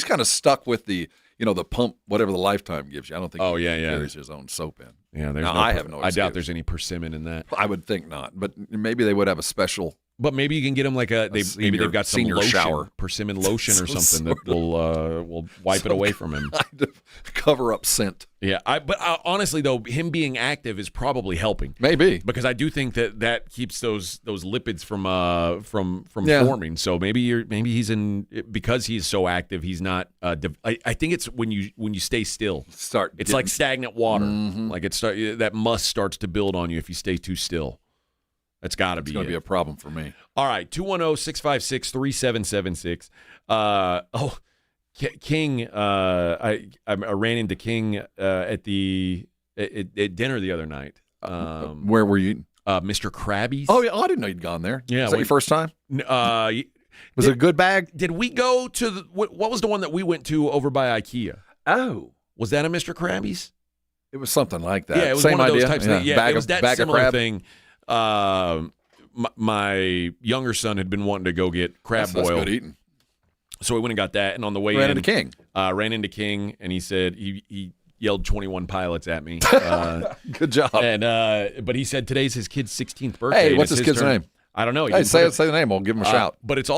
kind of stuck with the the pump, whatever the Lifetime gives you. I don't think. He carries his own soap in. Yeah, I have no. I doubt there's any persimmon in that. I would think not, but maybe they would have a special. But maybe you can get them like maybe they've got some lotion, shower. persimmon lotion or something that will wipe it away from him. Kind of cover up scent. Yeah, but honestly though, him being active is probably helping. Maybe because I do think that keeps those lipids from forming. So maybe he's because he's so active. He's not. I think it's when you stay still. It's like stagnant water. Mm-hmm. Like that must starts to build on you if you stay too still. That's got to be. It's going to be a problem for me. All right, 210-656-3776. King. I ran into King at dinner the other night. Where were you eating? Mr. Krabby's. Oh, yeah. I didn't know you'd gone there. Yeah. Was that your first time? Was it a good bag? Did we go to what was the one that we went to over by IKEA? Oh. Was that a Mr. Krabby's? It was something like that. Yeah, it was Same one of idea. those types of things. Yeah, it was that bag similar of crab. thing. My younger son had been wanting to go get crab boil. That's good eating. So we went and got that, and on the way Ran in, into King. Ran into King, and he said he yelled 21 pilots at me. Good job. And but he said today's his kid's 16th birthday. Hey, what's It's his kid's turn. name? I don't know. He Hey, didn't say put the name. We'll give him a shout. But it's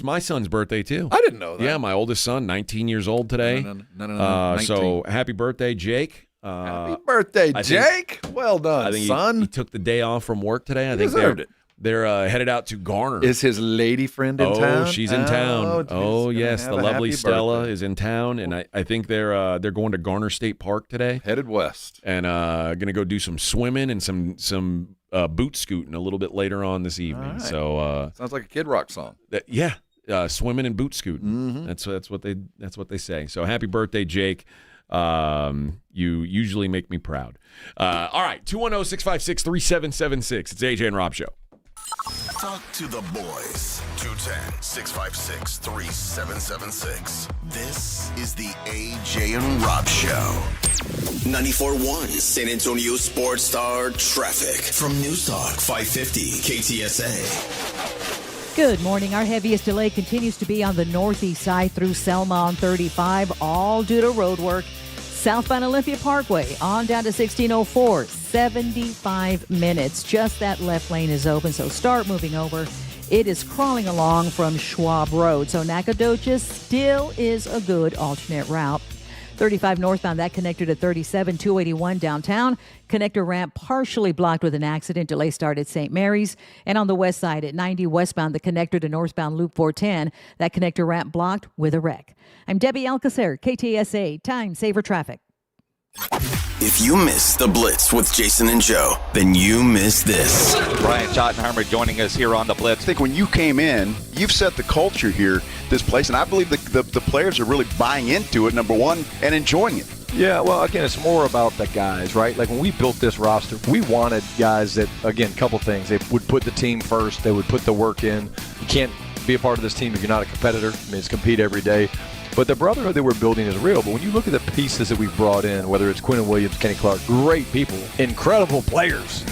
my son's birthday too. I didn't know that. Yeah, my oldest son, 19 years old today. No, so happy birthday, Jake. Happy birthday, Jake. Well done, I think son. He took the day off from work today. I think deserved it. They're headed out to Garner. Is his lady friend in town? Oh, she's in town. Oh, yes, the have a lovely happy Stella birthday. is in town, and I think they're going to Garner State Park today. Headed west, and going to go do some swimming and some boot scooting a little bit later on this evening. right. So Sounds like a Kid Rock song. swimming and boot scooting. That's what they say. So happy birthday, Jake. You usually make me proud. All right, 210-656-3776. It's AJ and Rob Show. Talk to the boys. 210-656-3776. This is the AJ and Rob Show. 94.1 San Antonio Sports Star Traffic from News Talk 550 KTSA. Good morning. Our heaviest delay continues to be on the northeast side through Selma on 35, all due to road work. Southbound Olympia Parkway on down to 1604, 75 minutes. Just that left lane is open, so start moving over. It is crawling along from Schwab Road, so Nacogdoches still is a good alternate route. 35 northbound, that connector to 37, 281 downtown. Connector ramp partially blocked with an accident. Delay started St. Mary's. And on the west side at 90 westbound, the connector to northbound Loop 410. That connector ramp blocked with a wreck. I'm Debbie Alcacer, KTSA, Time Saver Traffic. If you miss the Blitz with Jason and Joe, then you miss this. Brian Schottenheimer joining us here on the Blitz. I think when you came in, you've set the culture here, this place, and I believe the players are really buying into it, number one, and enjoying it. Yeah, well, again, it's more about the guys, right? Like when we built this roster, we wanted guys that, again, a couple things. They would put the team first. They would put the work in. You can't be a part of this team if you're not a competitor. I mean, it's compete every day. But the brotherhood that we're building is real. But when you look at the pieces that we've brought in, whether it's Quinton Williams, Kenny Clark, great people, incredible players,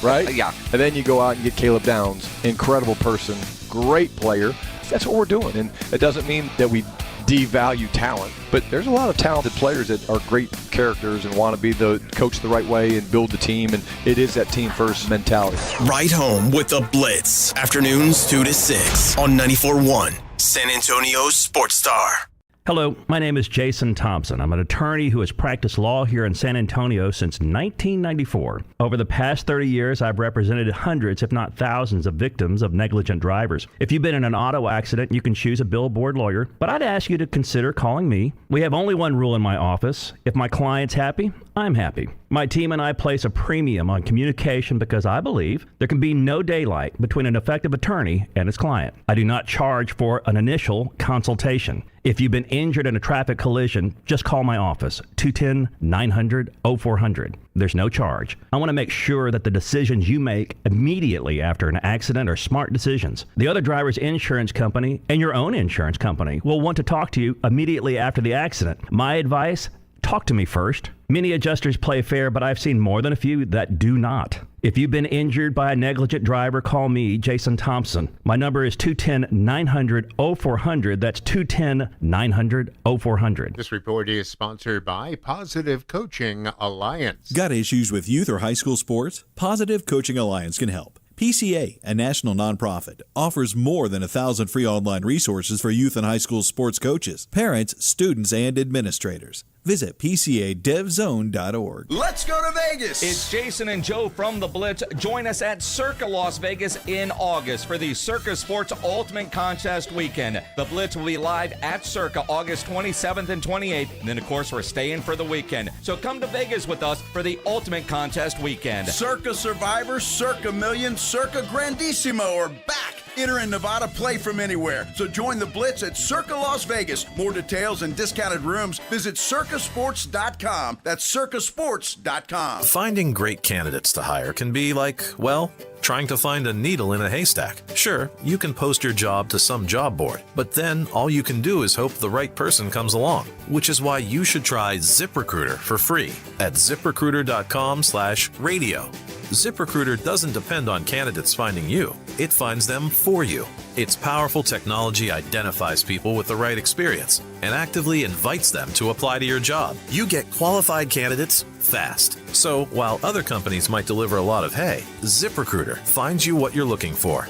right? Yeah. And then you go out and get Caleb Downs, incredible person, great player. That's what we're doing. And it doesn't mean that we devalue talent, but there's a lot of talented players that are great characters and want to be the coach the right way and build the team, and it is that team first mentality. Right home with the Blitz. Afternoons 2 to 6 on 94.1 San Antonio Sports Star. Hello, my name is Jason Thompson. I'm an attorney who has practiced law here in San Antonio since 1994. Over the past 30 years, I've represented hundreds, if not thousands, of victims of negligent drivers. If you've been in an auto accident, you can choose a billboard lawyer, but I'd ask you to consider calling me. We have only one rule in my office. If my client's happy, I'm happy. My team and I place a premium on communication because I believe there can be no daylight between an effective attorney and his client. I do not charge for an initial consultation. If you've been injured in a traffic collision, just call my office, 210-900-0400. There's no charge. I want to make sure that the decisions you make immediately after an accident are smart decisions. The other driver's insurance company and your own insurance company will want to talk to you immediately after the accident. My advice, talk to me first. Many adjusters play fair, but I've seen more than a few that do not. If you've been injured by a negligent driver, call me, Jason Thompson. My number is 210-900-0400. That's 210-900-0400. This report is sponsored by Positive Coaching Alliance. Got issues with youth or high school sports? Positive Coaching Alliance can help. PCA, a national nonprofit, offers more than 1,000 free online resources for youth and high school sports coaches, parents, students, and administrators. Visit PCADevZone.org. Let's go to Vegas. It's Jason and Joe from the Blitz. Join us at Circa Las Vegas in August for the Circa Sports Ultimate Contest Weekend. The Blitz will be live at Circa August 27th and 28th. And then, of course, we're staying for the weekend. So come to Vegas with us for the Ultimate Contest Weekend. Circa Survivor, Circa Million, Circa Grandissimo are back Enter in Nevada, play from anywhere. So join the Blitz at Circa Las Vegas. More details and discounted rooms, visit circasports.com. That's circasports.com. Finding great candidates to hire can be like, well, trying to find a needle in a haystack. Sure, you can post your job to some job board, but then all you can do is hope the right person comes along, which is why you should try ZipRecruiter for free at ziprecruiter.com/radio. ZipRecruiter doesn't depend on candidates finding you. It finds them for you. Its powerful technology identifies people with the right experience and actively invites them to apply to your job. You get qualified candidates fast. So while other companies might deliver a lot of hay, ZipRecruiter finds you what you're looking for.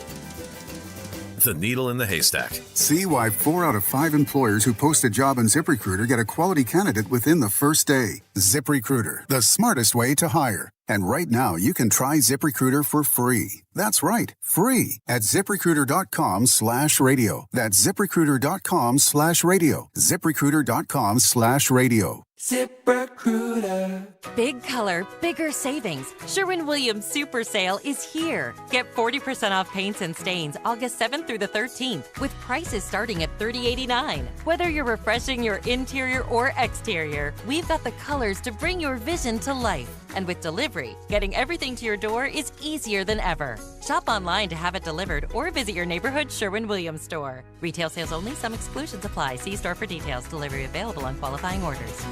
The needle in the haystack. See why 4 out of 5 employers who post a job on ZipRecruiter get a quality candidate within the first day. ZipRecruiter, the smartest way to hire. And right now, you can try ZipRecruiter for free. That's right, free at ZipRecruiter.com/radio. That's ZipRecruiter.com/radio. ZipRecruiter.com/radio. ZipRecruiter. Big color, bigger savings. Sherwin-Williams Super Sale is here. Get 40% off paints and stains August 7th through the 13th with prices starting at $30.89. Whether you're refreshing your interior or exterior, we've got the colors to bring your vision to life. And with delivery, getting everything to your door is easier than ever. Shop online to have it delivered or visit your neighborhood Sherwin-Williams store. Retail sales only. Some exclusions apply. See store for details. Delivery available on qualifying orders.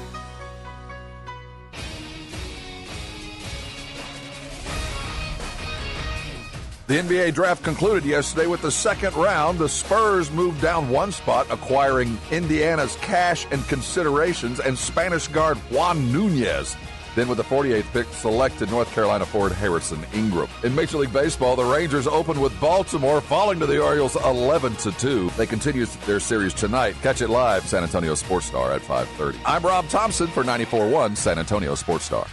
The NBA draft concluded yesterday with the second round. The Spurs moved down one spot, acquiring Indiana's cash and considerations and Spanish guard Juan Nunez. Then with the 48th pick, selected North Carolina forward Harrison Ingram. In Major League Baseball, the Rangers opened with Baltimore, falling to the Orioles 11-2. They continue their series tonight. Catch it live, San Antonio Sports Star at 5:30. I'm Rob Thompson for 94.1 San Antonio Sports Star.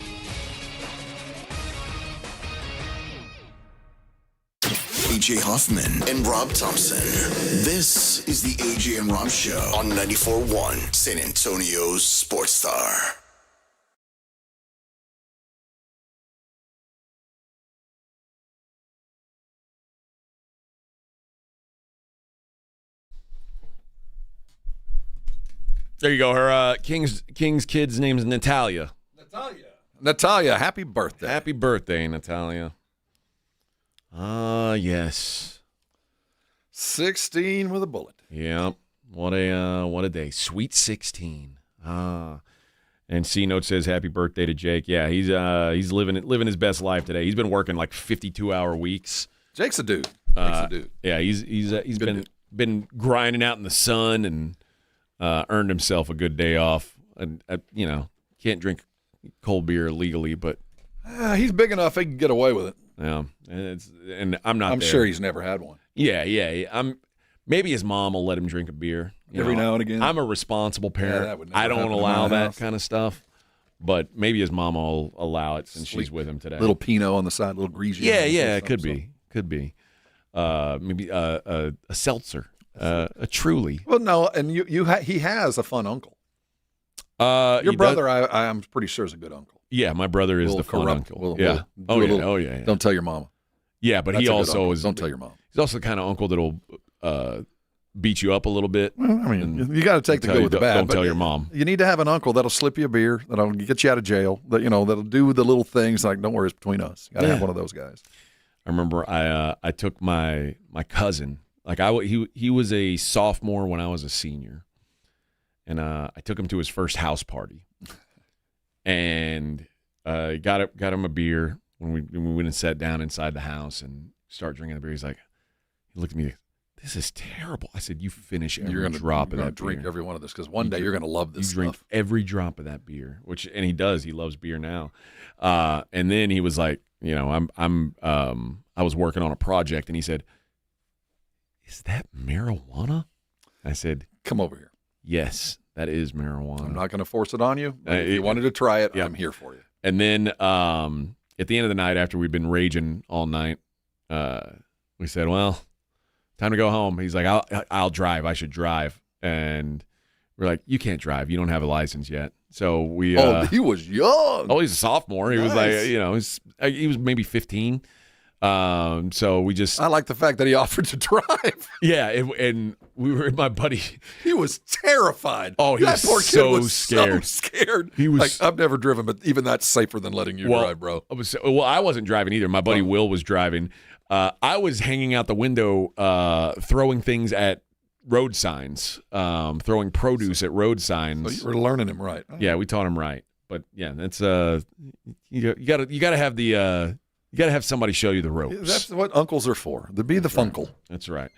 AJ Hoffman and Rob Thompson. This is the AJ and Rob Show on 94.1 San Antonio Sports Star. There you go. Her King's kid's name is Natalia. Natalia, happy birthday. Happy birthday, Natalia. Yes. 16 with a bullet. Yep. What a day. Sweet 16. And C-Note says happy birthday to Jake. Yeah, he's living his best life today. He's been working like 52-hour weeks. Jake's a dude. Yeah, he's been grinding out in the sun and earned himself a good day off. And can't drink cold beer legally, but he's big enough he can get away with it. Yeah, and I'm not. I'm there. sure he's never had one. Yeah. Maybe his mom will let him drink a beer every now and again. I'm a responsible parent. that would never I don't happen in allow my that house. kind of stuff. But maybe his mom will allow it since she's with him today. Little Pinot on the side, little greasy. Yeah, it could be. Maybe a seltzer, a Truly. Well, no, and he has a fun uncle. Your brother, I'm pretty sure, is a good uncle. Yeah, my brother is the fun uncle. Yeah. Yeah. Don't tell your mama. Yeah, but That's he a good also uncle. is. Don't tell your mom. He's also the kind of uncle that'll beat you up a little bit. Well, I mean, you got to take the good with the bad. Don't tell your mom. You need to have an uncle that'll slip you a beer, that'll get you out of jail, that'll do the little things like, don't worry, it's between us. You got to have one of those guys. I remember I took my cousin. Like he was a sophomore when I was a senior, and I took him to his first house party, and got him a beer when we went and sat down inside the house and started drinking the beer. He looked at me. This is terrible. I said, you finish every drop of that beer. Drink every one of this because one day you're going to love this stuff. You drink every drop of that beer, and he does. He loves beer now. And then he was like, I was working on a project, and he said, is that marijuana? I said, come over here. Yes, that is marijuana. I'm not going to force it on you. But if you wanted to try it, I'm here for you. And then at the end of the night, after we'd been raging all night, we said, well, time to go home. He's like, I'll drive. I should drive. And we're like, you can't drive. You don't have a license yet. So we. He was young. Oh, he's a sophomore. He was like, he was maybe 15. So we just. I like the fact that he offered to drive. Yeah, and we were my buddy. He was terrified. Oh, he that was poor kid so was scared. So scared. He was. Like, I've never driven, but even that's safer than letting you drive, bro. I wasn't driving either. My buddy Will was driving. I was hanging out the window, throwing things at road signs, throwing produce at road signs. So you were learning him right. Yeah, we taught him right. But yeah, that's you gotta have the. You got to have somebody show you the ropes. That's what uncles are for. To be the funkle. That's right.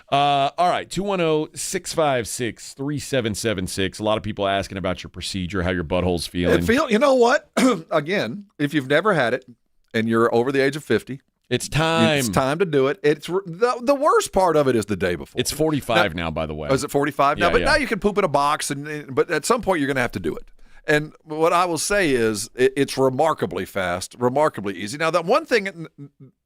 All right, 210-656-3776. A lot of people asking about your procedure, how your butthole's feeling. You know what? Again, if you've never had it and you're over the age of 50, it's time. It's time to do it. It's the worst part of it is the day before. It's 45 now, by the way. Oh, is it 45 now? Yeah, But now you can poop in a box, but at some point you're going to have to do it. And what I will say is it's remarkably fast, remarkably easy. Now, that one thing,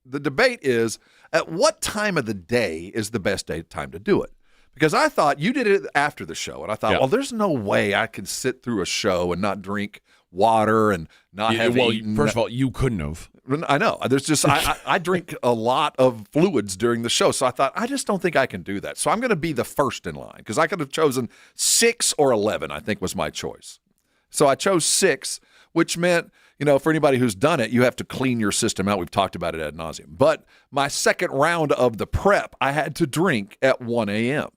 the debate is at what time of the day is the best time to do it? Because I thought you did it after the show, and I thought, well, there's no way I can sit through a show and not drink water and not have eaten. First of all, you couldn't have. I know. There's just I drink a lot of fluids during the show, so I thought I just don't think I can do that. So I'm going to be the first in line because I could have chosen 6 or 11. I think was my choice. So I chose 6, which meant, for anybody who's done it, you have to clean your system out. We've talked about it ad nauseum. But my second round of the prep, I had to drink at 1 a.m.,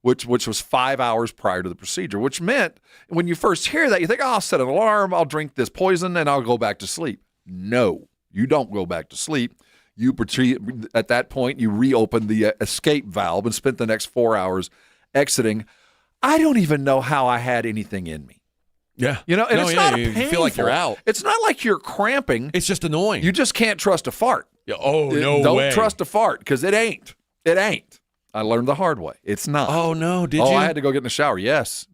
which was 5 hours prior to the procedure, which meant when you first hear that, you think, I'll set an alarm, I'll drink this poison, and I'll go back to sleep. No, you don't go back to sleep. At that point, you reopen the escape valve and spent the next 4 hours exiting. I don't even know how I had anything in me. Yeah. It's not you painful. feel like you're out. It's not like you're cramping. It's just annoying. You just can't trust a fart. Yeah, no way. Don't trust a fart because it ain't. It ain't. I learned the hard way. It's not. Oh, no. Did you? I had to go get in the shower. Yes.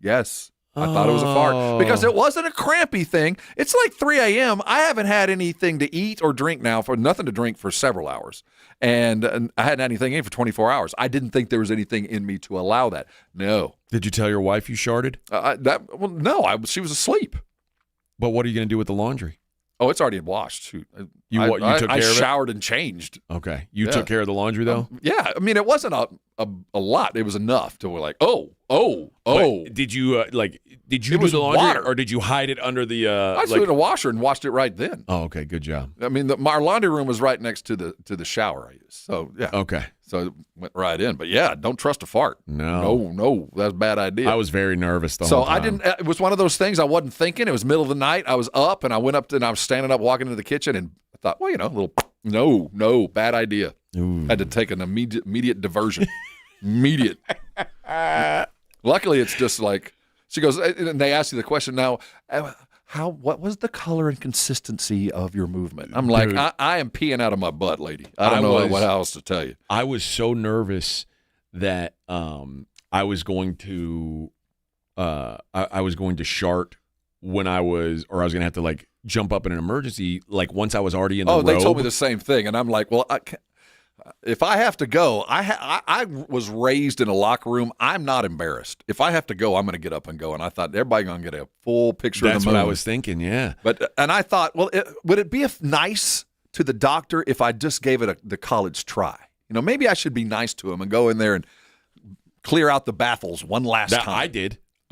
I thought it was a fart because it wasn't a crampy thing. It's like 3 a.m. I haven't had anything to eat or drink now nothing to drink for several hours. And I hadn't had anything in for 24 hours. I didn't think there was anything in me to allow that. No. Did you tell your wife you sharted? No, she was asleep. But what are you going to do with the laundry? Oh, it's already washed. Shoot. You took care of it? I showered and changed. Okay. You took care of the laundry, though? Yeah. I mean, it wasn't a lot. It was enough to like, oh. But did you do the laundry water. Or did you hide it under the I threw it in a washer and washed it right then. Oh, okay. Good job. I mean, our laundry room was right next to the shower I use. So, yeah. Okay. So it went right in. But, yeah, don't trust a fart. No. That's a bad idea. I was very nervous the whole time. So I didn't – it was one of those things I wasn't thinking. It was middle of the night. I was up, and I went up and I was standing up walking into the kitchen, and I thought, well, a little – no, bad idea. Ooh. Had to take an immediate diversion. Immediate. Luckily, it's just like – she goes – and they ask you the question now, what was the color and consistency of your movement? I'm like, I am peeing out of my butt, lady. I don't know what else to tell you. I was so nervous that I was going to shart when I was going to have to like jump up in an emergency like once I was already in the robe. They told me the same thing, and I'm like, well, if I have to go, I was raised in a locker room. I'm not embarrassed. If I have to go, I'm going to get up and go. And I thought everybody going to get a full picture of the moon. That's what I was thinking, yeah. And I thought, well, would it be nice to the doctor if I just gave it the college try? Maybe I should be nice to him and go in there and clear out the baffles one last time.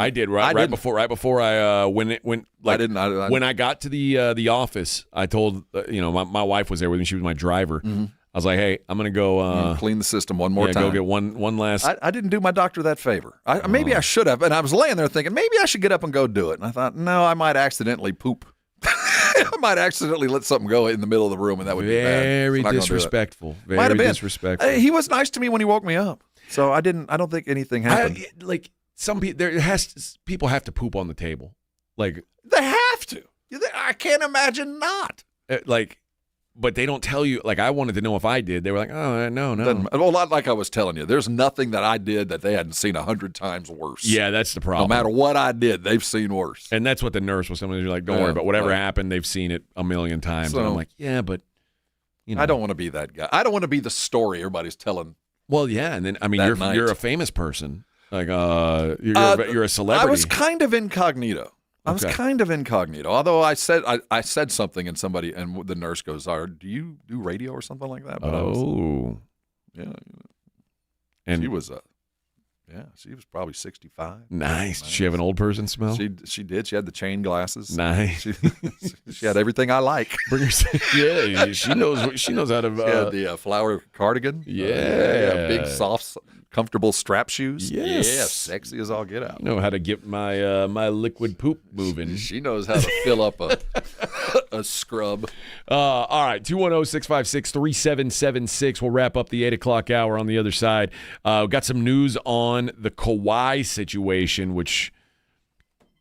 I did right before I when I got to the office. I told my wife was there with me. She was my driver. Mm-hmm. I was like, hey, I'm going to go clean the system one more time. Go get one last. I didn't do my doctor that favor. Maybe I should have. And I was laying there thinking, maybe I should get up and go do it. And I thought, no, I might accidentally poop. I might accidentally let something go in the middle of the room, and that would be bad. Very disrespectful. Very disrespectful. He was nice to me when he woke me up. So I don't think anything happened. Some people, people have to poop on the table. Like they have to. I can't imagine not. But they don't tell you. Like I wanted to know if I did. They were like, oh no. Well, not like I was telling you. There's nothing that I did that they hadn't seen 100 times worse. Yeah, that's the problem. No matter what I did, they've seen worse. And that's what the nurse was telling me. You're like, don't worry about whatever happened. They've seen it a million times. And I'm like, yeah, but I don't want to be that guy. I don't want to be the story everybody's telling. Well, yeah, and then you're a famous person. Like you're a celebrity. I was kind of incognito. I was kind of incognito, although I said something, and the nurse goes, "Do you do radio or something like that?" But yeah. And she was she was probably 65. Nice. Did she have an old person smell? She did. She had the chain glasses. Nice. She had everything I like. Yeah, she knows how to. She had the flower cardigan. Yeah. Big, soft, comfortable strap shoes. Yes. Yeah, sexy as all get out. You know how to get my my liquid poop moving. She knows how to fill up a scrub. All right, 210-656-3776. We'll wrap up the 8 o'clock hour on the other side. We've got some news on the Kawhi situation, which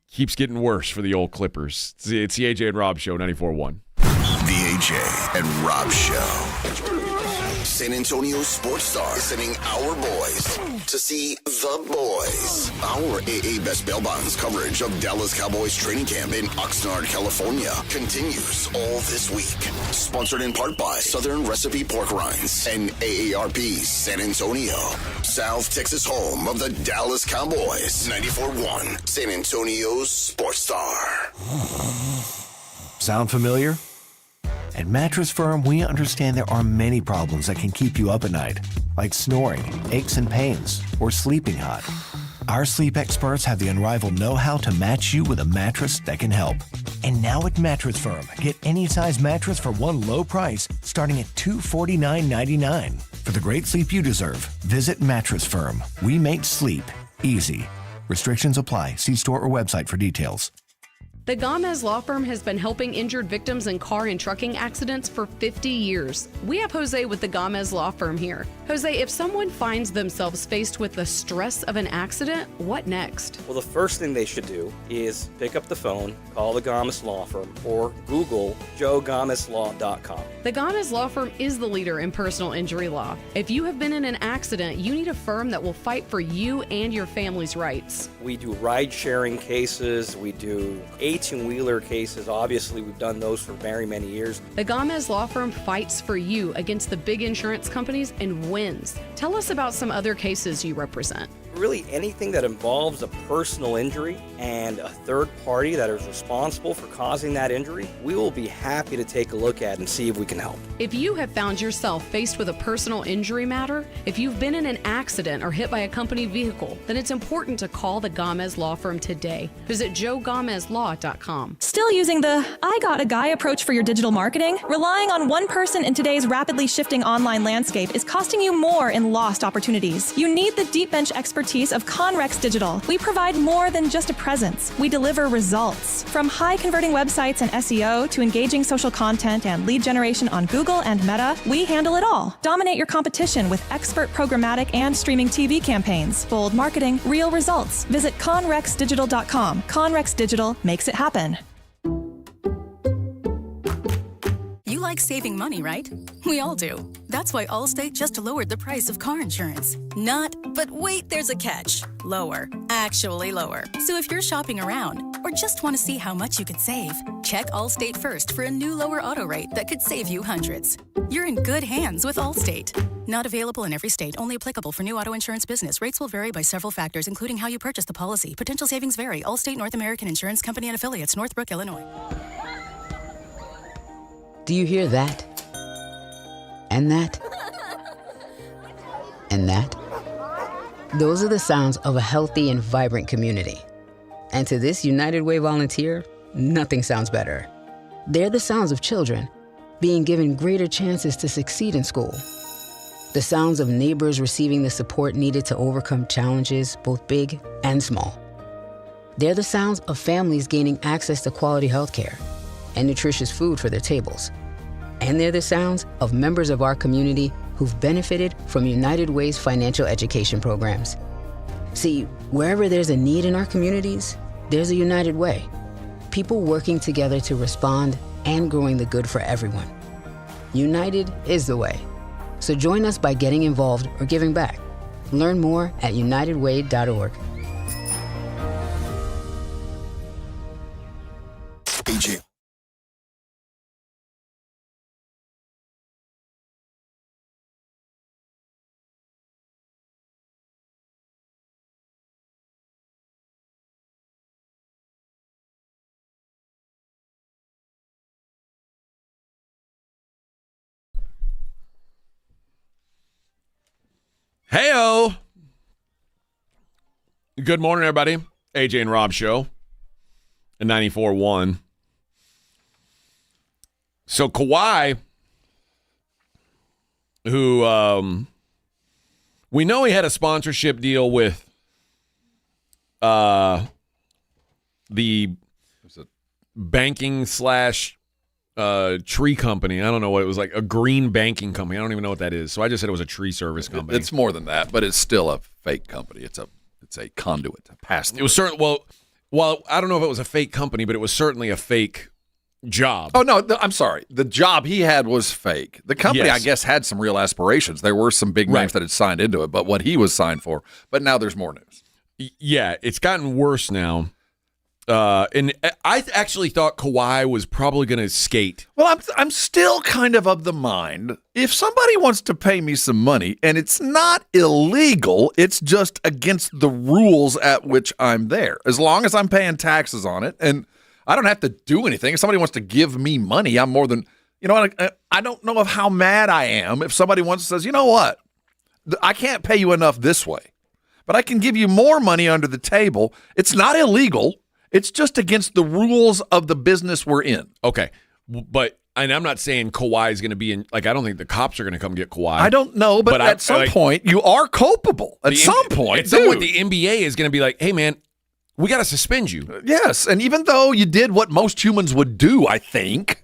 keeps getting worse for the old Clippers. It's the AJ and Rob Show, 94.1. The AJ and Rob Show. San Antonio Sports Star sending our boys to see the boys. Our AA Best Bail Bonds coverage of Dallas Cowboys Training Camp in Oxnard, California continues all this week. Sponsored in part by Southern Recipe Pork Rinds and AARP San Antonio. South Texas home of the Dallas Cowboys. 94.1 San Antonio's Sports Star. Sound familiar? At Mattress Firm, we understand there are many problems that can keep you up at night, like snoring, aches and pains, or sleeping hot. Our sleep experts have the unrivaled know-how to match you with a mattress that can help. And now at Mattress Firm, get any size mattress for one low price, starting at $249.99. For the great sleep you deserve, visit Mattress Firm. We make sleep easy. Restrictions apply. See store or website for details. The Gomez Law Firm has been helping injured victims in car and trucking accidents for 50 years. We have Jose with the Gomez Law Firm here. Jose, if someone finds themselves faced with the stress of an accident, what next? Well, the first thing they should do is pick up the phone, call the Gomez Law Firm, or Google joegomezlaw.com. The Gomez Law Firm is the leader in personal injury law. If you have been in an accident, you need a firm that will fight for you and your family's rights. We do ride-sharing cases. We do 18-wheeler cases. Obviously, we've done those for very many years. The Gomez Law Firm fights for you against the big insurance companies and wins. Tell us about some other cases you represent. Really, anything that involves a personal injury and a third party that is responsible for causing that injury, we will be happy to take a look at and see if we can help. If you have found yourself faced with a personal injury matter, if you've been in an accident or hit by a company vehicle, then it's important to call the Gomez Law Firm today. Visit joegomezlaw.com. Still using the I got a guy approach for your digital marketing? Relying on one person in today's rapidly shifting online landscape is costing you more in lost opportunities. You need the deep bench expertise of Conrex Digital. We provide more than just a presence. We deliver results. From high converting websites and SEO to engaging social content and lead generation on Google and Meta, we handle it all. Dominate your competition with expert programmatic and streaming TV campaigns. Bold marketing, real results. Visit conrexdigital.com. Conrex Digital makes it happen. You like saving money, right? We all do. That's why Allstate just lowered the price of car insurance. Not, but wait, there's a catch. Lower. Actually lower. So if you're shopping around or just want to see how much you could save, check Allstate first for a new lower auto rate that could save you hundreds. You're in good hands with Allstate. Not available in every state. Only applicable for new auto insurance business. Rates will vary by several factors, including how you purchase the policy. Potential savings vary. Allstate North American Insurance Company and affiliates. Northbrook, Illinois. Do you hear that? And that? And that? Those are the sounds of a healthy and vibrant community. And to this United Way volunteer, nothing sounds better. They're the sounds of children being given greater chances to succeed in school. The sounds of neighbors receiving the support needed to overcome challenges, both big and small. They're the sounds of families gaining access to quality health care and nutritious food for their tables. And they're the sounds of members of our community who've benefited from United Way's financial education programs. See, wherever there's a need in our communities, there's a United Way. People working together to respond and growing the good for everyone. United is the way. So join us by getting involved or giving back. Learn more at unitedway.org. AJ. Hey-o. Good morning, everybody. AJ and Rob show at 94.1. So Kawhi, who we know he had a sponsorship deal with the banking / tree company. I don't know what it was, like a green banking company. I don't even know what that is. So I just said it was a tree service company. It's more than that, but it's still a fake company. It's a conduit, a pass-through. It was certain. Well, I don't know if it was a fake company, but it was certainly a fake job. Oh no, I'm sorry. The job he had was fake. The company, Yes. I guess, had some real aspirations. There were some big names that had signed into it, but what he was signed for. But now there's more news. Yeah, it's gotten worse now. And I actually thought Kawhi was probably going to skate. Well, I'm still kind of the mind, if somebody wants to pay me some money and it's not illegal, it's just against the rules at which I'm there. As long as I'm paying taxes on it and I don't have to do anything. If somebody wants to give me money, I'm more than, I don't know of how mad I am if somebody says, you know what, I can't pay you enough this way, but I can give you more money under the table. It's not illegal. It's just against the rules of the business we're in. Okay. But and I'm not saying Kawhi is going to be in, I don't think the cops are going to come get Kawhi. I don't know, but at some point, you are culpable. At some point, at some point, the NBA is going to be like, hey, man, we got to suspend you. Yes, and even though you did what most humans would do, I think,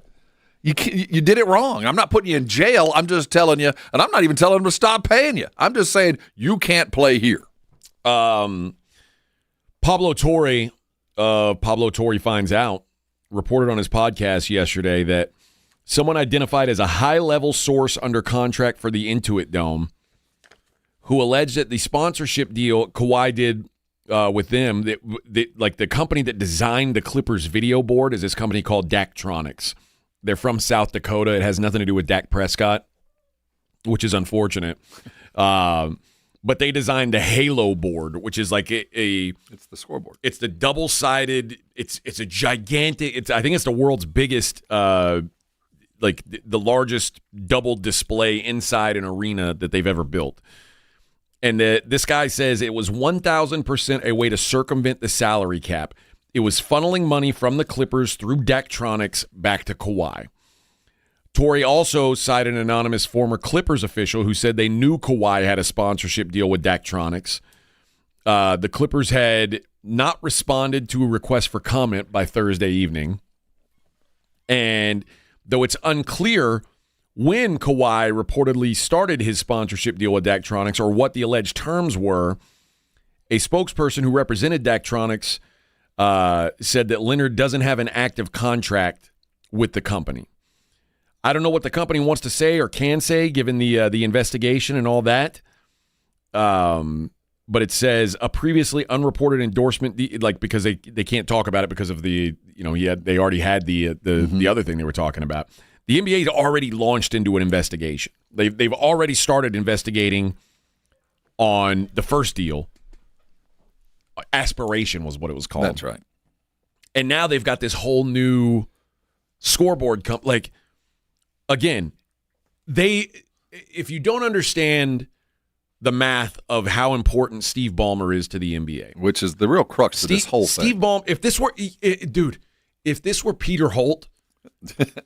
you did it wrong. I'm not putting you in jail. I'm just telling you, and I'm not even telling them to stop paying you. I'm just saying you can't play here. Pablo Torre Finds Out reported on his podcast yesterday that someone identified as a high-level source under contract for the Intuit Dome who alleged that the sponsorship deal Kawhi did with them, that the company that designed the Clippers video board is this company called Daktronics. They're from South Dakota. It has nothing to do with Dak Prescott, which is unfortunate. But they designed the Halo board, which is like it's the scoreboard. It's the double-sided. It's a gigantic. I think it's the world's biggest, the largest double display inside an arena that they've ever built. And this guy says it was 1,000% a way to circumvent the salary cap. It was funneling money from the Clippers through Daktronics back to Kawhi. Torrey also cited an anonymous former Clippers official who said they knew Kawhi had a sponsorship deal with Daktronics. The Clippers had not responded to a request for comment by Thursday evening. And though it's unclear when Kawhi reportedly started his sponsorship deal with Daktronics or what the alleged terms were, a spokesperson who represented Daktronics said that Leonard doesn't have an active contract with the company. I don't know what the company wants to say or can say given the investigation and all that. But it says a previously unreported endorsement, because they can't talk about it because of they already had the other thing they were talking about. The NBA already launched into an investigation. They've already started investigating on the first deal. Aspiration was what it was called. That's right. And now they've got this whole new scoreboard again, if you don't understand the math of how important Steve Ballmer is to the NBA, which is the real crux of this whole thing. Steve Ballmer, if this were Peter Holt,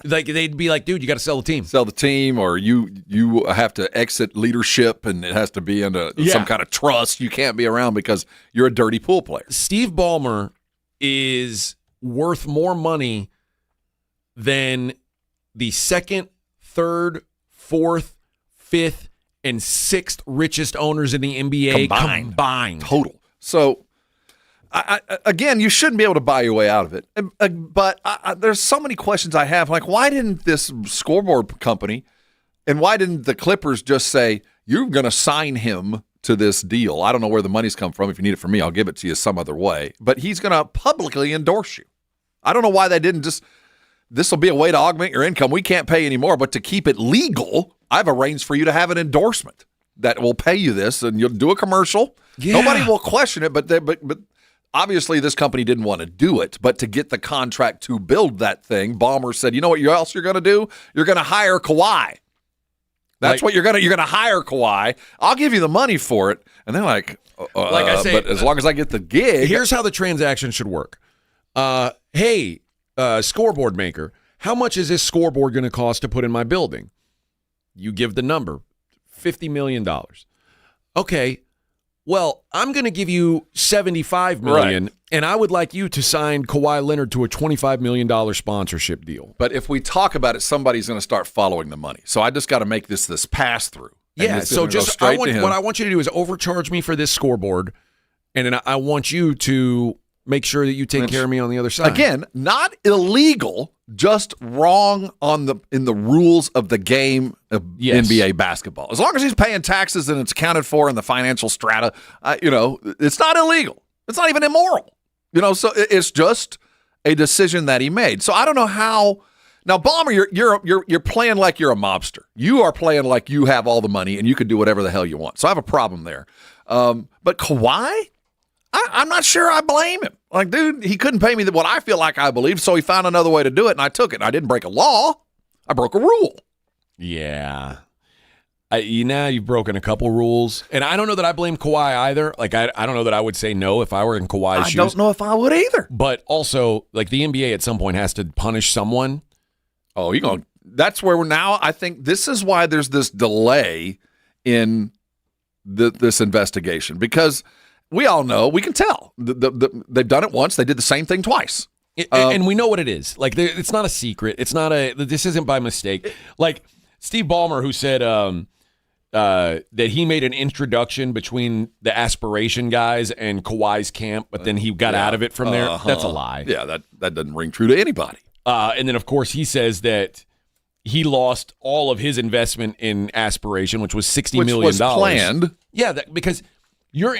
they'd be like, dude, you got to sell the team. Sell the team, or you have to exit leadership, and it has to be under some kind of trust. You can't be around because you're a dirty pool player. Steve Ballmer is worth more money than the second, third, fourth, fifth, and sixth richest owners in the NBA combined. Total. So, again, you shouldn't be able to buy your way out of it. But there's so many questions I have. Like, why didn't this scoreboard company and why didn't the Clippers just say, you're going to sign him to this deal? I don't know where the money's come from. If you need it from me, I'll give it to you some other way. But he's going to publicly endorse you. I don't know why they didn't just... This will be a way to augment your income. We can't pay anymore, but to keep it legal, I've arranged for you to have an endorsement that will pay you this, and you'll do a commercial. Yeah. Nobody will question it, but obviously this company didn't want to do it. But to get the contract to build that thing, Ballmer said, you know what else you're going to do? You're going to hire Kawhi. That's what you're gonna hire Kawhi. I'll give you the money for it, and they're like I say, but as long as I get the gig. Here's how the transaction should work. Hey, scoreboard maker, how much is this scoreboard going to cost to put in my building? You give the number, $50 million. Okay, well, I'm going to give you $75 million, right. And I would like you to sign Kawhi Leonard to a $25 million sponsorship deal. But if we talk about it, somebody's going to start following the money. So I just got to make this pass-through. Yeah, so just what I want you to do is overcharge me for this scoreboard, and then I want you to make sure that you take care of me on the other side. Again, not illegal, just wrong in the rules of the game of NBA basketball. As long as he's paying taxes and it's accounted for in the financial strata, it's not illegal. It's not even immoral. So it's just a decision that he made. So I don't know how. Now, Ballmer, you're playing like you're a mobster. You are playing like you have all the money and you can do whatever the hell you want. So I have a problem there. But Kawhi, I'm not sure I blame him. Like, dude, he couldn't pay me what I feel like I believe, so he found another way to do it, and I took it. And I didn't break a law. I broke a rule. Yeah. You've broken a couple rules. And I don't know that I blame Kawhi either. Like, I don't know that I would say no if I were in Kawhi's shoes. I don't know if I would either. But also, like, the NBA at some point has to punish someone. Oh, that's where we're now. I think this is why there's this delay in this investigation, because we all know, we can tell. They've done it once. They did the same thing twice. And we know what it is. Like, it's not a secret. This isn't by mistake. Like, Steve Ballmer, who said that he made an introduction between the aspiration guys and Kawhi's camp, but then he got out of it from there. That's a lie. Yeah, that doesn't ring true to anybody. And then, of course, he says that he lost all of his investment in aspiration, which was $60 million. Which was planned. Yeah, because your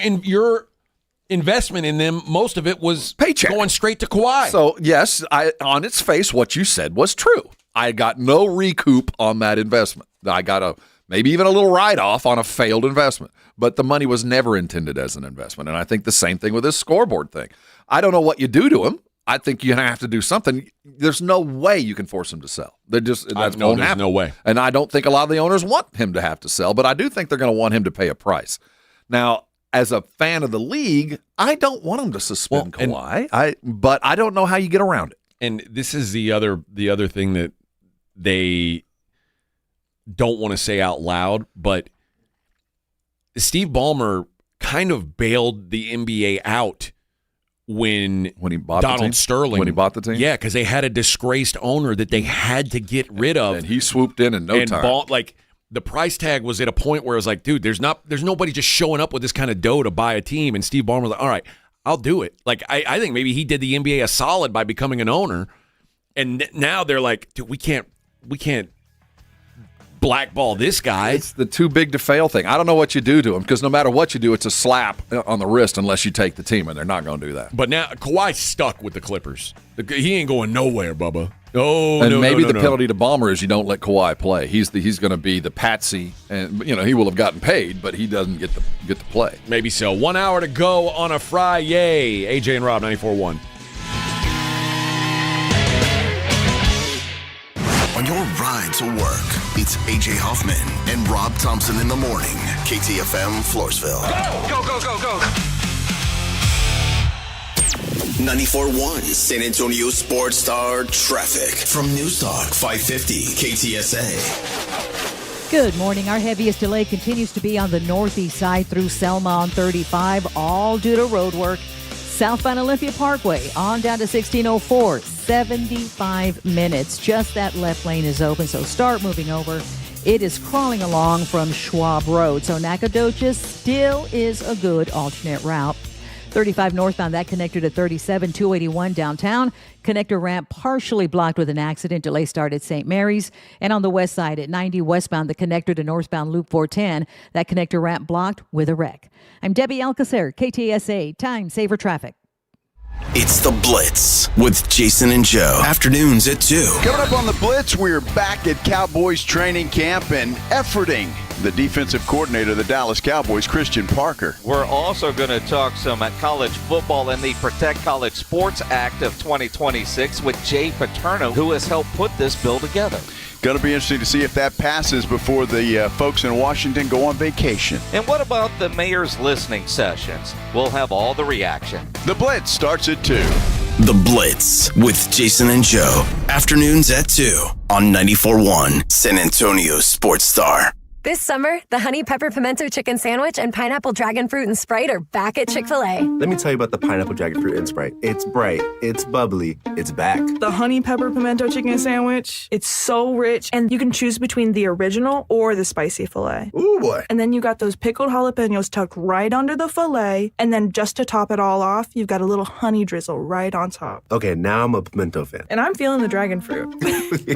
investment in them, most of it was paycheck going straight to Kawhi. So, yes, on its face, what you said was true. I got no recoup on that investment. I got maybe even a little write-off on a failed investment. But the money was never intended as an investment. And I think the same thing with this scoreboard thing. I don't know what you do to him. I think you're going to have to do something. There's no way you can force him to sell. There's no way. And I don't think a lot of the owners want him to have to sell, but I do think they're going to want him to pay a price. Now, as a fan of the league, I don't want him to suspend Kawhi, but I don't know how you get around it. And this is the other thing that they don't want to say out loud, but Steve Ballmer kind of bailed the NBA out when he bought Donald Sterling. When he bought the team? Yeah, because they had a disgraced owner that they had to get rid of. And he swooped in no time. The price tag was at a point where it was like, dude, there's nobody just showing up with this kind of dough to buy a team. And Steve Ballmer was like, all right, I'll do it. Like, I think maybe he did the NBA a solid by becoming an owner. And now they're like, dude, we can't blackball this guy. It's the too big to fail thing. I don't know what you do to him, because no matter what you do, it's a slap on the wrist unless you take the team, and they're not going to do that. But now Kawhi's stuck with the Clippers. He ain't going nowhere, Bubba. Maybe the penalty to Ballmer is you don't let Kawhi play. He's going to be the patsy, and he will have gotten paid, but he doesn't get to play. Maybe so. 1 hour to go on a Friday. AJ and Rob, 94.1. On your ride to work, it's AJ Hoffman and Rob Thompson in the morning. KTFM Floresville. Go, go, go, go. 94.1 San Antonio Sports Star traffic from News Talk 550 KTSA. Good morning. Our heaviest delay continues to be on the northeast side through Selma on 35, all due to road work. Southbound Olympia Parkway on down to 1604, 75 minutes. Just that left lane is open, so start moving over. It is crawling along from Schwab Road, so Nacogdoches still is a good alternate route. 35 northbound, that connector to 37, 281 downtown. Connector ramp partially blocked with an accident. Delay started at St. Mary's. And on the west side at 90 westbound, the connector to northbound Loop 410. That connector ramp blocked with a wreck. I'm Debbie Alcacer, KTSA, Time Saver Traffic. It's The Blitz with Jason and Joe. Afternoons at 2. Coming up on The Blitz, we're back at Cowboys Training Camp and efforting the defensive coordinator of the Dallas Cowboys, Christian Parker. We're also going to talk some college football and the Protect College Sports Act of 2026 with Jay Paterno, who has helped put this bill together. Going to be interesting to see if that passes before the folks in Washington go on vacation. And what about the mayor's listening sessions? We'll have all the reaction. The Blitz starts at 2. The Blitz with Jason and Joe. Afternoons at 2 on 94.1 San Antonio Sports Star. This summer, the Honey Pepper Pimento Chicken Sandwich and Pineapple Dragon Fruit and Sprite are back at Chick-fil-A. Let me tell you about the Pineapple Dragon Fruit and Sprite. It's bright, it's bubbly, it's back. The Honey Pepper Pimento Chicken Sandwich, it's so rich, and you can choose between the original or the spicy filet. Ooh, boy. And then you got those pickled jalapenos tucked right under the filet, and then just to top it all off, you've got a little honey drizzle right on top. Okay, now I'm a pimento fan. And I'm feeling the dragon fruit.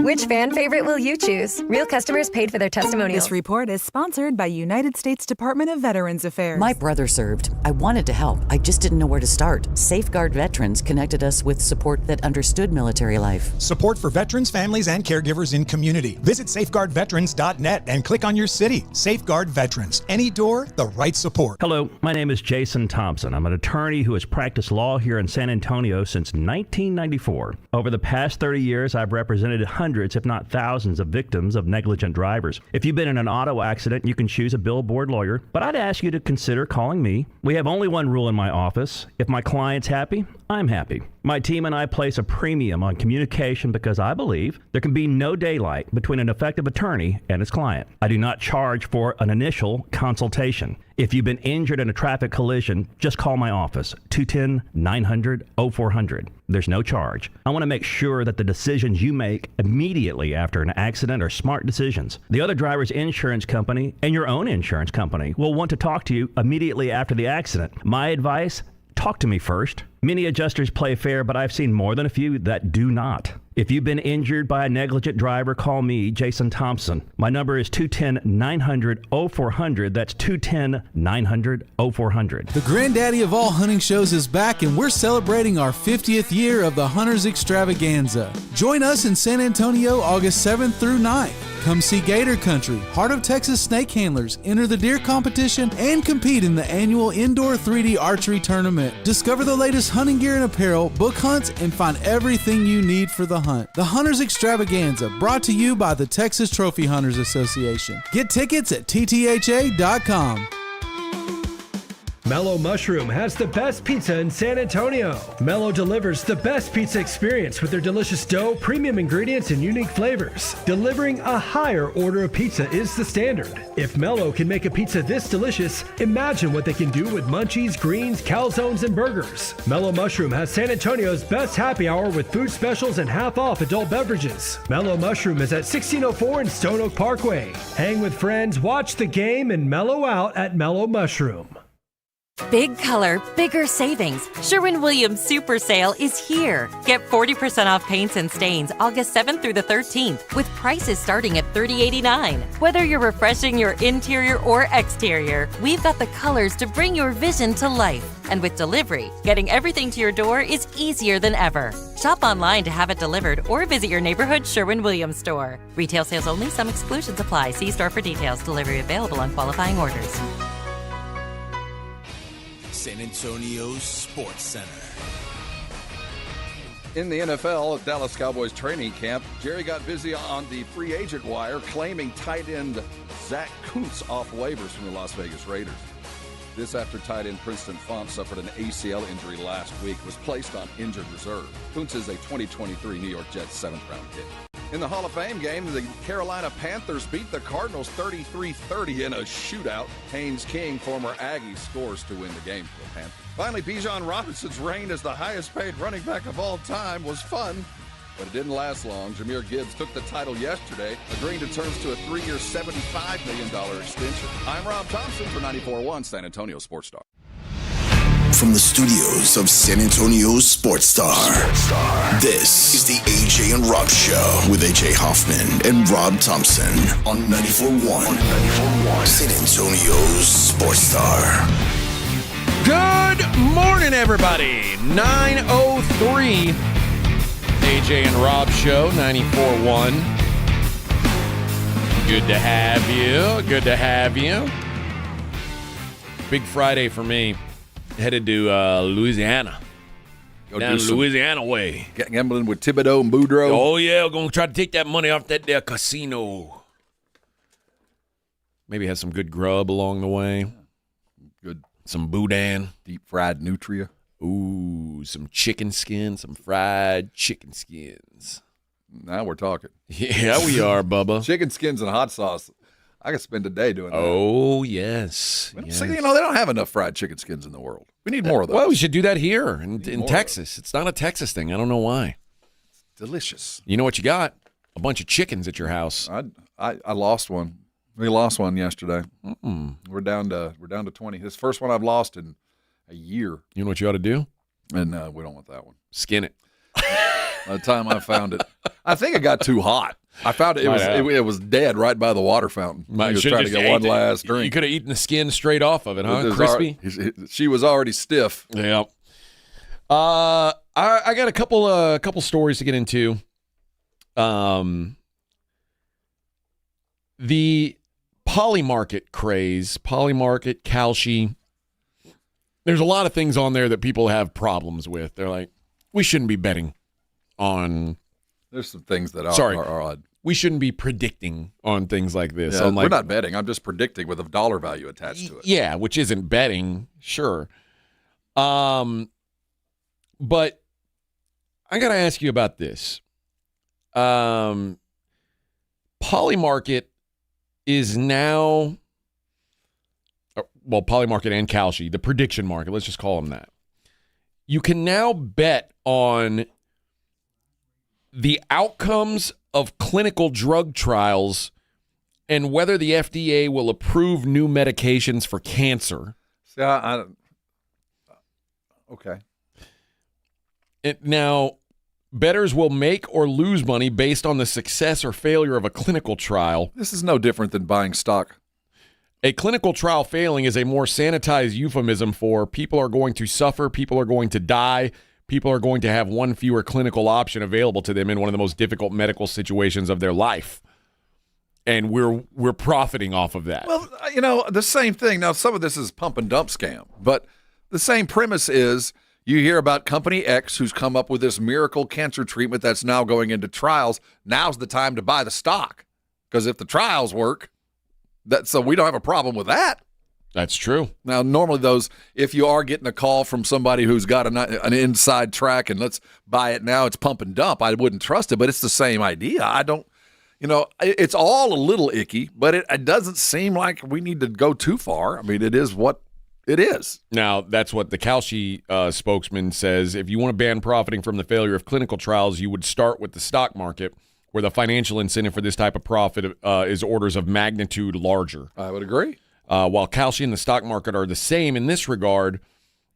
Which fan favorite will you choose? Real customers paid for their testimonials. This report is sponsored by United States Department of Veterans Affairs. My brother served. I wanted to help. I just didn't know where to start. Safeguard Veterans connected us with support that understood military life. Support for veterans, families, and caregivers in community. Visit safeguardveterans.net and click on your city. Safeguard Veterans. Any door, the right support. Hello, my name is Jason Thompson. I'm an attorney who has practiced law here in San Antonio since 1994. Over the past 30 years, I've represented hundreds, if not thousands, of victims of negligent drivers. If you've been in an auto accident, you can choose a billboard lawyer, but I'd ask you to consider calling me. We have only one rule in my office. If my client's happy, I'm happy. My team and I place a premium on communication because I believe there can be no daylight between an effective attorney and his client. I do not charge for an initial consultation. If you've been injured in a traffic collision, just call my office, 210-900-0400. There's no charge. I want to make sure that the decisions you make immediately after an accident are smart decisions. The other driver's insurance company and your own insurance company will want to talk to you immediately after the accident. My advice, talk to me first. Many adjusters play fair, but I've seen more than a few that do not. If you've been injured by a negligent driver, call me, Jason Thompson. My number is 210-900-0400. That's 210-900-0400. The granddaddy of all hunting shows is back, and we're celebrating our 50th year of the Hunters Extravaganza. Join us in San Antonio August 7th through 9th. Come see Gator Country, Heart of Texas snake handlers, enter the deer competition, and compete in the annual indoor 3D archery tournament. Discover the latest hunting gear and apparel, book hunts, and find everything you need for the hunt. The Hunters Extravaganza, brought to you by the Texas Trophy Hunters Association. Get tickets at ttha.com. Mellow Mushroom has the best pizza in San Antonio. Mellow delivers the best pizza experience with their delicious dough, premium ingredients, and unique flavors. Delivering a higher order of pizza is the standard. If Mellow can make a pizza this delicious, imagine what they can do with munchies, greens, calzones, and burgers. Mellow Mushroom has San Antonio's best happy hour with food specials and half-off adult beverages. Mellow Mushroom is at 1604 in Stone Oak Parkway. Hang with friends, watch the game, and mellow out at Mellow Mushroom. Big color, bigger savings. Sherwin-Williams Super Sale is here. Get 40% off paints and stains August 7th through the 13th with prices starting at $30.89. Whether you're refreshing your interior or exterior, we've got the colors to bring your vision to life. And with delivery, getting everything to your door is easier than ever. Shop online to have it delivered or visit your neighborhood Sherwin-Williams store. Retail sales only. Some exclusions apply. See store for details. Delivery available on qualifying orders. San Antonio Sports Center. In the NFL at Dallas Cowboys Training Camp, Jerry got busy on the free agent wire, claiming tight end Zach Kuntz off waivers from the Las Vegas Raiders. This after tight end Princeton Font suffered an ACL injury last week, was placed on injured reserve. Kuntz is a 2023 New York Jets 7th-round pick. In the Hall of Fame game, the Carolina Panthers beat the Cardinals 33-30 in a shootout. Haynes King, former Aggie, scores to win the game for the Panthers. Finally, Bijan Robinson's reign as the highest-paid running back of all time was fun, but it didn't last long. Jahmyr Gibbs took the title yesterday, agreeing to terms to a 3-year, $75 million extension. I'm Rob Thompson for 94.1 San Antonio Sports Star. From the studios of San Antonio Sports Star, this is the AJ and Rob Show with AJ Hoffman and Rob Thompson on 94.1 San Antonio Sports Star. Good morning, everybody. 9:03, AJ and Rob Show, 94.1. Good to have you. Good to have you. Big Friday for me. Headed to Louisiana. Go down do some Louisiana way. Gambling with Thibodeau and Boudreaux. Oh, yeah. We're going to try to take that money off that there casino. Maybe have some good grub along the way. Good. Some boudin. Deep fried nutria. Ooh, some chicken skins. Some fried chicken skins. Now we're talking. Yeah, we are, Bubba. Chicken skins and hot sauce. I could spend a day doing that. Oh, yes. Yes. So, they don't have enough fried chicken skins in the world. We need more of those. Well, we should do that here in Texas. It's not a Texas thing. I don't know why. It's delicious. You know what you got? A bunch of chickens at your house. I lost one. We lost one yesterday. Mm-mm. We're down to 20. This is the first one I've lost in a year. You know what you ought to do? And we don't want that one. Skin it. By the time I found it, I think it got too hot. I found it. It was dead right by the water fountain. I was trying to get one last drink. You could have eaten the skin straight off of it, huh? Crispy. She was already stiff. Yeah. I got a couple stories to get into. The Polymarket craze, Polymarket, Kalshi. There's a lot of things on there that people have problems with. They're like, we shouldn't be betting on. There's some things that are odd. We shouldn't be predicting on things like this. Yeah, we're not betting. I'm just predicting with a dollar value attached to it. Yeah, which isn't betting, sure. But I got to ask you about this. Polymarket is now, Polymarket and Kalshi, the prediction market, let's just call them that. You can now bet on the outcomes of clinical drug trials and whether the FDA will approve new medications for cancer. See, okay. Now, bettors will make or lose money based on the success or failure of a clinical trial. This is no different than buying stock. A clinical trial failing is a more sanitized euphemism for people are going to suffer, people are going to die, people are going to have one fewer clinical option available to them in one of the most difficult medical situations of their life. And we're profiting off of that. Well, the same thing. Now, some of this is pump and dump scam, but the same premise is you hear about company X who's come up with this miracle cancer treatment that's now going into trials. Now's the time to buy the stock because if the trials work, so we don't have a problem with that. That's true. Now, normally if you are getting a call from somebody who's got an inside track and let's buy it now, it's pump and dump. I wouldn't trust it, but it's the same idea. I don't, it's all a little icky, but it doesn't seem like we need to go too far. I mean, it is what it is. Now, that's what the Kalshi spokesman says. If you want to ban profiting from the failure of clinical trials, you would start with the stock market, where the financial incentive for this type of profit is orders of magnitude larger. I would agree. While Kalshi and the stock market are the same in this regard,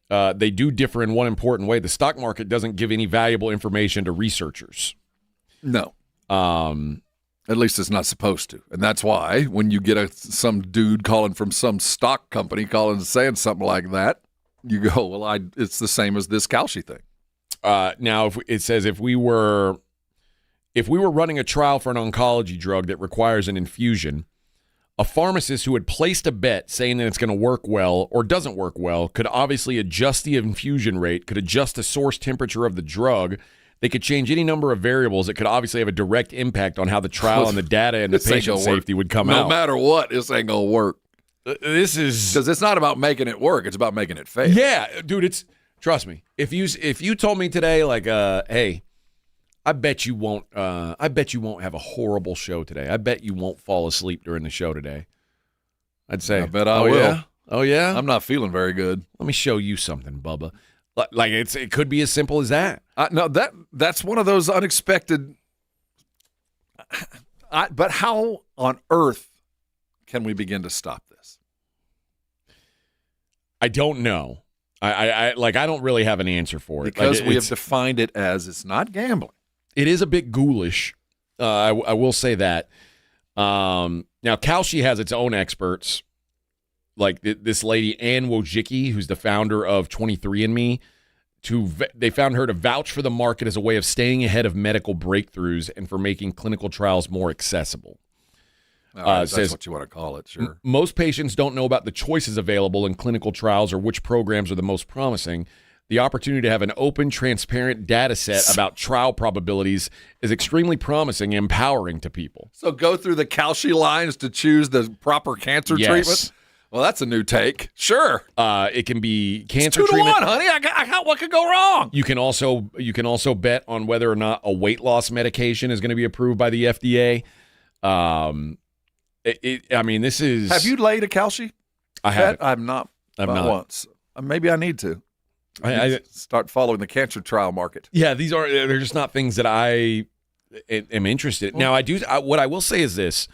they do differ in one important way. The stock market doesn't give any valuable information to researchers. No. At least it's not supposed to. And that's why when you get some dude calling from some stock company saying something like that, you go, well, it's the same as this Kalshi thing. Now, it says if we were running a trial for an oncology drug that requires an infusion, a pharmacist who had placed a bet saying that it's going to work well or doesn't work well could obviously adjust the infusion rate, could adjust the source temperature of the drug. They could change any number of variables that could obviously have a direct impact on how the trial and the data and the patient safety would come out. No matter what, this ain't going to work. This is... Because it's not about making it work. It's about making it fail. Yeah, dude, trust me. If you told me today, like, hey, I bet you won't have a horrible show today. I bet you won't fall asleep during the show today. I'd say, I bet I will. Yeah? Oh, yeah? I'm not feeling very good. Let me show you something, Bubba. Like it could be as simple as that. No, that's one of those unexpected. But how on earth can we begin to stop this? I don't know. I don't really have an answer for it because we have defined it as it's not gambling. It is a bit ghoulish. I will say that. Now, Kalshi has its own experts, like this lady, Ann Wojcicki, who's the founder of 23andMe. They found her to vouch for the market as a way of staying ahead of medical breakthroughs and for making clinical trials more accessible. That's what you want to call it, sure. Most patients don't know about the choices available in clinical trials or which programs are the most promising. The opportunity to have an open, transparent data set about trial probabilities is extremely promising and empowering to people. So go through the Kalshi lines to choose the proper cancer treatment? Well, that's a new take. Sure. It can be cancer it's 2 to treatment. 1, honey. What could go wrong? You can also bet on whether or not a weight loss medication is going to be approved by the FDA. This is. Have you laid a Kalshi? I haven't. I've not. I've not once. Maybe I need to. I start following the cancer trial market. Yeah, they're just not things that I am interested in. Now, what I will say is this.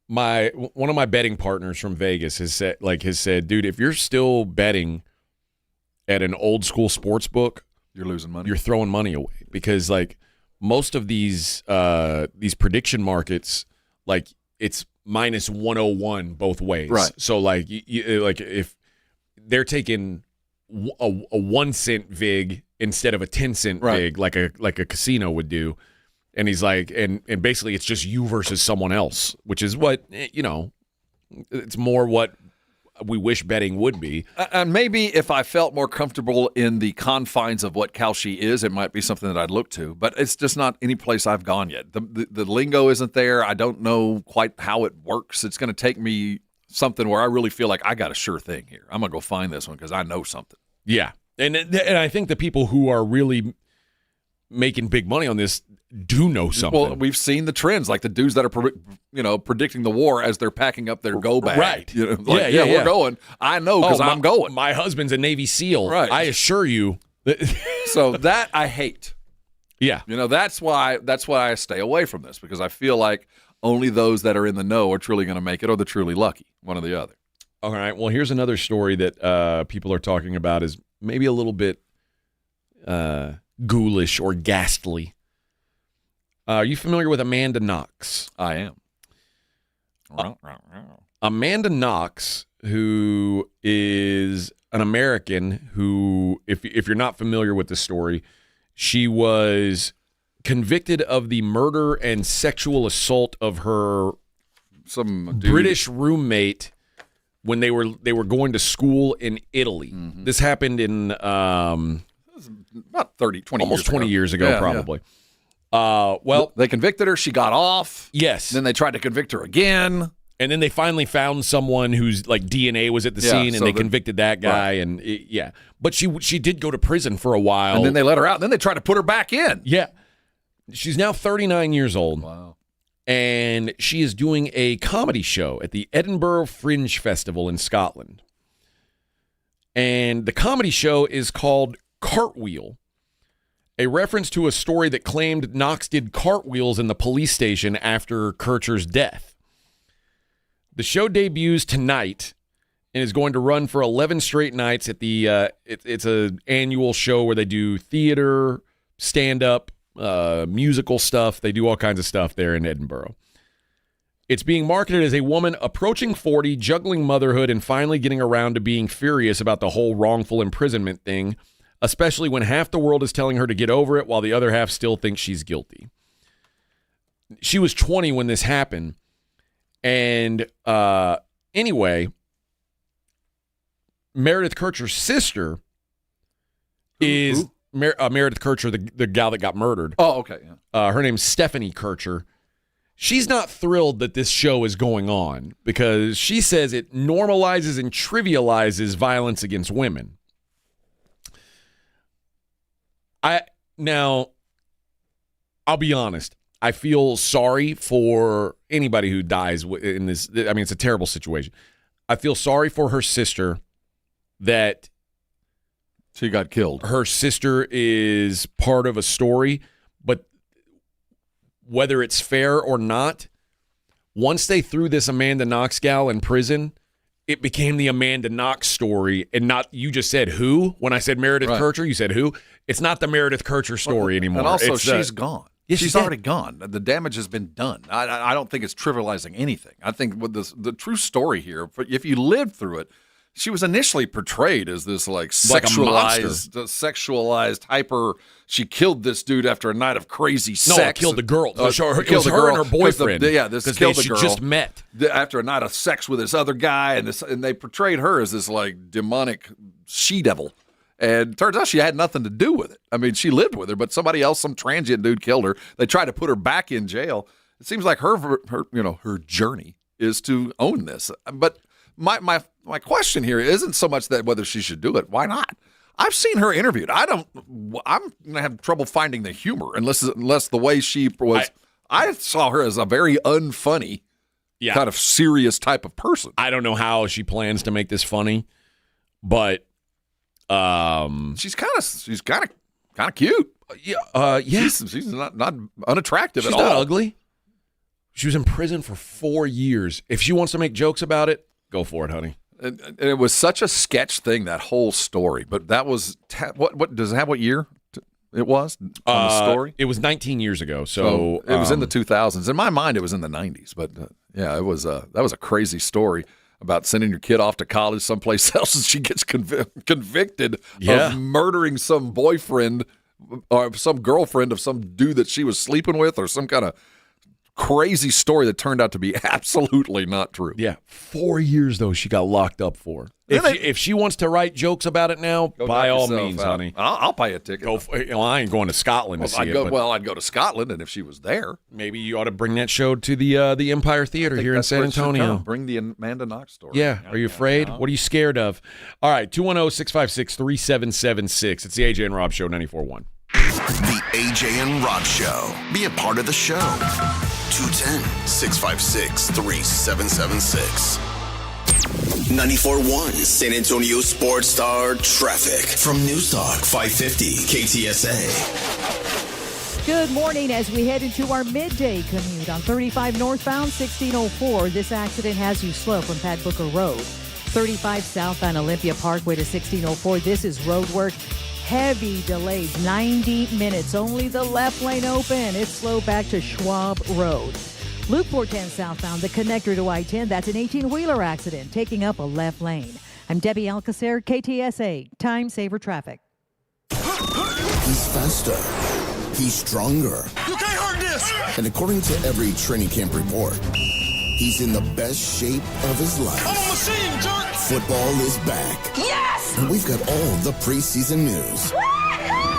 One of my betting partners from Vegas has said, dude, if you're still betting at an old school sports book, you're losing money. You're throwing money away because like most of these prediction markets, like it's minus 101 both ways. Right. So like if they're taking a 1 cent vig instead of a 10 cent vig, like a casino would do. And he's like, and basically it's just you versus someone else, which is what, it's more what we wish betting would be. And maybe if I felt more comfortable in the confines of what Kalshi is, it might be something that I'd look to. But it's just not any place I've gone yet. The lingo isn't there. I don't know quite how it works. It's going to take me something where I really feel like I got a sure thing here. I'm going to go find this one because I know something. Yeah. And I think the people who are really making big money on this do know something. Well, we've seen the trends, like the dudes that are predicting the war as they're packing up their go bag. Right. We're going. I know because I'm going. My husband's a Navy SEAL. Right. I assure you. So that I hate. Yeah. That's why I stay away from this, because I feel like only those that are in the know are truly going to make it, or the truly lucky, one or the other. All right. Well, here's another story that people are talking about is maybe a little bit ghoulish or ghastly. Are you familiar with Amanda Knox? I am. Amanda Knox, who is an American who, if you're not familiar with the story, she was convicted of the murder and sexual assault of her British roommate when they were going to school in Italy. Mm-hmm. This happened in about 20 almost 20 years ago, probably. Yeah. Well, they convicted her. She got off. Yes. Then they tried to convict her again. And then they finally found someone whose like DNA was at the scene, and they convicted that guy. Right. And but she did go to prison for a while. And then they let her out. And then they tried to put her back in. Yeah. She's now 39 years old. Wow. And she is doing a comedy show at the Edinburgh Fringe Festival in Scotland. And the comedy show is called Cartwheel, a reference to a story that claimed Knox did cartwheels in the police station after Kircher's death. The show debuts tonight and is going to run for 11 straight nights at the it's an annual show where they do theater, stand-up, musical stuff. They do all kinds of stuff there in Edinburgh. It's being marketed as a woman approaching 40, juggling motherhood, and finally getting around to being furious about the whole wrongful imprisonment thing, especially when half the world is telling her to get over it while the other half still thinks she's guilty. She was 20 when this happened. And anyway, Meredith Kircher's sister is Meredith Kircher, the gal that got murdered. Oh, okay. Yeah. Her name's Stephanie Kircher. She's not thrilled that this show is going on because she says it normalizes and trivializes violence against women. Now, I'll be honest. I feel sorry for anybody who dies in this. I mean, it's a terrible situation. I feel sorry for her sister that she got killed. Her sister is part of a story, but whether it's fair or not, once they threw this Amanda Knox gal in prison, it became the Amanda Knox story, and not, you just said who? When I said Meredith Kircher, you said who? It's not the Meredith Kircher story anymore. And also, it's she's gone. Yeah, she's already gone. The damage has been done. I don't think it's trivializing anything. I think with the true story here, if you lived through it, she was initially portrayed as this like Like a monster. sexualized hyper. She killed this dude after a night of crazy sex. Killed the girl. It was killed her the girl. and her boyfriend. This killed the girl. just met after a night of sex with this other guy, and they portrayed her as this like demonic she-devil. And turns out she had nothing to do with it. I mean, she lived with her, but somebody else, some transient dude, killed her. They tried to put her back in jail. It seems like her journey is to own this. But my question here isn't so much that whether she should do it. Why not? I've seen her interviewed. I'm gonna have trouble finding the humor unless the way she was. I saw her as a very unfunny, kind of serious type of person. I don't know how she plans to make this funny, but she's kind of cute. Yeah. She's not unattractive at all. She's not ugly. She was in prison for 4 years. If she wants to make jokes about it, go for it, honey. And it was such a sketch thing, that whole story. But that was what does it have? What year it was on the story? It was 19 years ago. So it was in the 2000s. In my mind, it was in the 90s. But it was that was a crazy story about sending your kid off to college someplace else, and she gets convicted of murdering some boyfriend or some girlfriend of some dude that she was sleeping with, or some kind of crazy story that turned out to be absolutely not true. Yeah, 4 years though she got locked up for. If she wants to write jokes about it now, by all means, honey. I'll pay a ticket. I ain't going to Scotland to see it. I'd go to Scotland, and if she was there, maybe you ought to bring that show to the Empire Theater here in San Antonio. Bring the Amanda Knox story. Yeah. Are you afraid? What are you scared of? All right, 210-656-3776. It's the AJ and Rob Show, 94.1. The AJ and Rob Show. Be a part of the show. 210-656-3776. 94.1 San Antonio Sports Star Traffic from News Talk 550 KTSA. Good morning as we head into our midday commute on 35 northbound 1604. This accident has you slow from Pat Booker Road. 35 southbound Olympia Parkway to 1604. This is road work. Heavy delays, 90 minutes. Only the left lane open. It's slow back to Schwab Road. Loop 410 southbound, the connector to I-10. That's an 18-wheeler accident, taking up a left lane. I'm Debbie Alcacer, KTSA, Time Saver Traffic. He's faster. He's stronger. You can't hurt this! And according to every training camp report, he's in the best shape of his life. I'm a machine, jerk! Football is back. Yes! And we've got all the preseason news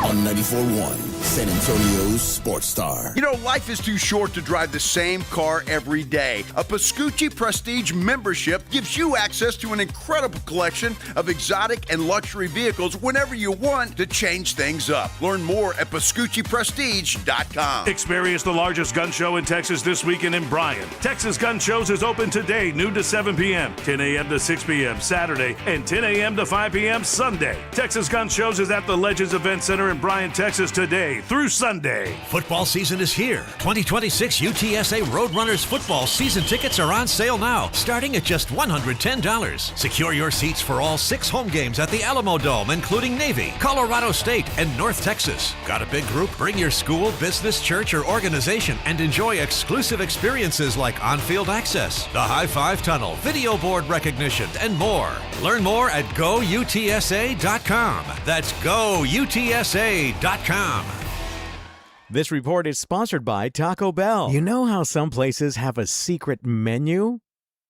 on 94.1 San Antonio's Sports Star. You know, life is too short to drive the same car every day. A Pascucci Prestige membership gives you access to an incredible collection of exotic and luxury vehicles whenever you want to change things up. Learn more at PascucciPrestige.com. Experience the largest gun show in Texas this weekend in Bryan. Texas Gun Shows is open today, noon to 7 p.m., 10 a.m. to 6 p.m. Saturday, and 10 a.m. to 5 p.m. Sunday. Texas Gun Shows is at the Legends Event Center in Bryan, Texas today through Sunday. Football season is here. 2026 UTSA Roadrunners football season tickets are on sale now, starting at just $110. Secure your seats for all 6 home games at the Alamo Dome, including Navy, Colorado State, and North Texas. Got a big group? Bring your school, business, church, or organization and enjoy exclusive experiences like on-field access, the High Five Tunnel, video board recognition, and more. Learn more at GoUTSA.com. That's GoUTSA.com. This report is sponsored by Taco Bell. You know how some places have a secret menu?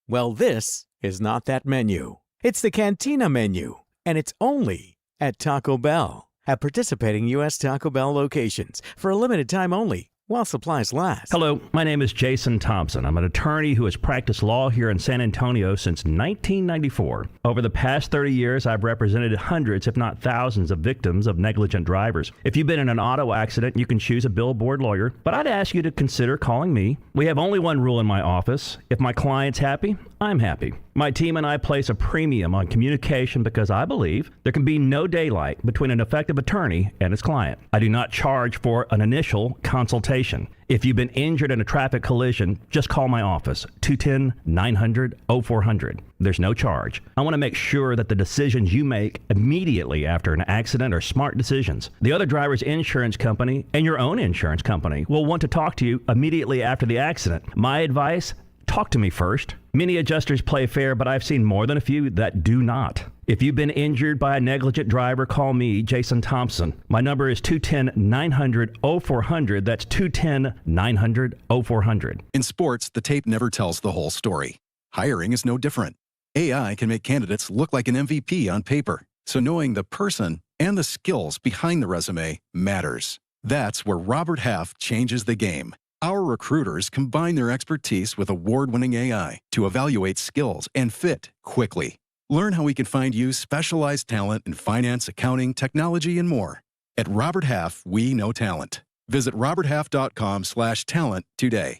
Well, this is not that menu. It's the Cantina menu, and it's only at Taco Bell. At participating U.S. Taco Bell locations for a limited time only, while supplies last. Hello, my name is Jason Thompson. I'm an attorney who has practiced law here in San Antonio since 1994. Over the past 30 years, I've represented hundreds, if not thousands, of victims of negligent drivers. If you've been in an auto accident, you can choose a billboard lawyer, but I'd ask you to consider calling me. We have only one rule in my office. If my client's happy, I'm happy. My team and I place a premium on communication because I believe there can be no daylight between an effective attorney and his client. I do not charge for an initial consultation. If you've been injured in a traffic collision, just call my office, 210-900-0400. There's no charge. I want to make sure that the decisions you make immediately after an accident are smart decisions. The other driver's insurance company and your own insurance company will want to talk to you immediately after the accident. My advice: talk to me first. Many adjusters play fair, but I've seen more than a few that do not. If you've been injured by a negligent driver, call me, Jason Thompson. My number is 210-900-0400. That's 210-900-0400. In sports, the tape never tells the whole story. Hiring is no different. AI can make candidates look like an MVP on paper. So knowing the person and the skills behind the resume matters. That's where Robert Half changes the game. Our recruiters combine their expertise with award-winning AI to evaluate skills and fit quickly. Learn how we can find you specialized talent in finance, accounting, technology, and more. At Robert Half, we know talent. Visit roberthalf.com/talent today.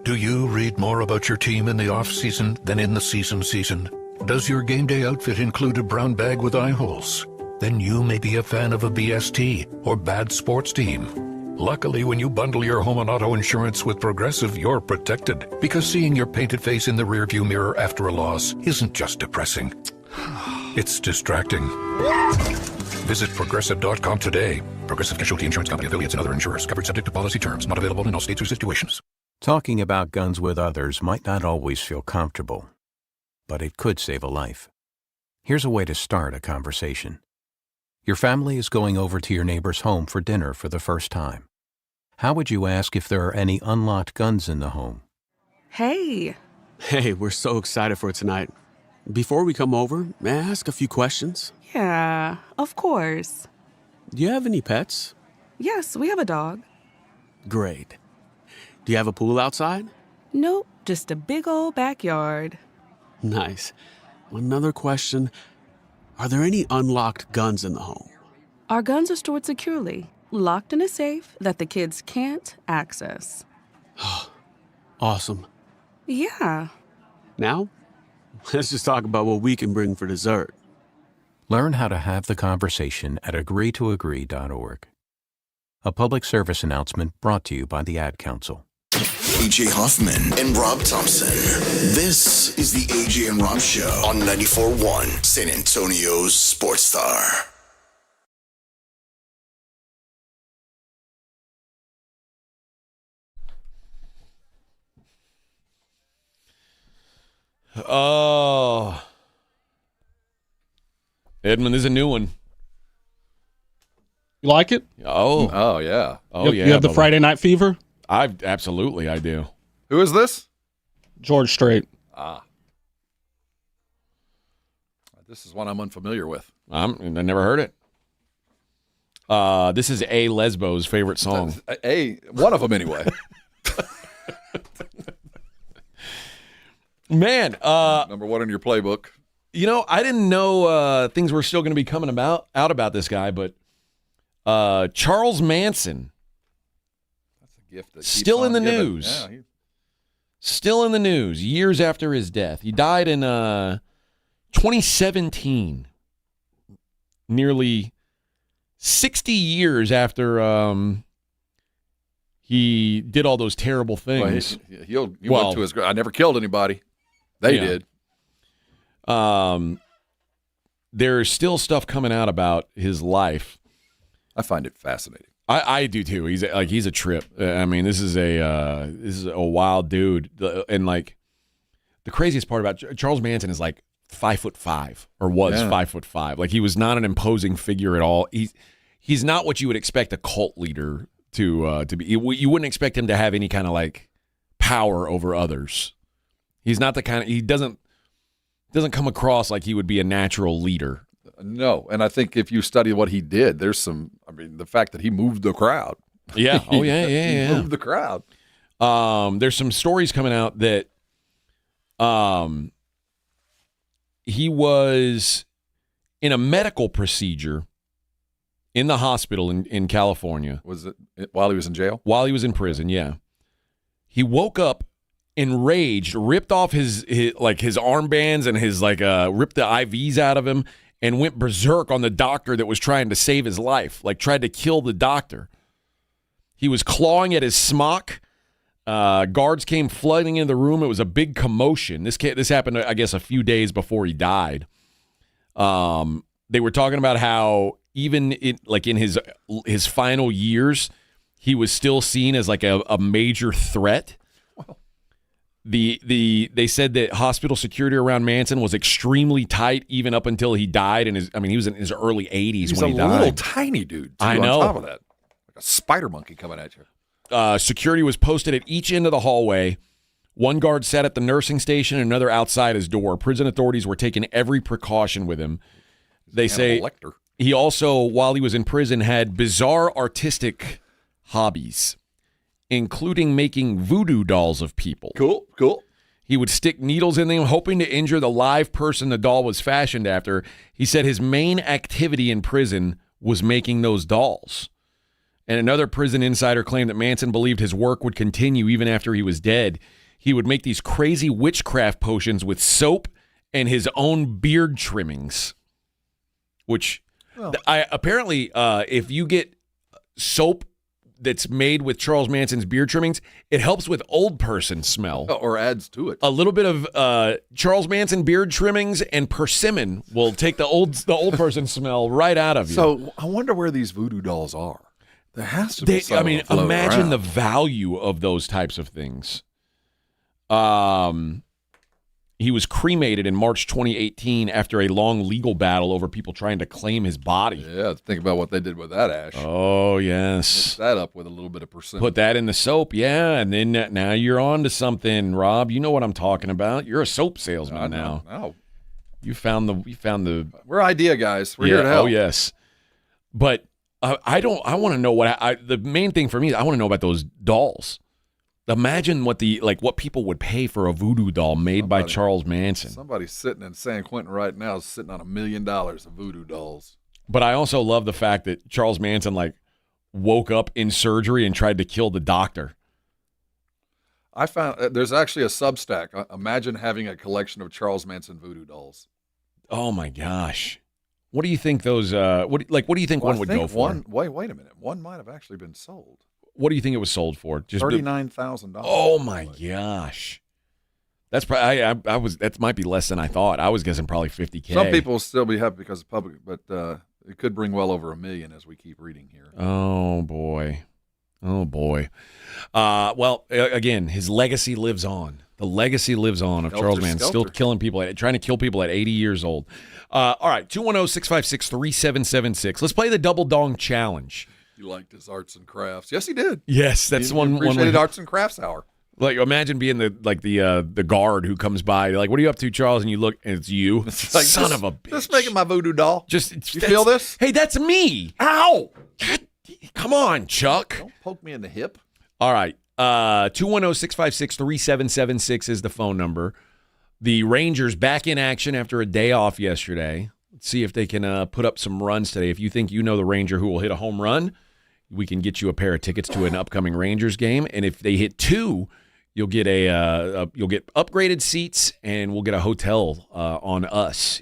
Do you read more about your team in the off-season than in the season? Does your game day outfit include a brown bag with eye holes? Then you may be a fan of a BST or bad sports team. Luckily, when you bundle your home and auto insurance with Progressive, you're protected. Because seeing your painted face in the rearview mirror after a loss isn't just depressing. It's distracting. Visit Progressive.com today. Progressive Casualty Insurance Company, affiliates, and other insurers. Covered subject to policy terms. Not available in all states or situations. Talking about guns with others might not always feel comfortable, but it could save a life. Here's a way to start a conversation. Your family is going over to your neighbor's home for dinner for the first time. How would you ask if there are any unlocked guns in the home? Hey, we're so excited for tonight. Before we come over, may I ask a few questions? Yeah, of course. Do you have any pets? Yes, we have a dog. Great. Do you have a pool outside? Nope, just a big old backyard. Nice. Another question. Are there any unlocked guns in the home? Our guns are stored securely, locked in a safe that the kids can't access. Awesome. Yeah. Now, let's just talk about what we can bring for dessert. Learn how to have the conversation at agreetoagree.org. A public service announcement brought to you by the Ad Council. AJ Hoffman and Rob Thompson. This is the AJ and Rob Show on 94.1 San Antonio's Sports Star. Oh. Edmund, this is a new one. You like it? Oh yeah. Oh, yeah. You have the Friday Night Fever? I do. Who is this? George Strait. This is one I'm unfamiliar with. I never heard it. This is A. Lesbo's favorite song. One of them anyway. Man, number one in your playbook. You know, I didn't know things were still going to be coming out about this guy, but Charles Manson. Gift that still in the giving. news. Yeah, still in the news years after his death. He died in 2017. Nearly 60 years after he did all those terrible things. Well, he went to his. I never killed anybody. They did. There's still stuff coming out about his life. I find it fascinating. I do too. He's a trip. I mean, this is a wild dude, and like the craziest part about Charles Manson is like 5'5" or was 5'5". Like he was not an imposing figure at all. He's not what you would expect a cult leader to be. You wouldn't expect him to have any kind of like power over others. He's not the kind of. He doesn't come across like he would be a natural leader. No, and I think if you study what he did, there's some. I mean, the fact that he moved the crowd. Yeah. Oh yeah. He moved the crowd. There's some stories coming out that he was in a medical procedure in the hospital in California. Was it while he was in jail? While he was in prison, yeah. He woke up enraged, ripped off his armbands and his ripped the IVs out of him and went berserk on the doctor that was trying to save his life, like tried to kill the doctor. He was clawing at his smock. Guards came flooding into the room. It was a big commotion. This happened, I guess, a few days before he died. They were talking about how even in his final years, he was still seen as like a major threat. They said that hospital security around Manson was extremely tight even up until he died. He was in his early 80s when he died. He's a little tiny dude, too, I know. on top of that. Like a spider monkey coming at you. Security was posted at each end of the hallway. One guard sat at the nursing station and another outside his door. Prison authorities were taking every precaution with him. They say he also, while he was in prison, had bizarre artistic hobbies, including making voodoo dolls of people. Cool. He would stick needles in them, hoping to injure the live person the doll was fashioned after. He said his main activity in prison was making those dolls. And another prison insider claimed that Manson believed his work would continue even after he was dead. He would make these crazy witchcraft potions with soap and his own beard trimmings, which apparently if you get soap that's made with Charles Manson's beard trimmings, it helps with old person smell. Or adds to it. A little bit of Charles Manson beard trimmings and persimmon will take the old person smell right out of you. So I wonder where these voodoo dolls are. There has to be some imagine around. the value of those types of things. He was cremated in March 2018 after a long legal battle over people trying to claim his body. Yeah, think about what they did with that ash. Oh, yes. Mix that up with a little bit of persimmon. Put that in the soap, yeah, and then now you're on to something, Rob. You know what I'm talking about. You're a soap salesman now. No. You found the. We're idea guys. We're here to help. Oh, yes. But I want to know the main thing for me is I want to know about those dolls. Imagine what people would pay for a voodoo doll made by Charles Manson. Somebody sitting in San Quentin right now is sitting on $1 million of voodoo dolls. But I also love the fact that Charles Manson woke up in surgery and tried to kill the doctor. I found there's actually a Substack. Imagine having a collection of Charles Manson voodoo dolls. Oh my gosh. What do you think those what do you think one would go for? Wait a minute. One might have actually been sold. What do you think it was sold for? Just $39,000. Oh my gosh, that's probably that might be less than I thought. I was guessing probably $50,000. Some people will still be happy because of public, but it could bring well over $1 million as we keep reading here. Oh boy. Well, again, his legacy lives on. The legacy lives on of Charles Manson, still killing people, trying to kill people at 80 years old. All right, 210-656-3776. Let's play the Double Dong Challenge. You liked his arts and crafts. Yes, he did. Yes, that's one. Appreciated arts and crafts hour. Imagine being the guard who comes by. What are you up to, Charles? And you look, and it's you. It's son of a bitch. Just making my voodoo doll. You feel this? Hey, that's me. Ow! Come on, Chuck. Don't poke me in the hip. All right. 210-656-3776 is the phone number. The Rangers back in action after a day off yesterday. Let's see if they can put up some runs today. If you think you know the Ranger who will hit a home run, we can get you a pair of tickets to an upcoming Rangers game. And if they hit 2, you'll get you'll get upgraded seats, and we'll get a hotel on us.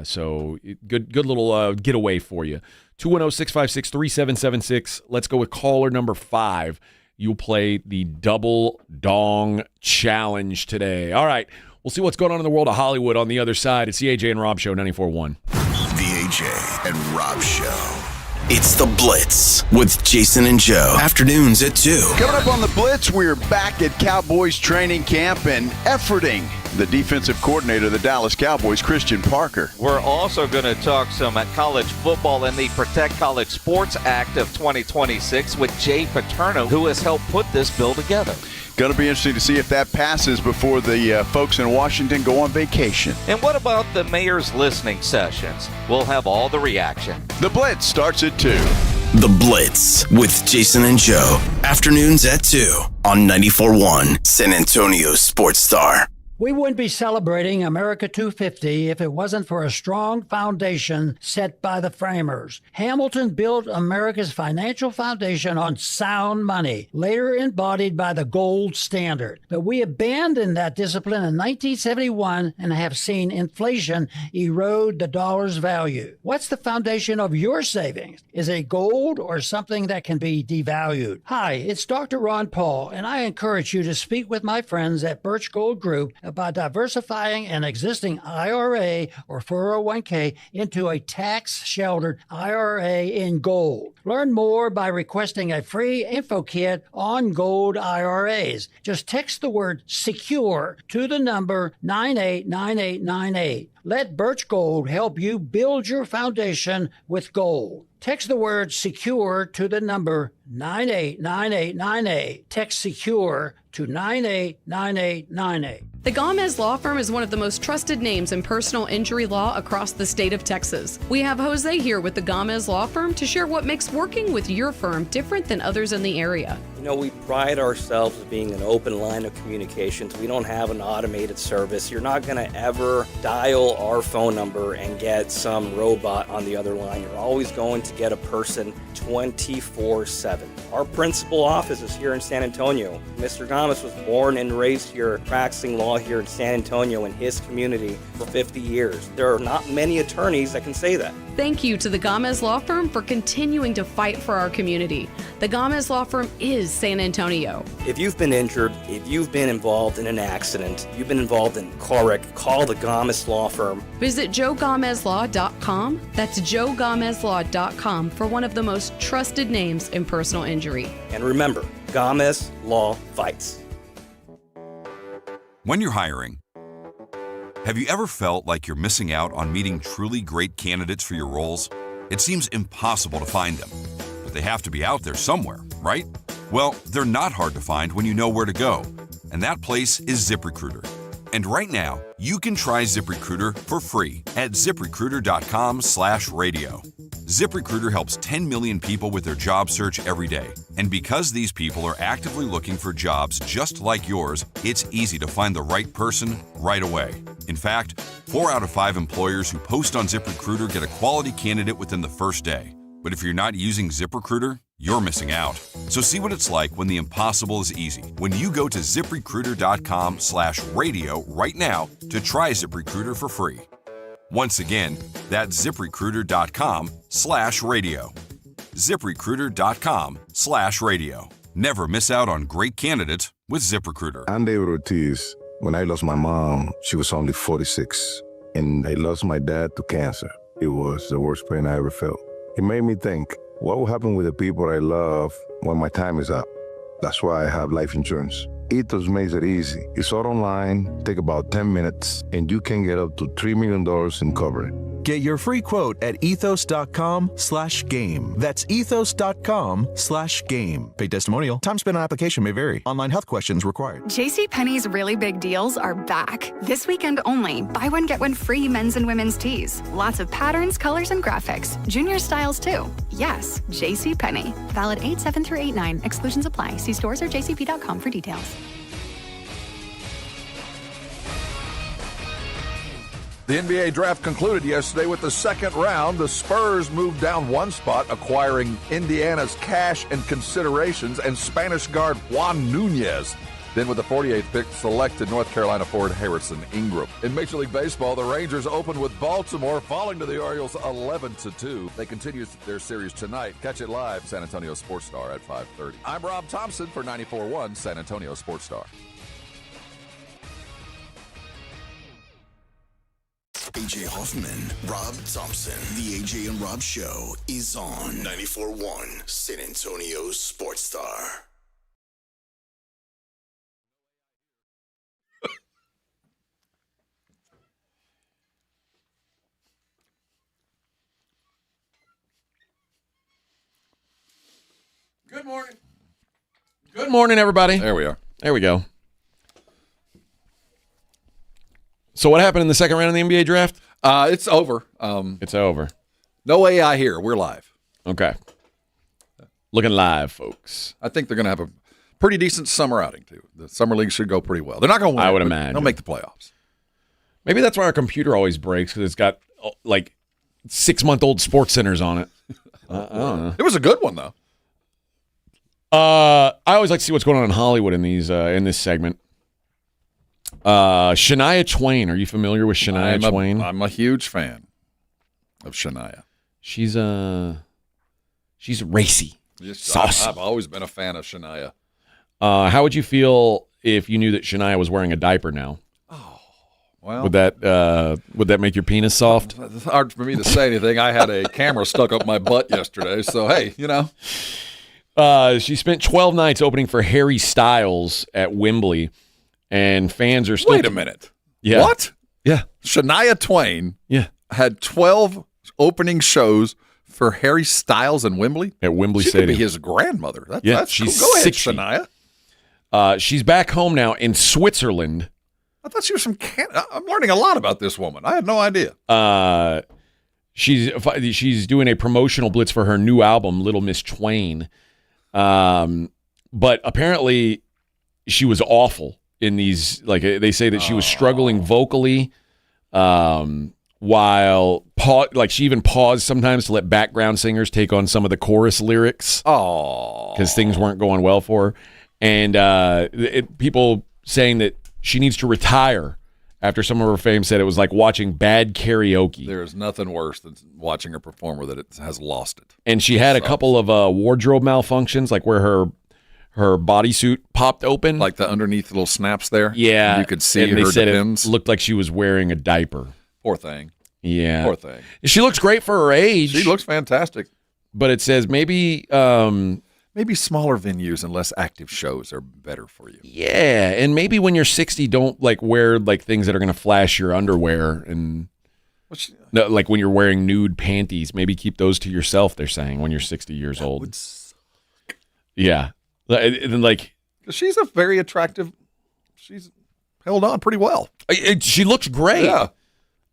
So good little getaway for you. 210-656-3776. Let's go with caller number 5. You'll play the Double Dong Challenge today. All right. We'll see what's going on in the world of Hollywood on the other side. It's the AJ and Rob Show, 94.1. The AJ and Rob Show. It's The Blitz with Jason and Joe. Afternoons at 2. Coming up on The Blitz, we're back at Cowboys Training Camp and efforting the defensive coordinator of the Dallas Cowboys, Christian Parker. We're also going to talk some college football and the Protect College Sports Act of 2026 with Jay Paterno, who has helped put this bill together. Going to be interesting to see if that passes before the folks in Washington go on vacation. And what about the mayor's listening sessions? We'll have all the reaction. The Blitz starts at 2. The Blitz with Jason and Joe. Afternoons at 2 on 94.1 San Antonio Sports Star. We wouldn't be celebrating America 250 if it wasn't for a strong foundation set by the framers. Hamilton built America's financial foundation on sound money, later embodied by the gold standard. But we abandoned that discipline in 1971 and have seen inflation erode the dollar's value. What's the foundation of your savings? Is it gold or something that can be devalued? Hi, it's Dr. Ron Paul, and I encourage you to speak with my friends at Birch Gold Group by diversifying an existing IRA or 401k into a tax-sheltered IRA in gold. Learn more by requesting a free info kit on gold IRAs. Just text the word SECURE to the number 989898. Let Birch Gold help you build your foundation with gold. Text the word SECURE to the number 989898. Text SECURE to 989898. The Gomez Law Firm is one of the most trusted names in personal injury law across the state of Texas. We have Jose here with the Gomez Law Firm to share what makes working with your firm different than others in the area. You know, we pride ourselves as being an open line of communications. We don't have an automated service. You're not going to ever dial our phone number and get some robot on the other line. You're always going to get a person 24/7. Our principal office is here in San Antonio. Mr. Gomez was born and raised here, practicing law here in San Antonio in his community for 50 years. There are not many attorneys that can say that. Thank you to the Gomez Law Firm for continuing to fight for our community. The Gomez Law Firm is San Antonio. If you've been injured, if you've been involved in an accident, you've been involved in a car wreck, call the Gomez Law Firm. Visit joegomezlaw.com. That's joegomezlaw.com for one of the most trusted names in personal injury. And remember, Gomez Law fights. When you're hiring, have you ever felt like you're missing out on meeting truly great candidates for your roles? It seems impossible to find them, but they have to be out there somewhere, right? Well, they're not hard to find when you know where to go, and that place is ZipRecruiter. And right now, you can try ZipRecruiter for free at ZipRecruiter.com/radio. ZipRecruiter helps 10 million people with their job search every day. And because these people are actively looking for jobs just like yours, it's easy to find the right person right away. In fact, 4 out of 5 employers who post on ZipRecruiter get a quality candidate within the first day. But if you're not using ZipRecruiter, you're missing out. So see what it's like when the impossible is easy. When you go to ZipRecruiter.com/radio right now to try ZipRecruiter for free. Once again, that's ZipRecruiter.com/radio. ZipRecruiter.com/radio. Never miss out on great candidates with ZipRecruiter. I'm David Ortiz. When I lost my mom, she was only 46. And I lost my dad to cancer. It was the worst pain I ever felt. It made me think, what will happen with the people I love when my time is up? That's why I have life insurance. Ethos makes it easy. It's all online, take about 10 minutes, and you can get up to $3 million in coverage. Get your free quote at ethos.com/game. That's ethos.com/game. Paid testimonial. Time spent on application may vary. Online health questions required. JCPenney's really big deals are back. This weekend only. Buy one, get one free men's and women's tees. Lots of patterns, colors, and graphics. Junior styles too. Yes, JCPenney. Valid 8/7 through 8/9. Exclusions apply. See stores or jcp.com for details. The NBA draft concluded yesterday with the second round. The Spurs moved down one spot, acquiring Indiana's cash and considerations and Spanish guard Juan Nunez. Then with the 48th pick, selected North Carolina forward Harrison Ingram. In Major League Baseball, the Rangers opened with Baltimore, falling to the Orioles 11-2. They continue their series tonight. Catch it live, San Antonio Sports Star at 5:30. I'm Rob Thompson for 94.1 San Antonio Sports Star. AJ Hoffman, Rob Thompson. The AJ and Rob Show is on 94.1 San Antonio Sports Star. Good morning. Good morning, everybody. There we are. There we go. So what happened in the second round of the NBA draft? It's over. It's over. No AI here. We're live. Okay. Looking live, folks. I think they're going to have a pretty decent summer outing, too. The summer league should go pretty well. They're not going to win. I would imagine. They'll make the playoffs. Maybe that's why our computer always breaks, because it's got, like, 6-month-old Sports Centers on it. I don't know. It was a good one, though. I always like to see what's going on in Hollywood in these in this segment. Shania Twain. Are you familiar with Shania Twain? I'm a huge fan of Shania. She's racy. Saucy. I've always been a fan of Shania. How would you feel if you knew that Shania was wearing a diaper now? Oh, Well, would that make your penis soft? It's hard for me to say anything. I had a camera stuck up my butt yesterday, so hey, She spent 12 nights opening for Harry Styles at Wembley, and fans are still. Wait a minute. Yeah. What? Yeah. Shania Twain. Yeah. Had 12 opening shows for Harry Styles in Wembley. At Wembley She Stadium. could be his grandmother. That's she's cool. Go ahead, 60. Shania. She's back home now in Switzerland. I thought she was from Canada. I'm learning a lot about this woman. I had no idea. She's doing a promotional blitz for her new album, Little Miss Twain. But apparently she was awful in these, like they say that she was struggling vocally, while she even paused sometimes to let background singers take on some of the chorus lyrics. Because things weren't going well for her. And people saying that she needs to retire after some of her fame said it was like watching bad karaoke. There is nothing worse than watching a performer that has lost it. And she had a couple of wardrobe malfunctions, like where her bodysuit popped open. Like the underneath little snaps there? Yeah. And you could see and they her said depends. It looked like she was wearing a diaper. Poor thing. Yeah. Poor thing. She looks great for her age. She looks fantastic. But it says maybe smaller venues and less active shows are better for you. Yeah, and maybe when you're 60, don't wear things that are going to flash your underwear, and like when you're wearing nude panties, maybe keep those to yourself. They're saying when you're 60 years old. Yeah, and she's a very attractive. She's held on pretty well. She looks great. Yeah,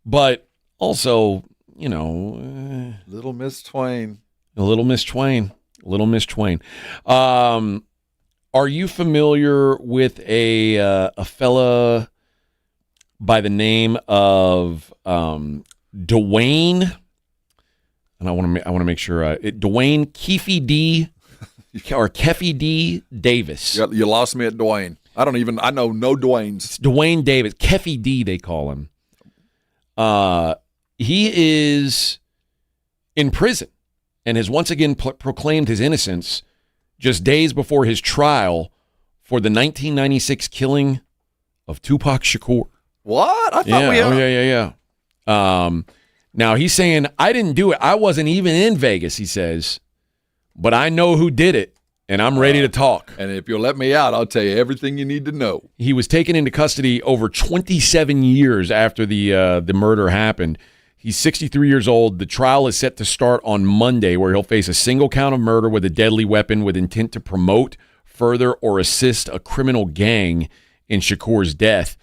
but also Little Miss Twain. Little Miss Twain. Are you familiar with a fella by the name of Dwayne? And I want to make sure Dwayne Keefe D. or Keffy D. Davis. You lost me at Dwayne. I know no Dwaynes. It's Dwayne Davis. Keffy D. they call him. He is in prison and has once again proclaimed his innocence just days before his trial for the 1996 killing of Tupac Shakur. What? I thought Yeah. Now he's saying, I didn't do it. I wasn't even in Vegas, he says, but I know who did it, and I'm ready to talk. And if you'll let me out, I'll tell you everything you need to know. He was taken into custody over 27 years after the murder happened. He's 63 years old. The trial is set to start on Monday, where he'll face a single count of murder with a deadly weapon with intent to promote, further, or assist a criminal gang in Shakur's death.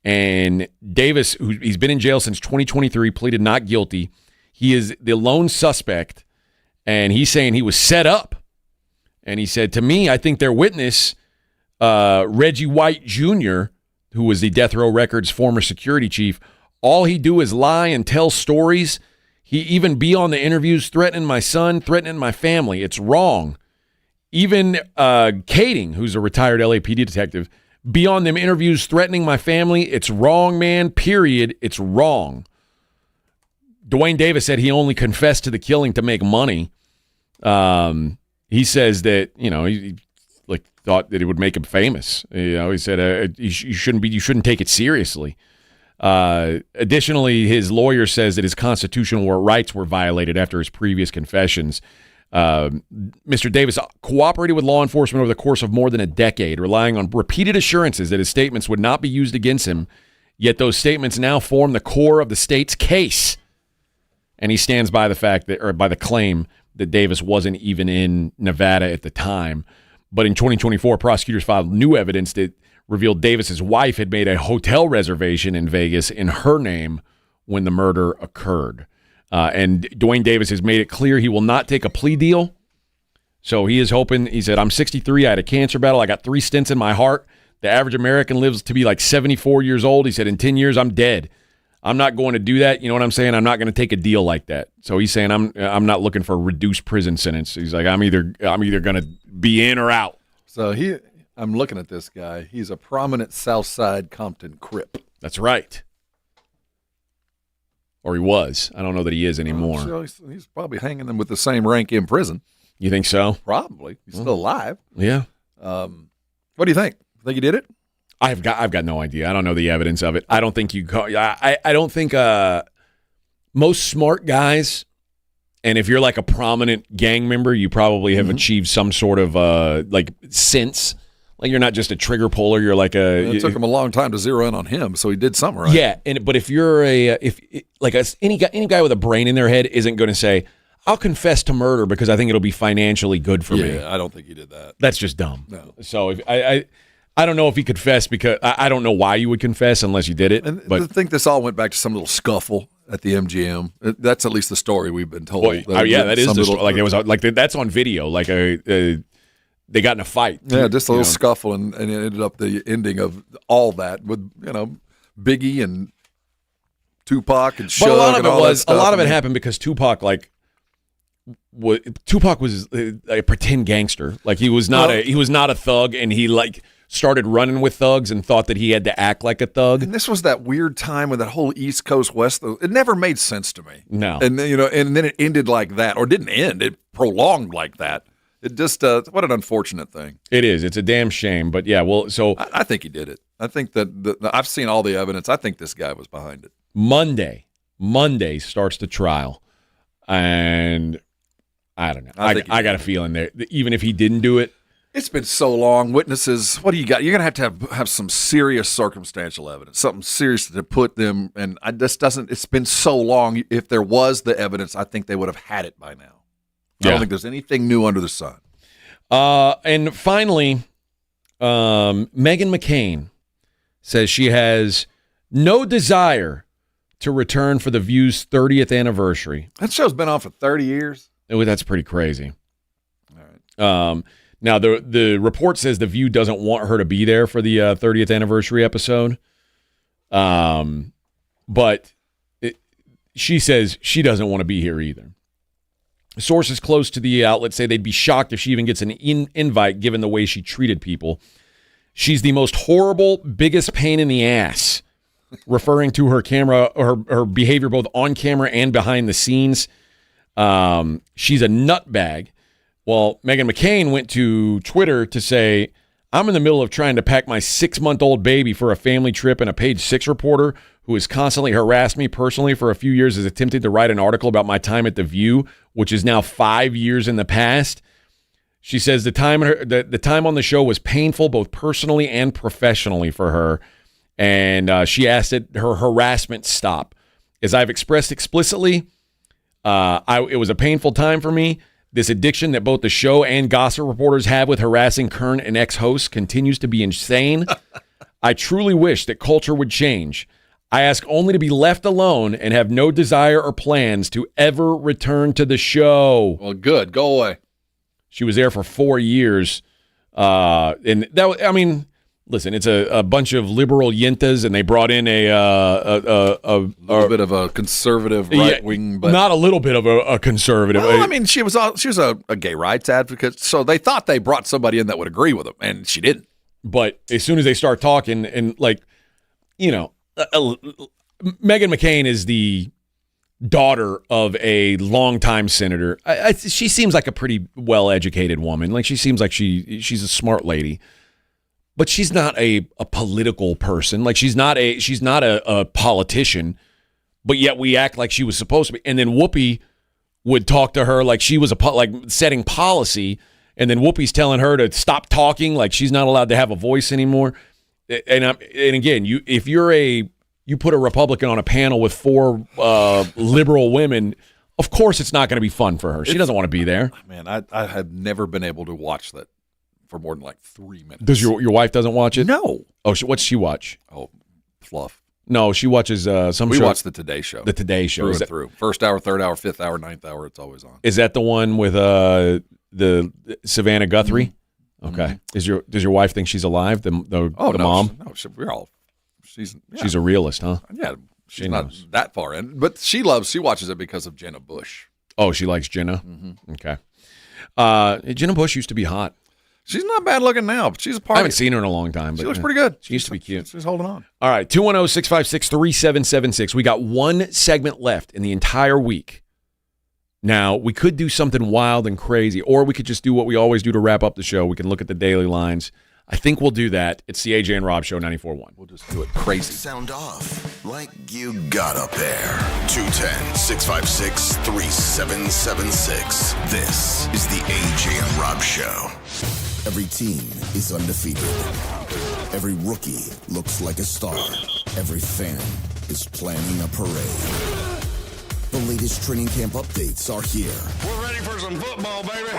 And Davis, he's been in jail since 2023, pleaded not guilty. He is the lone suspect, and he's saying he was set up. And he said, to me, I think their witness, Reggie White Jr., who was the Death Row Records former security chief, all he do is lie and tell stories. He even be on the interviews threatening my son, threatening my family. It's wrong. Even Kading, who's a retired LAPD detective, be on them interviews threatening my family. It's wrong, man, period. It's wrong. Dwayne Davis said he only confessed to the killing to make money. He says that, he thought that it would make him famous. He said you shouldn't take it seriously. Additionally, his lawyer says that his constitutional rights were violated after his previous confessions. Mr. Davis cooperated with law enforcement over the course of more than a decade, relying on repeated assurances that his statements would not be used against him, yet those statements now form the core of the state's case. And he stands by the claim that Davis wasn't even in Nevada at the time. But in 2024, prosecutors filed new evidence that revealed Davis's wife had made a hotel reservation in Vegas in her name when the murder occurred. And Dwayne Davis has made it clear he will not take a plea deal. So he is hoping, he said, I'm 63, I had a cancer battle, I got 3 stents in my heart. The average American lives to be like 74 years old. He said, in 10 years, I'm dead. I'm not going to do that. You know what I'm saying? I'm not going to take a deal like that. So he's saying, I'm not looking for a reduced prison sentence. He's like, I'm either going to be in or out. So I'm looking at this guy. He's a prominent Southside Compton Crip. That's right. Or he was. I don't know that he is anymore. So he's probably hanging them with the same rank in prison. You think so? Probably. He's still alive. Yeah. What do you think? Think he did it? I've got no idea. I don't know the evidence of it. I don't think I don't think most smart guys, and if you're like a prominent gang member, you probably have achieved some sort of like sense. Like you're not just a trigger puller. You're like it took him a long time to zero in on him, so he did something right. Yeah, but if you're any guy with a brain in their head isn't going to say, I'll confess to murder because I think it'll be financially good for me. Yeah, I don't think he did that. That's just dumb. No. So if I don't know if he confessed because I don't know why you would confess unless you did it. But I think this all went back to some little scuffle at the MGM. That's at least the story we've been told. That is the story. Like it was like that's on video. Like they got in a fight. Yeah, just a little scuffle, and it ended up the ending of all that with Biggie and Tupac and Suge. But a lot of it happened because Tupac was a pretend gangster. Like he was not a thug, and he like started running with thugs and thought that he had to act like a thug. And this was that weird time with that whole East Coast West. It never made sense to me. No, and then it ended like that, or didn't end. It prolonged like that. It just what an unfortunate thing. It is. It's a damn shame. But yeah, well, so I think he did it. I think that I've seen all the evidence. I think this guy was behind it. Monday starts the trial, and I don't know. I got a feeling that even if he didn't do it, it's been so long. Witnesses, what do you got? You're going to have some serious circumstantial evidence, something serious to put them. And it's been so long. If there was the evidence, I think they would have had it by now. I don't think there's anything new under the sun. And finally, Meghan McCain says she has no desire to return for The View's 30th anniversary. That show's been on for 30 years. Oh, that's pretty crazy. All right. Now, the report says The View doesn't want her to be there for the 30th anniversary episode. But she says she doesn't want to be here either. Sources close to the outlet say they'd be shocked if she even gets an invite given the way she treated people. She's the most horrible, biggest pain in the ass, referring to her behavior both on camera and behind the scenes. She's a nutbag. Well, Meghan McCain went to Twitter to say, I'm in the middle of trying to pack my 6-month-old baby for a family trip, and a Page 6 reporter who has constantly harassed me personally for a few years has attempted to write an article about my time at The View, which is now 5 years in the past. She says the time on the show was painful both personally and professionally for her, and she asked that her harassment stop. As I've expressed explicitly, it was a painful time for me. This addiction that both the show and gossip reporters have with harassing current and ex-hosts continues to be insane. I truly wish that culture would change. I ask only to be left alone and have no desire or plans to ever return to the show. Well, good. Go away. She was there for 4 years. And that, listen, it's a bunch of liberal yentas, and they brought in a little bit of a conservative right wing, but not a little bit of a conservative. Well, she was a gay rights advocate, so they thought they brought somebody in that would agree with them, and she didn't. But as soon as they start talking, and Meghan McCain is the daughter of a longtime senator. She seems like a pretty well-educated woman. Like she seems like she's a smart lady. But she's not a political person. Like she's not a politician. But yet we act like she was supposed to be. And then Whoopi would talk to her like she was setting policy. And then Whoopi's telling her to stop talking, like she's not allowed to have a voice anymore. And again, if you put a Republican on a panel with 4 liberal women, of course it's not going to be fun for her. She doesn't want to be there. Man, I have never been able to watch that for more than 3 minutes. Does your wife doesn't watch it? No. Oh, what's she watch? Oh, fluff. No, she watches some we show. We watch the Today Show. The Today Show. Through. First hour, third hour, fifth hour, ninth hour, it's always on. Is that the one with the Savannah Guthrie? Mm-hmm. Okay. Does your wife think she's alive? The mom? No, She's a realist, huh? Yeah, she's not that far in, but she watches it because of Jenna Bush. Oh, she likes Jenna? Mm-hmm. Okay. Jenna Bush used to be hot. She's not bad looking now, but she's a party. I haven't seen her in a long time. But she looks pretty good. She used to be cute. She's holding on. All right, 210-656-3776. We got one segment left in the entire week. Now, we could do something wild and crazy, or we could just do what we always do to wrap up the show. We can look at the daily lines. I think we'll do that. It's the AJ and Rob Show, 94.1. We'll just do it crazy. Sound off like you got up there. 210-656-3776. This is the AJ and Rob Show. Every team is undefeated. Every rookie looks like a star. Every fan is planning a parade. The latest training camp updates are here. We're ready for some football, baby.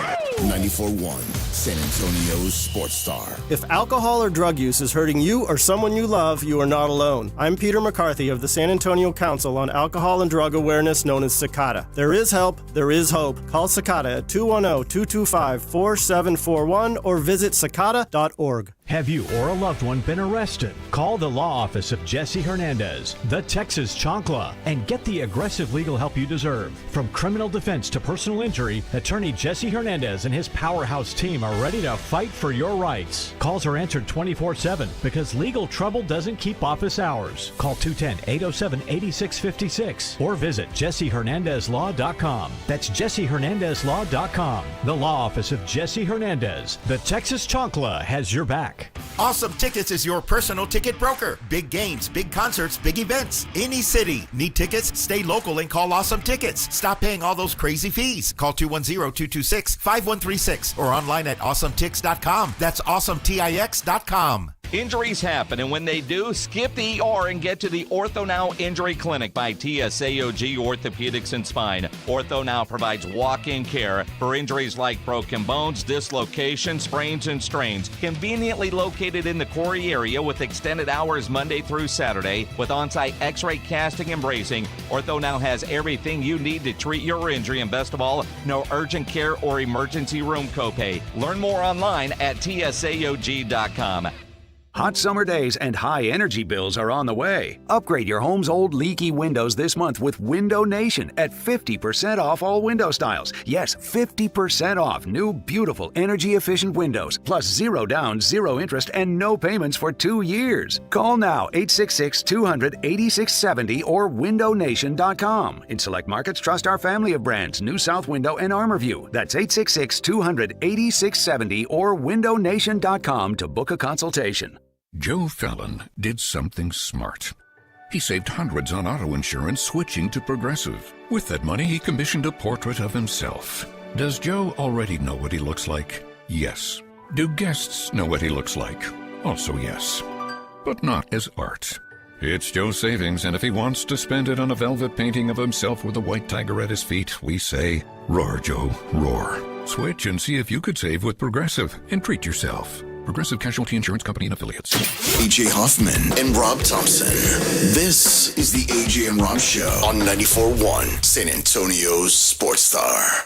94.1 San Antonio's Sports Star. If alcohol or drug use is hurting you or someone you love, you are not alone. I'm Peter McCarthy of the San Antonio Council on Alcohol and Drug Awareness, known as CICADA. There is help, there is hope. Call CICADA at 210-225-4741 or visit cicada.org. Have you or a loved one been arrested? Call the law office of Jesse Hernandez, the Texas Chancla, and get the aggressive legal help you deserve. From criminal defense to personal injury, attorney Jesse Hernandez and his powerhouse team are ready to fight for your rights. Calls are answered 24/7 because legal trouble doesn't keep office hours. Call 210-807-8656 or visit jessehernandezlaw.com. That's jessehernandezlaw.com. The law office of Jesse Hernandez, the Texas Chancla, has your back. Awesome Tickets is your personal ticket broker. Big games, big concerts, big events. Any city. Need tickets? Stay local and call Awesome Tickets. Stop paying all those crazy fees. Call 210-226-5136 or online at awesometix.com. That's awesometix.com. Injuries happen, and when they do, skip the ER and get to the Ortho Now Injury Clinic by TSAOG Orthopedics and Spine. Ortho Now provides walk-in care for injuries like broken bones, dislocations, sprains, and strains. Conveniently located in the Corey area with extended hours Monday through Saturday with on-site x-ray casting and bracing, Ortho Now has everything you need to treat your injury, and best of all, no urgent care or emergency room copay. Learn more online at tsaog.com. Hot summer days and high energy bills are on the way. Upgrade your home's old leaky windows this month with Window Nation at 50% off all window styles. Yes, 50% off new, beautiful, energy-efficient windows, plus zero down, zero interest, and no payments for 2 years. Call now, 866-200-8670 or windownation.com. In select markets, trust our family of brands, New South Window and ArmorView. That's 866-200-8670 or windownation.com to book a consultation. Joe Fallon did something smart. He saved hundreds on auto insurance switching to Progressive. With that money, he commissioned a portrait of himself. Does Joe already know what he looks like? Yes. Do guests know what he looks like? Also yes. But not as art. It's Joe's savings, and if he wants to spend it on a velvet painting of himself with a white tiger at his feet, we say, roar, Joe, roar. Switch and see if you could save with Progressive and treat yourself. Progressive Casualty Insurance Company and Affiliates. AJ Hoffman and Rob Thompson. This is the AJ and Rob Show on 94.1 San Antonio's Sports Star.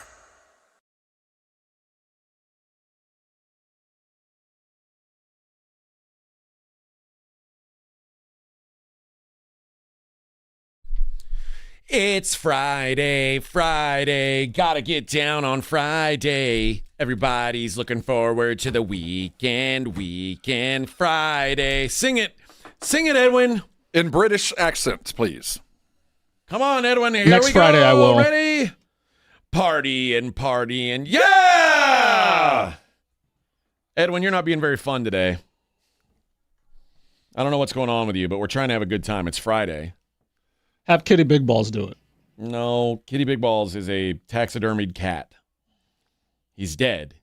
It's Friday, gotta get down on Friday. Everybody's looking forward to the weekend Friday. Sing it, Edwin. In British accents, please. Come on, Edwin, here Next we go. Friday I will. Ready? Partying, yeah! Edwin, you're not being very fun today. I don't know what's going on with you, but we're trying to have a good time. It's Friday. Have Kitty Big Balls do it. No, Kitty Big Balls is a taxidermied cat. He's dead.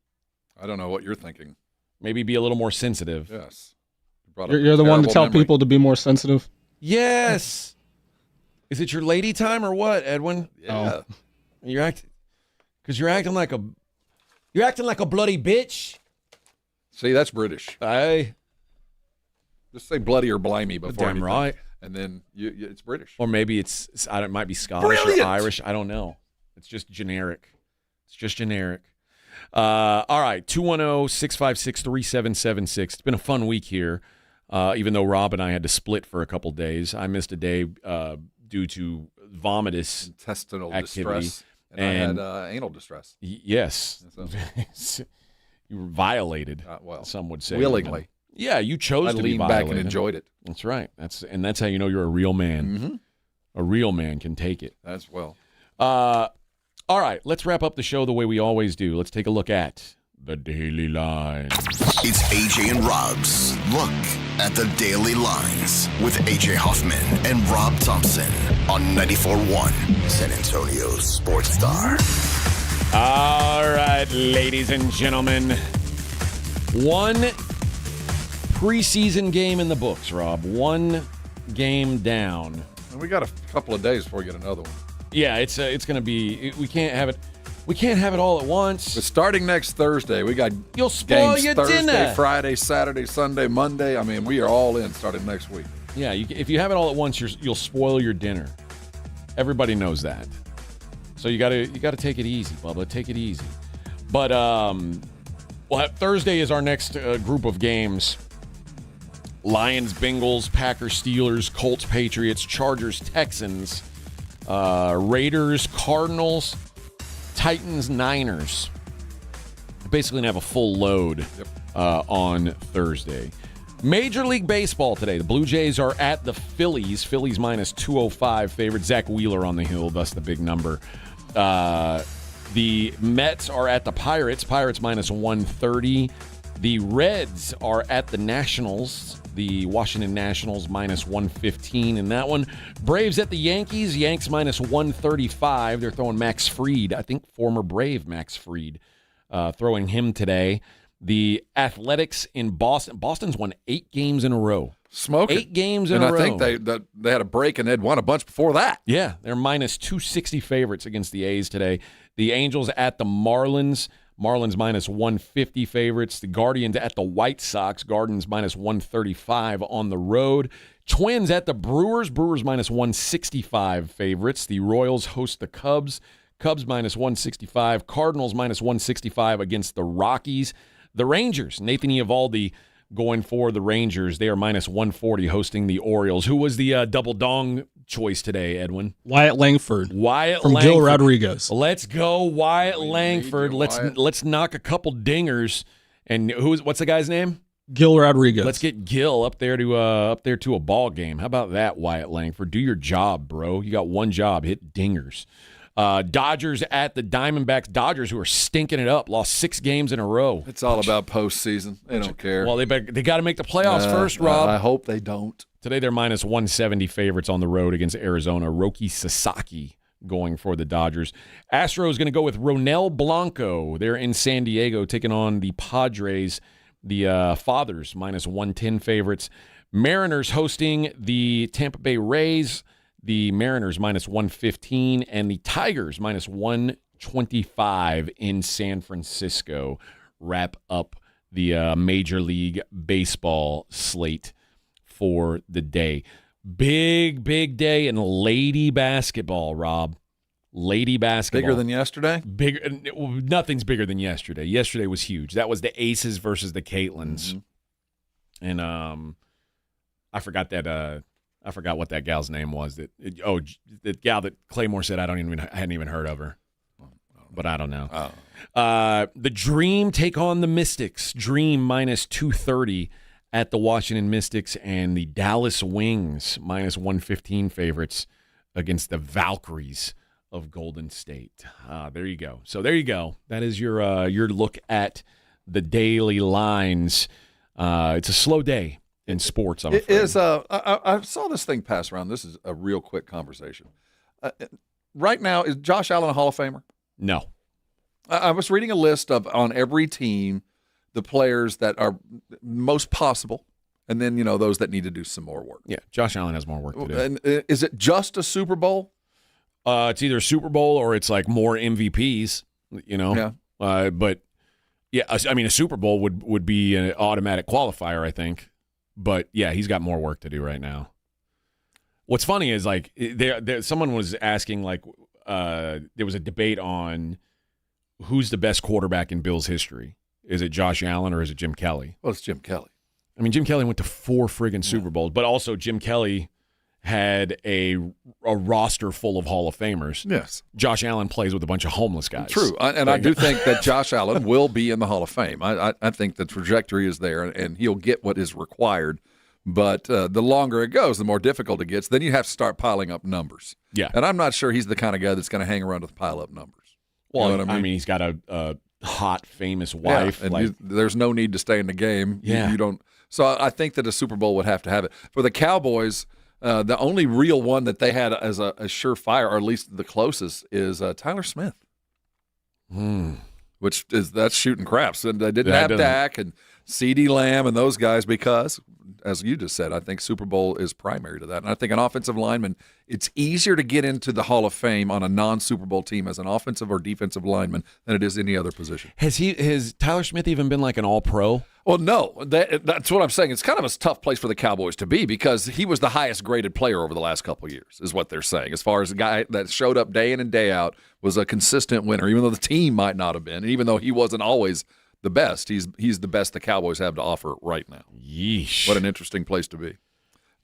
I don't know what you're thinking. Maybe be a little more sensitive. Yes. You're the one to tell people to be more sensitive? Yes. Is it your lady time or what, Edwin? Yeah. You're acting like a bloody bitch. See, that's British. Just say bloody or blimey before Damn anything. right. And then it's British. Or maybe it might be Scottish Brilliant. or Irish. I don't know. It's just generic. All right, 210-656-3776. It's been a fun week here, even though Rob and I had to split for a couple days. I missed a day due to vomitous intestinal activity. distress. And I had anal distress. Yes. So. You were violated, well, some would say. willingly. Yeah, you chose to be leaned violated. back and enjoyed it. That's right. That's how you know you're a real man. Mm-hmm. A real man can take it. As well. All right, let's wrap up the show the way we always do. Let's take a look at the Daily Lines. It's AJ and Rob's Look at the Daily Lines with AJ Hoffman and Rob Thompson on 94.1 San Antonio's Sports Star. All right, ladies and gentlemen. One preseason game in the books, Rob. One game down. And we got a couple of days before we get another one. Yeah, it's going to be. We can't have it. We can't have it all at once. But starting next Thursday, we got You'll spoil games your Thursday, dinner. Friday, Saturday, Sunday, Monday. I mean, we are all in starting next week. Yeah, if you have it all at once, you'll spoil your dinner. Everybody knows that. So you got to take it easy, Bubba. Take it easy. But Thursday is our next group of games. Lions, Bengals, Packers, Steelers, Colts, Patriots, Chargers, Texans, Raiders, Cardinals, Titans, Niners. Basically going to have a full load on Thursday. Major League Baseball today. The Blue Jays are at the Phillies. Phillies minus 205 favorite. Zach Wheeler on the hill. That's the big number. The Mets are at the Pirates. Pirates minus 130. The Reds are at the Nationals. The Washington Nationals minus 115 in that one. Braves at the Yankees. Yanks minus 135. They're throwing Max Fried. I think former Brave Max Fried. Throwing him today. The Athletics in Boston. Boston's won 8 games in a row. Smoking. 8 games in a row. And I think they had a break and they'd won a bunch before that. Yeah, they're minus 260 favorites against the A's today. The Angels at the Marlins. Marlins minus 150 favorites. The Guardians at the White Sox. Guardians minus 135 on the road. Twins at the Brewers. Brewers minus 165 favorites. The Royals host the Cubs. Cubs minus 165. Cardinals minus 165 against the Rockies. The Rangers. Nathan Eovaldi going for the Rangers. They are minus 140 hosting the Orioles. Who was the double dong choice today, Edwin? Wyatt Langford. From Gil Rodriguez. Let's go, Wyatt Langford. Let's knock a couple dingers. And what's the guy's name? Gil Rodriguez. Let's get Gil up there to a ball game. How about that, Wyatt Langford? Do your job, bro. You got one job. Hit dingers. Dodgers at the Diamondbacks. Dodgers, who are stinking it up, lost 6 games in a row. It's all about postseason. They don't care. Well, they got to make the playoffs first, Rob. I hope they don't. Today they're minus 170 favorites on the road against Arizona. Roki Sasaki going for the Dodgers. Astros going to go with Ronel Blanco. They're in San Diego taking on the Padres. The Fathers minus 110 favorites. Mariners hosting the Tampa Bay Rays. The Mariners minus 115 and the Tigers minus 125 in San Francisco. Wrap up the Major League Baseball slate for the day. Big day in lady basketball, Rob. Lady basketball. Bigger than yesterday? Nothing's bigger than yesterday. Yesterday was huge. That was the Aces versus the Caitlins. Mm-hmm. And I forgot what that gal's name was. The gal that Claymore said I hadn't even heard of her. But I don't know. The Dream take on the Mystics. Dream minus 230 at the Washington Mystics, and the Dallas Wings minus 115 favorites against the Valkyries of Golden State. There you go. So there you go. That is your look at the daily lines. It's a slow day in sports, I'm afraid. It is. I saw this thing pass around. This is a real quick conversation. Right now, is Josh Allen a Hall of Famer? No. I was reading a list of, on every team, the players that are most possible, and then, those that need to do some more work. Yeah, Josh Allen has more work to do. And is it just a Super Bowl? It's either a Super Bowl or it's like more MVPs, Yeah. But, yeah, I mean, a Super Bowl would be an automatic qualifier, I think. But, yeah, he's got more work to do right now. What's funny is, like, someone was asking, like, there was a debate on who's the best quarterback in Bills history. Is it Josh Allen or is it Jim Kelly? Well, it's Jim Kelly. I mean, Jim Kelly went to 4 friggin' Super Bowls, but also Jim Kelly had a roster full of Hall of Famers. Yes. Josh Allen plays with a bunch of homeless guys. True, and I do think that Josh Allen will be in the Hall of Fame. I think the trajectory is there, and he'll get what is required. But the longer it goes, the more difficult it gets. Then you have to start piling up numbers. Yeah. And I'm not sure he's the kind of guy that's going to hang around with pile up numbers. Well, you know what I mean, he's got a hot, famous wife. Yeah, and there's no need to stay in the game. Yeah. You don't. So I think that a Super Bowl would have to have it. For the Cowboys, the only real one that they had as a surefire, or at least the closest, is Tyler Smith. Which that's shooting craps. And they didn't have Dak and CeeDee Lamb and those guys because, as you just said, I think Super Bowl is primary to that. And I think an offensive lineman, it's easier to get into the Hall of Fame on a non-Super Bowl team as an offensive or defensive lineman than it is any other position. Has Tyler Smith even been like an all-pro? Well, no. That's what I'm saying. It's kind of a tough place for the Cowboys to be because he was the highest graded player over the last couple of years, is what they're saying. As far as a guy that showed up day in and day out, was a consistent winner, even though the team might not have been, and even though he wasn't always the best. He's the best the Cowboys have to offer right now. Yeesh. What an interesting place to be.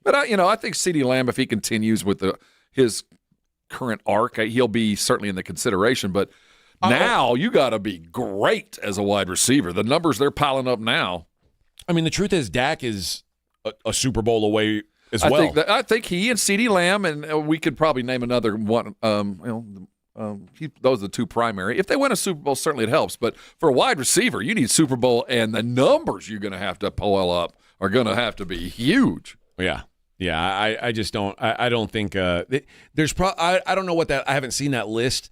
But I think CeeDee Lamb, if he continues with his current arc, he'll be certainly in the consideration. But now you got to be great as a wide receiver. The numbers they're piling up now. I mean, the truth is Dak is a Super Bowl away as well. I think he and CeeDee Lamb, and we could probably name another one. Those are the two primary. If they win a Super Bowl, certainly it helps. But for a wide receiver, you need Super Bowl, and the numbers you're going to have to pull up are going to have to be huge. Yeah. I just don't. I don't think there's. I don't know what that. I haven't seen that list.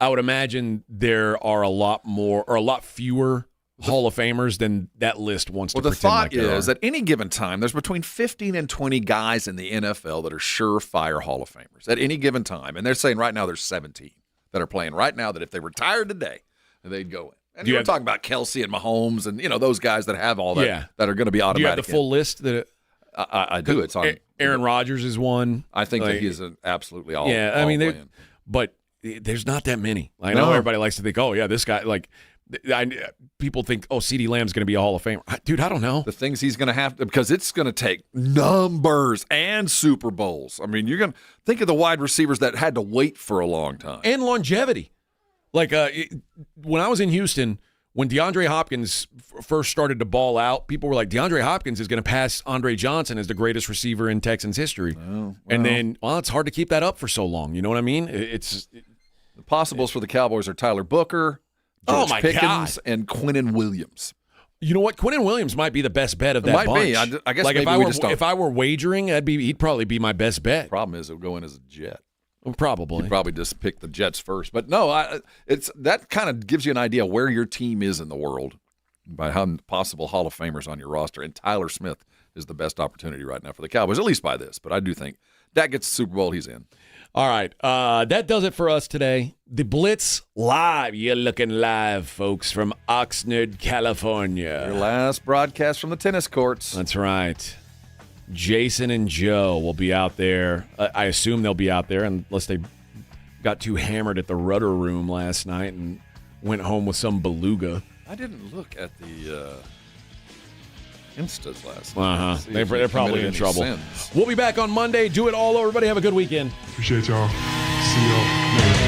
I would imagine there are a lot more or a lot fewer Hall of Famers than that list wants to pretend like there are. The thought is at any given time, there's between 15 and 20 guys in the NFL that are surefire Hall of Famers at any given time. And they're saying right now there's 17 that are playing right now that if they retired today, they'd go in. And you're talking about Kelsey and Mahomes and those guys that have all that that are going to be automatic. Do you have the full list? I do. It's on. Aaron Rodgers is one. I think that he's an absolutely all. Yeah, I mean, but there's not that many. I know everybody likes to think, oh yeah, this guy people think, oh, CeeDee Lamb's going to be a Hall of Famer. Dude, I don't know. The things he's going to have to, because it's going to take numbers and Super Bowls. I mean, you're going to think of the wide receivers that had to wait for a long time. And longevity. Like when I was in Houston, when DeAndre Hopkins first started to ball out, people were like, DeAndre Hopkins is going to pass Andre Johnson as the greatest receiver in Texans history. And then, it's hard to keep that up for so long. You know what I mean? The possibles for the Cowboys are Tyler Booker, George Pickens, and Quinnen Williams. You know what? Quinnen Williams might be the best bet of that bunch. Might be. I guess like maybe if I were wagering, he'd probably be my best bet. Problem is, he'll go in as a Jet. Probably. He'd probably just pick the Jets first. But no, it's that kind of gives you an idea where your team is in the world by how possible Hall of Famers on your roster. And Tyler Smith is the best opportunity right now for the Cowboys, at least by this. But I do think that gets the Super Bowl, he's in. All right. That does it for us today. The Blitz live. You're looking live, folks, from Oxnard, California. Your last broadcast from the tennis courts. That's right. Jason and Joe will be out there. I assume they'll be out there unless they got too hammered at the Rudder Room last night and went home with some beluga. I didn't look at the Instas last night. They're probably in trouble. We'll be back on Monday. Do it all over. Everybody have a good weekend. Appreciate y'all. See y'all later.